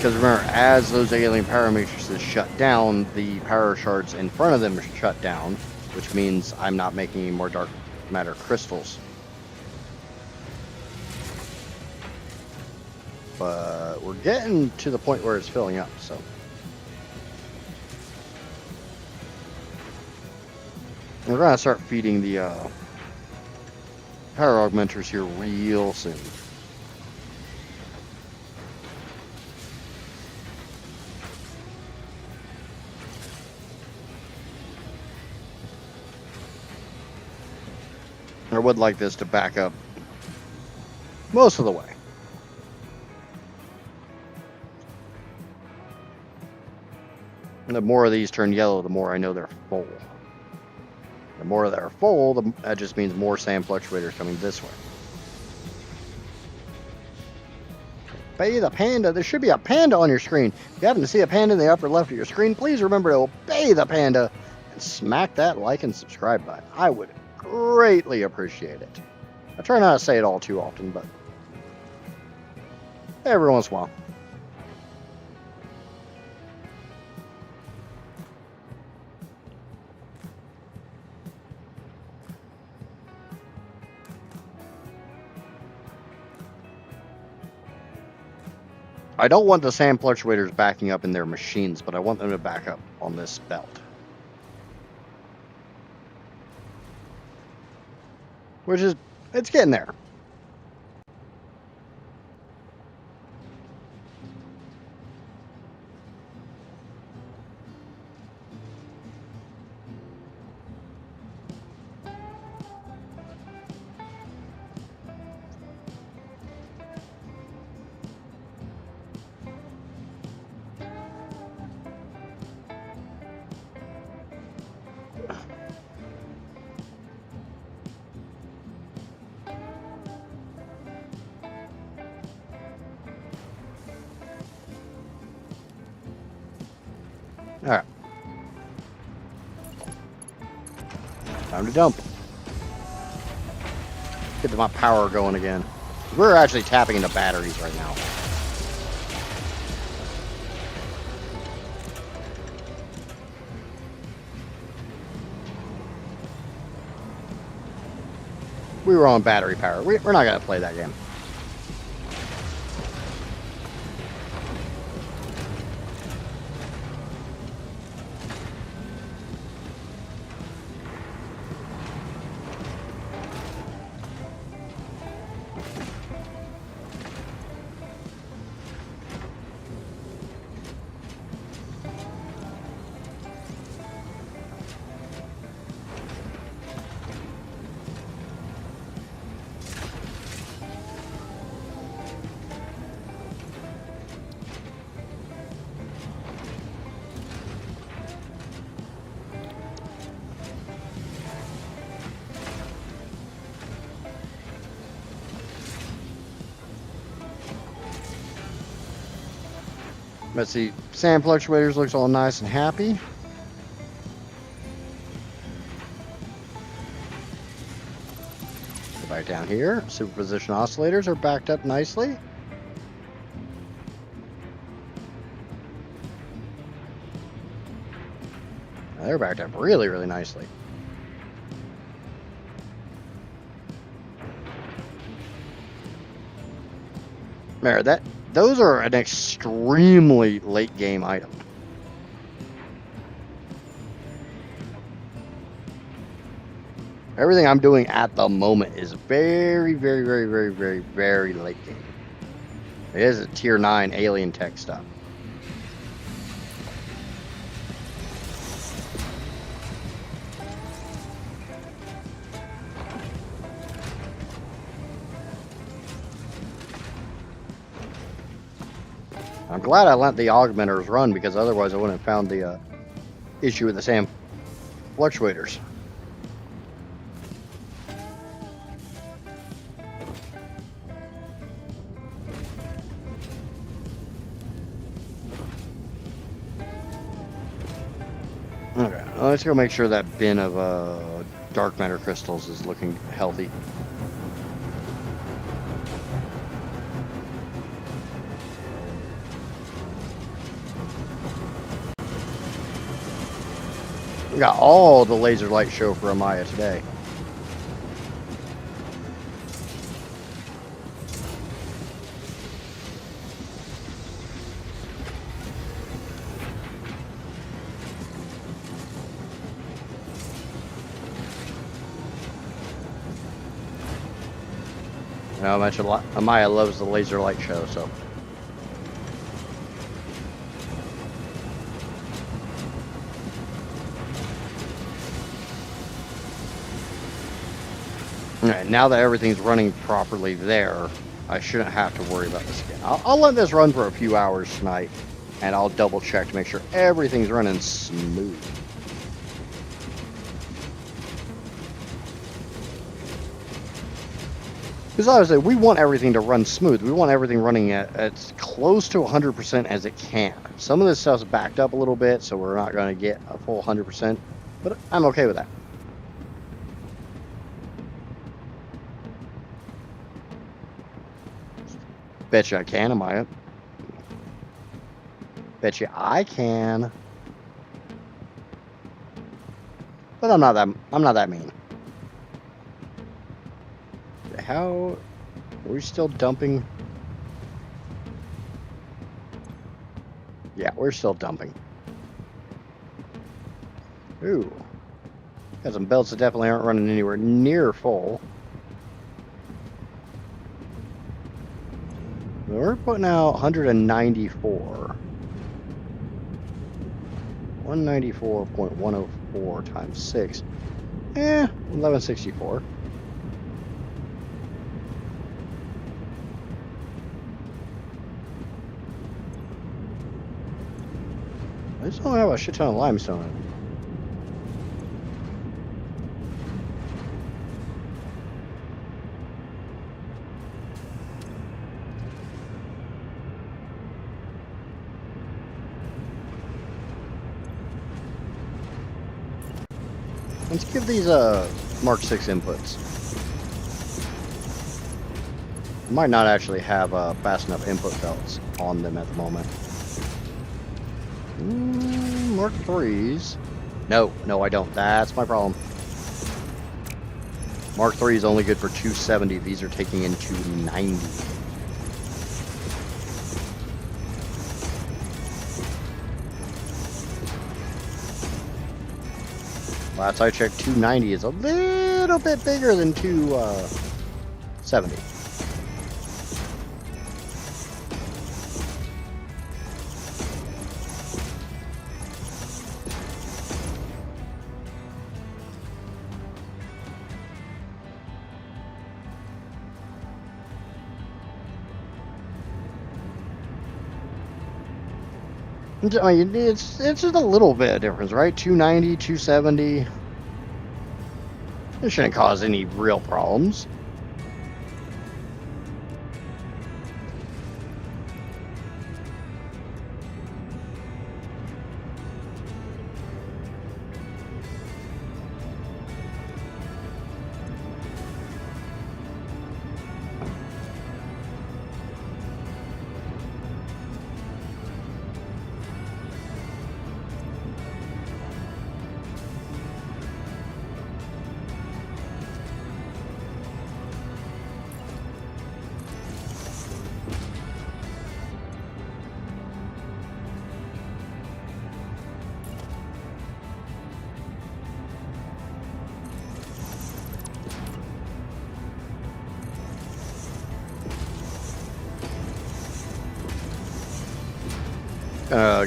Because remember, as those alien power matrices shut down, the power shards in front of them shut down, which means I'm not making any more dark matter crystals. But we're getting to the point where it's filling up, so. We're going to start feeding the power augmenters here real soon. I would like this to back up most of the way. And the more of these turn yellow, the more I know they're full. The more they're full, that just means more sand fluctuators coming this way. Obey the panda. There should be a panda on your screen. If you happen to see a panda in the upper left of your screen, please remember to obey the panda and smack that like and subscribe button. I would greatly appreciate it. I try not to say it all too often, but every once in a while. I don't want the sand fluctuators backing up in their machines, but I want them to back up on this belt. Which is, it's getting there. Alright. Time to dump. Get my power going again. We're actually tapping into batteries right now. We were on battery power. We're not going to play that game. Let's see, sand fluctuators looks all nice and happy. Go back down here. Superposition oscillators are backed up nicely. They're backed up really, really nicely. There, those are an extremely late game item. Everything I'm doing at the moment is very, very, very, very, very, very late game. It is a tier 9 alien tech stuff. I'm glad I let the augmenters run, because otherwise I wouldn't have found the issue with the sand fluctuators. Okay, let's go make sure that bin of dark matter crystals is looking healthy. We got all the laser light show for Amaya today. You know how much Amaya loves the laser light show, so. Alright, now that everything's running properly there, I shouldn't have to worry about this again. I'll let this run for a few hours tonight, and I'll double check to make sure everything's running smooth. Because obviously, we want everything to run smooth. We want everything running at as close to 100% as it can. Some of this stuff's backed up a little bit, so we're not going to get a full 100%, but I'm okay with that. Bet you I can, Amaya. Bet you I can. But I'm not that mean. How are we still dumping? Yeah, we're still dumping. Ooh. Got some belts that definitely aren't running anywhere near full. We're putting out 194. 194.104 times 6. 1164. I just don't have a shit ton of limestone in it. Let's give these Mark 6 inputs. I might not actually have fast enough input belts on them at the moment. Mark 3s. No, I don't. That's my problem. Mark 3 is only good for 270. These are taking in 290. Last I checked, 290 is a little bit bigger than 270. I mean, it's just a little bit of difference, right? 290, 270. It shouldn't cause any real problems.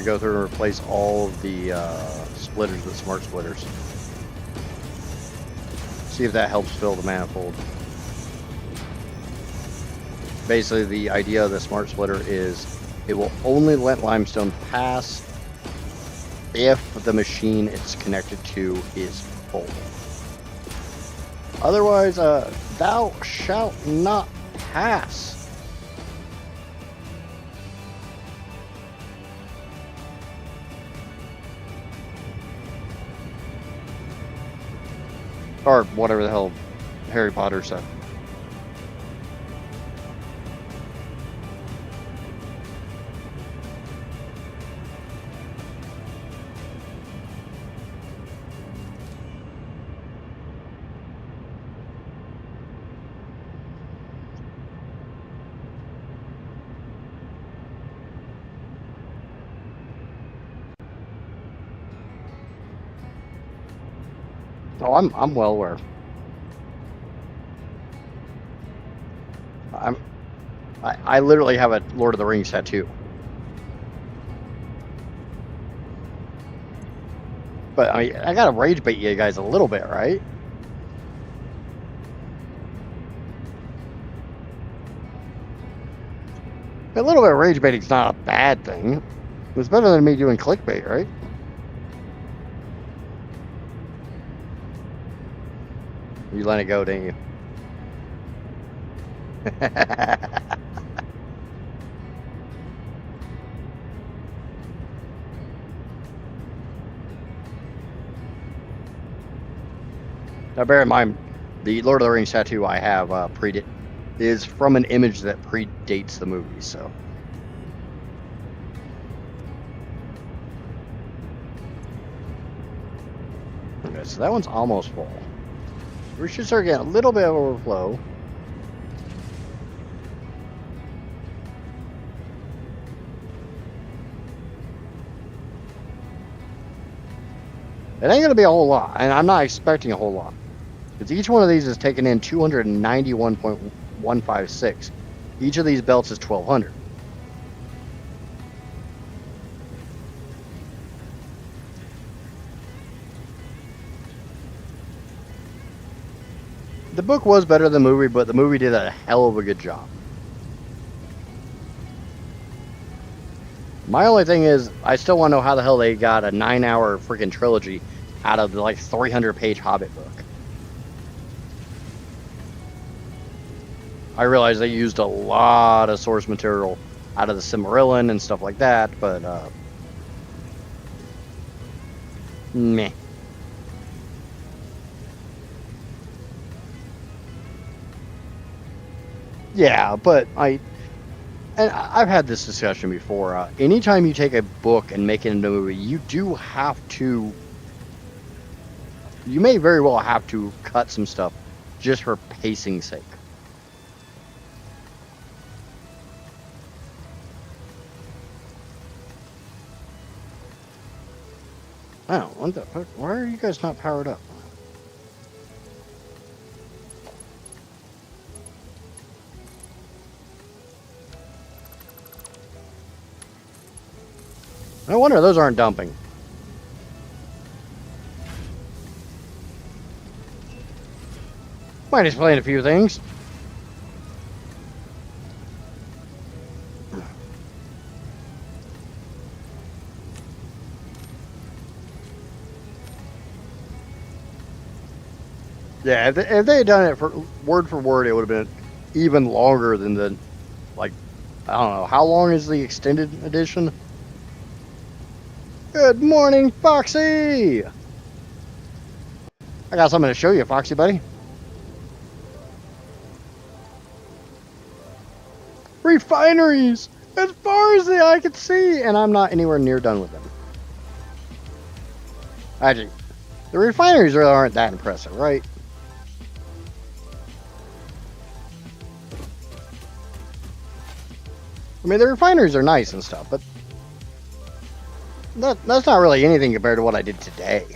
Go through and replace all of the splitters with smart splitters. See if that helps fill the manifold. Basically, the idea of the smart splitter is it will only let limestone pass if the machine it's connected to is full. Otherwise, thou shalt not pass. Or whatever the hell Harry Potter said. Oh, I'm well aware. I literally have a Lord of the Rings tattoo. But I gotta rage bait you guys a little bit, right? A little bit of rage baiting's not a bad thing. It's better than me doing clickbait, right? You let it go, didn't you? Now, bear in mind, the Lord of the Rings tattoo I have is from an image that predates the movie, so. Okay, so that one's almost full. We should start getting a little bit of overflow. It ain't going to be a whole lot, and I'm not expecting a whole lot. Because each one of these is taking in 291.156. Each of these belts is 1,200. The book was better than the movie, but the movie did a hell of a good job. My only thing is, I still want to know how the hell they got a 9-hour freaking trilogy out of the like 300-page Hobbit book. I realize they used a lot of source material out of the Silmarillion and stuff like that, but meh. Yeah, but I've had this discussion before. Anytime you take a book and make it into a movie, you may very well have to cut some stuff just for pacing's sake. I don't know, why are you guys not powered up? No wonder those aren't dumping. Might explain a few things. Yeah, if they had done it for word, it would have been even longer than the, like, I don't know, how long is the extended edition? Good morning, Foxy! I got something to show you, Foxy buddy. Refineries! As far as the eye can see! And I'm not anywhere near done with them. Actually, the refineries really aren't that impressive, right? I mean, the refineries are nice and stuff, but that's not really anything compared to what I did today.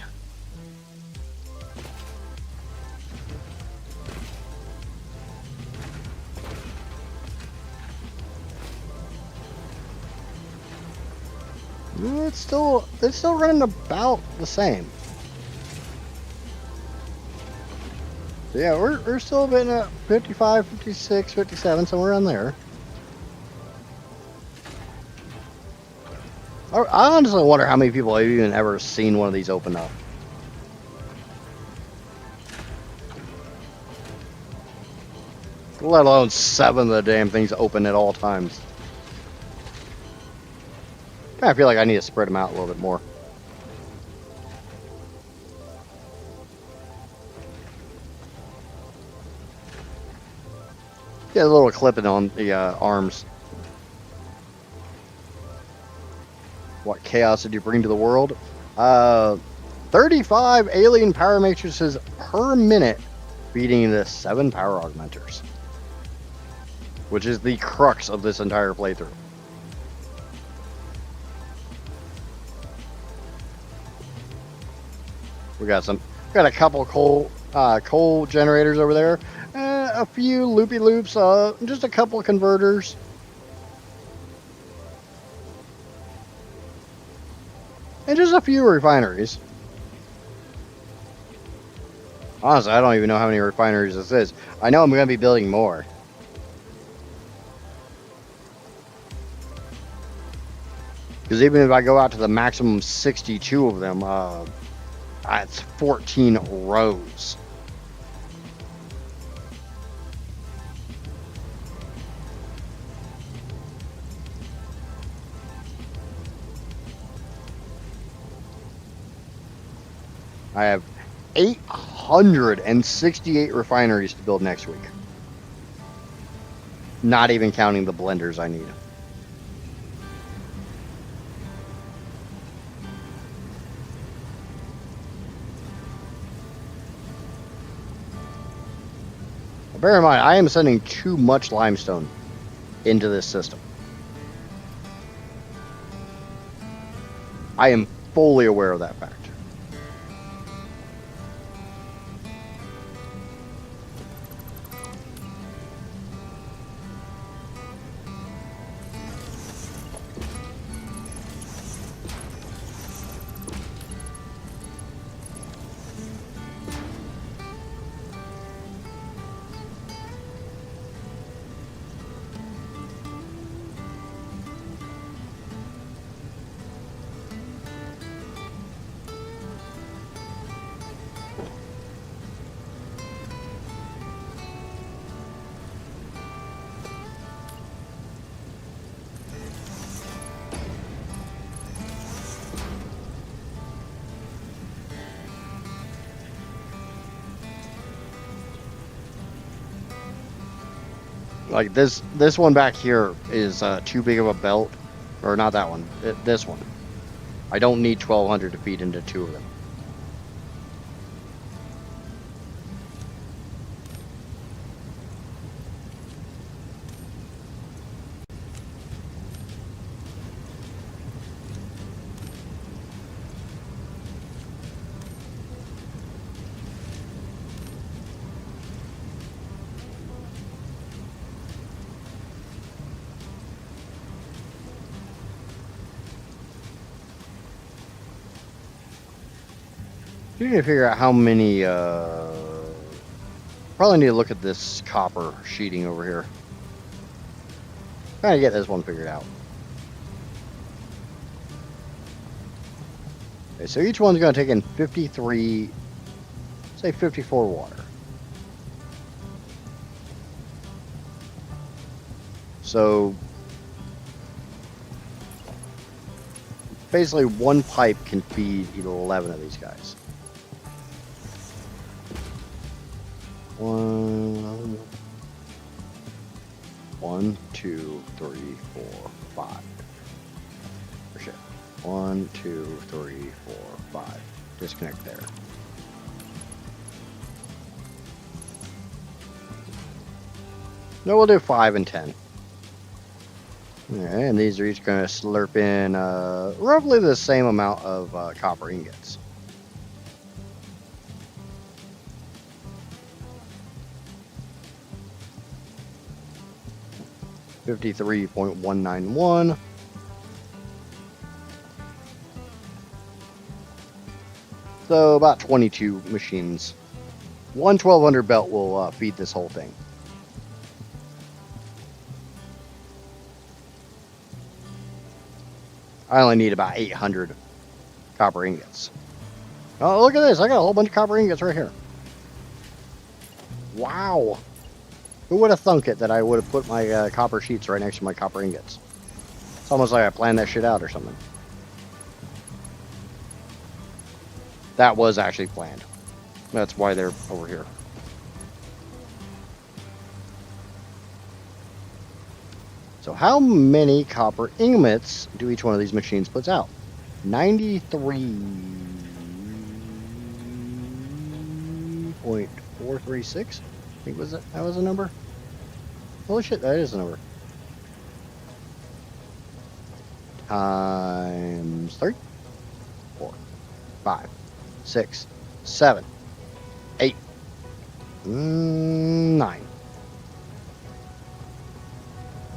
It's still running about the same. So yeah, we're still been at 55, 56, 57, somewhere around there. I honestly wonder how many people have even ever seen one of these open up. Let alone 7 of the damn things open at all times. I feel like I need to spread them out a little bit more. Get a little clipping on the arms. What chaos did you bring to the world? 35 alien power matrices per minute, feeding the 7 power augmenters, which is the crux of this entire playthrough. We got some Got a couple coal generators over there, a few loopy loops, just a couple of converters. And just a few refineries. Honestly, I don't even know how many refineries this is. I know I'm going to be building more. Because even if I go out to the maximum 62 of them, it's 14 rows. I have 868 refineries to build next week. Not even counting the blenders I need. Bear in mind, I am sending too much limestone into this system. I am fully aware of that fact. Like this one back here is too big of a belt, or not that one. This one. I don't need 1,200 to feed into two of them. You need to figure out how many. Probably need to look at this copper sheeting over here. Trying to get this one figured out. Okay, so each one's going to take in 53, say 54 water. So basically one pipe can feed 11 of these guys. One, two, three, four, five. Oh, shit. 1, 2, 3, 4, 5. Disconnect there. No, we'll do 5 and 10. Okay, and these are each going to slurp in roughly the same amount of copper ingots. $53.191. So about 22 machines. One 1,200 belt will feed this whole thing. I only need about 800 copper ingots. Oh, look at this. I got a whole bunch of copper ingots right here. Wow. Who would have thunk it that I would have put my copper sheets right next to my copper ingots? It's almost like I planned that shit out or something. That was actually planned. That's why they're over here. So how many copper ingots do each one of these machines puts out? 93.436? I think that was a number. Holy shit, that is a number. Times 3, 4, 5, 6, 7. 9.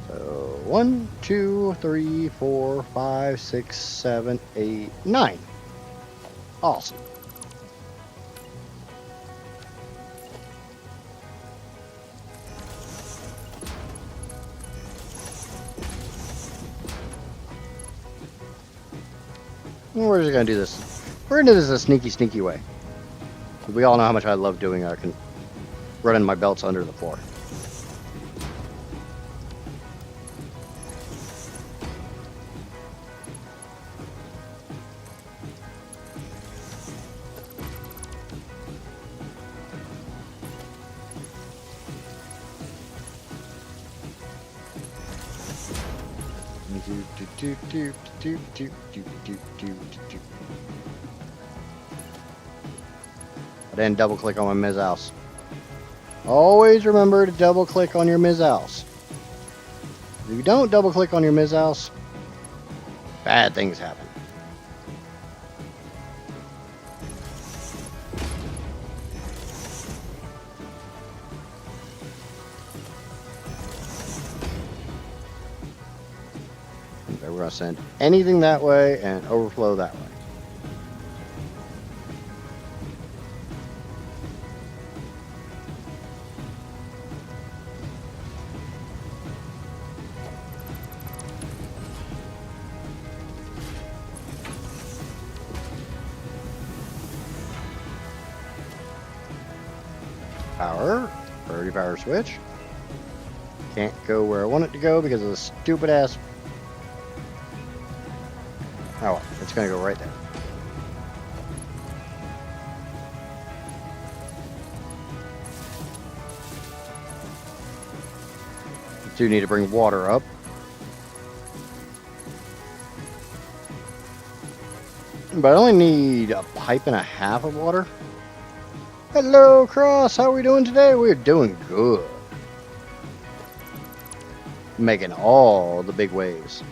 So 1, 2, 3, 4, 5, 6, 7, 8, 9. Awesome. We're just gonna do this. We're gonna do this a sneaky way. We all know how much I love doing running my belts under the floor. I didn't double click on my Ms. House. Always remember to double click on your Ms. House. If you don't double click on your Ms. House, bad things happen. Okay, we're gonna send anything that way and overflow that way. Power, priority power switch. Can't go where I want it to go because of the stupid ass. Oh, well, it's gonna go right there. Do need to bring water up. But I only need a pipe and a half of water. Hello, Cross. How are we doing today? We're doing good. Making all the big waves.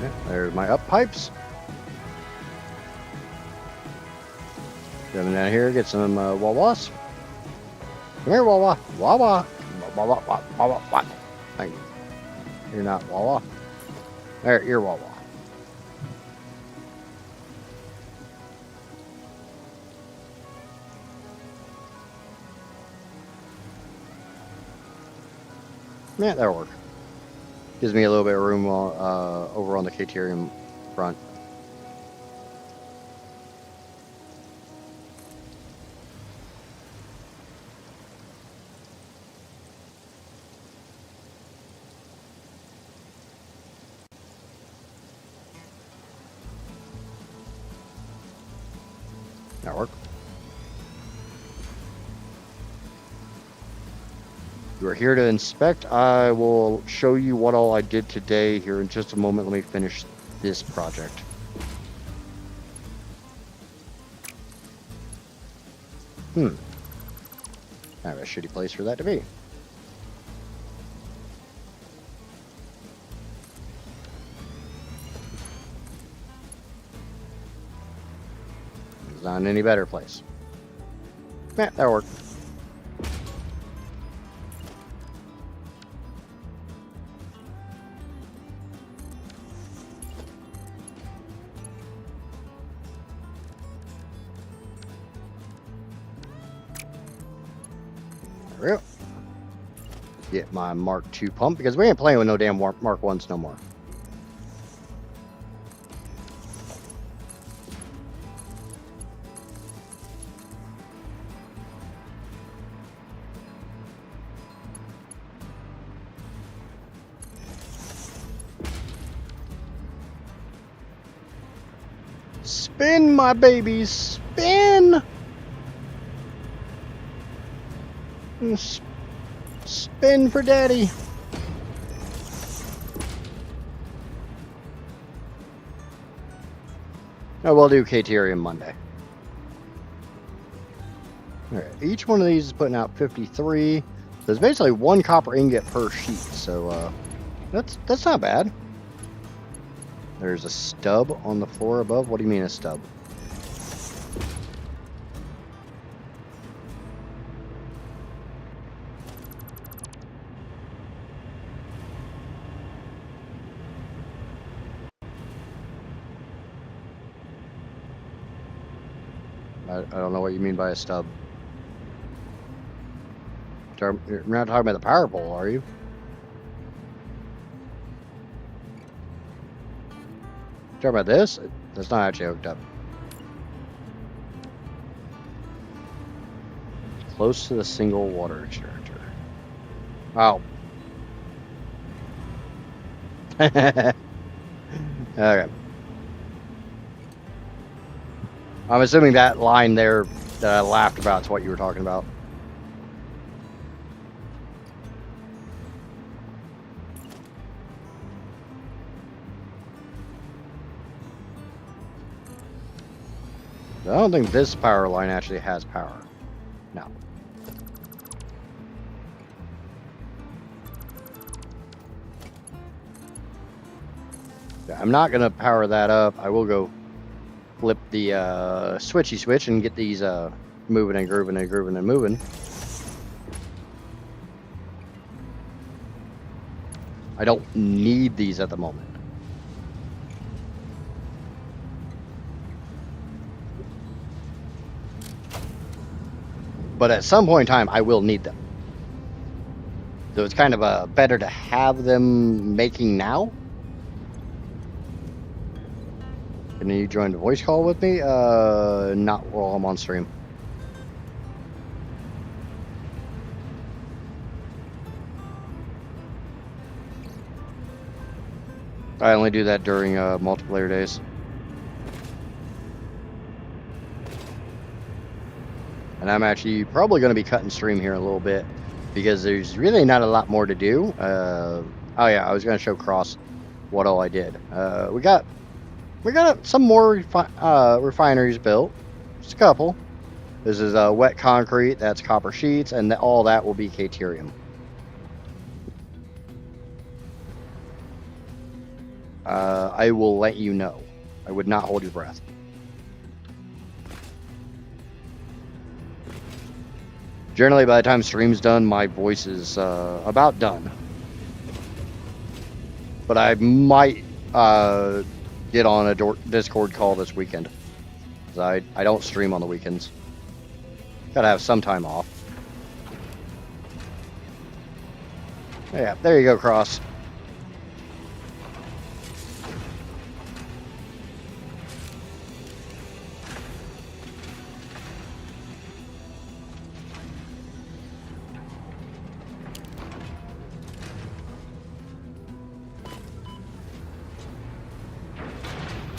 Okay, there's my up pipes. Coming down here, get some Wawas. Come here, Wawa. Wawa. Wawa. Wawa. Wawa. Thank you. You're not Wawa. There, you're Wawa. Yeah, that'll work. Gives me a little bit of room over on the Caterium front. That'll work. You are here to inspect. I will show you what all I did today here in just a moment. Let me finish this project. I have a shitty place for that to be. It's not in any better place. Yeah, that'll work. There we go. Get my Mark II pump because we ain't playing with no damn Mark 1s no more. Spin, my babies, spin! Spin for daddy. I will do Caterium Monday. All right, each one of these is putting out 53. There's basically 1 copper ingot per sheet, so that's not bad. There's a stub on the floor above. What do you mean a stub? I don't know what you mean by a stub. You're not talking about the power pole, are you? Talking about this? That's not actually hooked up. Close to the single water extractor. Oh. Okay. I'm assuming that line there that I laughed about is what you were talking about. I don't think this power line actually has power. No. Yeah, I'm not going to power that up. I will go flip the switchy switch and get these moving and grooving and grooving and moving. I don't need these at the moment. But at some point in time, I will need them. So it's kind of better to have them making now. Can you join the voice call with me? Not while I'm on stream. I only do that during multiplayer days. And I'm actually probably going to be cutting stream here a little bit because there's really not a lot more to do. Oh yeah, I was going to show Cross what all I did. We got some more refineries built. Just a couple. This is wet concrete. That's copper sheets, and all that will be caterium. I will let you know. I would not hold your breath. Generally, by the time stream's done, my voice is about done. But I might get on a Discord call this weekend. I don't stream on the weekends. Gotta have some time off. Yeah, there you go, Cross.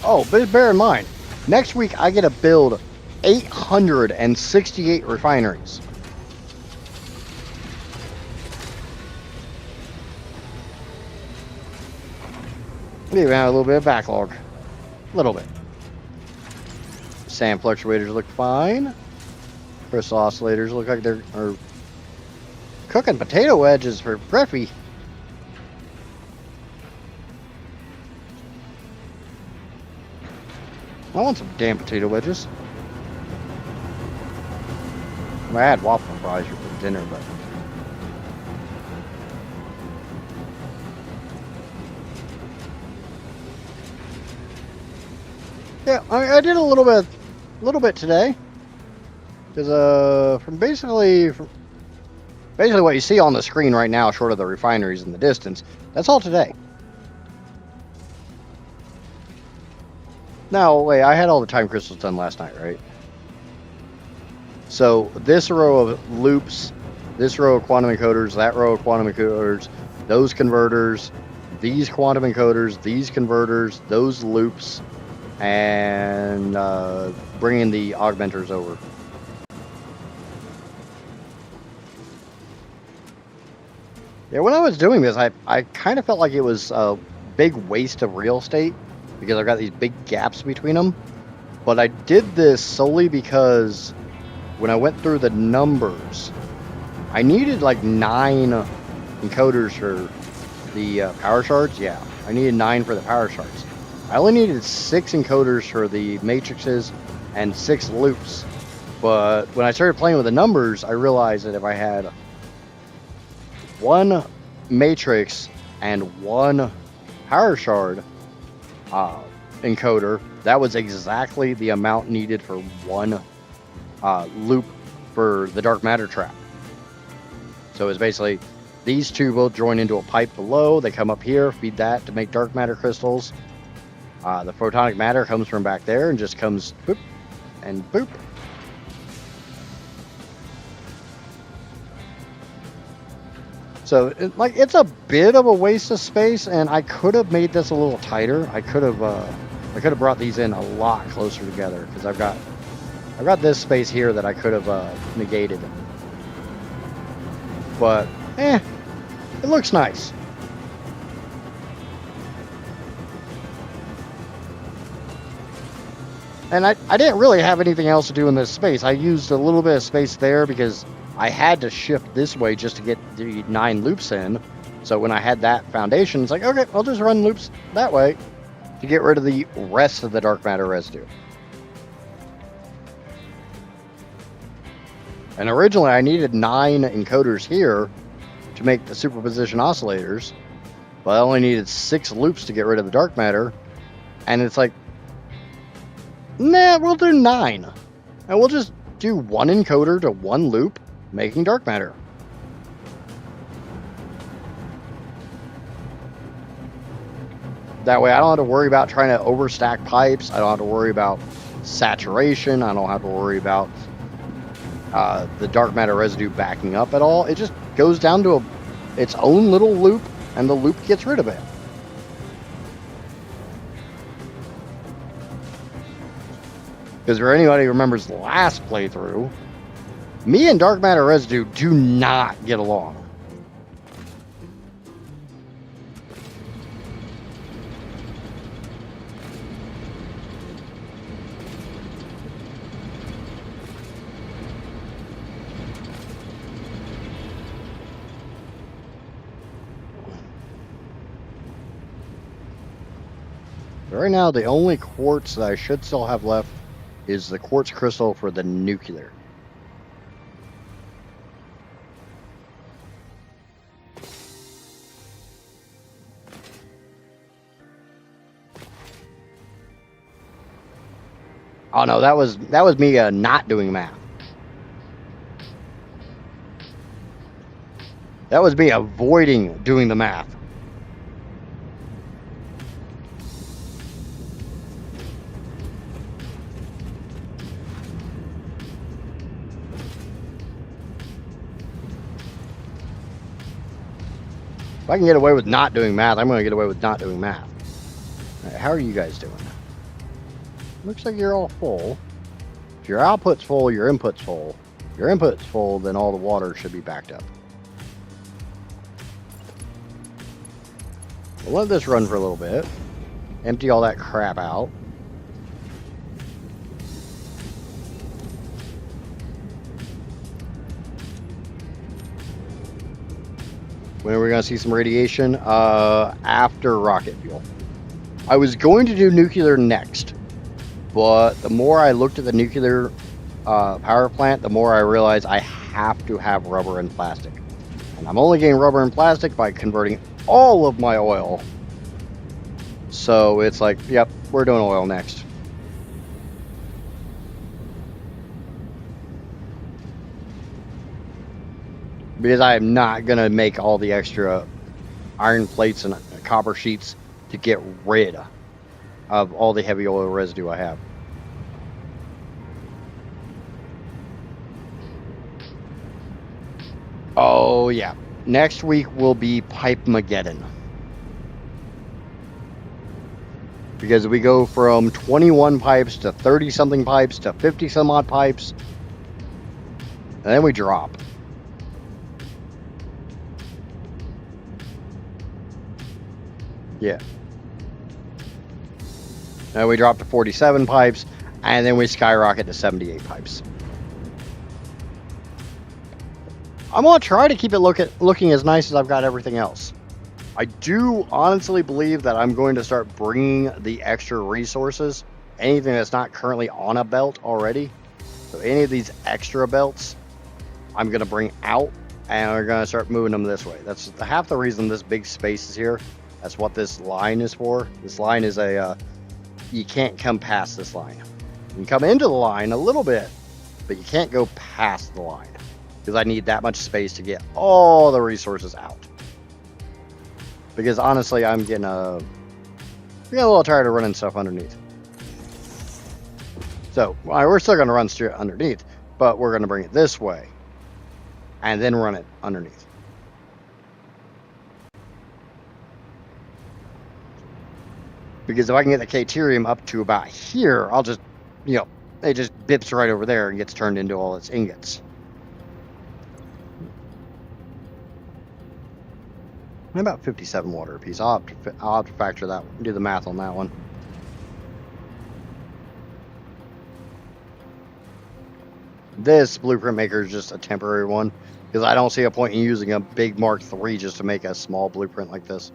Oh, but bear in mind, next week I get to build 868 refineries. We even have a little bit of backlog. A little bit. Sand fluctuators look fine. Crystal oscillators look like they're cooking potato wedges for Preffy. I want some damn potato wedges. I had waffle fries for dinner, but yeah, I did a little bit today. Because from basically what you see on the screen right now, short of the refineries in the distance, that's all today. Now, wait, I had all the time crystals done last night, right? So this row of loops, this row of quantum encoders, that row of quantum encoders, those converters, these quantum encoders, these converters, those loops, and bringing the augmenters over. Yeah, when I was doing this, I kind of felt like it was a big waste of real estate because I've got these big gaps between them. But I did this solely because when I went through the numbers, I needed like 9 encoders for the power shards. Yeah, I needed 9 for the power shards. I only needed 6 encoders for the matrices and 6 loops. But when I started playing with the numbers, I realized that if I had 1 matrix and 1 power shard encoder, that was exactly the amount needed for 1 loop for the dark matter trap. So it's basically these 2 will join into a pipe below. They come up here, feed that to make dark matter crystals. The photonic matter comes from back there and just comes boop and boop. So it's a bit of a waste of space, and I could have made this a little tighter. I could have brought these in a lot closer together, because I've got this space here that I could have negated. But it looks nice. And I didn't really have anything else to do in this space. I used a little bit of space there because I had to shift this way just to get the 9 loops in. So when I had that foundation, it's like, okay, I'll just run loops that way to get rid of the rest of the dark matter residue. And originally I needed 9 encoders here to make the superposition oscillators, but I only needed 6 loops to get rid of the dark matter. And it's like, nah, we'll do 9. And we'll just do 1 encoder to 1 loop, making dark matter. That way I don't have to worry about trying to overstack pipes. I don't have to worry about saturation. I don't have to worry about the dark matter residue backing up at all. It just goes down to its own little loop, and the loop gets rid of it. Because for anybody who remembers the last playthrough, me and dark matter residue do not get along. Right now, the only quartz that I should still have left is the quartz crystal for the nuclear. Oh no, that was me not doing math. That was me avoiding doing the math. If I can get away with not doing math, I'm going to get away with not doing math. All right, how are you guys doing? Looks like you're all full. If your output's full, your input's full. If your input's full, then all the water should be backed up. We'll let this run for a little bit. Empty all that crap out. When are we going to see some radiation? After rocket fuel. I was going to do nuclear next, but the more I looked at the nuclear power plant, the more I realized I have to have rubber and plastic. And I'm only getting rubber and plastic by converting all of my oil. So it's like, yep, we're doing oil next. Because I am not going to make all the extra iron plates and copper sheets to get rid of all the heavy oil residue I have. Oh, yeah. Next week will be Pipe-mageddon. Because we go from 21 pipes to 30-something pipes to 50-some-odd pipes. And then we drop. Yeah. Now we drop to 47 pipes, and then we skyrocket to 78 pipes. I'm going to try to keep it looking as nice as I've got everything else. I do honestly believe that I'm going to start bringing the extra resources, anything that's not currently on a belt already. So any of these extra belts, I'm going to bring out, and we're going to start moving them this way. That's half the reason this big space is here. That's what this line is for. This line is you can't come past this line. You can come into the line a little bit, but you can't go past the line because I need that much space to get all the resources out. Because honestly, I'm getting a little tired of running stuff underneath. So we're still going to run straight underneath, but we're going to bring it this way and then run it underneath. Because if I can get the Caterium up to about here, I'll just, it just bips right over there and gets turned into all its ingots. About 57 water a piece. I'll have to factor that, do the math on that one. This blueprint maker is just a temporary one because I don't see a point in using a big Mark III just to make a small blueprint like this.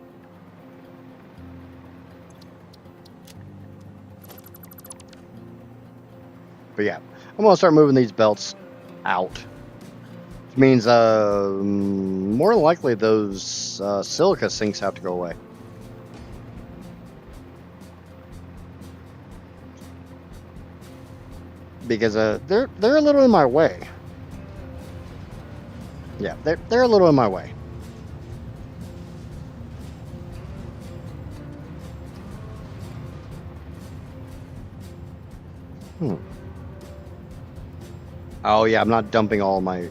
But yeah, I'm gonna start moving these belts out. Which means more likely those silica sinks have to go away. Because they're a little in my way. Yeah, they're a little in my way. Oh yeah, I'm not dumping all my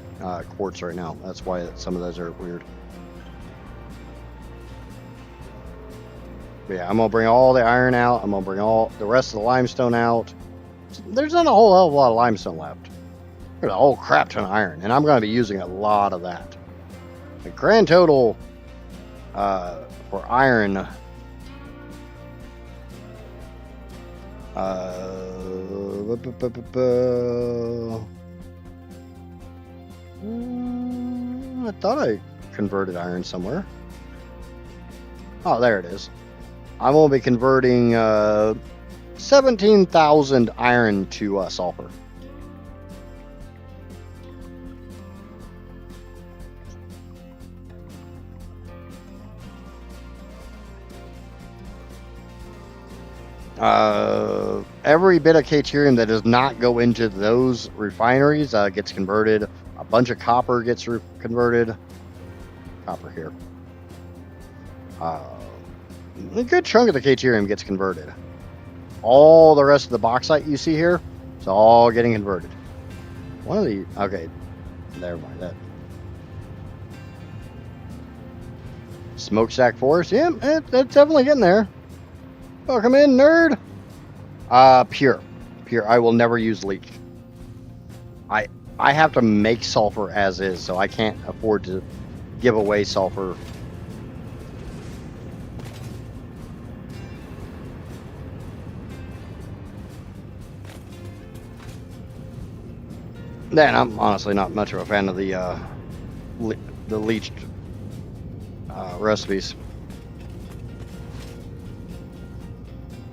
quartz right now. That's why some of those are weird. But yeah, I'm gonna bring all the iron out. I'm gonna bring all the rest of the limestone out. There's not a whole hell of a lot of limestone left. There's a whole crap ton of iron, and I'm gonna be using a lot of that. The grand total for iron. I thought I converted iron somewhere. Oh, there it is. I'm going to be converting 17,000 iron to sulfur. Every bit of Caterium that does not go into those refineries gets converted. A bunch of copper gets converted. Copper here. A good chunk of the Caterium gets converted. All the rest of the bauxite you see here, it's all getting converted. One of the... Okay, never mind that. Smokestack forest, yeah, it's definitely getting there. Welcome in, nerd. Pure. I will never use leech. I have to make sulfur as is, so I can't afford to give away sulfur. Then I'm honestly not much of a fan of the leached recipes.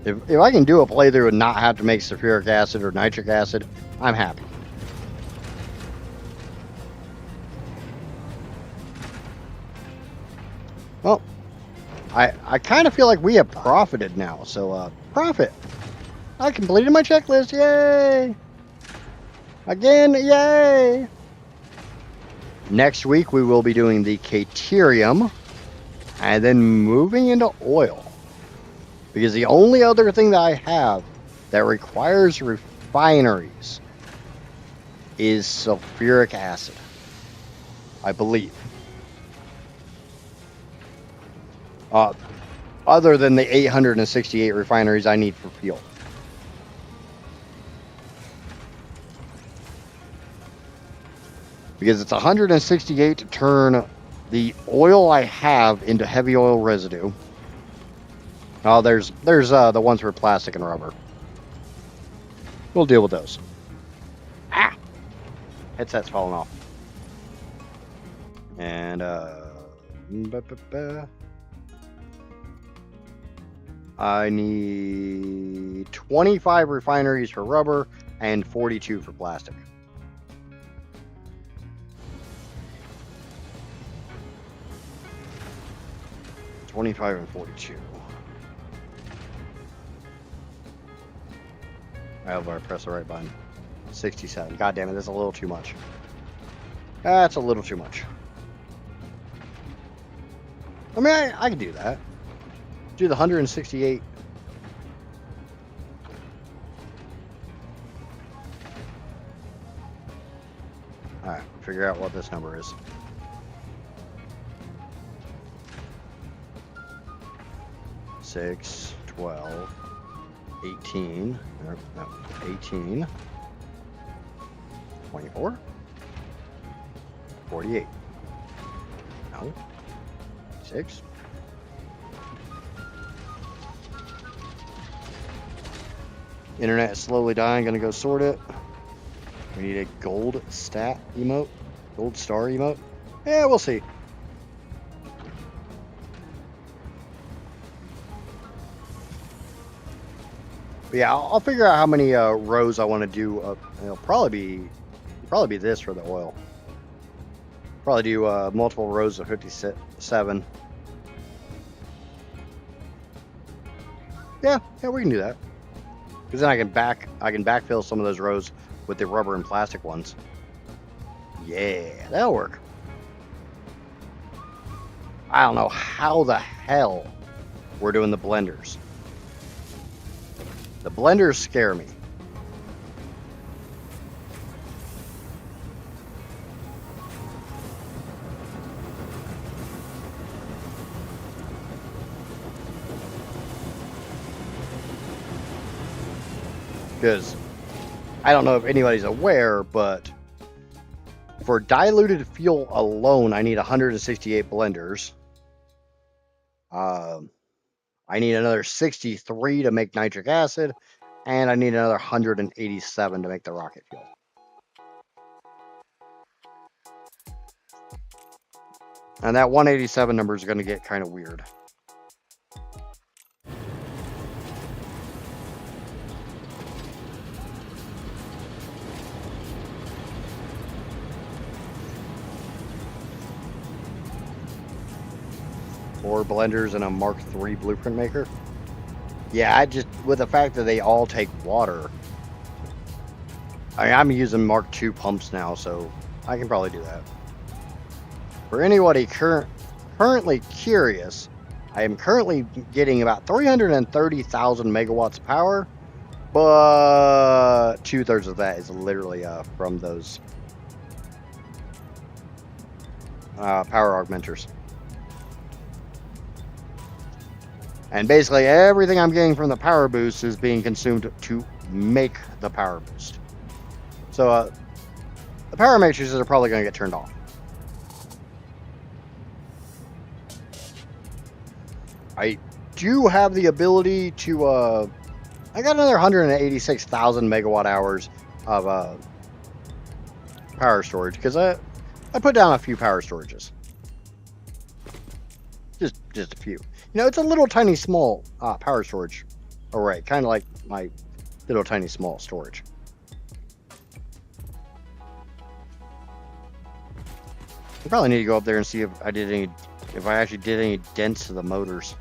If I can do a playthrough and not have to make sulfuric acid or nitric acid, I'm happy. Well, I kind of feel like we have profited now, so profit. I completed my checklist, yay! Again, yay! Next week we will be doing the Caterium and then moving into oil. Because the only other thing that I have that requires refineries is sulfuric acid, I believe. Other than the 868 refineries I need for fuel. Because it's 168 to turn the oil I have into heavy oil residue. Oh, there's the ones for plastic and rubber. We'll deal with those. Ah! Headset's falling off. And I need 25 refineries for rubber and 42 for plastic. $25 and 42. I hope I press the right button. 67. God damn it, that's a little too much. That's a little too much. I mean, I can do that. Do the 168. Alright, figure out what this number is. Six, 12, 18, no, 18, 24, 48, no, 6, internet is slowly dying, gonna go sort it. We need a gold stat emote, gold star emote. Yeah, we'll see. But yeah, I'll figure out how many rows I want to do. It'll probably be this for the oil. Probably do multiple rows of 57. Yeah, we can do that. Because then I can backfill some of those rows with the rubber and plastic ones. Yeah, that'll work. I don't know how the hell we're doing the blenders. The blenders scare me. Because I don't know if anybody's aware, but for diluted fuel alone, I need 168 blenders. I need another 63 to make nitric acid, and I need another 187 to make the rocket fuel. And that 187 number is going to get kind of weird. Four blenders and a Mark III blueprint maker. Yeah, with the fact that they all take water. I'm using Mark II pumps now, so I can probably do that. For anybody currently curious, I am currently getting about 330,000 megawatts of power, but 2/3 of that is literally from those power augmenters. And basically everything I'm getting from the power boost is being consumed to make the power boost. So the power matrices are probably going to get turned off. I do have the ability to, I got another 186,000 megawatt hours of power storage, because I put down a few power storages. Just a few. You know, it's a little tiny small power storage array, kind of like my little tiny small storage. I probably need to go up there and see if I actually did any dents to the motors.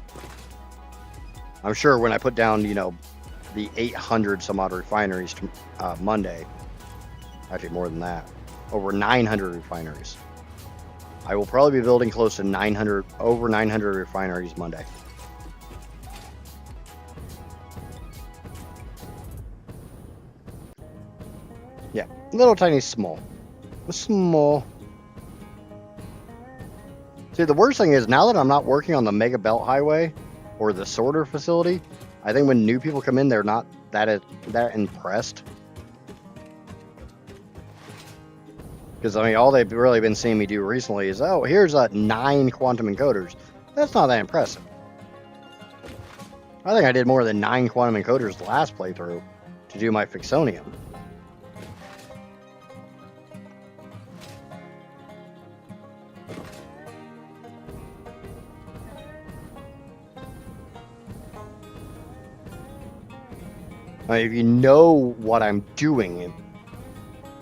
I'm sure when I put down, you know, the 800 some odd refineries Monday, actually more than that, over 900 refineries. I will probably be building close to over 900 refineries Monday. Yeah, little tiny small. Small. See, the worst thing is, now that I'm not working on the Mega Belt Highway or the sorter facility, I think when new people come in, they're not that impressed. Because, I mean, all they've really been seeing me do recently is, oh, here's 9 quantum encoders. That's not that impressive. I think I did more than 9 quantum encoders the last playthrough to do my Fixonium. If you know what I'm doing,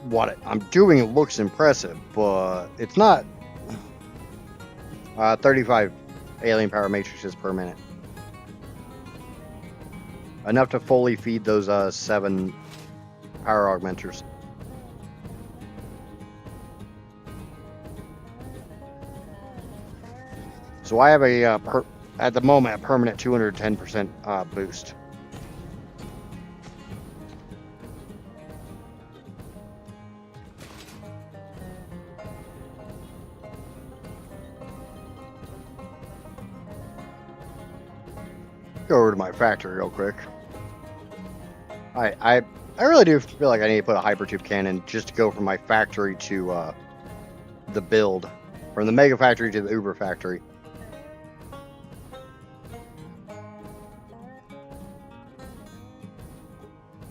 it looks impressive, but it's not. 35 alien power matrices per minute. Enough to fully feed those 7 power augmenters. So I have at the moment, a permanent 210% boost. Go over to my factory real quick. I really do feel like I need to put a hypertube cannon just to go from my factory to the build, from the Mega Factory to the Uber Factory.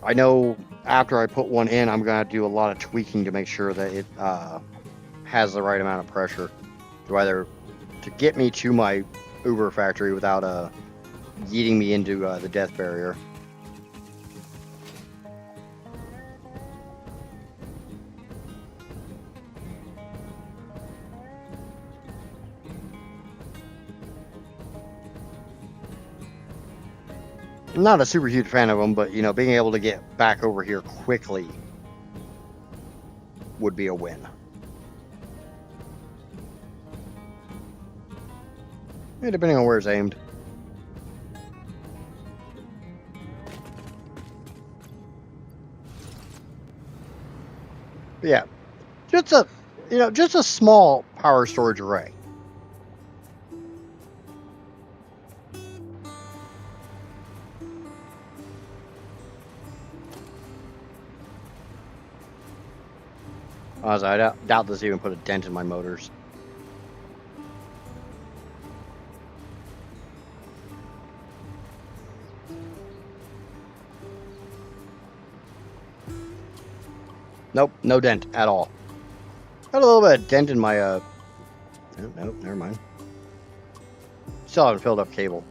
I know after I put one in, I'm going to do a lot of tweaking to make sure that it has the right amount of pressure to get me to my Uber Factory without yeeting me into the death barrier. I'm not a super huge fan of them, but, being able to get back over here quickly would be a win. Yeah, depending on where it's aimed. But yeah, just a small power storage array. I doubt this even put a dent in my motors. Nope, no dent at all. Got a little bit of dent in my, nope, never mind. Still haven't filled up cable.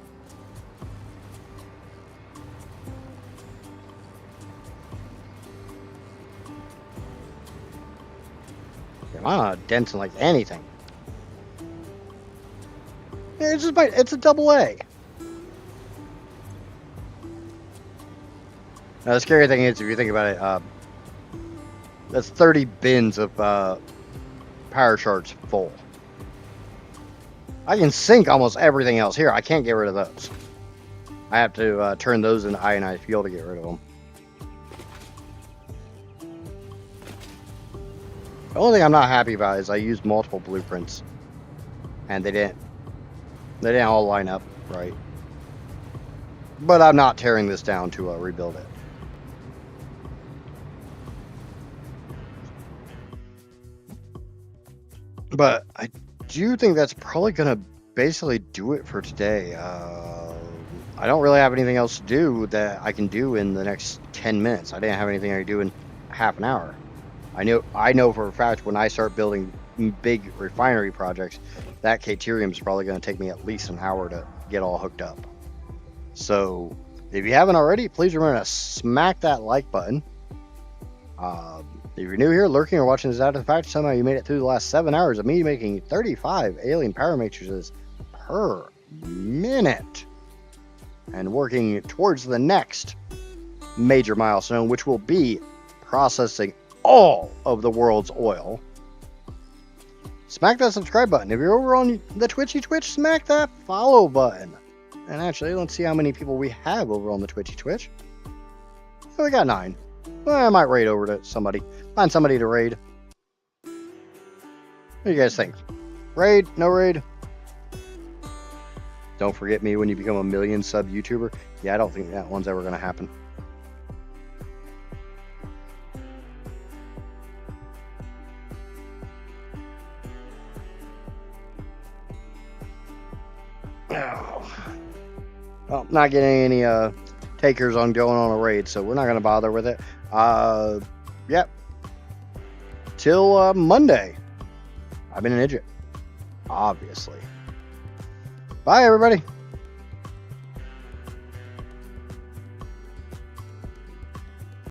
I'm not denting like anything. Yeah, it's a double A. Now the scary thing is, if you think about it, that's 30 bins of power shards full. I can sink almost everything else here. I can't get rid of those. I have to turn those into ionized fuel to get rid of them. The only thing I'm not happy about is I used multiple blueprints, and they didn't all line up right. But I'm not tearing this down to rebuild it. But I do think that's probably going to basically do it for today. I don't really have anything else to do that I can do in the next 10 minutes. I didn't have anything I could do in half an hour. I know for a fact when I start building big refinery projects, that Caterium is probably going to take me at least an hour to get all hooked up. So if you haven't already, please remember to smack that like button. If you're new here, lurking or watching this after the fact, somehow you made it through the last 7 hours of me making 35 alien power matrices per minute and working towards the next major milestone, which will be processing all of the world's oil. Smack that subscribe button. If you're over on the Twitch, smack that follow button. And actually, let's see how many people we have over on the Twitch. Oh, we got 9. Well, I might raid over to somebody. Find somebody to raid. What do you guys think? Raid? No raid? Don't forget me when you become a million sub YouTuber. Yeah, I don't think that one's ever going to happen. Well, not getting any takers on going on a raid, so we're not going to bother with it. Yep. Till Monday. I've been an idiot. Obviously. Bye, everybody.